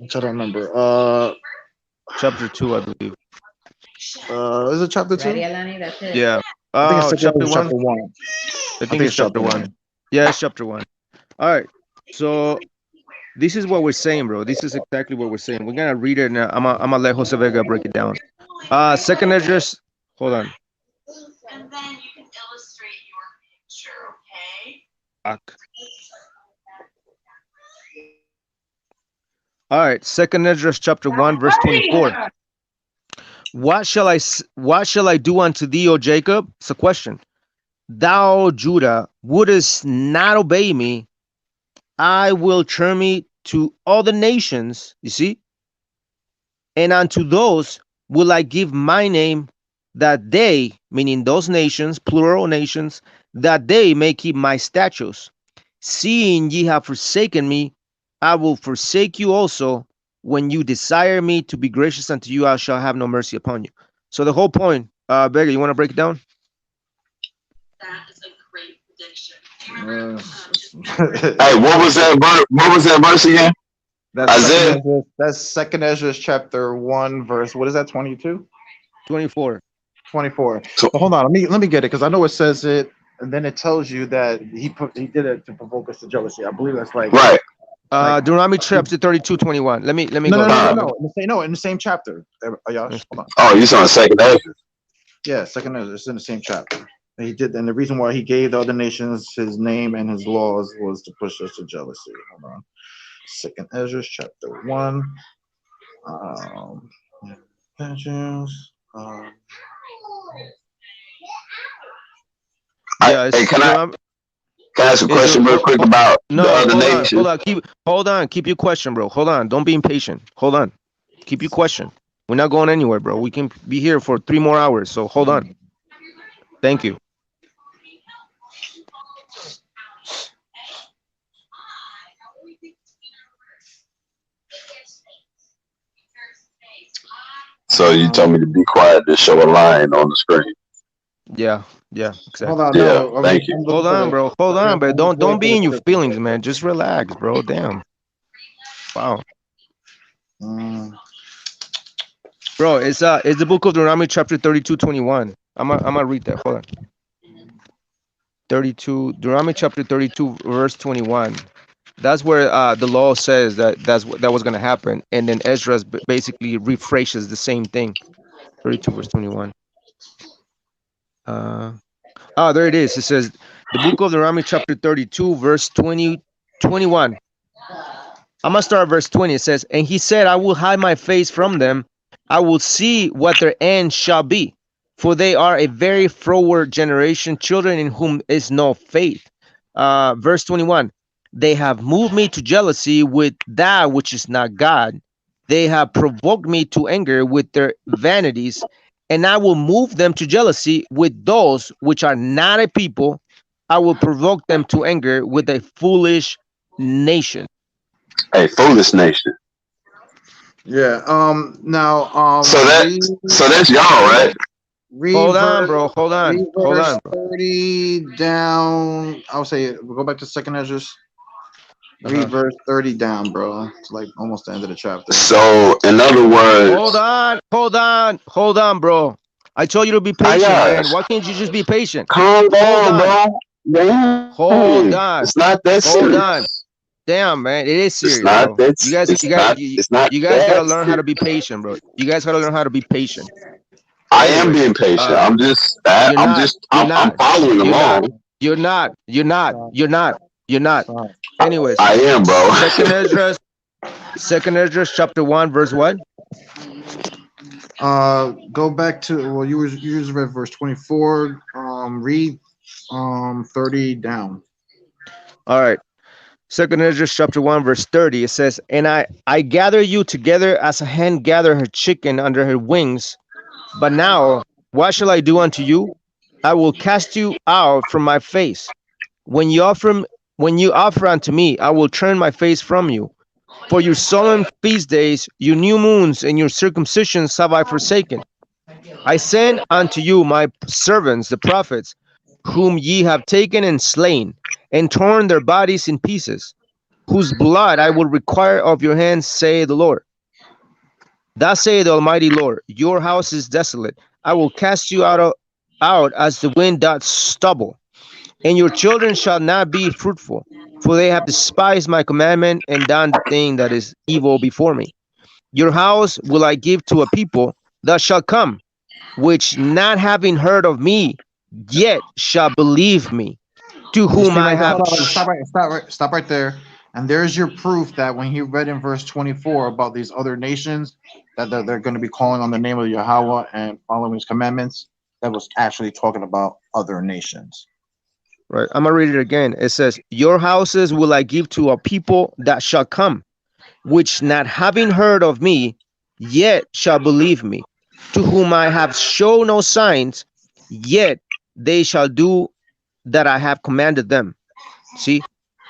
don't remember. Chapter 2, I believe. Is it chapter 2? Yeah. I think it's chapter 1. Chapter 1. I think it's chapter 1. Yeah, it's chapter 1. All right. So this is what we're saying, bro. This is exactly what we're saying. We're gonna read it now. I'm gonna let Jose Vega break it down. Second address. Hold on. And then you can illustrate your picture, okay? All right. Second address, chapter 1, verse 24. What shall I do unto thee, O Jacob? It's a question. Thou, Judah, wouldest not obey me. I will turn me to all the nations, you see, and unto those will I give my name, that they, meaning those nations, plural nations, that they may keep my statutes. Seeing ye have forsaken me, I will forsake you also. When you desire me to be gracious unto you, I shall have no mercy upon you. So the whole point, Beggar, you want to break it down? That is a great prediction. Hey, what was that verse again? That's Second Ezra chapter 1, verse, what is that, 22? 24. So, hold on, let me get it, because I know it says it, and then it tells you that he did it to provoke us to jealousy. I believe that's like right. Deuteronomy chapter 32:21. Let me go. No, in the same chapter. Hold on. Oh, you saw Second Ezra. Yeah, Second Ezra. It's in the same chapter. He did, and the reason why he gave the other nations his name and his laws was to push us to jealousy. Hold on. Second Ezra chapter 1. Can I ask a question real quick about the other nations? Hold on. Keep your question, bro. Hold on. Don't be impatient. Hold on. Keep your question. We're not going anywhere, bro. We can be here for 3 more hours. So hold on. Thank you. So you told me to be quiet to show a line on the screen. Yeah, exactly. Hold on, Yeah, no. thank you. Hold on, bro. Hold on, but don't be in your feelings, man. Just relax, bro. Damn. Wow. Bro, it's the book of Deuteronomy chapter 32:21. I'm gonna read that. Hold on. 32, Deuteronomy chapter 32, verse 21. That's where the law says that was gonna happen, and then Ezra basically rephrases the same thing. 32 verse 21. There it is. It says the book of Deuteronomy chapter 32 verse 21. I'm gonna start at verse 20. It says, and he said, I will hide my face from them. I will see what their end shall be, for they are a very froward generation, children in whom is no faith. Verse 21. They have moved me to jealousy with that which is not God. They have provoked me to anger with their vanities, and I will move them to jealousy with those which are not a people. I will provoke them to anger with a foolish nation. Hey, foolish nation. Yeah. Now. So that's y'all, right? Hold on, bro. Hold on. Hold on, bro. 30 down. I'll say we'll go back to second Ezra. Read verse 30 down, bro. It's like almost the end of the chapter. So, in other words, hold on, bro. I told you to be patient, man. Why can't you just be patient? Calm down, bro. Damn. Hold on. It's not that serious. Hold on. Damn, man, it is serious, it's not bro. That, you guys gotta learn how to be patient, bro. You guys gotta learn how to be patient. I am being patient. I'm following along. You're not. Anyways, I am, bro. Second Ezra, chapter 1, verse what? Go back to you read verse 24. Read 30 down. All right. Second Ezra chapter 1, verse 30. It says, and I gather you together as a hen gather her chicken under her wings. But now, what shall I do unto you? I will cast you out from my face. When you offer unto me, I will turn my face from you. For your solemn feast days, your new moons, and your circumcisions have I forsaken. I send unto you my servants, the prophets, whom ye have taken and slain, and torn their bodies in pieces, whose blood I will require of your hands, say the Lord. Thus saith the Almighty Lord, your house is desolate. I will cast you out as the wind doth stubble, and your children shall not be fruitful, for they have despised my commandment and done the thing that is evil before me. Your house will I give to a people that shall come, which not having heard of me, yet shall believe me, to whom I have... Stop right there. And there's your proof that when he read in verse 24 about these other nations, that they're going to be calling on the name of Yahweh and following his commandments, that was actually talking about other nations. Right. I'm going to read it again. It says, your houses will I give to a people that shall come, which not having heard of me, yet shall believe me, to whom I have shown no signs, yet they shall do that I have commanded them. See?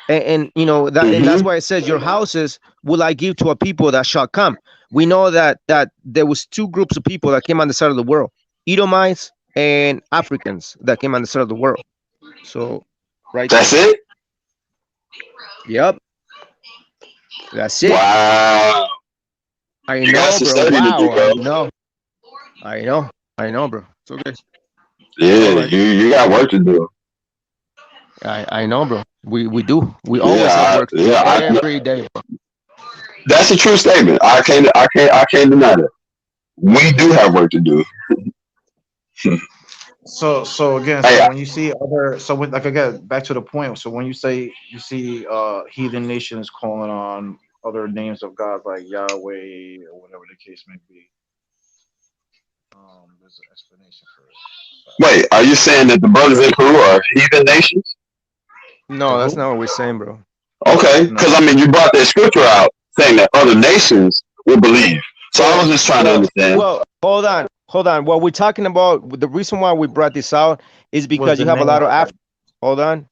And you know that, and that's why it says your houses will I give to a people that shall come. We know that there was two groups of people that came on the side of the world, Edomites and Africans that came on the side of the world. So that's it. Yep, that's it. Wow. I know, bro. I know, bro. It's okay. Yeah, right. you got work to do. I know, bro. We do. We always have work every day, bro. That's a true statement. I can't deny that. We do have work to do. So again, when you see again, back to the point. So when you see heathen nations calling on other names of God like Yahweh or whatever the case may be, there's an explanation for it. Wait, are you saying that the brothers in Peru are heathen nations? No, that's not what we're saying, bro. Okay, because I mean, you brought that scripture out saying that other nations will believe. So I was just trying to understand. Well, hold on. What we're talking about, the reason why we brought this out is because you have a lot of Hold on.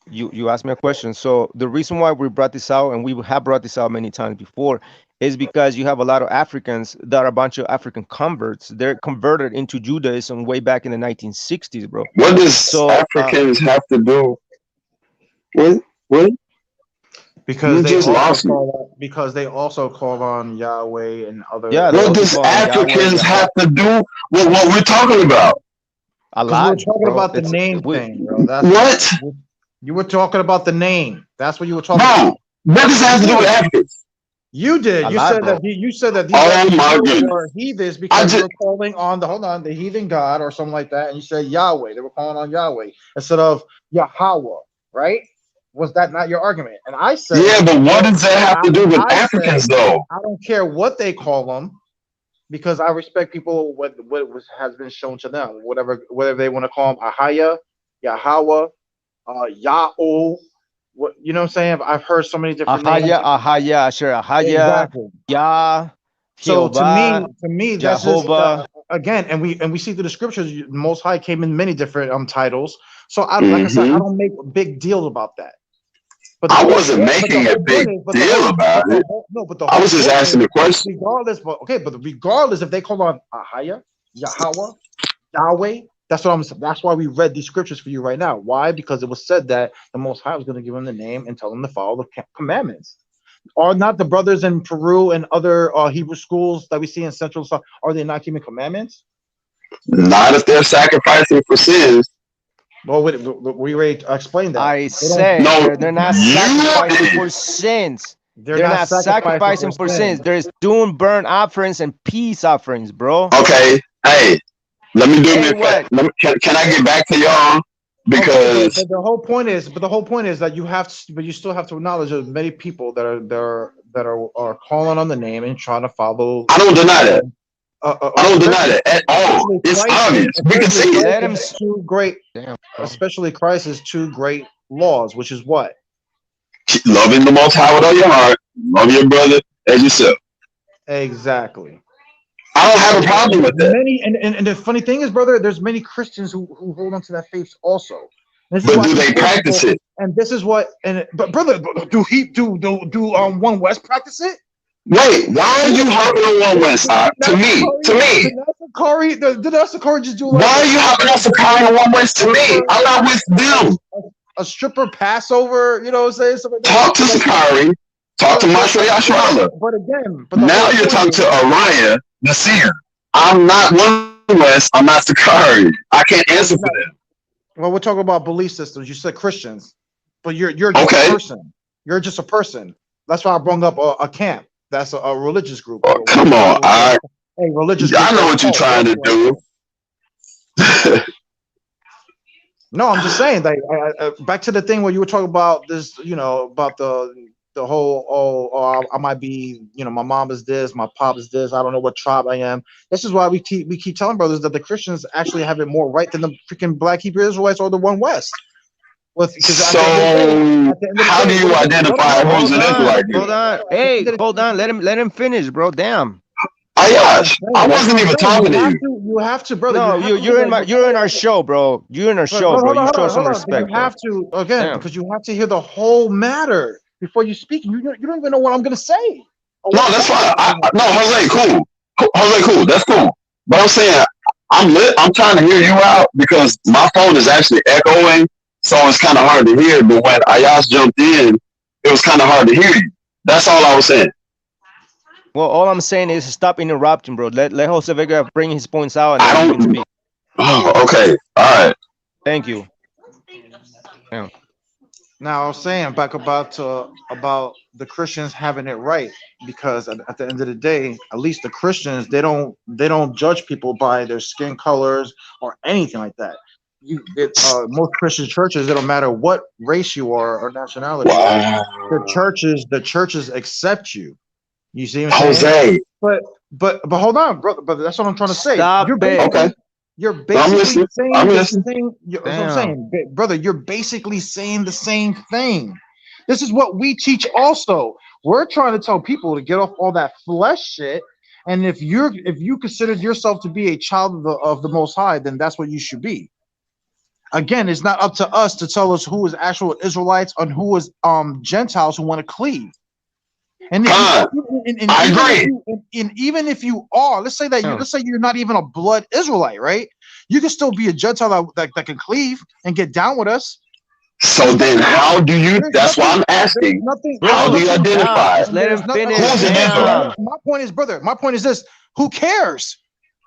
You asked me a question. So the reason why we brought this out, and we have brought this out many times before, is because you have a lot of Africans that are a bunch of African converts. They're converted into Judaism way back in the 1960s, bro. What does So Africans have to do with what? Because You they just also lost me. call on Yahweh and other. yeah, they What also does call on Yahweh, Africans Yahweh. have to do with what we're talking about? A Because we lot, were talking bro. about the It's name we, thing, bro. That's What? why. You were talking about the name. That's what you were talking Bro, about. what does that have to do with You Africans? You did. a You lot, said bro. that you said that these Oh my people goodness. were heathens I because you just were calling on the heathen god or something like that, and you said Yahweh. They were calling on Yahweh instead of Yahweh, right? Was that not your argument? And I said, yeah, but what well, does that have to do with Africans though? I don't care what they call them because I respect people has been shown to them. Whatever they want to call them, Ahaya, Yahweh, Yahoo. What you know what I'm saying? I've heard so many different names. Ahaya, sure, Ahaya, Exactly. Yah, So Jehovah, to me, that's just Jehovah. again, and we see through the scriptures, the Most High came in many different titles. So like I said, I Hmm. don't make a big deal about that. But I wasn't making a big deal about it. the I whole was just point asking is, the question. regardless if they call on Ahaya, Yahweh, Yahweh, that's why we read these scriptures for you right now. Why? Because it was said that the Most High was going to give them the name and tell them to follow the commandments. Are not the brothers in Peru and other Hebrew schools that we see in Central South, are they not keeping commandments? Not if they're sacrificing for sins. Well, we already explained that. I said No, they're not you sacrificing did. for sins. They're They're not not sacrificing for sins. They're doing burnt offerings and peace offerings, bro. Okay, hey, let me do Hey, me a what? Can I get back to y'all? Okay, Because but the whole point is that you still have to acknowledge there's many people that are calling on the name and trying to follow. I don't deny that. I don't deny that at all. especially It's Christ- obvious. We can see Let it. him. two great, Damn, bro. especially Christ's two great laws, which is what? Loving the Most High with all your heart, love your brother as yourself. Exactly. I don't have a problem with that. Many and the funny thing is, brother, there's many Christians who hold on to that faith also. This is But why do I they tell practice people- it? And this is what but brother, do One West practice it? Wait, why are you hopping on One West? To me. Did Sakari just do Why are you hopping on Sakari on One West to me? I'm not with them. a stripper Passover? You know what I'm saying? Something like Talk to that. Sakari. Talk to Masha Yashrala. But again, Now you're talking to Araya, the seer. I'm not One West. I'm not Sakari. I can't answer for that. Well, we're talking about belief systems. You said Christians, but you're just a person. You're just a person. That's why I brought up a camp. That's a religious group. Oh, come on, a religious group. I know what you're trying to do. No, I'm just saying. Like, back to the thing where you were talking about this. You know, about the whole. I might be. You know, my mom is this. My pop is this. I don't know what tribe I am. This is why we keep telling brothers that the Christians actually have it more right than the freaking Black Hebrew Israelites or the One West. So, how do you identify who's an Israelite? Hold on. Hey, hold on. Let him finish, bro. Damn. Ayash, I wasn't even talking to you. You have to, brother. No, you're in our show, bro. You're in our show, bro. You show some respect. You have to because you have to hear the whole matter before you speak. You don't even know what I'm gonna say. No, that's fine. No, Jose, cool. Jose, cool. That's cool. But I'm saying I'm trying to hear you out because my phone is actually echoing, so it's kind of hard to hear. But when Ayash jumped in, it was kind of hard to hear you. That's all I was saying. Well, all I'm saying is stop interrupting, bro. Let Jose Vega bring his points out and then you can speak. Oh, okay. All right. Thank you. Yeah. Now I was saying back about the Christians having it right because at the end of the day, at least the Christians they don't judge people by their skin colors or anything like that. Most Christian churches, it don't matter what race you are or nationality. Wow. The churches accept you. You see what I'm Jose. saying? But hold on, brother. But that's what I'm trying to say. Okay. You're basically saying the listening. thing. That's what I'm saying, brother. You're basically saying the same thing. This is what we teach. Also, we're trying to tell people to get off all that flesh shit. And if you considered yourself to be a child of the Most High, then that's what you should be. Again, it's not up to us to tell us who is actual Israelites and who is Gentiles who want to cleave. And if Con, I agree. even if you are, let's say you're not even a blood Israelite, right? You can still be a Gentile that can cleave and get down with us. So then, how do you? That's why I'm asking. How do you identify? Just let him finish. Who's an Israelite? My point is, brother. My point is this: who cares?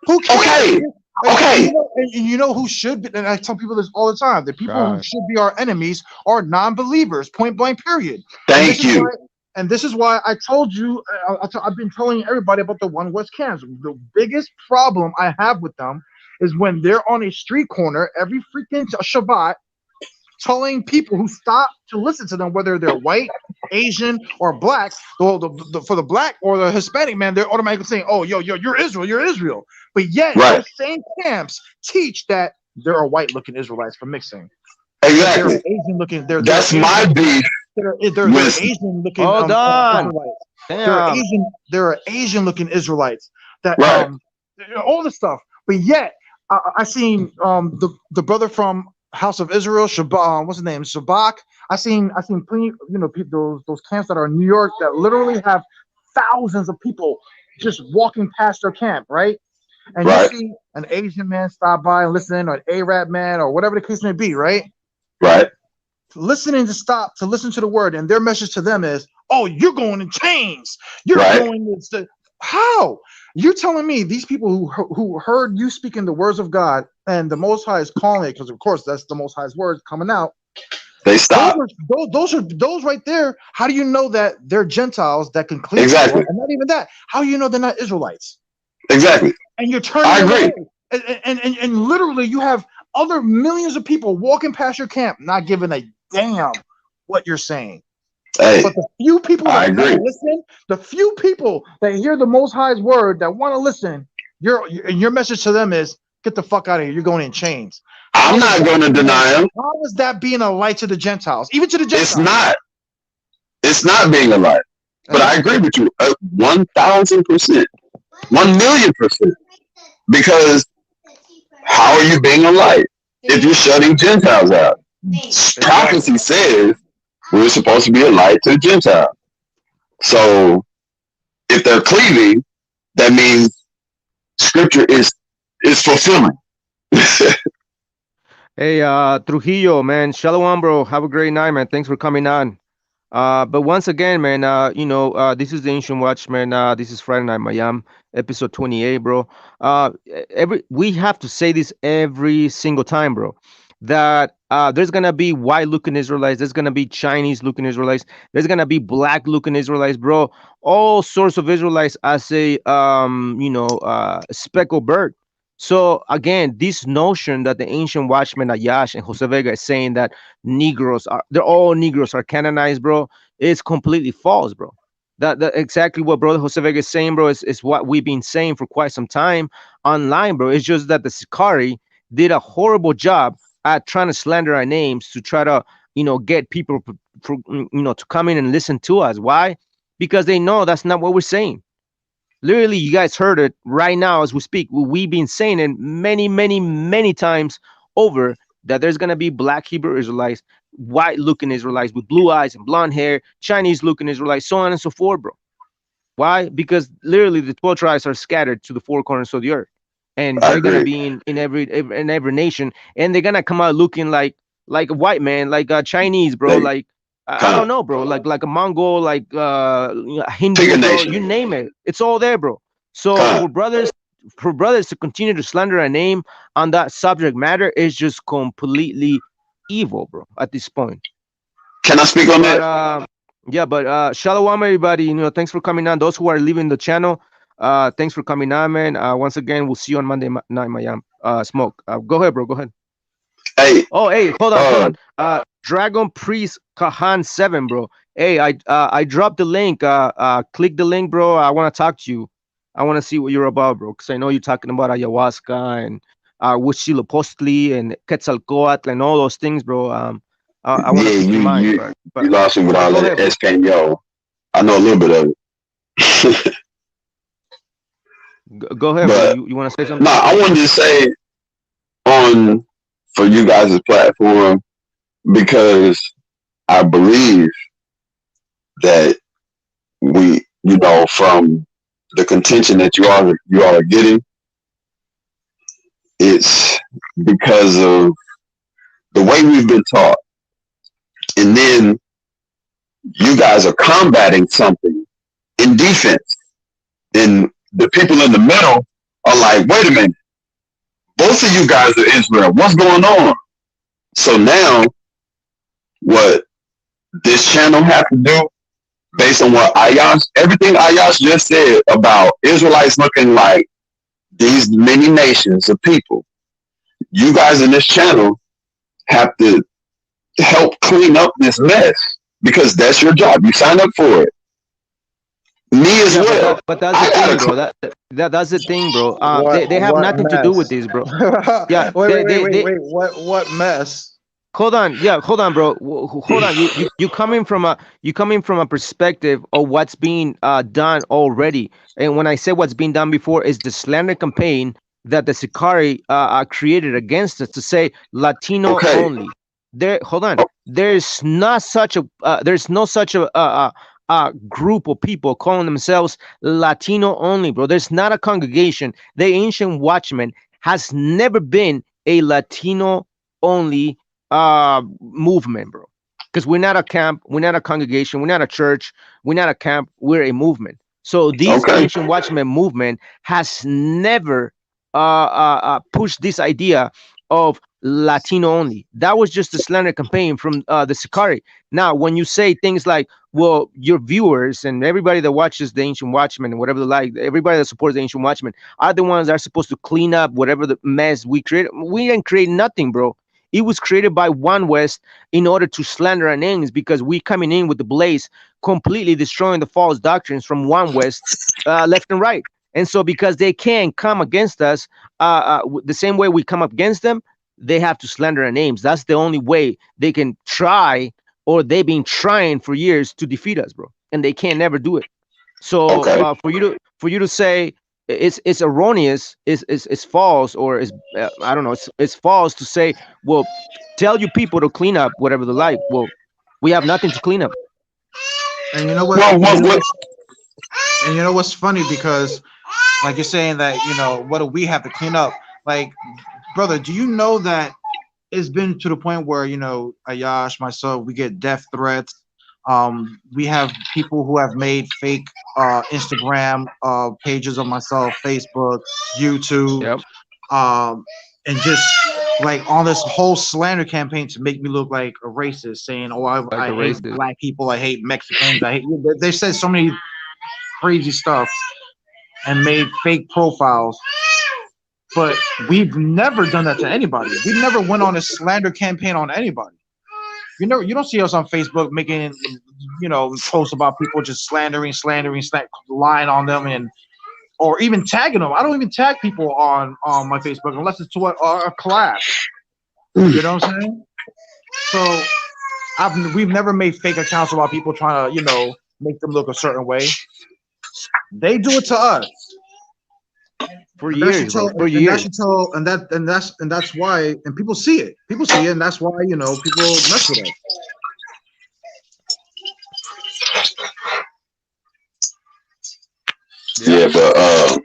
Who cares? Okay. Okay. And you know who should be, and I tell people this all the time: the people who should be our enemies are non-believers. Point blank. Period. Thank you. And this is why I told you. I've been telling everybody about the One West camps. The biggest problem I have with them is when they're on a street corner every freaking Shabbat, telling people who stop to listen to them, whether they're white, Asian, or black. For the black or the Hispanic man, they're automatically saying, "Oh, you're Israel, you're Israel." But yet, those same camps teach that there are white-looking Israelites for mixing. Exactly. They're Asian-looking. That's my beef. They're Asian-looking. Hold on. Israelites. There are Asian-looking Israelites that all this stuff. But yet, I seen the brother from House of Israel, what's his name? Shabak. I seen plenty, people, those camps that are in New York that literally have thousands of people just walking past their camp, right? And you see an Asian man stop by and listen, or an Arab man, or whatever the case may be, right? Right. Listening to stop to listen to the word, and their message to them is, "Oh, you're going in chains. You're going to how?" You're telling me these people who heard you speaking the words of God and the Most High is calling it, because of course that's the Most High's words coming out. They stop. Those right there. How do you know that they're Gentiles that can cleave? Exactly. And not even that. How do you know they're not Israelites? Exactly. And you're turning. I agree. And literally, you have other millions of people walking past your camp, not giving a damn what you're saying. Hey, but the few people that want to listen, the few people that hear the Most High's word that want to listen, your message to them is, get the fuck out of here. You're going in chains. I'm not going to deny him. How is that being a light to the Gentiles? Even to the Gentiles. It's not. It's not being a light. But I agree with you 1,000%, 1,000,000%. Because how are you being a light if you're shutting Gentiles out? Prophecy says we're supposed to be a light to the Gentiles. So if they're cleaving, that means Scripture is fulfilling. Hey, Trujillo, man, Shalom, bro. Have a great night, man. Thanks for coming on. But once again, man, this is the Ancient Watchman. This is Friday Night MaYaM, episode 28, bro. We have to say this every single time, bro, that there's gonna be white-looking Israelites, there's gonna be Chinese-looking Israelites, there's gonna be black-looking Israelites, bro. All sorts of Israelites as a speckled bird. So again, this notion that the Ancient Watchman Ayash and Jose Vega is saying that all Negroes are canonized, bro, is completely false, bro. That exactly what Brother Jose Vega is saying, bro, is what we've been saying for quite some time online, bro. It's just that the Sicarii did a horrible job at trying to slander our names to try to, get people to come in and listen to us. Why? Because they know that's not what we're saying. Literally, you guys heard it right now as we speak. We've been saying it many, many, many times over that there's going to be black Hebrew Israelites, white-looking Israelites with blue eyes and blonde hair, Chinese-looking Israelites, so on and so forth, bro. Why? Because literally the 12 tribes are scattered to the four corners of the earth. And they're going to be in every nation. And they're going to come out looking like a white man, like a Chinese, bro, like I don't know, bro, like a Mongol, like Hindu, bro, you name it, it's all there, bro. So for brothers to continue to slander a name on that subject matter is just completely evil, bro, at this point. Can I speak on that? Yeah, but shalom, everybody. Thanks for coming on. Those who are leaving the channel, thanks for coming on, man. Once again, we'll see you on Monday night, MaYaM. Smoke. Go ahead, bro. Go ahead. Hey. Oh, hey, hold on. Dragon Priest Kahan 7, bro. Hey, I dropped the link. Click the link, bro. I want to talk to you. I want to see what you're about, bro. Because I know you're talking about ayahuasca and Huitzilopochtli and Quetzalcoatl and all those things, bro. I want to pick your mind, but you lost me with all that Espanol. I know a little bit of it. Go ahead, but, bro. You want to say something? No, I wanted to say for you guys' platform, because I believe that we, from the contention that you all are getting, it's because of the way we've been taught. And then you guys are combating something in defense. And the people in the middle are like, wait a minute, both of you guys are Israel. What's going on? So now what this channel has to do, based on what everything Ayash just said about Israelites looking like these many nations of people, you guys in this channel have to help clean up this mess, because that's your job. You signed up for it. Me as well. But that's the thing, bro. That's the thing, bro. They have nothing to do with this, bro. Yeah. Wait. What mess? Hold on, bro. Hold on. You coming from a perspective of what's being done already. And when I say what's being done before, is the slander campaign that the Sicarii created against us to say Latino only. Hold on. There's no such a group of people calling themselves Latino only, bro. There's not a congregation. The Ancient Watchman has never been a Latino only movement, bro. Because we're not a camp, we're not a congregation, we're not a church, we're not a camp, we're a movement. So this Ancient Watchman movement has never pushed this idea of Latino only. That was just a slander campaign from the Sicarii. Now, when you say things like, well, your viewers and everybody that watches the Ancient Watchman and whatever they like, everybody that supports the Ancient Watchman are the ones that are supposed to clean up whatever the mess we created. We didn't create nothing, bro. It was created by One West in order to slander our names, because we coming in with the blaze, completely destroying the false doctrines from One West, left and right. And so because they can't come against us the same way we come up against them, they have to slander our names. That's the only way they can try, or they've been trying for years to defeat us, bro. And they can't never do it. So for you to say it's erroneous, it's false, or is I don't know, it's false to say, well, tell you people to clean up whatever they like. Well, we have nothing to clean up. And you know what? And you know what's funny, because like you're saying that, what do we have to clean up? Like, brother, do you know that it's been to the point where, Ayash, myself, we get death threats. We have people who have made fake Instagram pages of myself, Facebook, YouTube, and just like on this whole slander campaign to make me look like a racist, saying, "Oh, I hate black people, I hate Mexicans, I hate." They said so many crazy stuff and made fake profiles. But we've never done that to anybody. We've never went on a slander campaign on anybody. You don't see us on Facebook making, posts about people just slandering, lying on them, or even tagging them. I don't even tag people on my Facebook unless it's to a collab. You know what I'm saying? So we've never made fake accounts about people trying to, make them look a certain way. They do it to us. For years, and that's why, and people see it, and that's why people mess with us. Yeah, but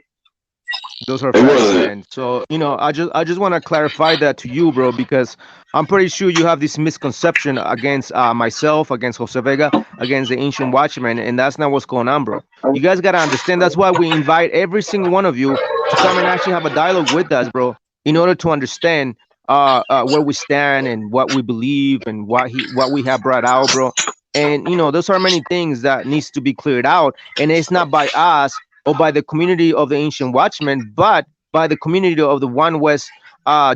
those are facts, man. So I just want to clarify that to you, bro, because I'm pretty sure you have this misconception against myself, against Jose Vega, against the Ancient Watchman, and that's not what's going on, bro. You guys gotta understand. That's why we invite every single one of you to come and actually have a dialogue with us, bro, in order to understand where we stand and what we believe and what we have brought out, bro. And those are many things that needs to be cleared out, and it's not by us or by the community of the Ancient Watchmen, but by the community of the One West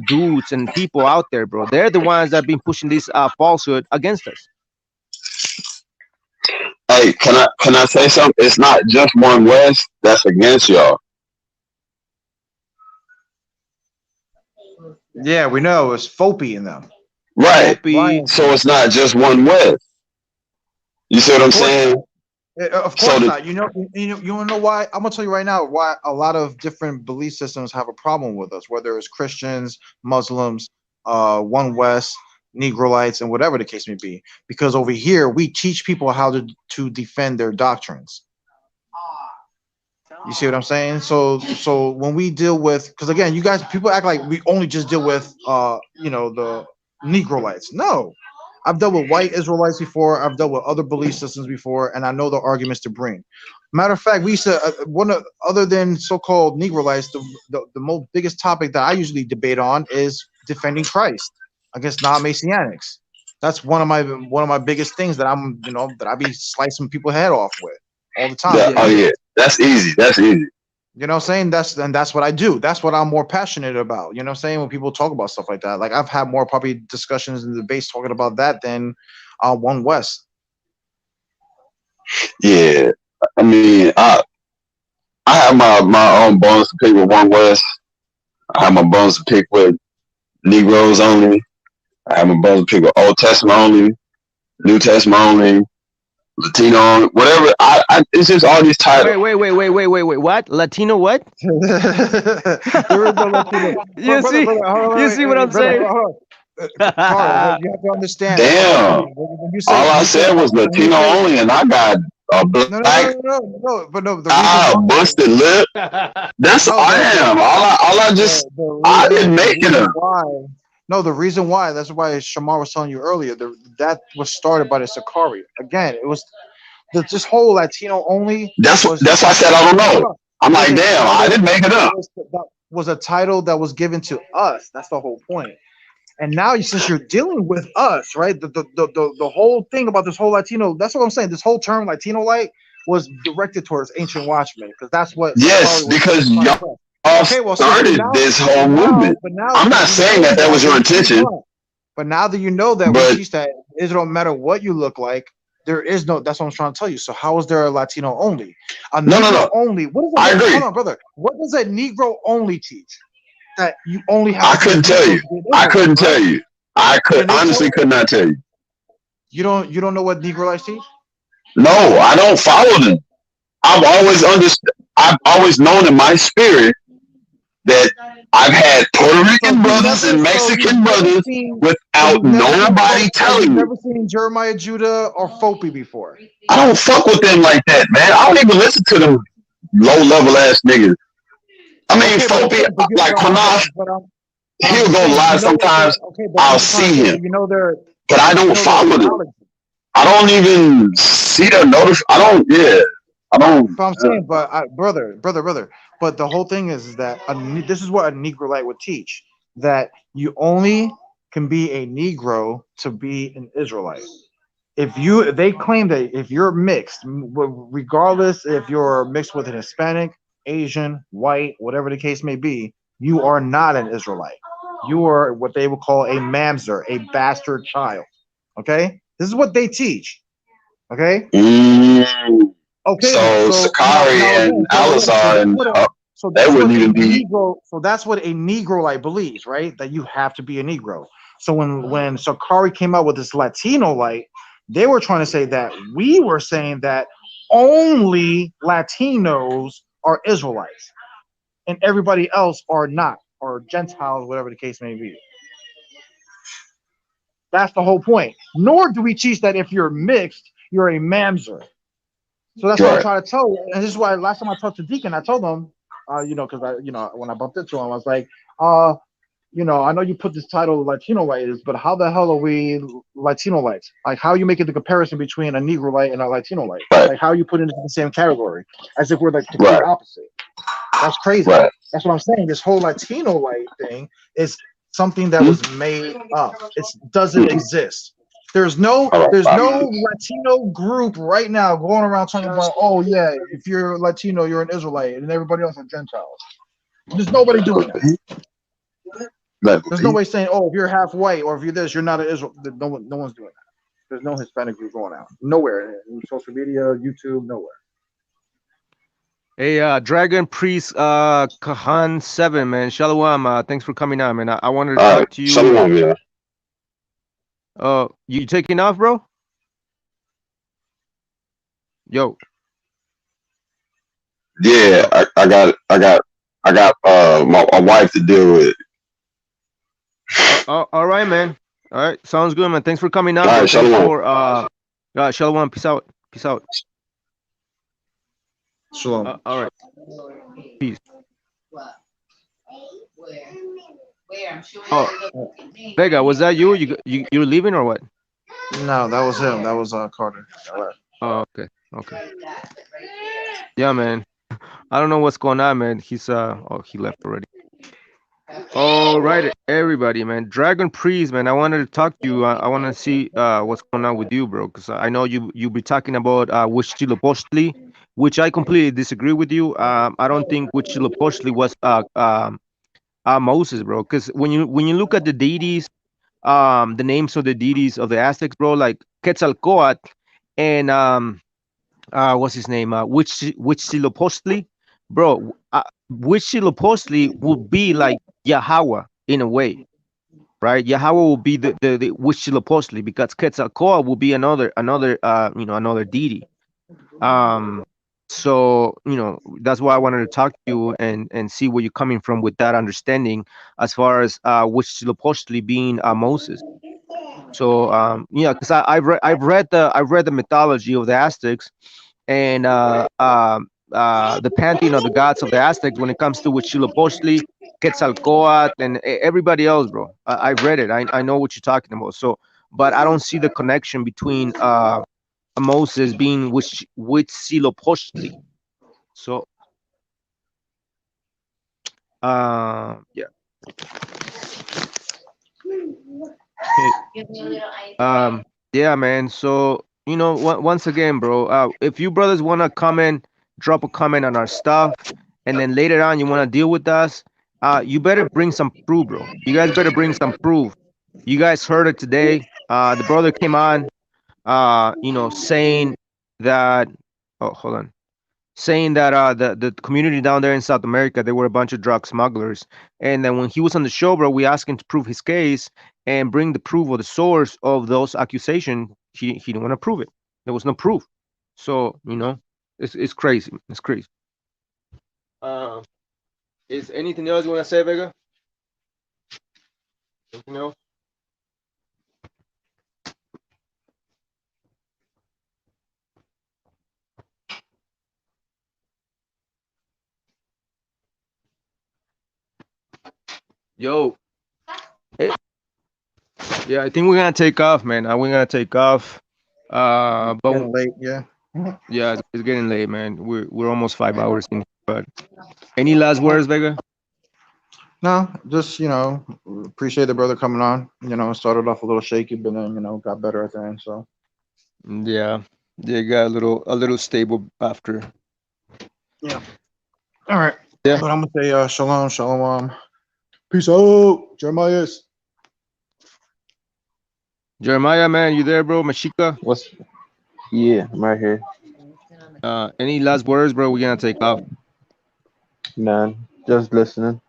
dudes and people out there, bro. They're the ones that have been pushing this falsehood against us. Hey, can I say something? It's not just One West that's against y'all. Yeah, we know it's Fopi in them. Right. So it's not just One West. You see what I'm saying? Of course not. You know why? I'm gonna tell you right now why a lot of different belief systems have a problem with us, whether it's Christians, Muslims, One West, Negroites, and whatever the case may be. Because over here we teach people how to defend their doctrines. You see what I'm saying? So when we deal with, because again, you guys, people act like we only just deal with, the Negroites. No, I've dealt with white Israelites before. I've dealt with other belief systems before, and I know the arguments to bring. Matter of fact, we used to other than so-called Negroites, the most biggest topic that I usually debate on is defending Christ against non-Messianics. That's one of my biggest things that that I be slicing people's head off with all the time. Oh yeah, that's easy. That's easy. You know what I'm saying? That's what I do. That's what I'm more passionate about. You know what I'm saying? When people talk about stuff like that, like I've had more probably discussions and debates talking about that than One West. Yeah, I mean, I have my own bones to pick with One West. I have my bones to pick with Negroes only. I have my bones to pick with Old Testament only, New Testament only, Latino only, whatever. It's just all these titles. Wait. What? Latino what? There is no Latino. You see what I'm saying? Carl, you have to understand. Damn. When you say, All I said was Latino only, and I got a black but no. The reason busted lip. That's all I am. All I just I didn't make it up. No, the reason why, that's why Shamar was telling you earlier, that was started by the Sakari. Again, it was this whole Latino only. That's why I said I don't know. I'm like, damn, I didn't make it up. That was a title that was given to us. That's the whole point. And now, since you're dealing with us, right? The whole thing about this whole Latino, that's what I'm saying. This whole term Latino light was directed towards Ancient Watchmen, because that's what. Yes, because y'all started this whole movement. I'm not saying that was your intention. But now that you know that, we teach that it don't matter what you look like, there is no. That's what I'm trying to tell you. So how is there a Latino only? A Negro only. What is it? I agree. Hold on, brother. What does a Negro only teach? That you only have. I couldn't tell you. I honestly could not tell you. You don't know what Negroites teach? No, I don't follow them. I've always known in my spirit that I've had Puerto Rican brothers and Mexican brothers without nobody telling me. You've never seen Jeremiah Judah or Fopi before? I don't fuck with them like that, man. I don't even listen to them low level ass niggas. I mean, Fopi, like Quanaf, he'll go live sometimes. I'll see him, but I don't follow them. I don't even see their notice. I don't. But I'm saying, brother. But the whole thing is that this is what a Negroite would teach: that you only can be a Negro to be an Israelite. They claim that if you're mixed, regardless if you're mixed with an Hispanic, Asian, white, whatever the case may be, you are not an Israelite. You are what they would call a mamzer, a bastard child. Okay, this is what they teach. Okay. Okay. So Sakari and Alizar and they wouldn't even be. So that's what a Negroite believes, right? That you have to be a Negro. So when Sakari came out with this Latino light, they were trying to say that we were saying that only Latinos are Israelites and everybody else are not, or Gentiles, whatever the case may be. That's the whole point. Nor do we teach that if you're mixed, you're a mamzer. So that's what I'm trying to tell you. And this is why last time I talked to Deacon, I told him, because when I bumped into him, I was like, I know you put this title Latino lights, but how the hell are we Latino lights? Like, how are you making the comparison between a Negro light and a Latino light? Like, how are you putting it in the same category as if we're like the complete opposite? That's crazy. That's what I'm saying. This whole Latino light thing is something that was made up. It doesn't exist. There's no Latino group right now going around talking about, oh yeah, if you're Latino, you're an Israelite, and everybody else are Gentiles. There's nobody doing that. There's nobody saying, oh, if you're half white or if you're this, you're not an Israel. No one's doing that. There's no Hispanic group going out. Nowhere. In social media, YouTube, nowhere. Hey, Dragon Priest Kahan 7, man. Shalom. Thanks for coming on, man. I wanted to talk to you. Shalom, yeah. You taking off, bro? Yo. Yeah, I got my wife to deal with. All right, man. All right, sounds good, man. Thanks for coming on. All right, shalom. Shalom. Peace out. Shalom. All right. Peace. Where? I'm sure Oh, you're looking at me. Vega, was that you? You're leaving or what? No, that was him. That was Carter. Oh, okay. Okay. Yeah, man. I don't know what's going on, man. He's oh, he left already. All right, everybody, man. Dragon Priest, man. I wanted to talk to you. I want to see what's going on with you, bro. Because I know you be talking about Huitzilopochtli, which I completely disagree with you. I don't think Huitzilopochtli was Moses, bro. Because when you look at the deities, the names of the deities of the Aztecs, bro, like Quetzalcoatl and what's his name? Huitzilopochtli, bro. Huitzilopochtli would be like Yahweh in a way, right? Yahweh will be the Huitzilopochtli because Quetzalcoatl will be another another deity. Um, so that's why I wanted to talk to you and see where you're coming from with that understanding as far as Huitzilopochtli being Moses. So yeah, because I've read the mythology of the Aztecs and the pantheon of the gods of the Aztecs when it comes to Huitzilopochtli, Quetzalcoatl, and everybody else, bro. I've read it. I know what you're talking about. So, but I don't see the connection between Moses being Huitzilopochtli. So, yeah. Give me a little ice. Yeah, man. So, once again, bro, if you brothers want to comment, drop a comment on our stuff, and then later on you want to deal with us, you better bring some proof, bro. You guys better bring some proof. You guys heard it today. The brother came on, saying that, oh, hold on, saying that the community down there in South America, they were a bunch of drug smugglers. And then when he was on the show, bro, we asked him to prove his case and bring the proof of the source of those accusations. He didn't want to prove it. There was no proof. So it's crazy. It's crazy. Is anything else you want to say, Vega? Anything else? Yo. Hey. Yeah, I think we're gonna take off, man. We're gonna take off. But Getting late, yeah. yeah, it's getting late, man. We're almost 5 hours in. But any last words, Vega? No, just appreciate the brother coming on. Started off a little shaky, but then got better at the end. So Yeah, they got a little stable after. yeah. All right. Yeah. But I'm gonna say shalom, shalom. Peace out, Jeremiah. Jeremiah, man, you there, bro? Mashika. Yeah, I'm right here. Any last words, bro? We're gonna take off. None. Just listening.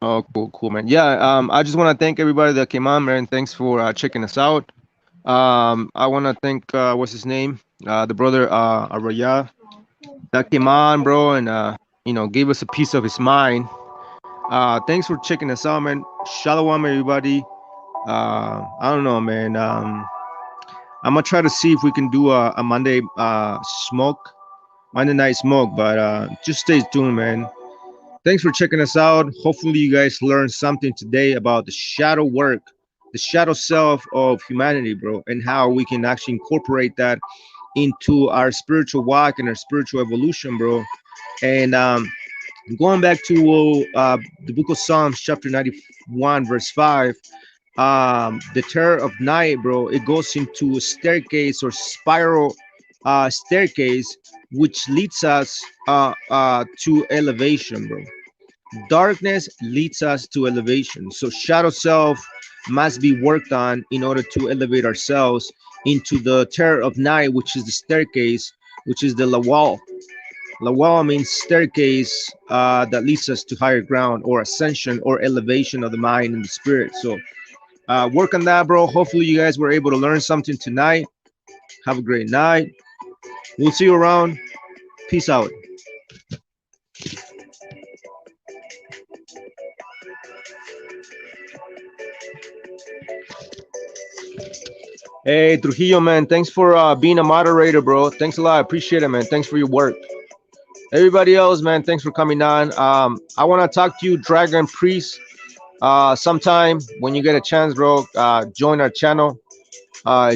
Oh, cool, man. Yeah, I just want to thank everybody that came on, man. Thanks for checking us out. I want to thank what's his name, the brother Araya, that came on, bro, and gave us a piece of his mind. Thanks for checking us out, man. Shalom, everybody. I don't know, man. I'm gonna try to see if we can do a Monday Monday night smoke, but just stay tuned, man. Thanks for checking us out. Hopefully, you guys learned something today about the shadow work, the shadow self of humanity, bro, and how we can actually incorporate that into our spiritual walk and our spiritual evolution, bro. And going back to the book of Psalms, chapter 91, verse 5, the terror of night, bro, it goes into a staircase or spiral staircase, which leads us to elevation, bro. Darkness leads us to elevation. So shadow self must be worked on in order to elevate ourselves into the terror of night, which is the staircase, which is the lawal. Lawal means staircase that leads us to higher ground or ascension or elevation of the mind and the spirit. So work on that, bro. Hopefully you guys were able to learn something tonight. Have a great night. We'll see you around. Peace out. Hey, Trujillo, man. Thanks for being a moderator, bro. Thanks a lot. I appreciate it, man. Thanks for your work. Everybody else, man, thanks for coming on. I want to talk to you, Dragon Priest. Sometime when you get a chance, bro, join our channel.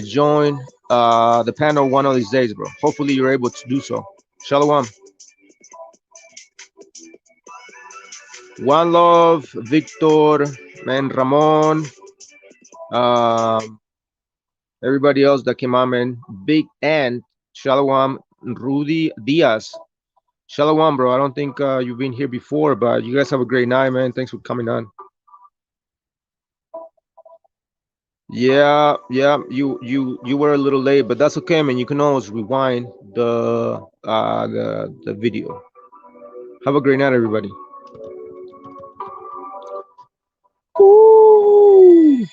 Join the panel one of these days, bro. Hopefully you're able to do so. Shalom. One Love, Victor, man, Ramon, everybody else that came on, man. Big Ant, Shalom, Rudy Diaz. Shalom, bro. I don't think you've been here before, but you guys have a great night, man. Thanks for coming on. Yeah, you were a little late, but that's okay, man. You can always rewind the video. Have a great night, everybody. Ooh.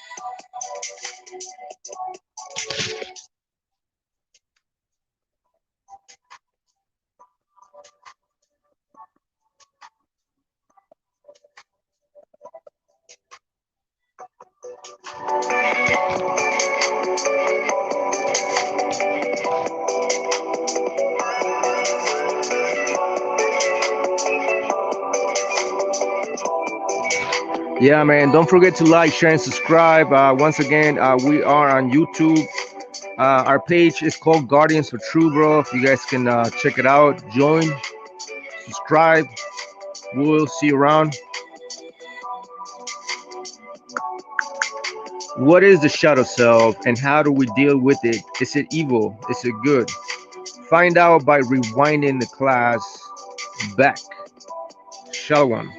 Yeah, man. Don't forget to like, share, and subscribe. Once again, we are on YouTube. Our page is called Guardians for True, bro. If you guys can check it out, join, subscribe. We'll see you around. What is the shadow self and how do we deal with it? Is it evil? Is it good? Find out by rewinding the class back. Shalom.